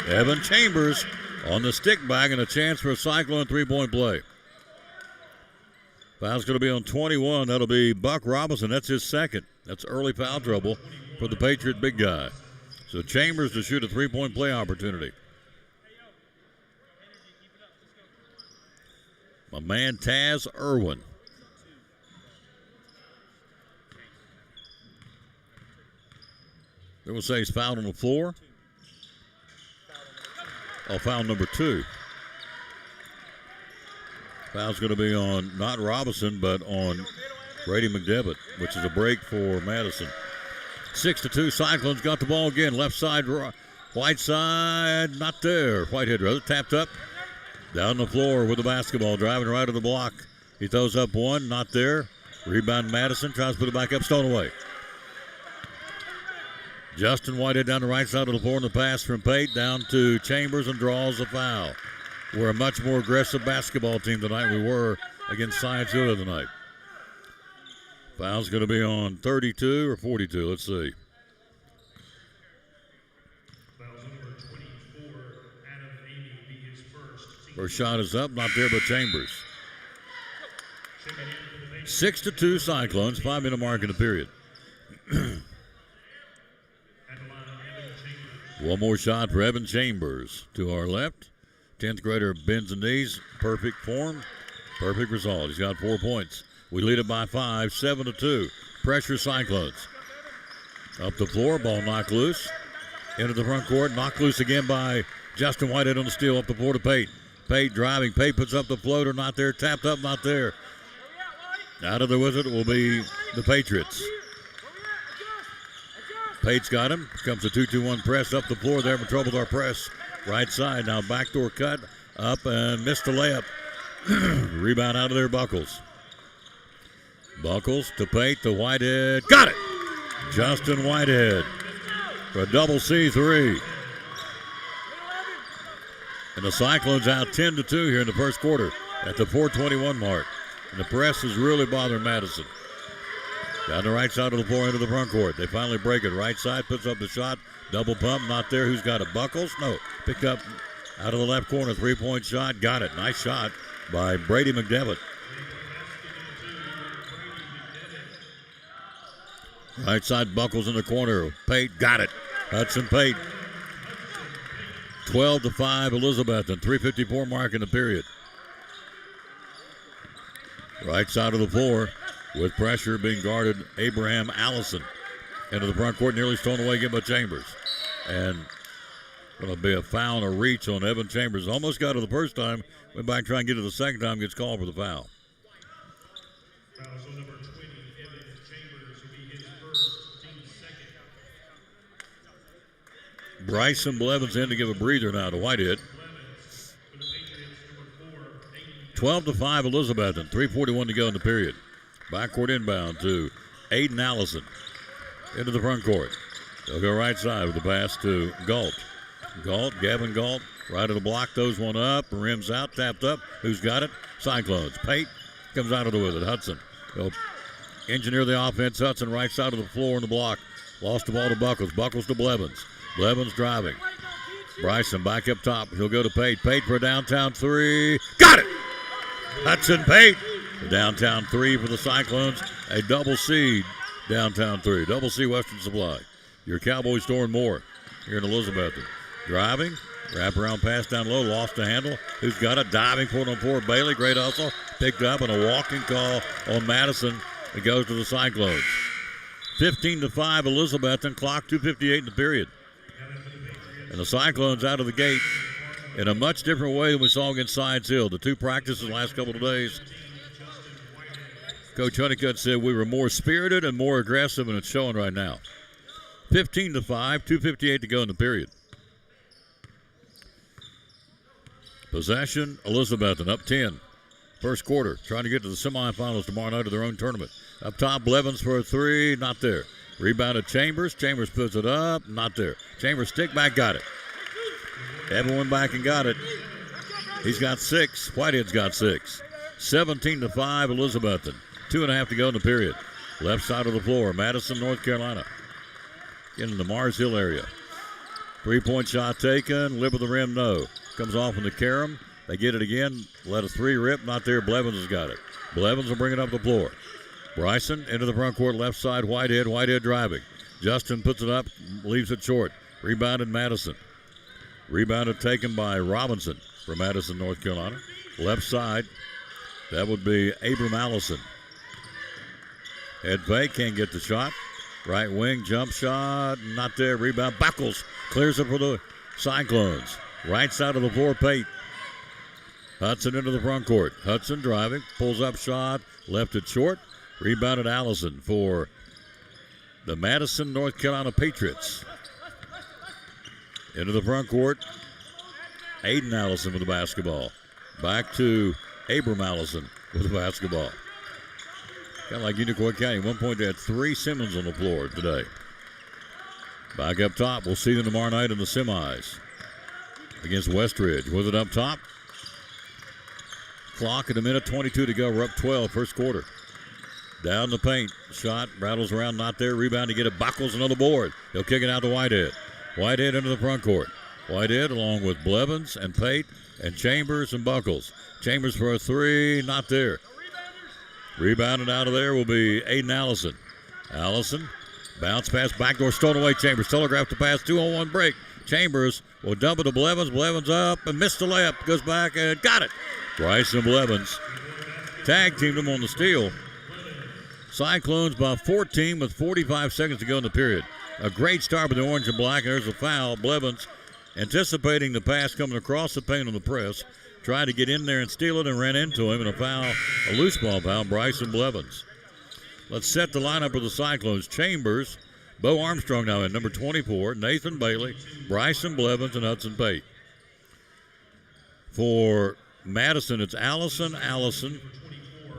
Evan Chambers on the stick bag and a chance for a Cyclone three-point play. Foul's going to be on 21. That'll be Buck Robinson. That's his second. That's early foul trouble for the Patriot big guy. So Chambers to shoot a three-point play opportunity. My man Taz Irwin. They will say he's fouled on the floor. Oh, foul number 2. Foul's going to be on not Robinson, but on Brady McDevitt, which is a break for Madison. 6-2, Cyclones got the ball again. Left side, White side, not there. Whitehead rather, tapped up. Down the floor with the basketball, driving right to the block. He throws up one, not there. Rebound Madison, tries to put it back up, stolen away. Justin Whitehead down the right side of the floor, and the pass from Pate down to Chambers and draws a foul. We're a much more aggressive basketball team tonight we were against Science Hill tonight. Foul's going to be on 32 or 42, let's see. First shot is up, not there, but Chambers. 6-2 Cyclones, 5-minute mark in the period. One more shot for Evan Chambers to our left. 10th grader bends the knees, perfect form, perfect result. He's got 4 points. We lead it by 5, 7-2. Pressure Cyclones. Up the floor, ball knocked loose. Into the front court, knocked loose again by Justin Whitehead on the steal. Up the floor to Pate. Pate driving. Pate puts up the floater, not there. Tapped up, not there. Out of the wizard will be the Patriots. Pate's got him. Comes a 2-2-1 press up the floor. They're having trouble with our press. Right side now, backdoor cut up and missed the layup. Rebound out of there, Buckles. Buckles to Pate to Whitehead. Got it! Justin Whitehead for a double C3. And the Cyclones out 10-2 here in the first quarter at the 4:21 mark. And the press is really bothering Madison. Down the right side of the floor into the front court. They finally break it. Right side puts up the shot. Double pump, not there. Who's got it? Buckles? No. Picked up out of the left corner. 3-point shot. Got it. Nice shot by Brady McDevitt. Right side, Buckles in the corner. Pate got it. Hudson Pate. 12-5 Elizabethton. 3:54 mark in the period. Right side of the floor with pressure being guarded. Abraham Allison into the front court, nearly stolen away again by Chambers. And going to be a foul and a reach on Evan Chambers. Almost got it the first time. Went back trying to get it the second time. Gets called for the foul. Number 20, Evan Chambers will be his first, team second. Bryson Blevins in to give a breather now to Whitehead. 12-5 Elizabethton. 3:41 to go in the period. Backcourt inbound to Aiden Allison. Into the front court. They'll go right side with the pass to Galt. Gavin Galt, right of the block, throws one up, rims out, tapped up. Who's got it? Cyclones. Pate comes out of the with it. Hudson. They'll engineer the offense. Hudson right side of the floor in the block. Lost the ball to Buckles. Buckles to Blevins. Blevins driving. Bryson back up top. He'll go to Pate. Pate for a downtown three. Got it! Hudson Pate. The downtown three for the Cyclones. A double C downtown three. Double C Western Supply. Your Cowboy store and more here in Elizabethton. Driving. Wraparound pass down low. Lost the handle. Who's got it? Diving 4-on-4. Bailey. Great hustle. Picked up and a walking call on Madison. It goes to the Cyclones. 15-5 Elizabethton. Clock 2:58 in the period. And the Cyclones out of the gate in a much different way than we saw against Science Hill. The two practices the last couple of days. Coach Honeycutt said we were more spirited and more aggressive, and it's showing right now. 15-5, 2:58 to go in the period. Possession, Elizabethton up 10. First quarter, trying to get to the semifinals tomorrow night of their own tournament. Up top, Blevins for a three, not there. Rebounded Chambers. Chambers puts it up, not there. Chambers stick back, got it. Evan went back and got it. He's got 6. Whitehead's got 6. 17-5 Elizabethton. 2.5 to go in the period. Left side of the floor, Madison, North Carolina. Getting the Mars Hill area. 3-point shot taken. Lip of the rim, no. Comes off in the carom. They get it again. Let a three rip. Not there. Blevins has got it. Blevins will bring it up the floor. Bryson into the front court, left side, Whitehead. Whitehead driving. Justin puts it up, leaves it short. Rebounded Madison. Rebounded taken by Robinson from Madison, North Carolina. Left side, that would be Abram Allison. Head fake, can't get the shot. Right wing, jump shot, not there. Rebound, Buckles clears it for the Cyclones. Right side of the floor, Pate. Hudson into the front court. Hudson driving, pulls up shot, left it short. Rebounded Allison for the Madison, North Carolina Patriots. Into the front court, Aiden Allison with the basketball. Back to Abram Allison with the basketball. Kind of like Unicoi County. At one point they had 3 Simmons on the floor today. Back up top. We'll see them tomorrow night in the semis against Westridge. With it up top. Clock at a minute 22 to go. We're up 12 first quarter. Down the paint. Shot rattles around, not there. Rebound to get it. Buckles another board. He'll kick it out to Whitehead. Whitehead into the front court. Whitehead along with Blevins and Pate and Chambers and Buckles. Chambers for a three, not there. Rebounded out of there will be Aiden Allison. Allison, bounce pass, backdoor stolen away. Chambers telegraphed the pass, 2-on-1 break. Chambers will dump it to Blevins. Blevins up and missed the layup. Goes back and got it. Bryson Blevins tag teamed him on the steal. Cyclones by 14 with 45 seconds to go in the period. A great start with the orange and black. There's a foul. Blevins anticipating the pass coming across the paint on the press. Tried to get in there and steal it and ran into him. And a foul, a loose ball foul, Bryson Blevins. Let's set the lineup for the Cyclones. Chambers, Bo Armstrong now in, number 24. Nathan Bailey, Bryson Blevins, and Hudson Pate. For Madison, it's Allison.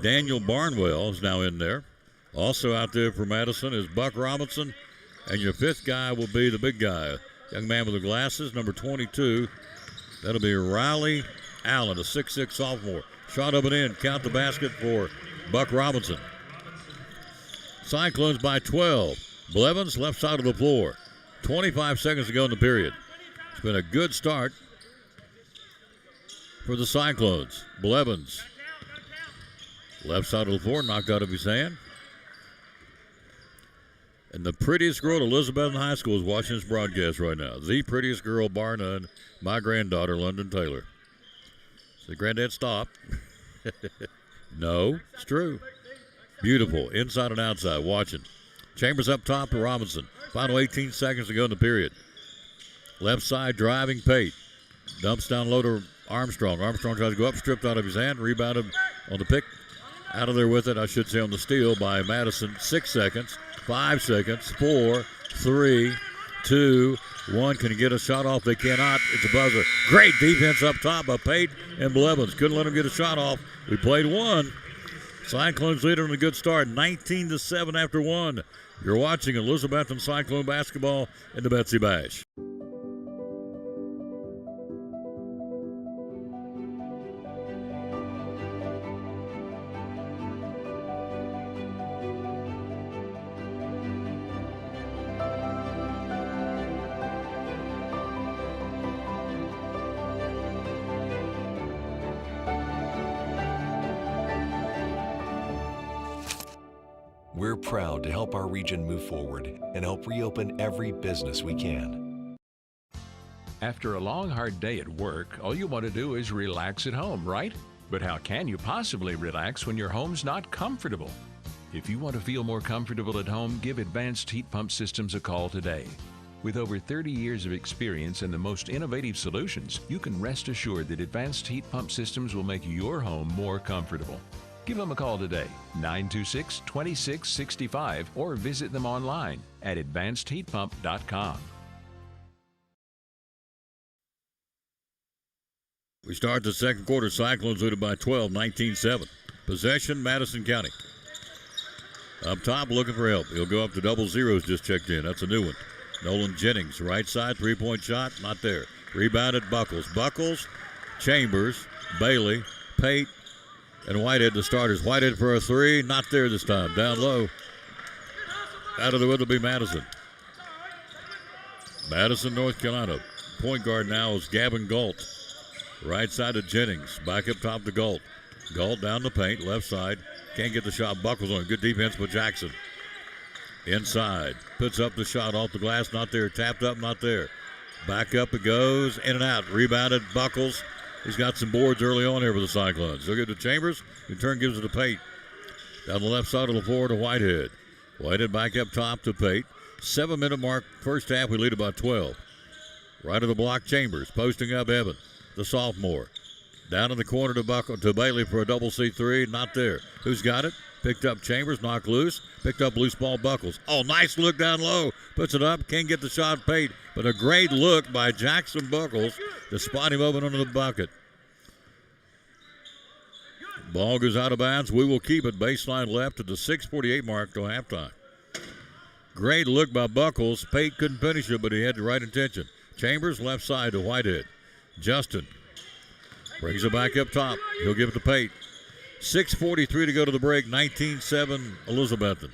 Daniel Barnwell is now in there. Also out there for Madison is Buck Robinson. And your fifth guy will be the big guy, young man with the glasses, number 22. That'll be Riley Allen, a 6'6 sophomore. Shot up and in. Count the basket for Buck Robinson. Cyclones by 12. Blevins left side of the floor. 25 seconds to go in the period. It's been a good start for the Cyclones. Blevins left side of the floor, knocked out of his hand. And the prettiest girl at Elizabethton High School is watching this broadcast right now. The prettiest girl, bar none, my granddaughter, London Taylor. So, Granddad, stop. No, it's true. Beautiful, inside and outside, watching. Chambers up top to Robinson. Final 18 seconds to go in the period. Left side driving, Pate. Dumps down low to Armstrong. Armstrong tries to go up, stripped out of his hand, rebounded on the pick. Out of there with it, I should say, on the steal by Madison. 6 seconds, 5 seconds, 4, 3, 2, 1. Can he get a shot off? They cannot. It's a buzzer. Great defense up top by Pate and Blevins. Couldn't let him get a shot off. We played one. Cyclones lead on a good start, 19-7 after one. You're watching Elizabethton Cyclone basketball in the Betsy Bash. We're proud to help our region move forward and help reopen every business we can. After a long, hard day at work, all you want to do is relax at home, right? But how can you possibly relax when your home's not comfortable? If you want to feel more comfortable at home, give Advanced Heat Pump Systems a call today. With over 30 years of experience and the most innovative solutions, you can rest assured that Advanced Heat Pump Systems will make your home more comfortable. Give them a call today, 926-2665, or visit them online at advancedheatpump.com. We start the second quarter. Cyclones leading by 12, 19-7. Possession, Madison County. Up top, looking for help. He'll go up to double zeros, just checked in. That's a new one. Nolan Jennings, right side, three-point shot, not there. Rebounded Buckles. Buckles, Chambers, Bailey, Pate, and Whitehead, the starters. Whitehead for a three, not there this time. Down low. Out of the way will be Madison. Madison, North Carolina. Point guard now is Gavin Galt. Right side to Jennings. Back up top to Galt. Galt down the paint, left side. Can't get the shot. Buckles on. Good defense by Jackson. Inside. Puts up the shot off the glass. Not there. Tapped up. Not there. Back up it goes. In and out. Rebounded. Buckles. He's got some boards early on here for the Cyclones. They'll get to Chambers. In turn gives it to Pate. Down the left side of the floor to Whitehead. Whitehead back up top to Pate. 7-minute mark. First half. We lead about 12. Right of the block. Chambers. Posting up Evan, the sophomore. Down in the corner to Bailey for a double C3. Not there. Who's got it? Picked up Chambers. Knocked loose. Picked up loose ball Buckles. Oh, nice look down low. Puts it up. Can't get the shot Pate. But a great look by Jackson Buckles to spot him open under the bucket. Ball goes out of bounds. We will keep it baseline left at the 6:48 mark till halftime. Great look by Buckles. Pate couldn't finish it, but he had the right intention. Chambers left side to Whitehead. Justin brings it back up top. He'll give it to Pate. 6:43 to go to the break. 19-7 Elizabethton.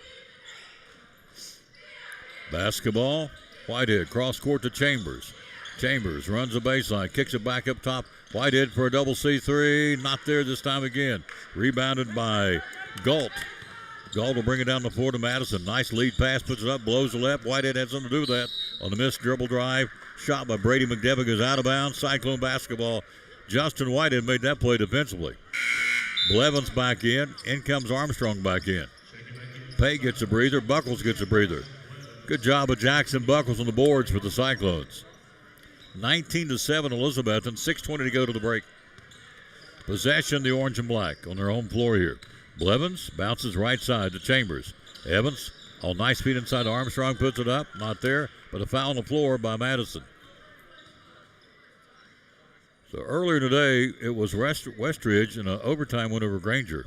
Basketball. Whitehead cross court to Chambers. Chambers runs the baseline. Kicks it back up top. Whitehead for a double C3. Not there this time again. Rebounded by Galt. Galt will bring it down the floor to Madison. Nice lead pass. Puts it up. Blows the left. Whitehead had something to do with that on the missed dribble drive. Shot by Brady McDevitt goes out of bounds. Cyclone basketball. Justin Whitehead made that play defensively. Blevins back in. In comes Armstrong back in. Pate gets a breather. Buckles gets a breather. Good job of Jackson Buckles on the boards for the Cyclones. 19-7 Elizabethton. 6:20 to go to the break. Possession, the orange and black on their home floor here. Blevins bounces right side to Chambers. Evans, all nice feet inside to Armstrong, puts it up. Not there, but a foul on the floor by Madison. So earlier today, it was Westridge in an overtime win over Granger.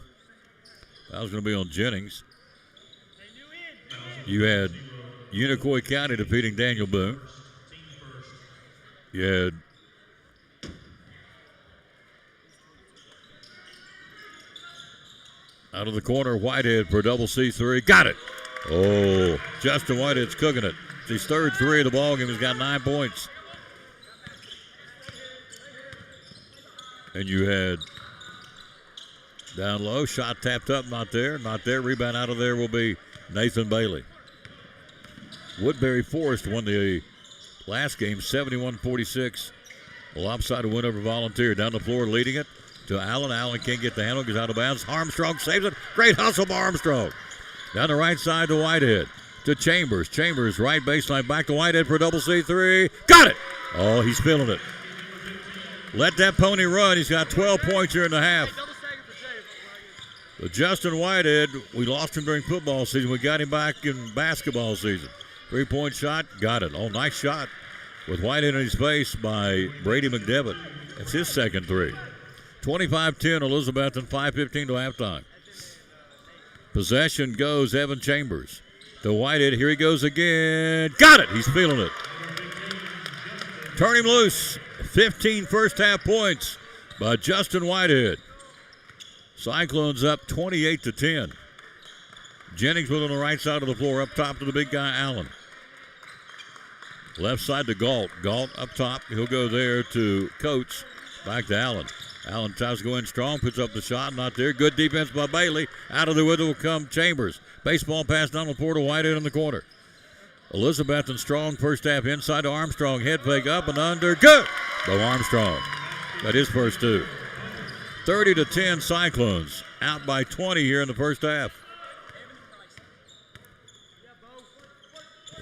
That was going to be on Jennings. You had Unicoi County defeating Daniel Boone. You had out of the corner, Whitehead for a double C3. Got it. Oh, Justin Whitehead's cooking it. It's his third three of the ball game. He's got 9 points. And you had down low, shot tapped up, not there. Not there. Rebound out of there will be Nathan Bailey. Woodbury Forest won the last game, 71-46. A lopsided win over Volunteer. Down the floor, leading it to Allen. Allen can't get the handle, goes out of bounds. Armstrong saves it. Great hustle by Armstrong. Down the right side to Whitehead. To Chambers. Chambers, right baseline, back to Whitehead for a double C3. Got it! Oh, he's feeling it. Let that pony run. He's got 12 points here in the half. But Justin Whitehead, we lost him during football season. We got him back in basketball season. 3-point shot, got it. Oh, nice shot with Whitehead in his face by Brady McDevitt. That's his second three. 25-10 Elizabethton, 5:15 to halftime. Possession goes Evan Chambers to Whitehead. Here he goes again. Got it. He's feeling it. Turn him loose. 15 first half points by Justin Whitehead. Cyclones up 28-10. Jennings with on the right side of the floor, up top to the big guy, Allen. Left side to Galt. Galt up top. He'll go there to Coates. Back to Allen. Allen tries to go in strong, puts up the shot, not there. Good defense by Bailey. Out of the window will come Chambers. Baseball pass down the floor to Whitehead in the corner. Elizabethton strong first half inside to Armstrong. Head fake up and under. Good! By Armstrong. Got his first two. 30-10 Cyclones. Out by 20 here in the first half.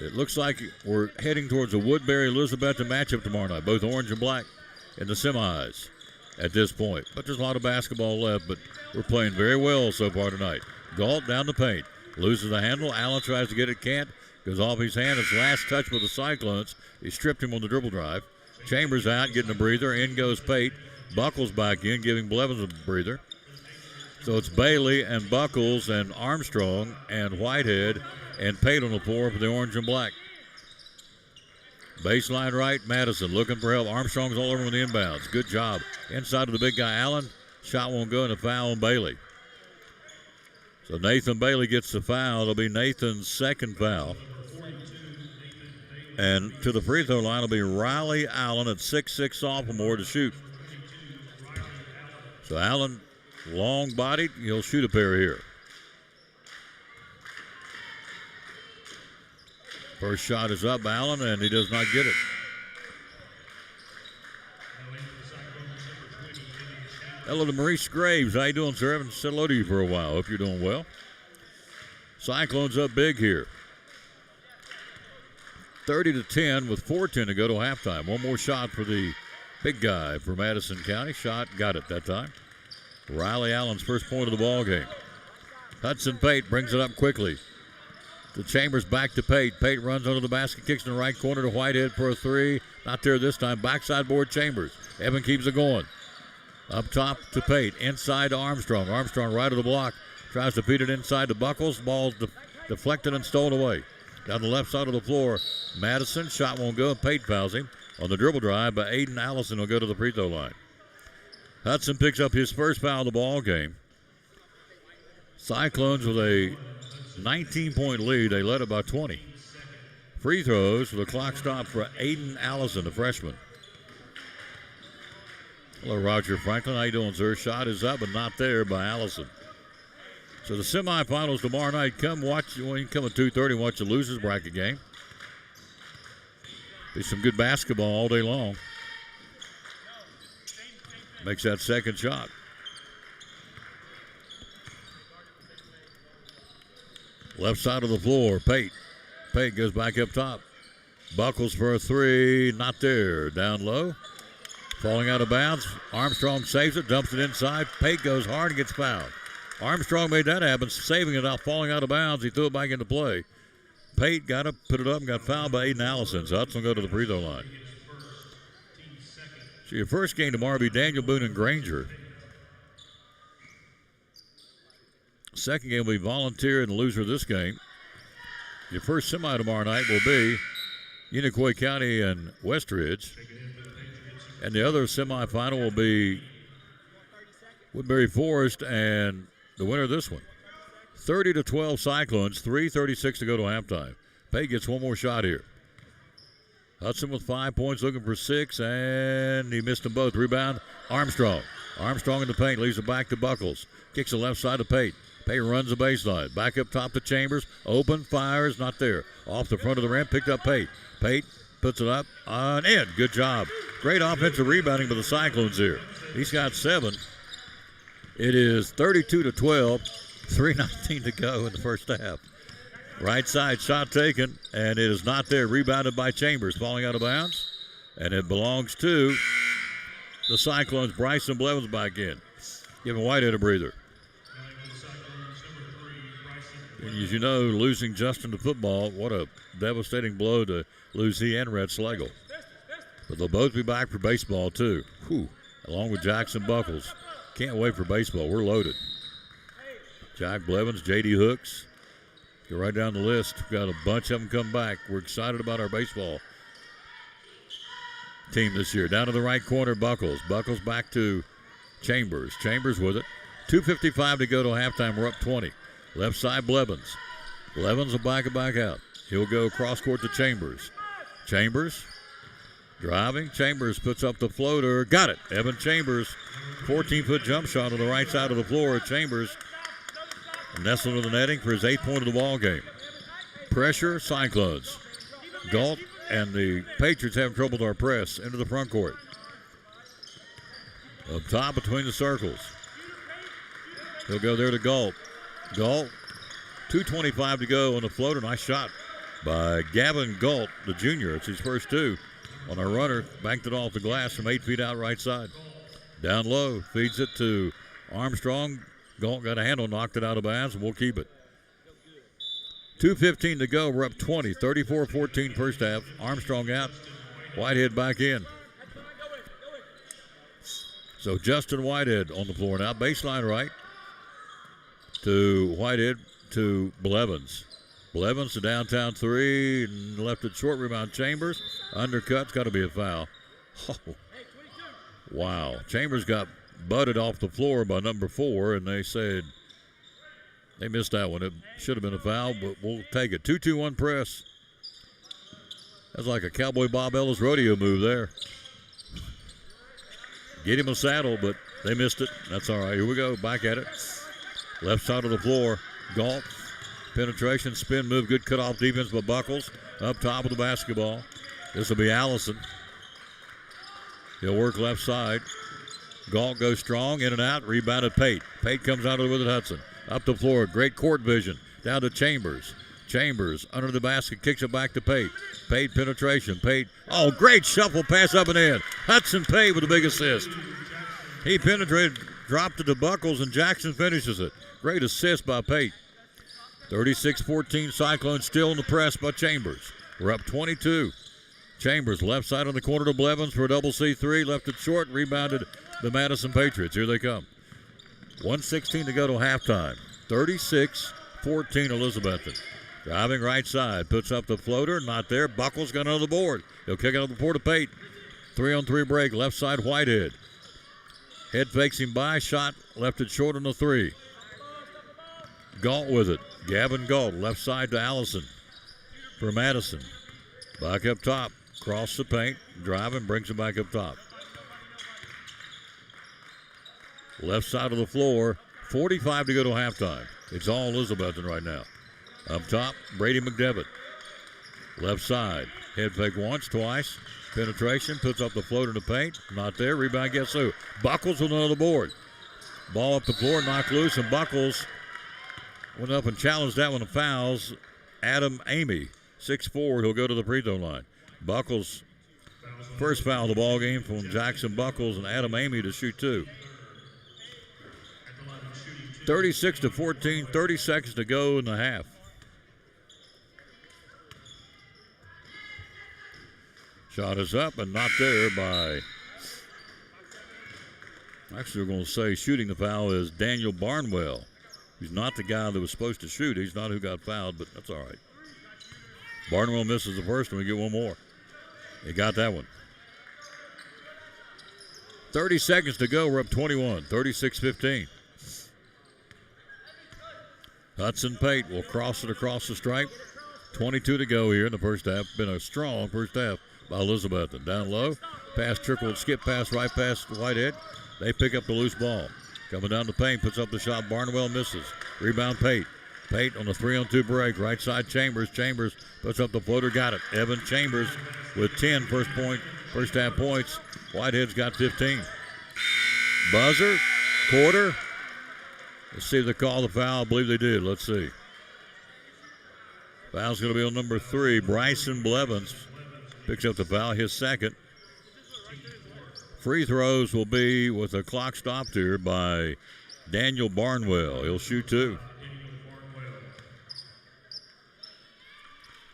It looks like we're heading towards a Woodbury-Elizabethton matchup tomorrow night. Both orange and black in the semis at this point. But there's a lot of basketball left, but we're playing very well so far tonight. Galt down the paint. Loses the handle. Allen tries to get it. Can't. Goes off his hand. It's last touch with the Cyclones. He stripped him on the dribble drive. Chambers out, getting a breather. In goes Pate. Buckles back in, giving Blevins a breather. So it's Bailey and Buckles and Armstrong and Whitehead and Pate on the floor for the orange and black. Baseline right, Madison looking for help. Armstrong's all over with the inbounds. Good job. Inside of the big guy, Allen. Shot won't go, and a foul on Bailey. So Nathan Bailey gets the foul. It'll be Nathan's second foul. And to the free throw line will be Riley Allen at 6'6" sophomore to shoot. So Allen, long-bodied, he'll shoot a pair here. First shot is up, Allen, and he does not get it. Hello to Maurice Graves. How you doing, sir? I haven't said hello to you for a while. Hope you're doing well. Cyclones up big here. 30-10 with 4:10 to go to halftime. One more shot for the big guy for Madison County. Shot, got it that time. Riley Allen's first point of the ball game. Hudson Pate brings it up quickly. To Chambers, back to Pate. Pate runs under the basket, kicks in the right corner to Whitehead for a three. Not there this time. Backside board Chambers. Evan keeps it going. Up top to Pate. Inside to Armstrong. Armstrong right of the block. Tries to feed it inside to Buckles. Ball's deflected and stolen away. Down the left side of the floor, Madison. Shot won't go. Pate fouls him on the dribble drive, but Aiden Allison will go to the free throw line. Hudson picks up his first foul of the ball game. Cyclones with a 19-point lead. They led it by 20. Free throws with a clock stop for Aiden Allison, the freshman. Hello, Roger Franklin. How you doing, sir? Shot is up, but not there by Allison. So the semifinals tomorrow night. Come watch. Well, you can come at 2:30 and watch the losers bracket game. Be some good basketball all day long. Makes that second shot. Left side of the floor, Pate. Pate goes back up top. Buckles for a three, not there. Down low. Falling out of bounds. Armstrong saves it, dumps it inside. Pate goes hard and gets fouled. Armstrong made that happen, saving it out, falling out of bounds. He threw it back into play. Pate got up, put it up, and got fouled by Aiden Allison. So Hudson will go to the free throw line. So your first game tomorrow will be Daniel Boone and Granger. Second game will be Volunteer and the loser of this game. Your first semi tomorrow night will be Unicoi County and Westridge. And the other semifinal will be Woodbury Forest and the winner of this one. 30-12 Cyclones, 3:36 to go to halftime. Pate gets one more shot here. Hudson with 5 points, looking for 6, and he missed them both. Rebound, Armstrong. Armstrong in the paint, leaves it back to Buckles. Kicks the left side to Pate. Pate runs the baseline. Back up top to Chambers. Open, fires, not there. Off the front of the rim, picked up Pate. Pate puts it up on in. Good job. Great offensive rebounding by the Cyclones here. He's got 7. It is 32-12, 3:19 to go in the first half. Right side shot taken, and it is not there. Rebounded by Chambers, falling out of bounds, and it belongs to the Cyclones. Bryson Blevins back in, giving Whitehead a breather. And as you know, losing Justin to football, what a devastating blow to lose he and Red Slagle. But they'll both be back for baseball too. Whew. Along with Jackson Buckles. Can't wait for baseball. We're loaded. Jack Blevins, J.D. Hooks. Go right down the list. We've got a bunch of them come back. We're excited about our baseball team this year. Down to the right corner, Buckles. Buckles back to Chambers. Chambers with it. 2:55 to go to halftime. We're up 20. Left side, Blevins. Blevins will back it back out. He'll go cross court to Chambers. Chambers driving. Chambers puts up the floater. Got it. Evan Chambers. 14-foot jump shot on the right side of the floor. Chambers nestled in the netting for his 8th point of the ball game. Pressure, Cyclones. Galt and the Patriots having trouble with our press into the front court. Up top between the circles. He'll go there to Galt. Galt, 2:25 to go on the floater. Nice shot by Gavin Galt, the junior. It's his first 2 on a runner. Banked it off the glass from 8 feet out right side. Down low, feeds it to Armstrong. Galt got a handle, knocked it out of bounds, and we'll keep it. 2:15 to go. We're up 20, 34-14 first half. Armstrong out. Whitehead back in. So Justin Whitehead on the floor now. Baseline right to Whitehead to Blevins. Blevins to downtown 3, and left it short. Rebound Chambers. Undercut's got to be a foul. Oh. Wow. Chambers got butted off the floor by number 4, and they said they missed that one. It should have been a foul, but we'll take it. 2-2-1 press. That's like a Cowboy Bob Ellis rodeo move there. Get him a saddle, but they missed it. That's all right. Here we go. Back at it. Left side of the floor. Galt. Penetration, spin move. Good cutoff defense by Buckles. Up top of the basketball. This will be Allison. He'll work left side. Galt goes strong. In and out. Rebounded Pate. Pate comes out with it. Hudson. Up the floor. Great court vision. Down to Chambers. Chambers under the basket, kicks it back to Pate. Pate penetration. Pate. Oh, great shuffle pass up and in. Hudson Pate with a big assist. He penetrated, dropped it to Buckles, and Jackson finishes it. Great assist by Pate. 36-14 Cyclones still in the press by Chambers. We're up 22. Chambers left side on the corner to Blevins for a double C3. Left it short. Rebounded the Madison Patriots. Here they come. 1:16 to go to halftime. 36-14 Elizabethton. Driving right side, puts up the floater, not there. Buckles got another board. He'll kick it up the floor to Pate. 3-on-3 break, left side Whitehead. Head fakes him by, shot, left it short on the 3. Galt with it. Gavin Galt, left side to Allison for Madison. Back up top, cross the paint, driving, brings it back up top. Left side of the floor, 45 to go to halftime. It's all Elizabethton right now. Up top, Brady McDevitt. Left side. Head fake once, twice. Penetration, puts up the floater in the paint. Not there. Rebound, guess who? Buckles with another board. Ball up the floor, knocked loose, and Buckles went up and challenged that one to fouls. Adam Amy, 6'4", he'll go to the free throw line. Buckles, first foul of the ball game from Jackson Buckles and Adam Amy to shoot 2. 36-14, 30 seconds to go in the half. Shot is up and not there by, actually we're going to say shooting the foul is Daniel Barnwell. He's not the guy that was supposed to shoot. He's not who got fouled, but that's all right. Barnwell misses the first and we get one more. He got that one. 30 seconds to go. We're up 21, 36-15. Hudson Pate will cross it across the stripe. 22 to go here in the first half. Been a strong first half by Elizabethton. Down low, pass trickled, skip pass right past Whitehead. They pick up the loose ball. Coming down the paint, puts up the shot. Barnwell misses. Rebound Pate. Pate on the 3-on-2 break. Right side Chambers. Chambers puts up the floater. Got it. Evan Chambers with 10 first half points. Whitehead's got 15. Buzzer, quarter. Let's see if they call the foul. I believe they did. Let's see. Foul's going to be on number 3. Bryson Blevins picks up the foul, his second. Free throws will be with the clock stopped here by Daniel Barnwell. He'll shoot 2.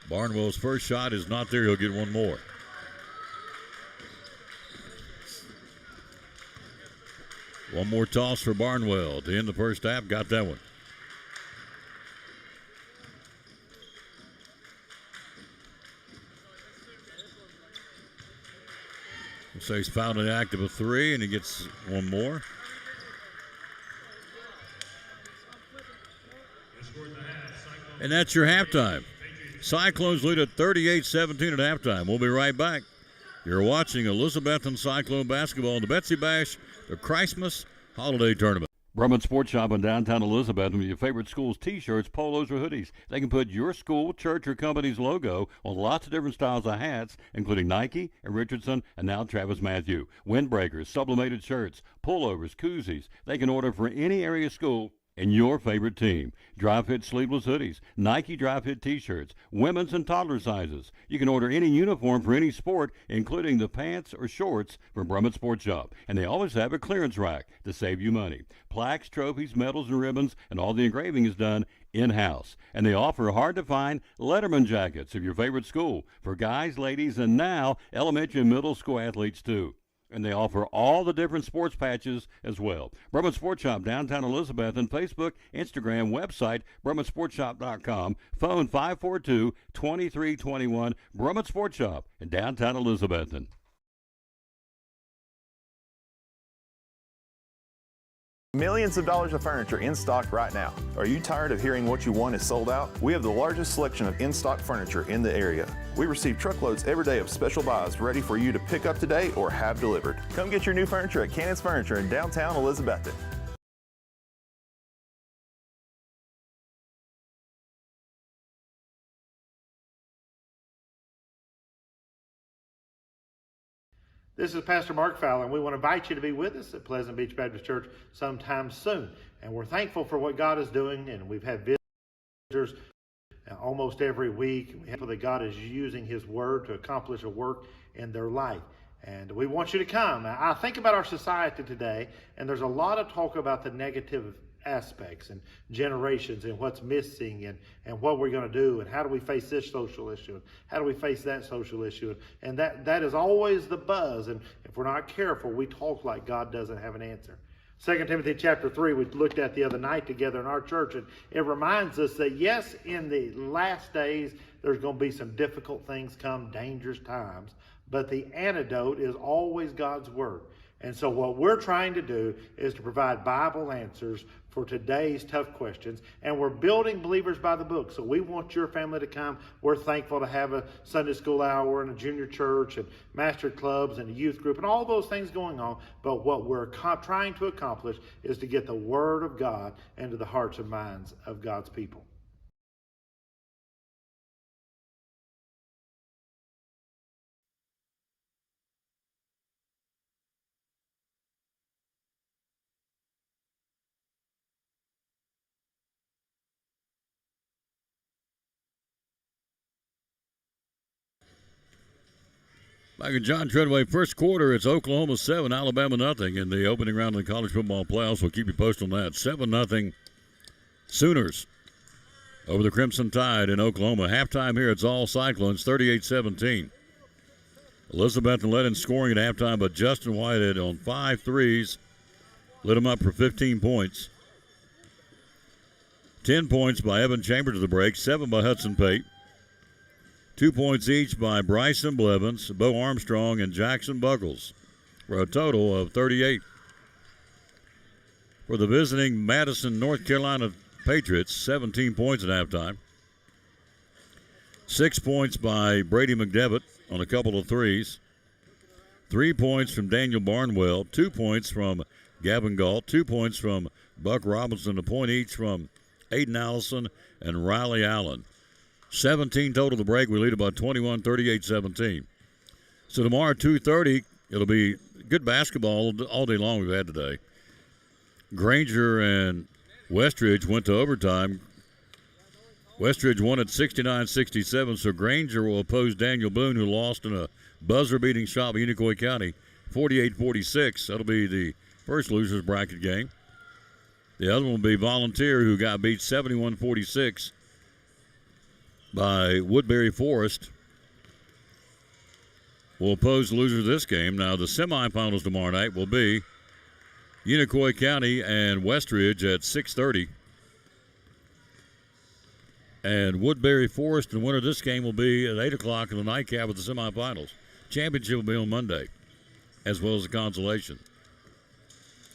Barnwell's first shot is not there. He'll get one more. One more toss for Barnwell to end the first half. Got that one. So he's fouled an act of a 3, and he gets one more. And that's your halftime. Cyclones lead at 38-17 at halftime. We'll be right back. You're watching Elizabethton Cyclone basketball in the Betsy Bash, the Christmas Holiday Tournament. Brumman Sports Shop in downtown Elizabethton with your favorite school's T-shirts, polos, or hoodies. They can put your school, church, or company's logo on lots of different styles of hats, including Nike and Richardson and now Travis Matthew. Windbreakers, sublimated shirts, pullovers, koozies. They can order for any area school and your favorite team. Dry fit sleeveless hoodies, Nike dry fit T-shirts, women's and toddler sizes. You can order any uniform for any sport, including the pants or shorts from Brumman Sports Shop. And they always have a clearance rack to save you money. Plaques, trophies, medals, and ribbons, and all the engraving is done in-house. And they offer hard-to-find Letterman jackets of your favorite school for guys, ladies, and now elementary and middle school athletes too. And they offer all the different sports patches as well. Brumman Sports Shop, downtown Elizabethton, Facebook, Instagram, website, BrummanSportsShop.com, phone 542-2321, Brumman Sports Shop in downtown Elizabethton. Millions of dollars of furniture in stock right now. Are you tired of hearing what you want is sold out? We have the largest selection of in-stock furniture in the area. We receive truckloads every day of special buys ready for you to pick up today or have delivered. Come get your new furniture at Cannon's Furniture in downtown Elizabethton. This is Pastor Mark Fowler, and we want to invite you to be with us at Pleasant Beach Baptist Church sometime soon. And we're thankful for what God is doing, and we've had visitors almost every week. We're thankful that God is using His Word to accomplish a work in their life. And we want you to come. I think about our society today, and there's a lot of talk about the negative aspects and generations and what's missing and what we're going to do and how do we face this social issue and how do we face that social issue, and that is always the buzz, and if we're not careful we talk like God doesn't have an answer. 2 Timothy chapter 3 we looked at the other night together in our church, and it reminds us that yes, in the last days there's going to be some difficult things come, dangerous times, but the antidote is always God's Word. And so what we're trying to do is to provide Bible answers for today's tough questions. And we're building Believers by the Book. So we want your family to come. We're thankful to have a Sunday school hour and a junior church and master clubs and a youth group and all those things going on. But what we're trying to accomplish is to get the Word of God into the hearts and minds of God's people. Back in John Treadway, first quarter, it's Oklahoma 7, Alabama nothing in the opening round of the college football playoffs. We'll keep you posted on that. 7-0 Sooners over the Crimson Tide in Oklahoma. Halftime here, it's all Cyclones, 38-17. Elizabethton led in scoring at halftime, but Justin Whitehead on 5 threes lit him up for 15 points. 10 points by Evan Chambers to the break, 7 by Hudson Pate. 2 points each by Bryson Blevins, Bo Armstrong, and Jackson Buckles for a total of 38. For the visiting Madison, North Carolina Patriots, 17 points at halftime. 6 points by Brady McDevitt on a couple of threes. 3 points from Daniel Barnwell. 2 points from Gavin Galt. 2 points from Buck Robinson. A point each from Aiden Allison and Riley Allen. 17 total to break. We lead about 21, 38-17. So tomorrow, 2:30, it'll be good basketball all day long we've had today. Granger and Westridge went to overtime. Westridge won at 69-67, so Granger will oppose Daniel Boone, who lost in a buzzer-beating shot by Unicoi County, 48-46. That'll be the first losers bracket game. The other one will be Volunteer, who got beat 71-46. By Woodbury Forest. Will oppose the loser of this game. Now, the semifinals tomorrow night will be Unicoi County and Westridge at 6:30. And Woodbury Forest, and winner of this game, will be at 8 o'clock in the nightcap of the semifinals. Championship will be on Monday, as well as the consolation.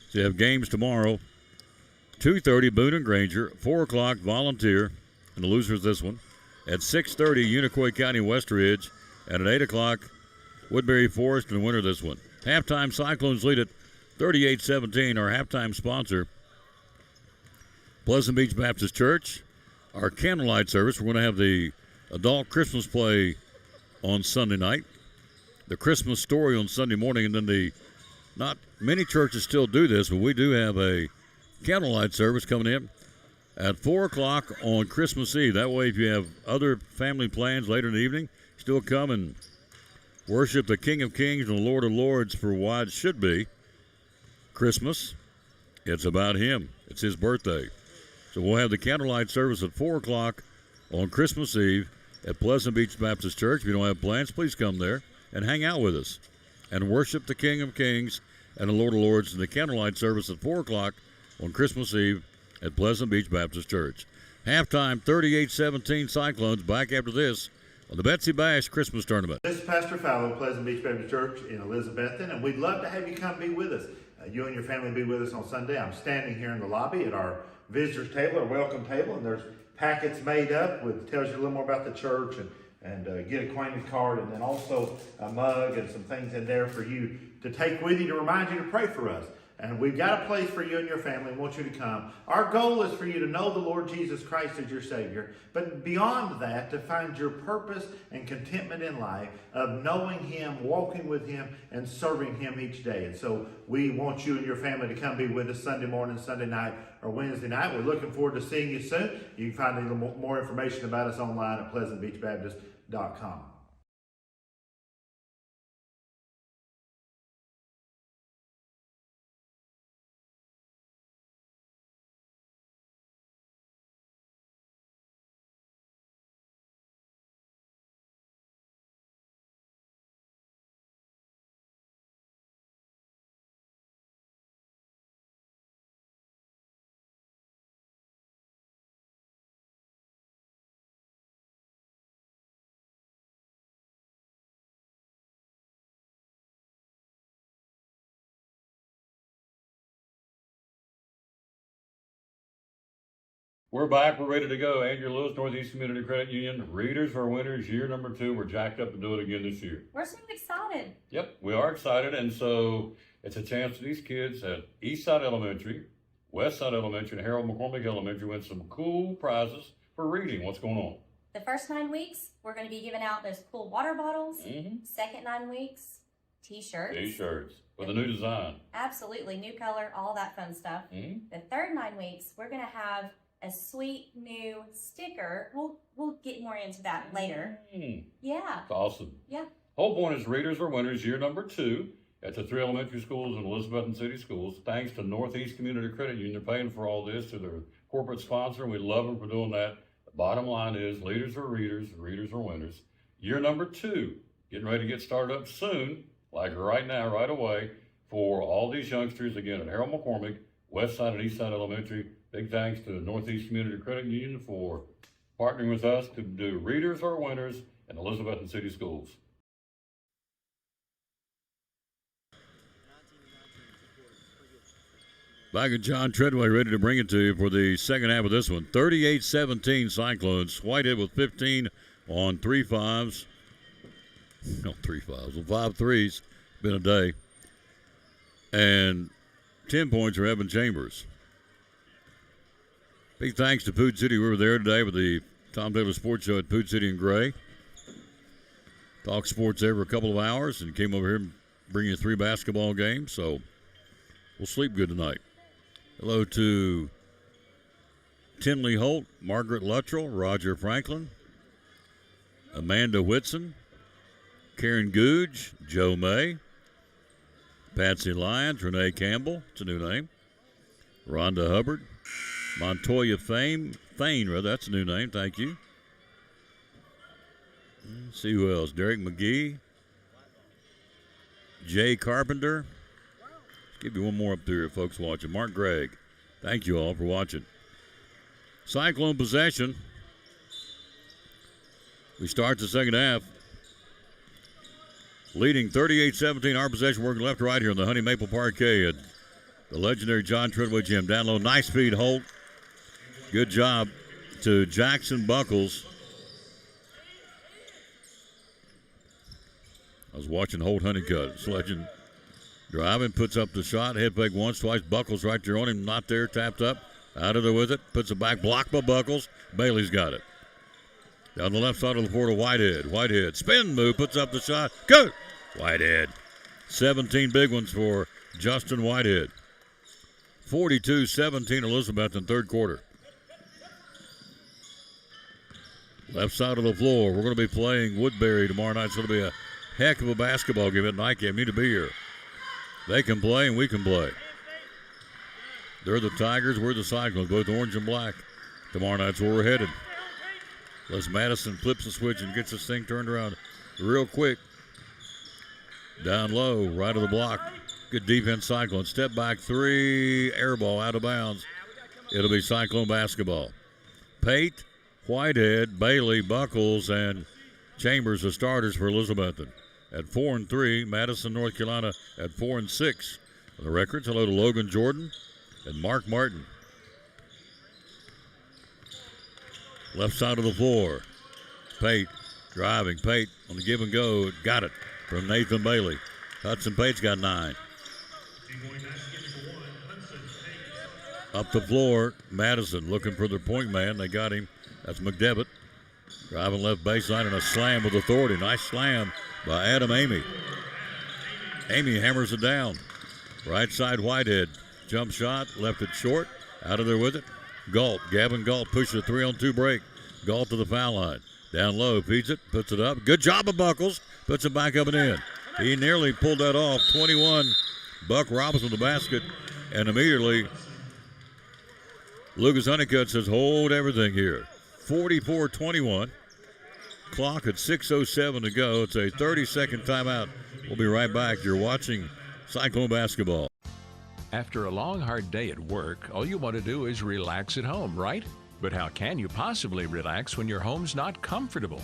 So you have games tomorrow. 2:30, Boone and Granger. 4 o'clock, Volunteer, and the loser is this one. At 6:30, Unicoi County Westridge, and at 8 o'clock, Woodbury Forest, and the winner of this one. Halftime, Cyclones lead at 38-17. Our halftime sponsor, Pleasant Beach Baptist Church. Our candlelight service, we're going to have the adult Christmas play on Sunday night, the Christmas story on Sunday morning, and then not many churches still do this, but we do have a candlelight service coming in at 4 o'clock on Christmas Eve. That way, if you have other family plans later in the evening, still come and worship the King of Kings and the Lord of Lords for what should be Christmas. It's about Him. It's His birthday. So we'll have the candlelight service at 4 o'clock on Christmas Eve at Pleasant Beach Baptist Church. If you don't have plans, please come there and hang out with us and worship the King of Kings and the Lord of Lords in the candlelight service at 4 o'clock on Christmas Eve at Pleasant Beach Baptist Church. Halftime, 38-17 Cyclones. Back after this on the Betsy Bash Christmas Tournament. This is Pastor Fowler of Pleasant Beach Baptist Church in Elizabethton, and we'd love to have you come be with us. you and your family be with us on Sunday. I'm standing here in the lobby at our visitors table, our welcome table, and there's packets made up with tells you a little more about the church and get acquainted card, and then also a mug and some things in there for you to take with you to remind you to pray for us. And we've got a place for you and your family. We want you to come. Our goal is for you to know the Lord Jesus Christ as your Savior. But beyond that, to find your purpose and contentment in life of knowing Him, walking with Him, and serving Him each day. And so we want you and your family to come be with us Sunday morning, Sunday night, or Wednesday night. We're looking forward to seeing you soon. You can find a little more information about us online at pleasantbeachbaptist.com. We're back. We're ready to go. Andrew Lewis, Northeast Community Credit Union. Readers are winners. Year number 2. We're jacked up to do it again this year. We're so excited. Yep, we are excited. And so it's a chance for these kids at Eastside Elementary, Westside Elementary, and Harold McCormick Elementary win some cool prizes for reading. What's going on? The first 9 weeks, we're going to be giving out those cool water bottles. Mm-hmm. Second 9 weeks, t-shirts. T-shirts with a new design. Absolutely. New color, all that fun stuff. Mm-hmm. The third 9 weeks, we're going to have a sweet new sticker. We'll get more into that later. Yeah. That's awesome. Yeah. Whole point is readers are winners. Year number 2 at the 3 elementary schools and Elizabethton City Schools. Thanks to Northeast Community Credit Union. They're paying for all this to their corporate sponsor, and we love them for doing that. The bottom line is leaders are readers, readers are winners. Year number 2, getting ready to get started up soon, like right now, right away, for all these youngsters, again, at Harold McCormick, Westside and Eastside Elementary. Big thanks to the Northeast Community Credit Union for partnering with us to do Readers Are Winners in Elizabethton City Schools. Back at John Treadway, ready to bring it to you for the second half of this one. 38-17 Cyclones. Whitehead with 15 on 3 5s. No, 3 5s. Well, 5 3s. Been a day. And 10 points for Evan Chambers. Big thanks to Food City. We were there today with the Tom Taylor Sports Show at Food City in Gray. Talk sports there for a couple of hours and came over here and bring you 3 basketball games. So we'll sleep good tonight. Hello to Tinley Holt, Margaret Luttrell, Roger Franklin, Amanda Whitson, Karen Googe, Joe May, Patsy Lyons, Renee Campbell, it's a new name, Rhonda Hubbard, Montoya Thane, that's a new name, thank you. Let's see who else, Derek McGee, Jay Carpenter. Give you one more up there, folks watching. Mark Gregg. Thank you all for watching. Cyclone possession. We start the second half. Leading 38-17. Our possession working left to right here in the Honey Maple Parquet at the legendary John Treadway Gym. Down low, nice feed, Holt. Good job to Jackson Buckles. I was watching Holt Honeycutt. It's legend. Driving, puts up the shot, head fake once, twice. Buckles right there on him, not there, tapped up. Out of there with it, puts it back, blocked by Buckles. Bailey's got it. Down the left side of the floor to Whitehead. Whitehead, spin move, puts up the shot. Go! Whitehead. 17 big ones for Justin Whitehead. 42-17 Elizabeth in third quarter. Left side of the floor, we're going to be playing Woodbury tomorrow night. It's going to be a heck of a basketball game at night game. Need to be here. They can play and we can play. They're the Tigers, we're the Cyclones, both orange and black. Tomorrow night's where we're headed. Les Madison flips the switch and gets this thing turned around real quick. Down low, right of the block. Good defense, Cyclone. Step back 3, air ball out of bounds. It'll be Cyclone basketball. Pate, Whitehead, Bailey, Buckles, and Chambers, the starters for Elizabethton. At 4-3, Madison, North Carolina at 4-6. The records, hello to Logan Jordan and Mark Martin. Left side of the floor. Pate driving. Pate on the give and go. Got it from Nathan Bailey. Hudson Pate's got 9. Up the floor, Madison looking for their point man. They got him. That's McDevitt. Driving left baseline and a slam with authority. Nice slam by Adam Amy. Amy hammers it down. Right side Whitehead. Jump shot, left it short. Out of there with it. Galt. Gavin Galt pushes a 3-on-2 break. Galt to the foul line. Down low, feeds it, puts it up. Good job of Buckles. Puts it back up and in. He nearly pulled that off. 21. Buck Robinson with the basket. And immediately, Lucas Honeycutt says, hold everything here. 44-21. Clock at 6:07 to go. It's a 30-second timeout. We'll be right back. You're watching Cyclone Basketball. After a long, hard day at work, all you want to do is relax at home, right? But how can you possibly relax when your home's not comfortable?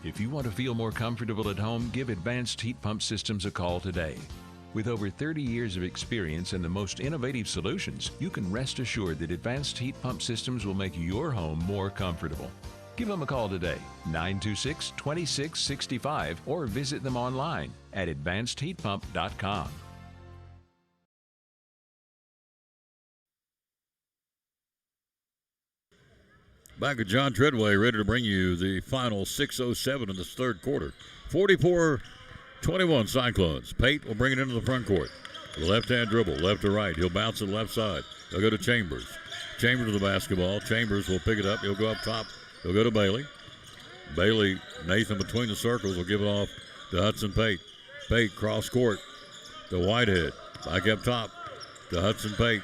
If you want to feel more comfortable at home, give Advanced Heat Pump Systems a call today. With over 30 years of experience and the most innovative solutions, you can rest assured that Advanced Heat Pump Systems will make your home more comfortable. Give them a call today, 926-2665, or visit them online at advancedheatpump.com. Back at John Treadway, ready to bring you the final 6:07 in this third quarter. 44-21 Cyclones. Pate will bring it into the front court. The left-hand dribble, left to right. He'll bounce it left side. He'll go to Chambers. Chambers to the basketball. Chambers will pick it up. He'll go up top. He'll go to Bailey. Bailey, Nathan between the circles, will give it off to Hudson Pate. Pate cross court to Whitehead. Back up top to Hudson Pate.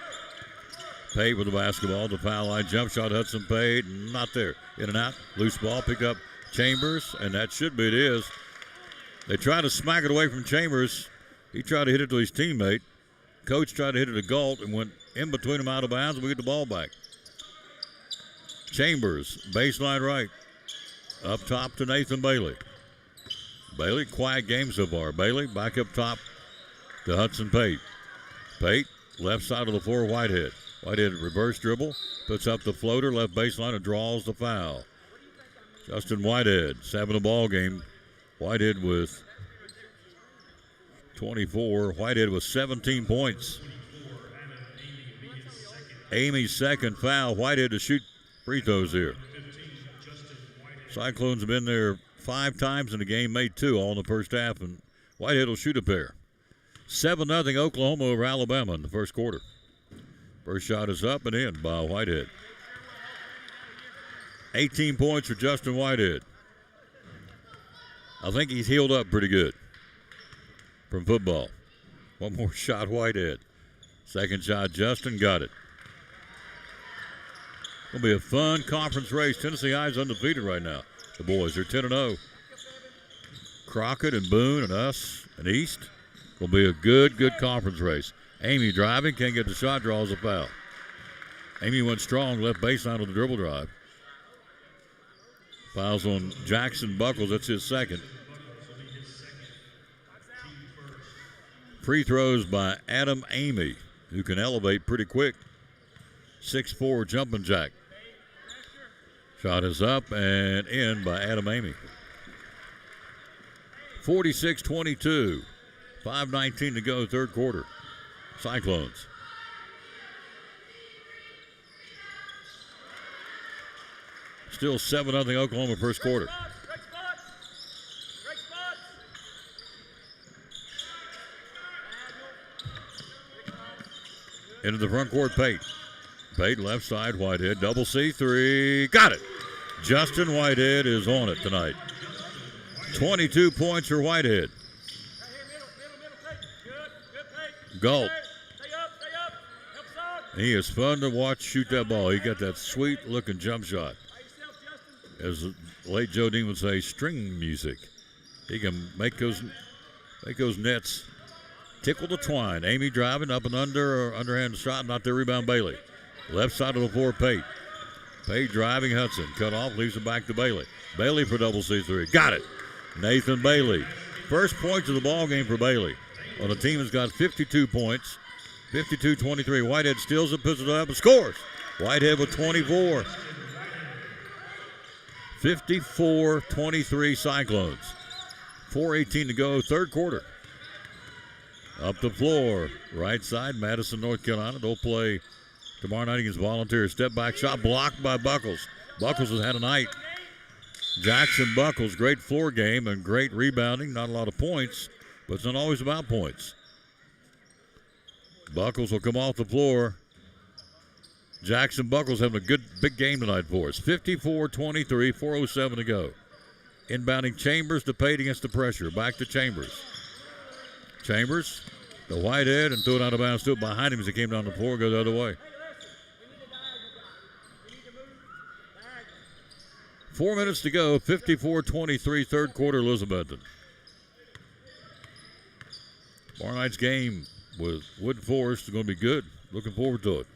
Pate with the basketball, the foul line, jump shot, Hudson Pate, not there. In and out, loose ball, pick up Chambers, and that should be it is. They tried to smack it away from Chambers. He tried to hit it to his teammate. Coach tried to hit it to Galt and went in between them out of bounds, and we get the ball back. Chambers, baseline right. Up top to Nathan Bailey. Bailey, quiet game so far. Bailey back up top to Hudson Pate. Pate, left side of the floor, Whitehead. Whitehead reverse dribble, puts up the floater, left baseline, and draws the foul. Justin Whitehead, 7 the ball game. Whitehead with 24. Whitehead with 17 points. Amy's second foul. Whitehead to shoot free throws here. Cyclones have been there 5 times in the game, made 2 all in the first half, and Whitehead will shoot a pair. 7-0 Oklahoma over Alabama in the first quarter. First shot is up and in by Whitehead. 18 points for Justin Whitehead. I think he's healed up pretty good from football. One more shot, Whitehead. Second shot, Justin got it. It'll be a fun conference race. Tennessee High's undefeated right now. The boys are 10-0. Crockett and Boone and us and East will be a good conference race. Amy driving, can't get the shot, draws a foul. Amy went strong, left baseline with the dribble drive. Fouls on Jackson Buckles, that's his second. Free throws by Adam Amy, who can elevate pretty quick. 6'4" jumping jack. Shot is up and in by Adam Amy. 46-22. 5:19 to go, third quarter. Cyclones. Still 7-0 Oklahoma first quarter. Into the front court, Pate. Pate left side, Whitehead, double C3, got it. Justin Whitehead is on it tonight. 22 points for Whitehead. Galt. He is fun to watch shoot that ball. He got that sweet-looking jump shot. As the late Joe Dean would say, string music. He can make those nets tickle the twine. Amy driving up and under, or underhand shot, not there. Rebound Bailey. Left side of the floor, Pate. Pate driving Hudson. Cut off, leaves it back to Bailey. Bailey for double C3. Got it. Nathan Bailey. First points of the ball game for Bailey. On a team that's got 52 points. 52-23. Whitehead steals it, puts it up, and scores. Whitehead with 24. 54-23 Cyclones. 4:18 to go, third quarter. Up the floor, right side, Madison, North Carolina. They'll play tomorrow night against Volunteers. Step back shot blocked by Buckles. Buckles has had a night. Jackson Buckles, great floor game and great rebounding. Not a lot of points, but it's not always about points. Buckles will come off the floor. Jackson Buckles having a good big game tonight for us. 54-23, 4:07 to go. Inbounding Chambers to Pate against the pressure. Back to Chambers. Chambers, the Whitehead, and threw it out of bounds. Threw it behind him as he came down the floor. Go the other way. 4 minutes to go. 54-23, third quarter, Elizabethton. Tomorrow night's game with Wood Forest is going to be good. Looking forward to it.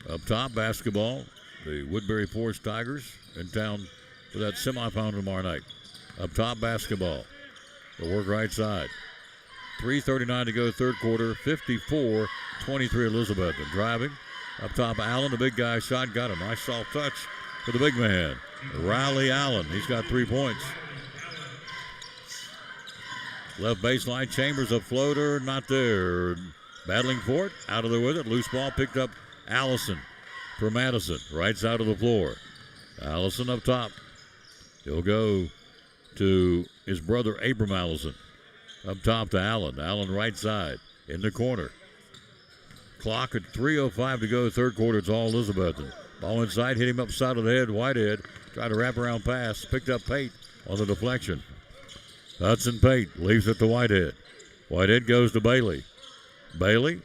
Up top, basketball. The Woodbury Forest Tigers in town for that semifinal tomorrow night. Up top, basketball. They'll work right side. 3:39 to go, third quarter. 54-23 Elizabethton. Driving. Up top, Allen, the big guy shot. Got a nice soft touch for the big man. Riley Allen. He's got 3 points. Left baseline, Chambers, a floater. Not there. Battling for it. Out of there with it. Loose ball picked up Allison for Madison. Right side of the floor. Allison up top. He'll go to his brother Abram Allison. Up top to Allen. Allen right side. In the corner. Clock at 3:05 to go. Third quarter. It's all Elizabethton. Ball inside. Hit him upside of the head. Whitehead. Tried to wrap around pass. Picked up Pate on the deflection. Hudson Pate leaves it to Whitehead. Whitehead goes to Bailey. Bailey.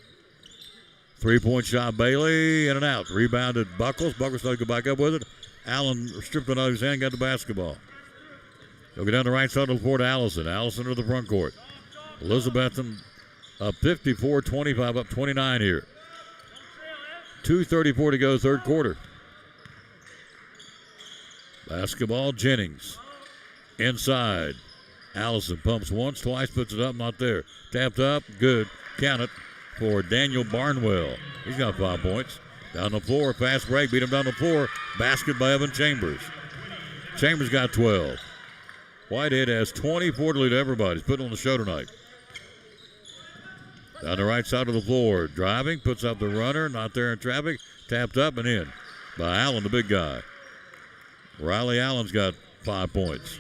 3-point shot. Bailey in and out. Rebounded Buckles. Buckles tried to go back up with it. Allen stripped it out of his hand. Got the basketball. He'll go down the right side of the floor to Allison. Allison to the front court. Elizabethton up 54-25, up 29 here. 2:34 to go, third quarter. Basketball, Jennings. Inside. Allison pumps once, twice, puts it up, not there. Tapped up, good. Count it for Daniel Barnwell. He's got 5 points. Down the floor, fast break, beat him down the floor. Basket by Evan Chambers. Chambers got 12. Whitehead has 24 to lead everybody. He's putting on the show tonight. Down the right side of the floor. Driving, puts up the runner. Not there in traffic. Tapped up and in by Allen, the big guy. Riley Allen's got 5 points.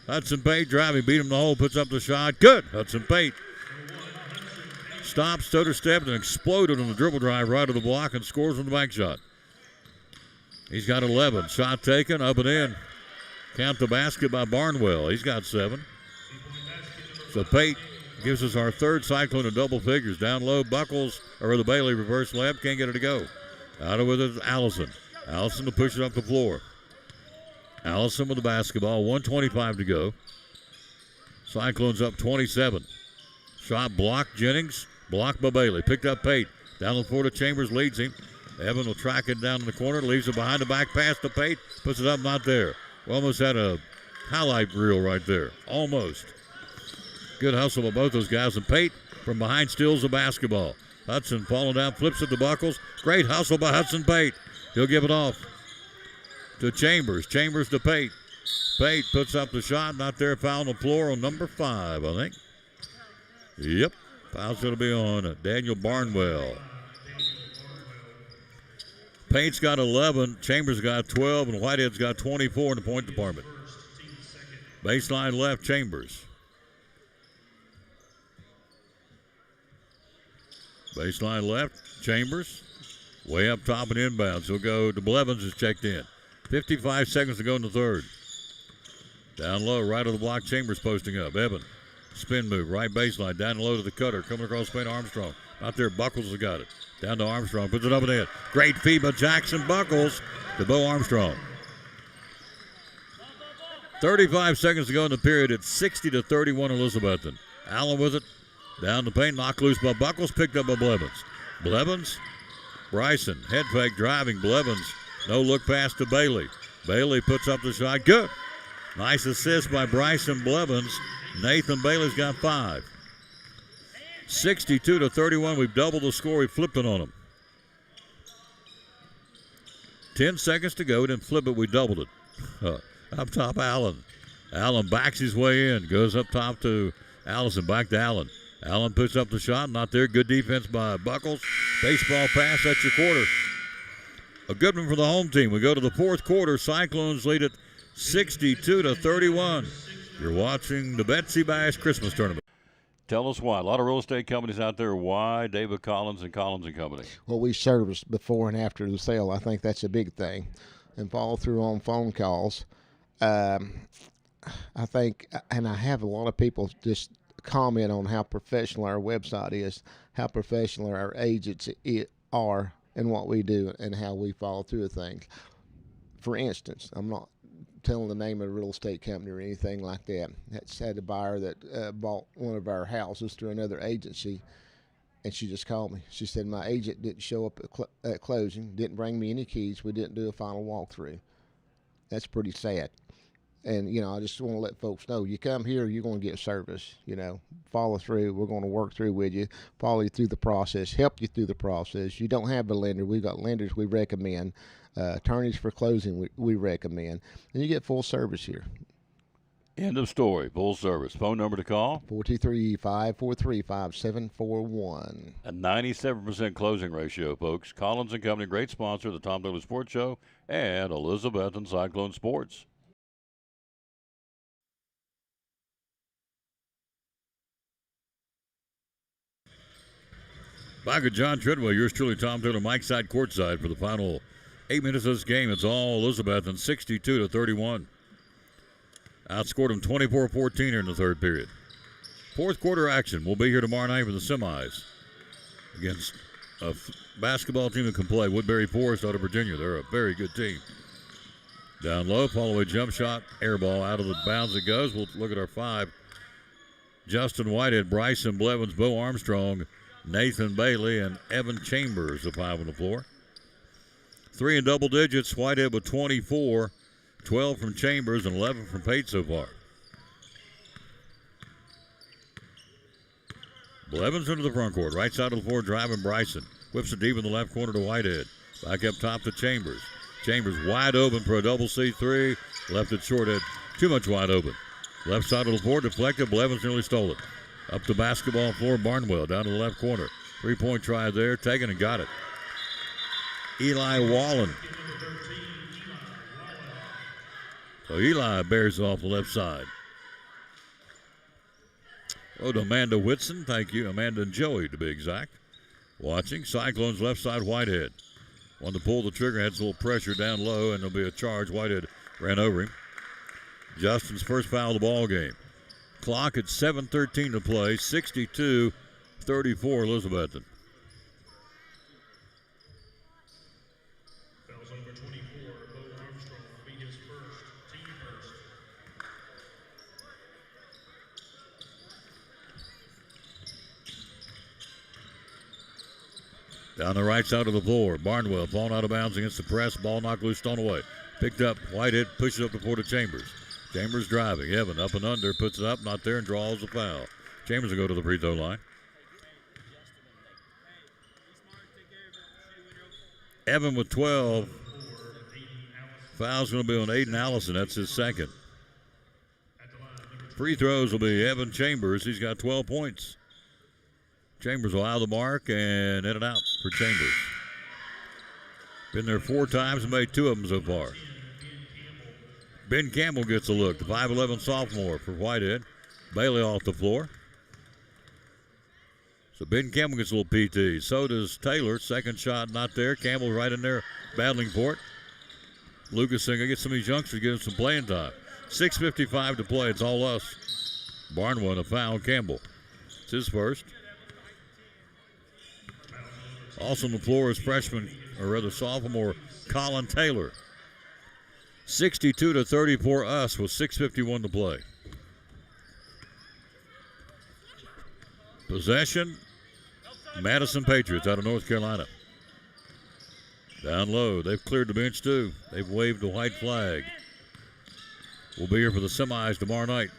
Hudson Pate driving, beat him in the hole, puts up the shot. Good. Hudson Pate stops, stutter stepped, and exploded on the dribble drive right of the block and scores on the bank shot. He's got 11. Shot taken, up and in. Count the basket by Barnwell. He's got 7. So Pate gives us our third Cyclone in double figures. Down low, Buckles, or the Bailey reverse lab, can't get it to go. Out of it is Allison. Allison to push it up the floor. Allison with the basketball, 1:25 to go. Cyclones up 27. Shot blocked, Jennings, blocked by Bailey. Picked up Pate. Down the floor to Chambers, leads him. Evan will track it down in the corner, leaves it behind the back pass to Pate, puts it up, not there. We almost had a highlight reel right there. Almost. Good hustle by both those guys. And Pate from behind steals the basketball. Hudson falling down, flips it to Buckles. Great hustle by Hudson Pate. He'll give it off to Chambers. Chambers to Pate. Pate puts up the shot. Not there. Foul on the floor on number 5, I think. Yep. Foul's going to be on Daniel Barnwell. Pate's got 11. Chambers got 12. And Whitehead's got 24 in the point department. Baseline left, Chambers. Baseline left, Chambers. Way up top and inbounds. He'll go to Blevins, is checked in. 55 seconds to go in the third. Down low, right of the block, Chambers posting up. Evan, spin move, right baseline, down low to the cutter. Coming across paint, Armstrong. Out there, Buckles has got it. Down to Armstrong, puts it up and in. Great feed by Jackson Buckles to Bo Armstrong. 35 seconds to go in the period. It's 60-31 Elizabethton. Allen with it. Down the paint, knocked loose by Buckles, picked up by Blevins. Blevins, Bryson, head fake, driving. Blevins, no look pass to Bailey. Bailey puts up the shot, good. Nice assist by Bryson Blevins. Nathan Bailey's got 5. 62-31. We've doubled the score. We flipped it on them. 10 seconds to go. We didn't flip it. We doubled it. Up top, Allen. Allen backs his way in. Goes up top to Allison. Back to Allen. Allen puts up the shot. Not there. Good defense by Buckles. Baseball pass. That's your quarter. A good one for the home team. We go to the fourth quarter. Cyclones lead it 62-31. You're watching the Betsy Bash Christmas Tournament. Tell us why. A lot of real estate companies out there. Why David Collins and Collins & Company? Well, we service before and after the sale. I think that's a big thing. And follow through on phone calls. I think, and I have a lot of people just comment on how professional our website is, how professional our agents are, and what we do, and how we follow through with things. For instance, I'm not telling the name of a real estate company or anything like that. That's had a buyer that bought one of our houses through another agency, and she just called me. She said, my agent didn't show up at closing, didn't bring me any keys, we didn't do a final walkthrough. That's pretty sad. And, you know, I just want to let folks know, you come here, you're going to get service, you know, follow through. We're going to work through with you, follow you through the process, help you through the process. You don't have a lender. We've got lenders we recommend. Attorneys for closing we recommend. And you get full service here. End of story. Full service. Phone number to call? 423-543-5741. A 97% closing ratio, folks. Collins & Company, great sponsor of the Tom Dooley Sports Show and Elizabeth and Cyclone Sports. Back at John Treadwell, yours truly, Tom Taylor, Mike side, courtside for the final 8 minutes of this game. It's all Elizabeth and 62-31. Outscored them 24-14 here in the third period. Fourth quarter action. We'll be here tomorrow night for the semis against a basketball team that can play. Woodbury Forest out of Virginia. They're a very good team. Down low, follow-away jump shot, air ball out of the bounds it goes. We'll look at our 5. Justin Whitehead, Bryson Blevins, Bo Armstrong, Nathan Bailey, and Evan Chambers, the 5 on the floor. 3 in double digits. Whitehead with 24, 12 from Chambers, and 11 from Pate so far. Blevins into the front court. Right side of the floor, driving Bryson. Whips it deep in the left corner to Whitehead. Back up top to Chambers. Chambers wide open for a double C3. Left it short, had too much wide open. Left side of the floor, deflected. Blevins nearly stole it. Up the basketball floor, Barnwell down to the left corner. 3-point try there, taken and got it. Eli Wallen. So Eli bears off the left side. Oh, to Amanda Whitson, thank you. Amanda and Joey, to be exact. Watching, Cyclones left side, Whitehead. Wanted to pull the trigger, had some little pressure down low, and there'll be a charge. Whitehead ran over him. Justin's first foul of the ball game. Clock at 7:13 to play, 62-34 Elizabethton. Fouls number 24, Bo Armstrong will be his first, team first. Down the right side of the floor, Barnwell falling out of bounds against the press. Ball knocked loose, thrown away. Picked up, Whitehead pushes up the floor to Chambers. Chambers driving, Evan up and under, puts it up, not there, and draws the foul. Chambers will go to the free throw line. Evan with 12. Foul's going to be on Aiden Allison. That's his second. Free throws will be Evan Chambers. He's got 12 points. Chambers will out the mark and in and out for Chambers. Been there 4 times and made 2 of them so far. Ben Campbell gets a look, the 5'11 sophomore for Whitehead. Bailey off the floor. So Ben Campbell gets a little PT. So does Taylor. Second shot not there. Campbell right in there battling for it. Lucas saying, I get some of these youngsters, give them some playing time. 6:55 to play. It's all us. Barnwell, a foul. Campbell. It's his first. Also on the floor is freshman, or rather sophomore, Colin Taylor. 62-34 us with 6:51 to play. Possession, Madison Patriots out of North Carolina. Down low, they've cleared the bench too. They've waved the white flag. will be here for the semis tomorrow night.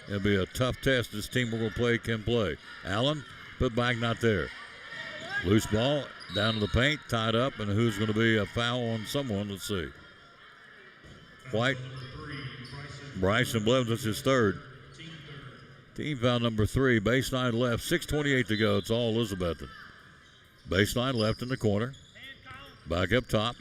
It'll be a tough test. This team we're going to play can play. Allen, put back, not there. Loose ball, down to the paint, tied up, and who's going to be a foul on someone? Let's see. White. Bryson Blevins, that's his third. Team foul number 3, baseline left, 6:28 to go. It's all Elizabethan. Baseline left in the corner. Back up top.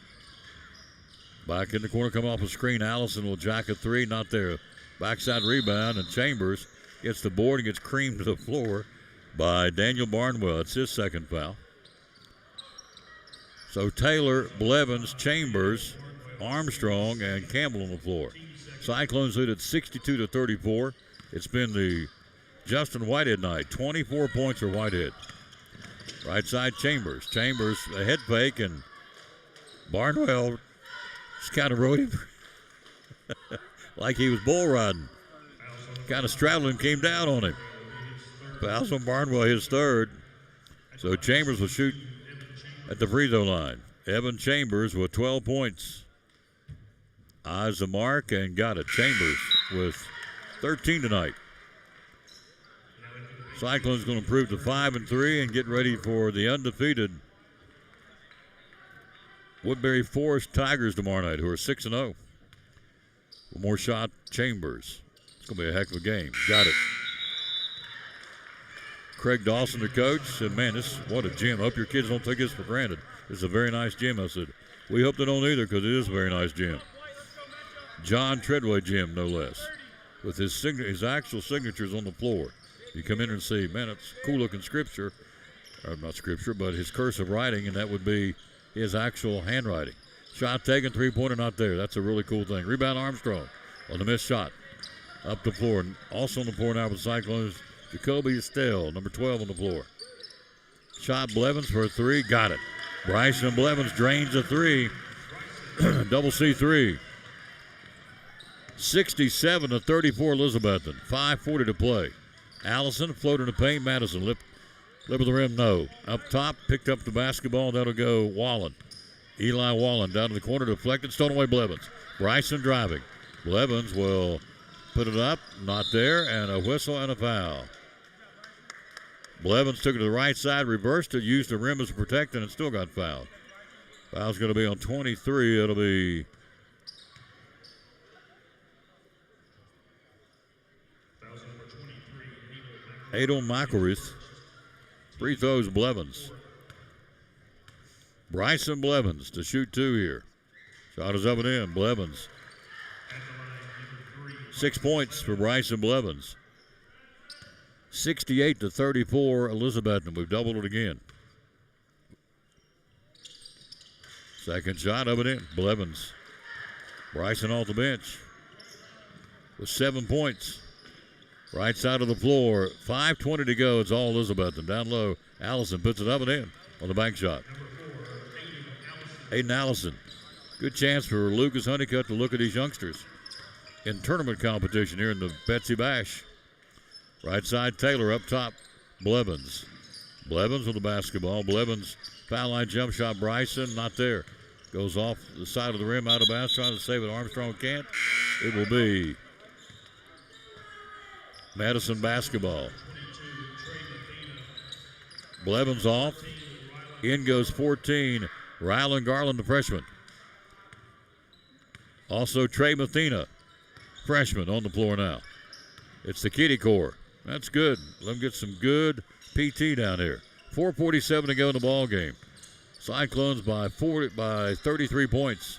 Back in the corner, coming off a screen. Allison will jack a 3, not there. Backside rebound, and Chambers gets the board and gets creamed to the floor by Daniel Barnwell. It's his second foul. So Taylor, Blevins, Chambers, Armstrong, and Campbell on the floor. Cyclones lead at 62-34. It's been the Justin Whitehead night. 24 points for Whitehead. Right side, Chambers. Chambers, a head fake, and Barnwell just kind of rode him like he was bull riding. Kind of straddling, came down on him. Fouls on Barnwell, his third. So Chambers will shoot at the free throw line. Evan Chambers with 12 points. Eyes the mark and got it. Chambers with 13 tonight. Cyclones going to improve to 5-3 and get ready for the undefeated Woodbury Forest Tigers tomorrow night, who are 6-0. One more shot, Chambers. It's going to be a heck of a game. Got it. Craig Dawson, the coach, said, man, what a gym. I hope your kids don't take this for granted. It's a very nice gym. I said, we hope they don't either, because it is a very nice gym. John Treadway gym, no less, with his actual signatures on the floor. You come in and see, man, it's cool-looking scripture. Or not scripture, but his cursive writing, and that would be his actual handwriting. Shot taken, three-pointer not there. That's a really cool thing. Rebound Armstrong on the missed shot. Up the floor. And also on the floor now with Cyclones, Jacoby Estelle, number 12 on the floor. Shot Blevins for a 3. Got it. Bryson Blevins drains a 3. Double C3. 67-34 Elizabethan. 5:40 to play. Allison floating to paint. Madison lip of the rim, no. Up top, picked up the basketball. That'll go Wallen. Eli Wallen down to the corner, deflected, stolen away Blevins. Bryson driving. Blevins will put it up, not there, and a whistle and a foul. Blevins took it to the right side, reversed it, used the rim as a protectant, and still got fouled. Foul's going to be on 23. It'll be Adel McElrath. Free throws Blevins. Bryson Blevins to shoot 2 here. Shot is up and in. Blevins. 6 points for Bryson Blevins. 68-34 Elizabethton. We've doubled it again. Second shot up and in. Blevins. Bryson off the bench with 7 points. Right side of the floor. 5:20 to go. It's all Elizabethton. Down low. Allison puts it up and in on the bank shot. Aiden Allison. Good chance for Lucas Honeycutt to look at these youngsters in tournament competition here in the Betsy Bash. Right side, Taylor up top. Blevins. Blevins with the basketball. Blevins foul line jump shot. Bryson not there. Goes off the side of the rim, out of bounds, trying to save it. Armstrong can't. It will be Madison basketball. Blevins off. In goes 14. Rylan Garland, the freshman. Also Trey Mathena, freshman, on the floor now. It's the Kitty Corps. That's good. Let them get some good PT down here. 4:47 to go in the ball game. Cyclones by 33 points.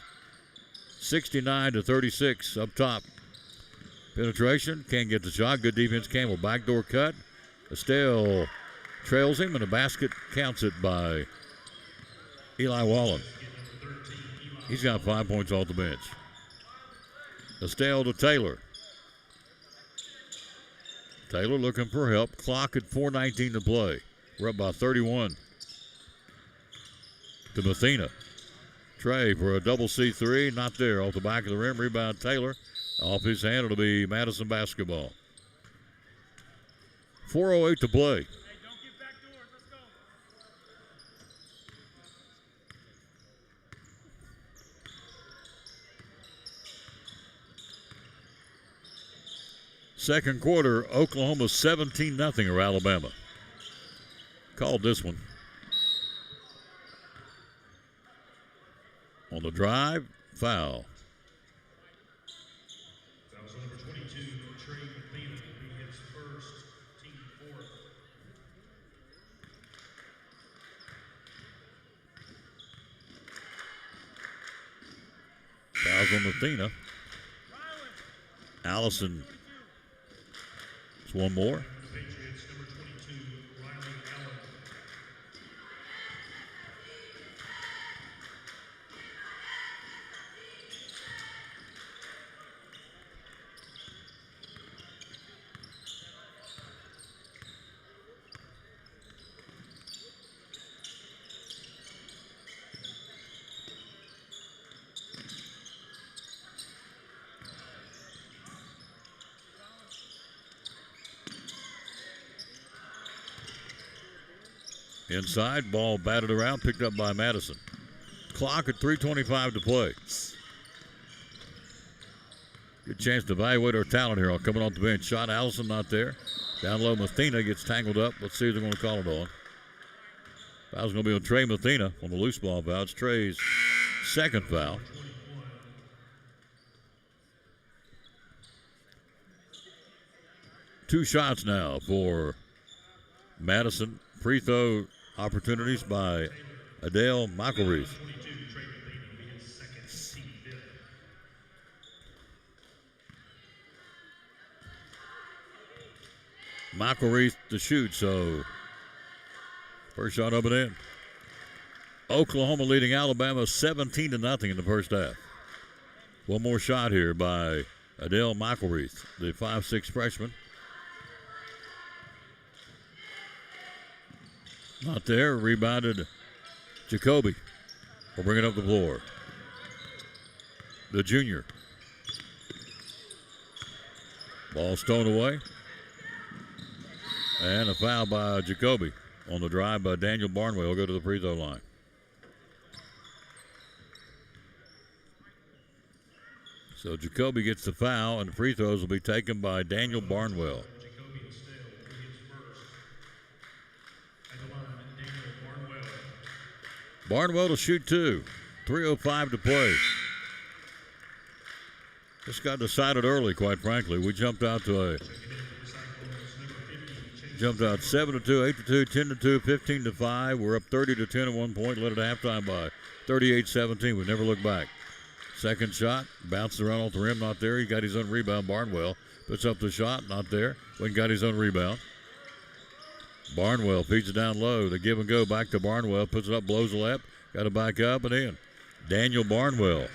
69-36 up top. Penetration, can't get the shot. Good defense, Campbell. Backdoor cut. Estelle trails him, and the basket counts it by Eli Wallen. He's got 5 points off the bench. Estelle to Taylor. Taylor looking for help. Clock at 4:19 to play. We're up by 31. To Mathena. Trey for a double C3. Not there. Off the back of the rim. Rebound Taylor. Off his hand, it'll be Madison basketball. 4:08 to play. Second quarter, Oklahoma 17-0 over Alabama. Called this one. On the drive, foul. Foul number 22, Trey Mathena will be his first, team fourth. Fouls on Mathena. Allison. It's one more. Patriots number 22, Riley Allen. Inside, ball batted around, picked up by Madison. Clock at 3:25 to play. Good chance to evaluate our talent here. Coming off the bench. Shot Allison, not there. Down low, Mathena gets tangled up. Let's see if they're going to call it on. Foul's going to be on Trey Mathena on the loose ball foul. It's Trey's second foul. Two shots now for Madison. Free throw opportunities by Adele McElreath. McElreath to shoot, so first shot up and in. Oklahoma leading Alabama 17-0 in the first half. One more shot here by Adele McElreath, the 5'6" freshman. Not there. Rebounded Jacoby. Will bring it up the floor. The junior. Ball stolen away. And a foul by Jacoby on the drive by Daniel Barnwell. Will go to the free throw line. So Jacoby gets the foul, and the free throws will be taken by Daniel Barnwell. Barnwell to shoot two. 3:05 to play. This got decided early, quite frankly. We jumped out 7-2, 8-2, 10-2, 15-5. We're up 30-10 at one point. Led at halftime by 38-17. We never looked back. Second shot, bounced around off the rim, not there. He got his own rebound. Barnwell puts up the shot, not there. Went got his own rebound. Barnwell feeds it down low. The give and go back to Barnwell. Puts it up, blows the lap. Got to back up and in. Daniel Barnwell.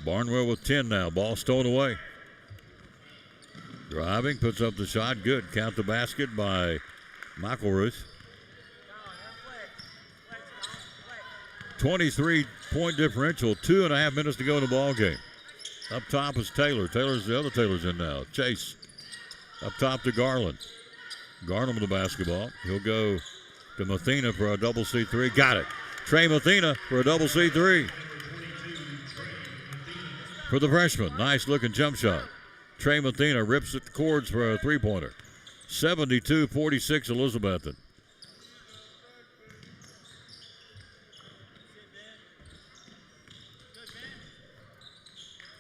Barnwell with 10 now. Ball stolen away. Driving, puts up the shot. Good. Count the basket by McElreath. 23-point differential. 2.5 minutes to go in the ball game. Up top is Taylor. The other Taylor's in now. Chase. Up top to Garland. Garland with the basketball. He'll go to Mathena for a double C3. Got it. Trey Mathena for a double C3. For the freshman. Nice looking jump shot. Trey Mathena rips at the cords for a three-pointer. 72-46 Elizabethan.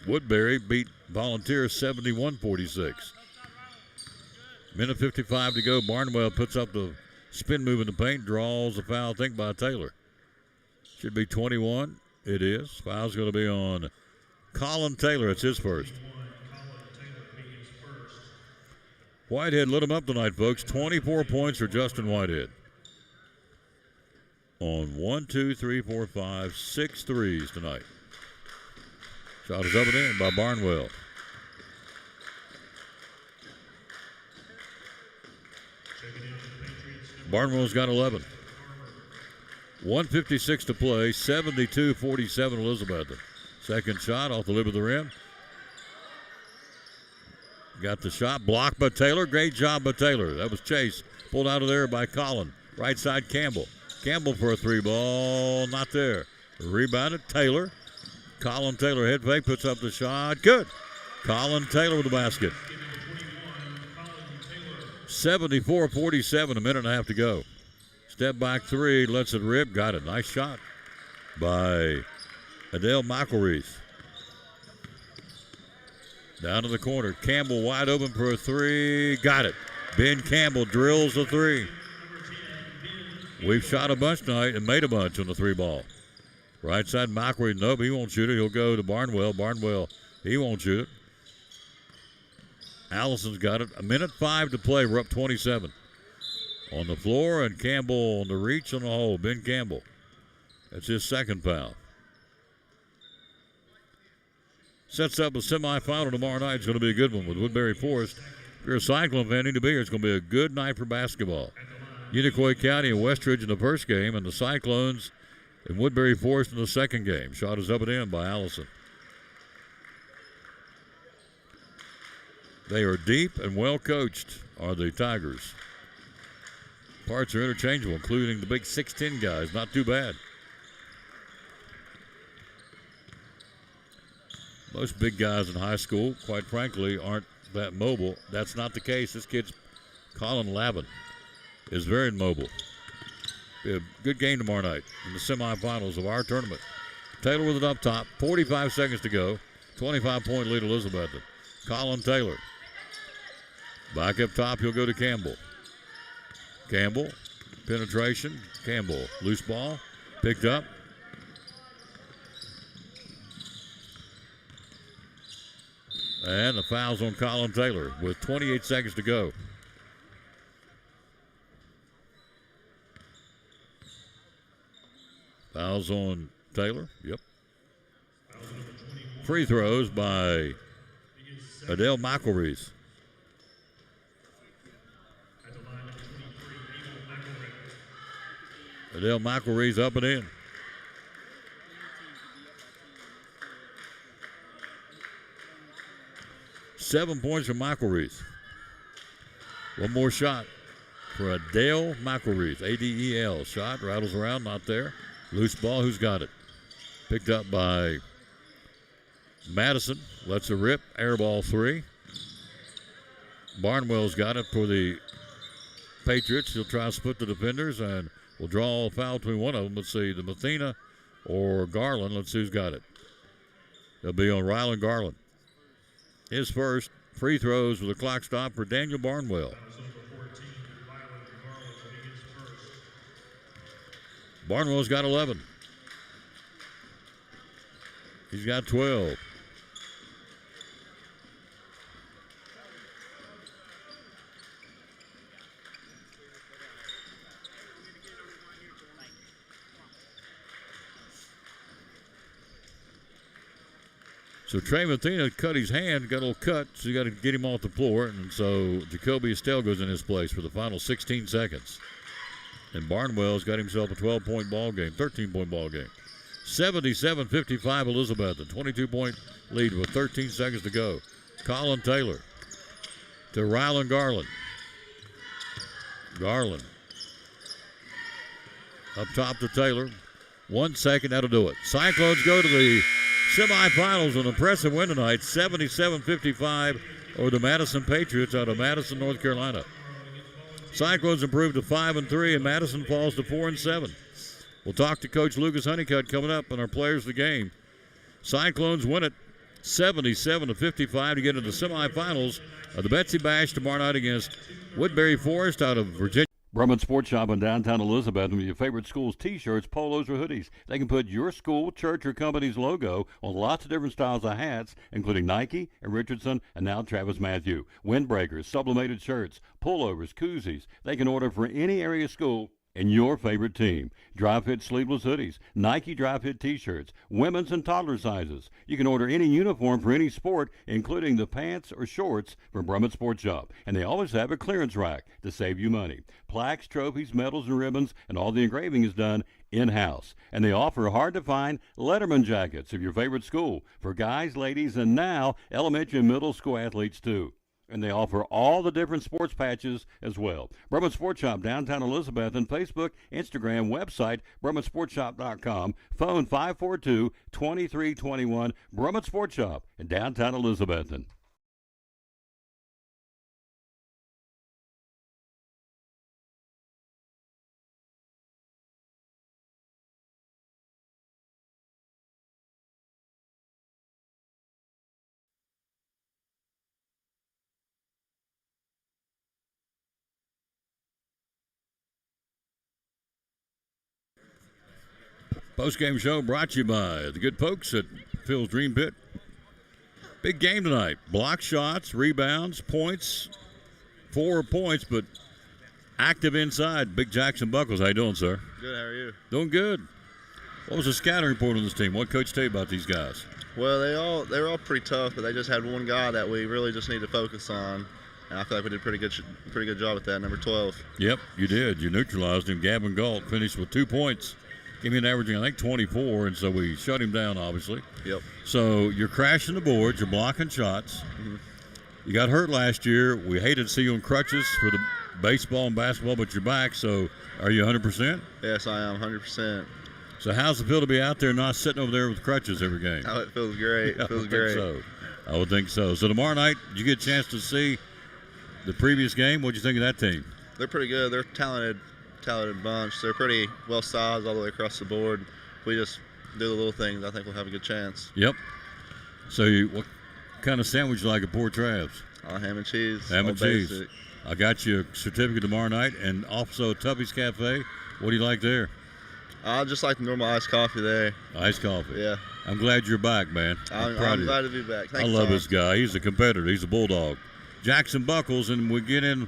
Woodbury beat Volunteers 71-46. Minute 55 to go. Barnwell puts up the spin move in the paint, draws a foul, I think, by Taylor. Should be 21. It is. Foul's going to be on Colin Taylor. It's his first. Whitehead lit him up tonight, folks. 24 points for Justin Whitehead. On 6 threes tonight. Shot is up and in by Barnwell. Barnwell's got 11. 1:56 to play. 72-47 Elizabeth. Second shot off the lip of the rim. Got the shot blocked by Taylor. Great job by Taylor. That was Chase. Pulled out of there by Collin. Right side Campbell. Campbell for a three ball. Not there. Rebounded Taylor. Colin Taylor head fake, puts up the shot. Good. Colin Taylor with the basket. 74-47, a minute and a half to go. Step back three, lets it rip. Got it. Nice shot by Adele McElreath. Down to the corner. Campbell wide open for a three. Got it. Ben Campbell drills the three. We've shot a bunch tonight and made a bunch on the three ball. Right side, McElreath. Nope, he won't shoot it. He'll go to Barnwell. Barnwell, he won't shoot it. Allison's got it. 1:05 to play. We're up 27. On the floor, and Campbell on the reach on the hole. Ben Campbell. That's his second foul. Sets up a semifinal tomorrow night. It's going to be a good one with Woodbury Forest. If you're a Cyclone fan, need to be here. It's going to be a good night for basketball. Unicoi County and Westridge in the first game, and the Cyclones and Woodbury Forest in the second game. Shot is up and in by Allison. They are deep and well coached, are the Tigers. Parts are interchangeable, including the big 6'10 guys. Not too bad. Most big guys in high school, quite frankly, aren't that mobile. That's not the case. This kid's Colin Lavin is very mobile. Be a good game tomorrow night in the semifinals of our tournament. Taylor with it up top. 45 seconds to go. 25-point lead, Elizabethton. Colin Taylor. Back up top, he'll go to Campbell. Campbell, penetration. Campbell, loose ball, picked up. And the foul's on Colin Taylor with 28 seconds to go. Fouls on Taylor, yep. Free throws by Adele McElreath. Adele McElreath up and in. Seven points for McElreath. One more shot for Adele McElreath. A-D-E-L. Shot, rattles around, not there. Loose ball, who's got it? Picked up by Madison. Lets it rip. Air ball three. Barnwell's got it for the Patriots. He'll try to split the defenders and will draw a foul between one of them. Let's see, the Mathena or Garland. Let's see who's got it. It'll be on Ryland Garland. His first. Free throws with a clock stop for Daniel Barnwell. Barnwell's got 11. He's got 12. So Trey Mathena cut his hand, got a little cut, so you got to get him off the floor. And so Jacoby Estelle goes in his place for the final 16 seconds. And Barnwell's got himself a 12-point ball game, 13-point ball game. 77-55 Elizabeth, a 22-point lead with 13 seconds to go. Colin Taylor to Ryland Garland. Garland up top to Taylor. 1 second, that'll do it. Cyclones go to the semifinals. An impressive win tonight, 77-55 over the Madison Patriots out of Madison, North Carolina. Cyclones improved to 5-3, and Madison falls to 4-7. We'll talk to Coach Lucas Honeycutt coming up on our players of the game. Cyclones win it 77-55 to get into the semifinals of the Betsy Bash tomorrow night against Woodbury Forest out of Virginia. Brumman Sports Shop in downtown Elizabeth with your favorite school's T-shirts, polos, or hoodies. They can put your school, church, or company's logo on lots of different styles of hats, including Nike and Richardson and now Travis Matthew. Windbreakers, sublimated shirts, pullovers, koozies. They can order for any area school and your favorite team. Dry fit sleeveless hoodies, Nike dry fit T-shirts, women's and toddler sizes. You can order any uniform for any sport, including the pants or shorts from Brumman Sports Shop. And they always have a clearance rack to save you money. Plaques, trophies, medals, and ribbons, and all the engraving is done in-house. And they offer hard-to-find Letterman jackets of your favorite school for guys, ladies, and now elementary and middle school athletes too. and they offer all the different sports patches as well. Brumman Sports Shop, downtown Elizabeth, and Facebook, Instagram, website, BrummanSportsShop.com, phone 542-2321, Brumman Sports Shop in downtown Elizabethton. Post-game show brought to you by the good folks at Phil's Dream Pit. Big game tonight. Block shots, rebounds, points. 4 points, but active inside. Big Jackson Buckles. How you doing, sir? Good. How are you? Doing good. What was the scouting report on this team? What coach tell you about these guys? Well, they were all pretty tough, but they just had one guy that we really just need to focus on, and I feel like we did a pretty good job at that. Number 12. Yep, you did. You neutralized him. Gavin Galt finished with 2 points. Gave me an averaging, I think, 24, and so we shut him down, obviously. Yep. So you're crashing the boards. You're blocking shots. Mm-hmm. You got hurt last year. We hated to see you on crutches for the baseball and basketball, but you're back. So are you 100%? Yes, I am 100%. So how's it feel to be out there not sitting over there with crutches every game? Oh, it feels great. It feels great. I would think so. So tomorrow night, did you get a chance to see the previous game? What did you think of that team? They're pretty good. They're talented bunch. They're pretty well sized all the way across the board. If we just do the little things, I think we'll have a good chance. Yep. So what kind of sandwich you like at Port Trav's? Ham and cheese. Ham and cheese. Basic. I got you a certificate tomorrow night, and also Tubby's Cafe. What do you like there? I just like the normal iced coffee there. Iced coffee. Yeah. I'm glad you're back, man. I'm glad to be back. Thanks, I love Tom. this guy. He's a competitor. He's a bulldog. Jackson Buckles, and we get in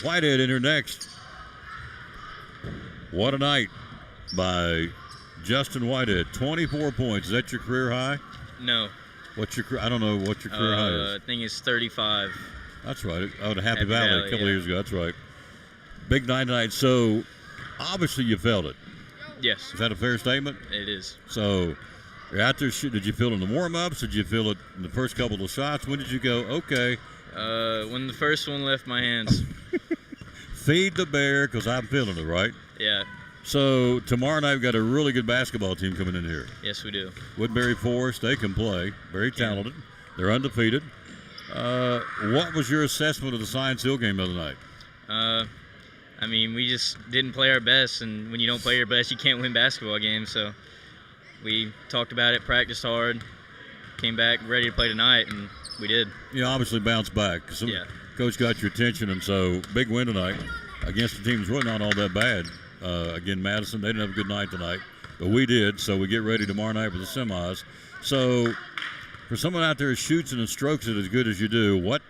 Whitehead in here next. What a night by Justin Whitehead. 24 points. Is that your career high? No. I don't know what your career high is. I think it's 35. That's right. Out of Happy Valley a couple of years ago. That's right. Big night tonight. So obviously you felt it. Yes. Is that a fair statement? It is. So you're out there shooting. Did you feel it in the warm-ups? Did you feel it in the first couple of shots? When did you go, okay? When the first one left my hands. Feed the bear, because I'm feeling it, right? Yeah. So tomorrow night we've got a really good basketball team coming in here. Yes, we do. Woodbury Forest, they can play. Very talented. They're undefeated. What was your assessment of the Science Hill game the other night? I mean, we just didn't play our best, and when you don't play your best, you can't win basketball games. So we talked about it, practiced hard, came back ready to play tonight, and we did. You obviously bounced back. Coach got your attention, and so big win tonight against a team that's really not all that bad. Again, Madison, they didn't have a good night tonight, but we did, so we get ready tomorrow night for the semis. So for someone out there who shoots and strokes it as good as you do, what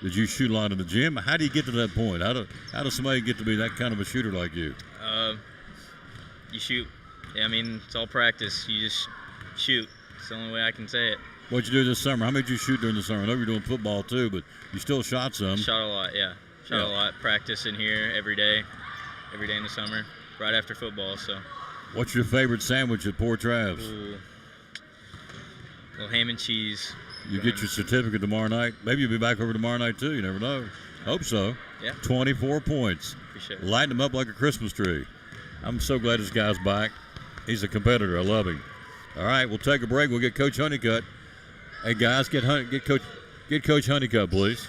did you shoot a lot in the gym? How do you get to that point? How does somebody get to be that kind of a shooter like you? You shoot. Yeah, I mean, it's all practice. You just shoot. It's the only way I can say it. What'd you do this summer? How many did you shoot during the summer? I know you're doing football too, but you still shot some. Shot a lot, yeah. Shot a lot. Practice in here every day in the summer, right after football. So. What's your favorite sandwich at Port Trav's? Ooh. Little ham and cheese. You get your certificate tomorrow night. Maybe you'll be back over tomorrow night too. You never know. Hope so. Yeah. 24 points. Appreciate it. Lighting him up like a Christmas tree. I'm so glad this guy's back. He's a competitor. I love him. All right, we'll take a break. We'll get Coach Honeycutt. Hey guys, get Coach Honeycutt, please.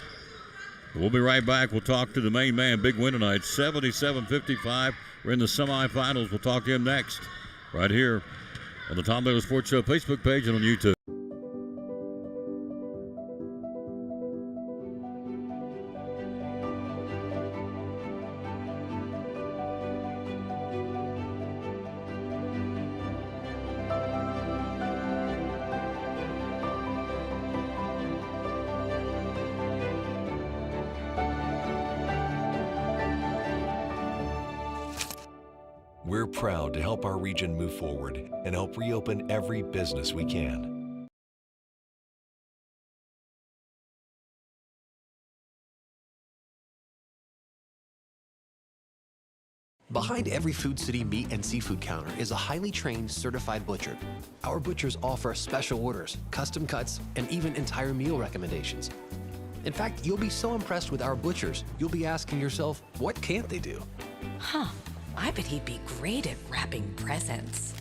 We'll be right back. We'll talk to the main man. Big win tonight, 77-55. We're in the semifinals. We'll talk to him next, right here on the Tom Baylor Sports Show Facebook page and on YouTube. We're proud to help our region move forward and help reopen every business we can. Behind every Food City meat and seafood counter is a highly trained, certified butcher. Our butchers offer special orders, custom cuts, and even entire meal recommendations. In fact, you'll be so impressed with our butchers, you'll be asking yourself, what can't they do? Huh. I bet he'd be great at wrapping presents.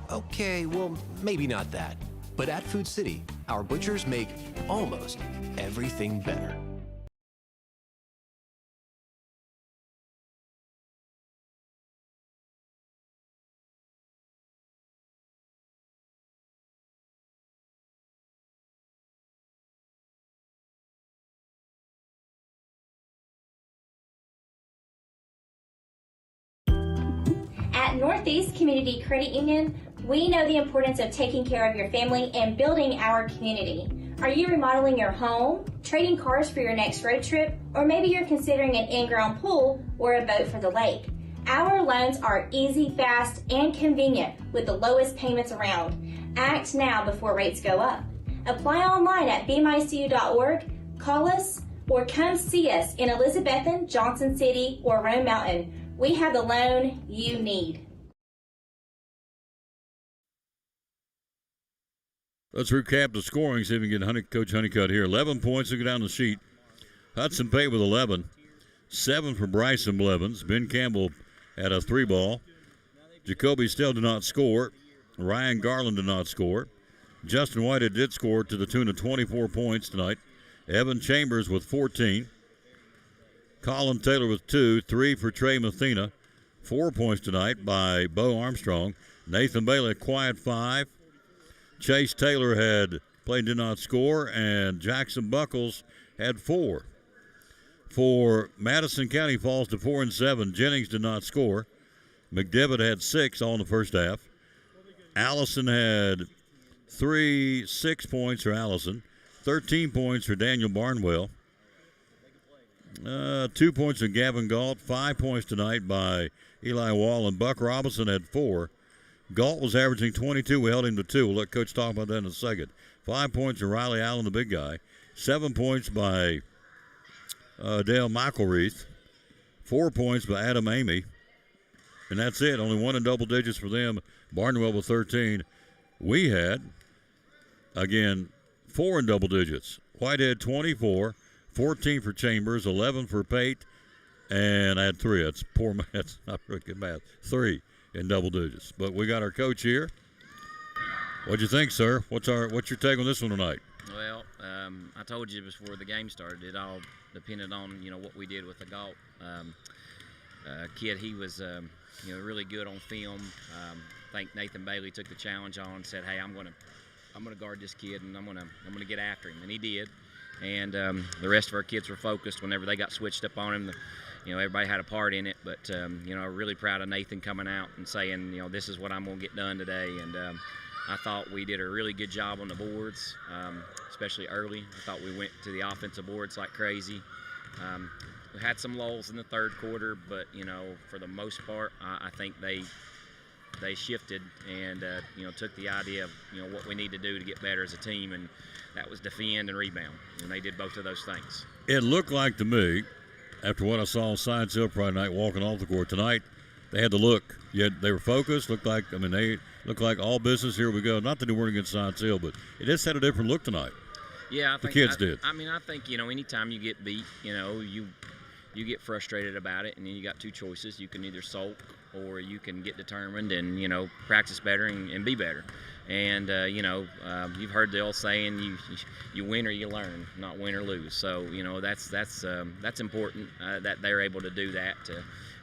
Okay, well, maybe not that. But at Food City, our butchers make almost everything better. At Northeast Community Credit Union, we know the importance of taking care of your family and building our community. Are you remodeling your home, trading cars for your next road trip, or maybe you're considering an in-ground pool or a boat for the lake? Our loans are easy, fast, and convenient with the lowest payments around. Act now before rates go up. Apply online at bmycu.org, call us, or come see us in Elizabethton, Johnson City, or Rome Mountain. We have the loan you need. Let's recap the scoring, see if we can get Coach Honeycutt here. 11 points to go down the sheet. Hudson Pate with 11. 7 for Bryson Blevins. Ben Campbell had a 3-ball. Jacoby Still did not score. Ryan Garland did not score. Justin Whitehead did score to the tune of 24 points tonight. Evan Chambers with 14. Colin Taylor with 2. 3 for Trey Mathena. 4 points tonight by Bo Armstrong. Nathan Bailey, a quiet 5. Chase Taylor had played, did not score, and Jackson Buckles had 4. For Madison County falls to 4 and 7. Jennings did not score. McDevitt had 6 all in the first half. Allison had 6 points for Allison. 13 points for Daniel Barnwell. 2 points for Gavin Galt. 5 points tonight by Eli Wall, and Buck Robinson had 4. Galt was averaging 22. We held him to 2. We'll let Coach talk about that in a second. 5 points for Riley Allen, the big guy. 7 points by Dale McElreath. 4 points by Adam Amy. And that's it. Only 1 in double digits for them. Barnwell with 13. We had, again, 4 in double digits. Whitehead 24. 14 for Chambers. 11 for Pate. And I had 3. That's poor math. That's not really good math. 3 in double digits. But we got our coach here. What'd you think, sir? What's your take on this one tonight? Well, I told you before the game started, it all depended on what we did with the Galt kid. He was really good on film. I think Nathan Bailey took the challenge on and said, "Hey, I'm gonna guard this kid and I'm gonna get after him," and he did. And the rest of our kids were focused whenever they got switched up on him. Everybody had a part in it, but I'm really proud of Nathan coming out and saying, this is what I'm going to get done today. And I thought we did a really good job on the boards, especially early. I thought we went to the offensive boards like crazy. We had some lulls in the third quarter, but for the most part, I think they shifted and took the idea of what we need to do to get better as a team, and that was defend and rebound, and they did both of those things. It looked like to me, after what I saw on Science Hill Friday night walking off the court tonight, they had the look. Yet they were focused. They looked like all business. Here we go. Not that they weren't against Science Hill, but it just had a different look tonight. Yeah, I think the kids did. I think anytime you get beat, you get frustrated about it, and then you got two choices. You can either sulk or you can get determined and practice better and be better. And you've heard the old saying, you win or you learn, not win or lose. So that's important that they're able to do that,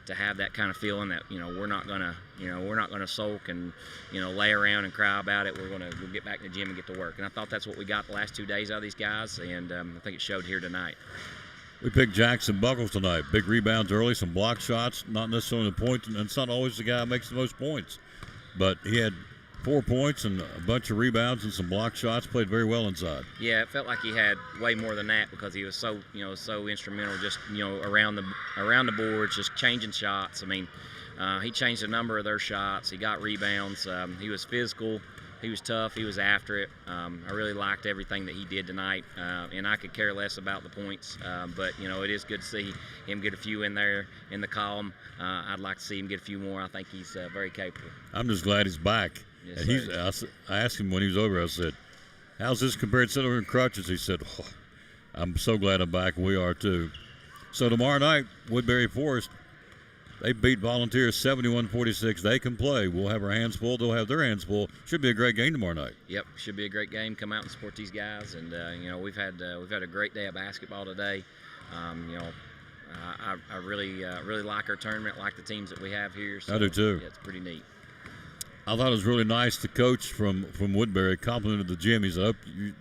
to have that kind of feeling that we're not gonna sulk and lay around and cry about it. We'll get back to the gym and get to work. And I thought that's what we got the last 2 days out of these guys, and I think it showed here tonight. We picked Jackson Buckles tonight. Big rebounds early, some block shots, not necessarily the point, and it's not always the guy who makes the most points. But he had 4 points and a bunch of rebounds and some block shots, played very well inside. Yeah, it felt like he had way more than that because he was so instrumental just around the boards, just changing shots. I mean, he changed a number of their shots. He got rebounds. He was physical. He was tough. He was after it. I really liked everything that he did tonight, and I could care less about the points. But it is good to see him get a few in there in the column. I'd like to see him get a few more. I think he's very capable. I'm just glad he's back. Yes, and sir. I asked him when he was over, I said, how's this compared to sitting over in crutches? He said, oh, I'm so glad I'm back, and we are too. So tomorrow night, Woodbury Forest, they beat Volunteers 71-46. They can play. We'll have our hands full. They'll have their hands full. Should be a great game tomorrow night. Yep, should be a great game. Come out and support these guys. And we've had a great day of basketball today. I really like our tournament. Like the teams that we have here. So, I do too. Yeah, it's pretty neat. I thought it was really nice. The coach from Woodbury complimented the gym. He said, I hope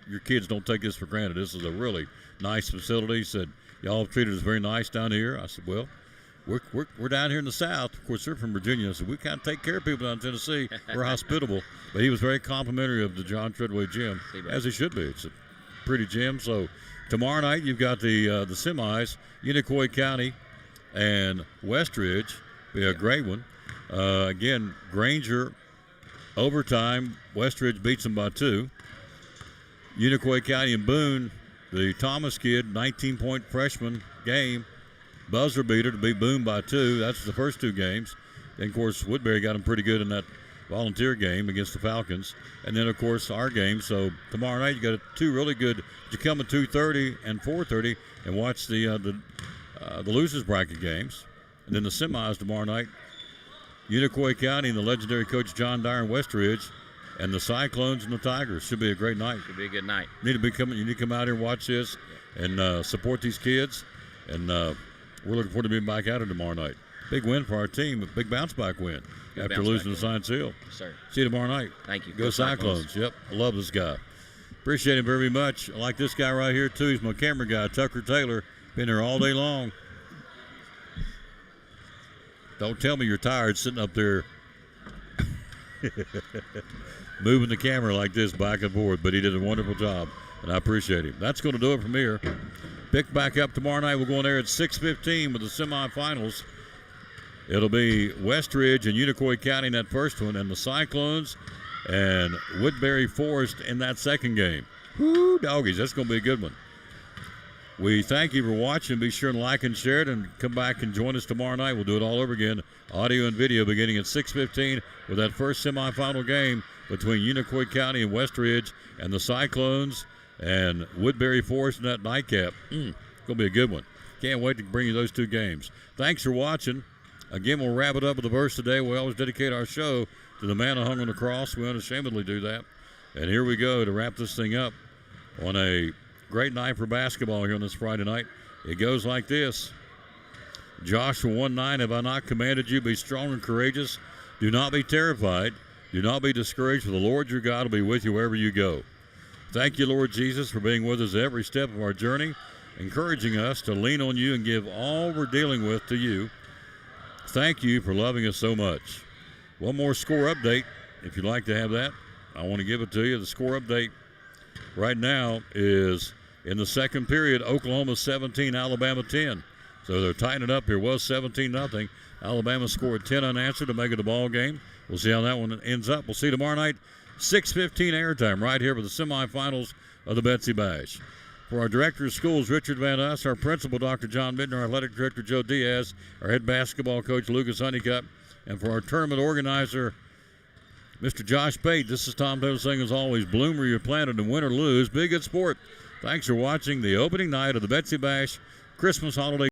your kids don't take this for granted. This is a really nice facility. He said, y'all have treated us very nice down here. I said, well, we're down here in the South. Of course, they're from Virginia, so we kind of take care of people down in Tennessee. We're hospitable. But he was very complimentary of the John Treadway gym, as he should be. It's a pretty gym. So tomorrow night you've got the semis, Unicoi County and Westridge. Be a great one. Again, Granger, overtime. Westridge beats them by 2. Unicoi County and Boone, the Thomas kid, 19-point freshman game. Buzzer beater to beat Boone by 2. That's the first 2 games. And, of course, Woodbury got them pretty good in that Volunteer game against the Falcons. And then, of course, our game. So tomorrow night you got 2 really good. You come at 2:30 and 4:30 and watch the losers bracket games. And then the semis tomorrow night, Unicoi County and the legendary coach John Dyer and Westridge, and the Cyclones and the Tigers. Should be a great night. Should be a good night. You need to come out here and watch this and support these kids. And we're looking forward to being back out here tomorrow night. Big win for our team, a big bounce-back win after losing to Science Hill. Yes, sir. See you tomorrow night. Thank you. Go Cyclones. Yep, I love this guy. Appreciate him very much. I like this guy right here, too. He's my camera guy, Tucker Taylor. Been here all day long. Don't tell me you're tired sitting up there moving the camera like this back and forth, but he did a wonderful job, and I appreciate him. That's going to do it from here. Pick back up tomorrow night. We'll go on there at 6:15 with the semifinals. It'll be Westridge and Unicoi County in that first one, and the Cyclones and Woodbury Forest in that second game. Woo, doggies, that's going to be a good one. We thank you for watching. Be sure and like and share it, and come back and join us tomorrow night. We'll do it all over again, audio and video, beginning at 6:15 with that first semifinal game between Unicoi County and Westridge and the Cyclones and Woodbury Forest in that nightcap. It's going to be a good one. Can't wait to bring you those 2 games. Thanks for watching. Again, we'll wrap it up with a verse today. We always dedicate our show to the man who hung on the cross. We unashamedly do that. And here we go to wrap this thing up on a great night for basketball here on this Friday night. It goes like this. Joshua 1:9, have I not commanded you, be strong and courageous? Do not be terrified. Do not be discouraged, for the Lord your God will be with you wherever you go. Thank you, Lord Jesus, for being with us every step of our journey, encouraging us to lean on you and give all we're dealing with to you. Thank you for loving us so much. One more score update, if you'd like to have that. I want to give it to you. The score update right now is in the second period, Oklahoma 17, Alabama 10. So they're tightening up here. Was 17-0. Alabama scored 10 unanswered to make it a ball game. We'll see how that one ends up. We'll see you tomorrow night, 6:15 airtime right here for the semifinals of the Betsy Bash. For our director of schools, Richard Van Us, our principal, Dr. John Midden, our athletic director, Joe Diaz, our head basketball coach, Lucas Honeycutt, and for our tournament organizer, Mr. Josh Pate, this is Tom Taylor saying, as always, bloom where you're planted and win or lose. Be a good sport. Thanks for watching the opening night of the Betsy Bash Christmas holiday.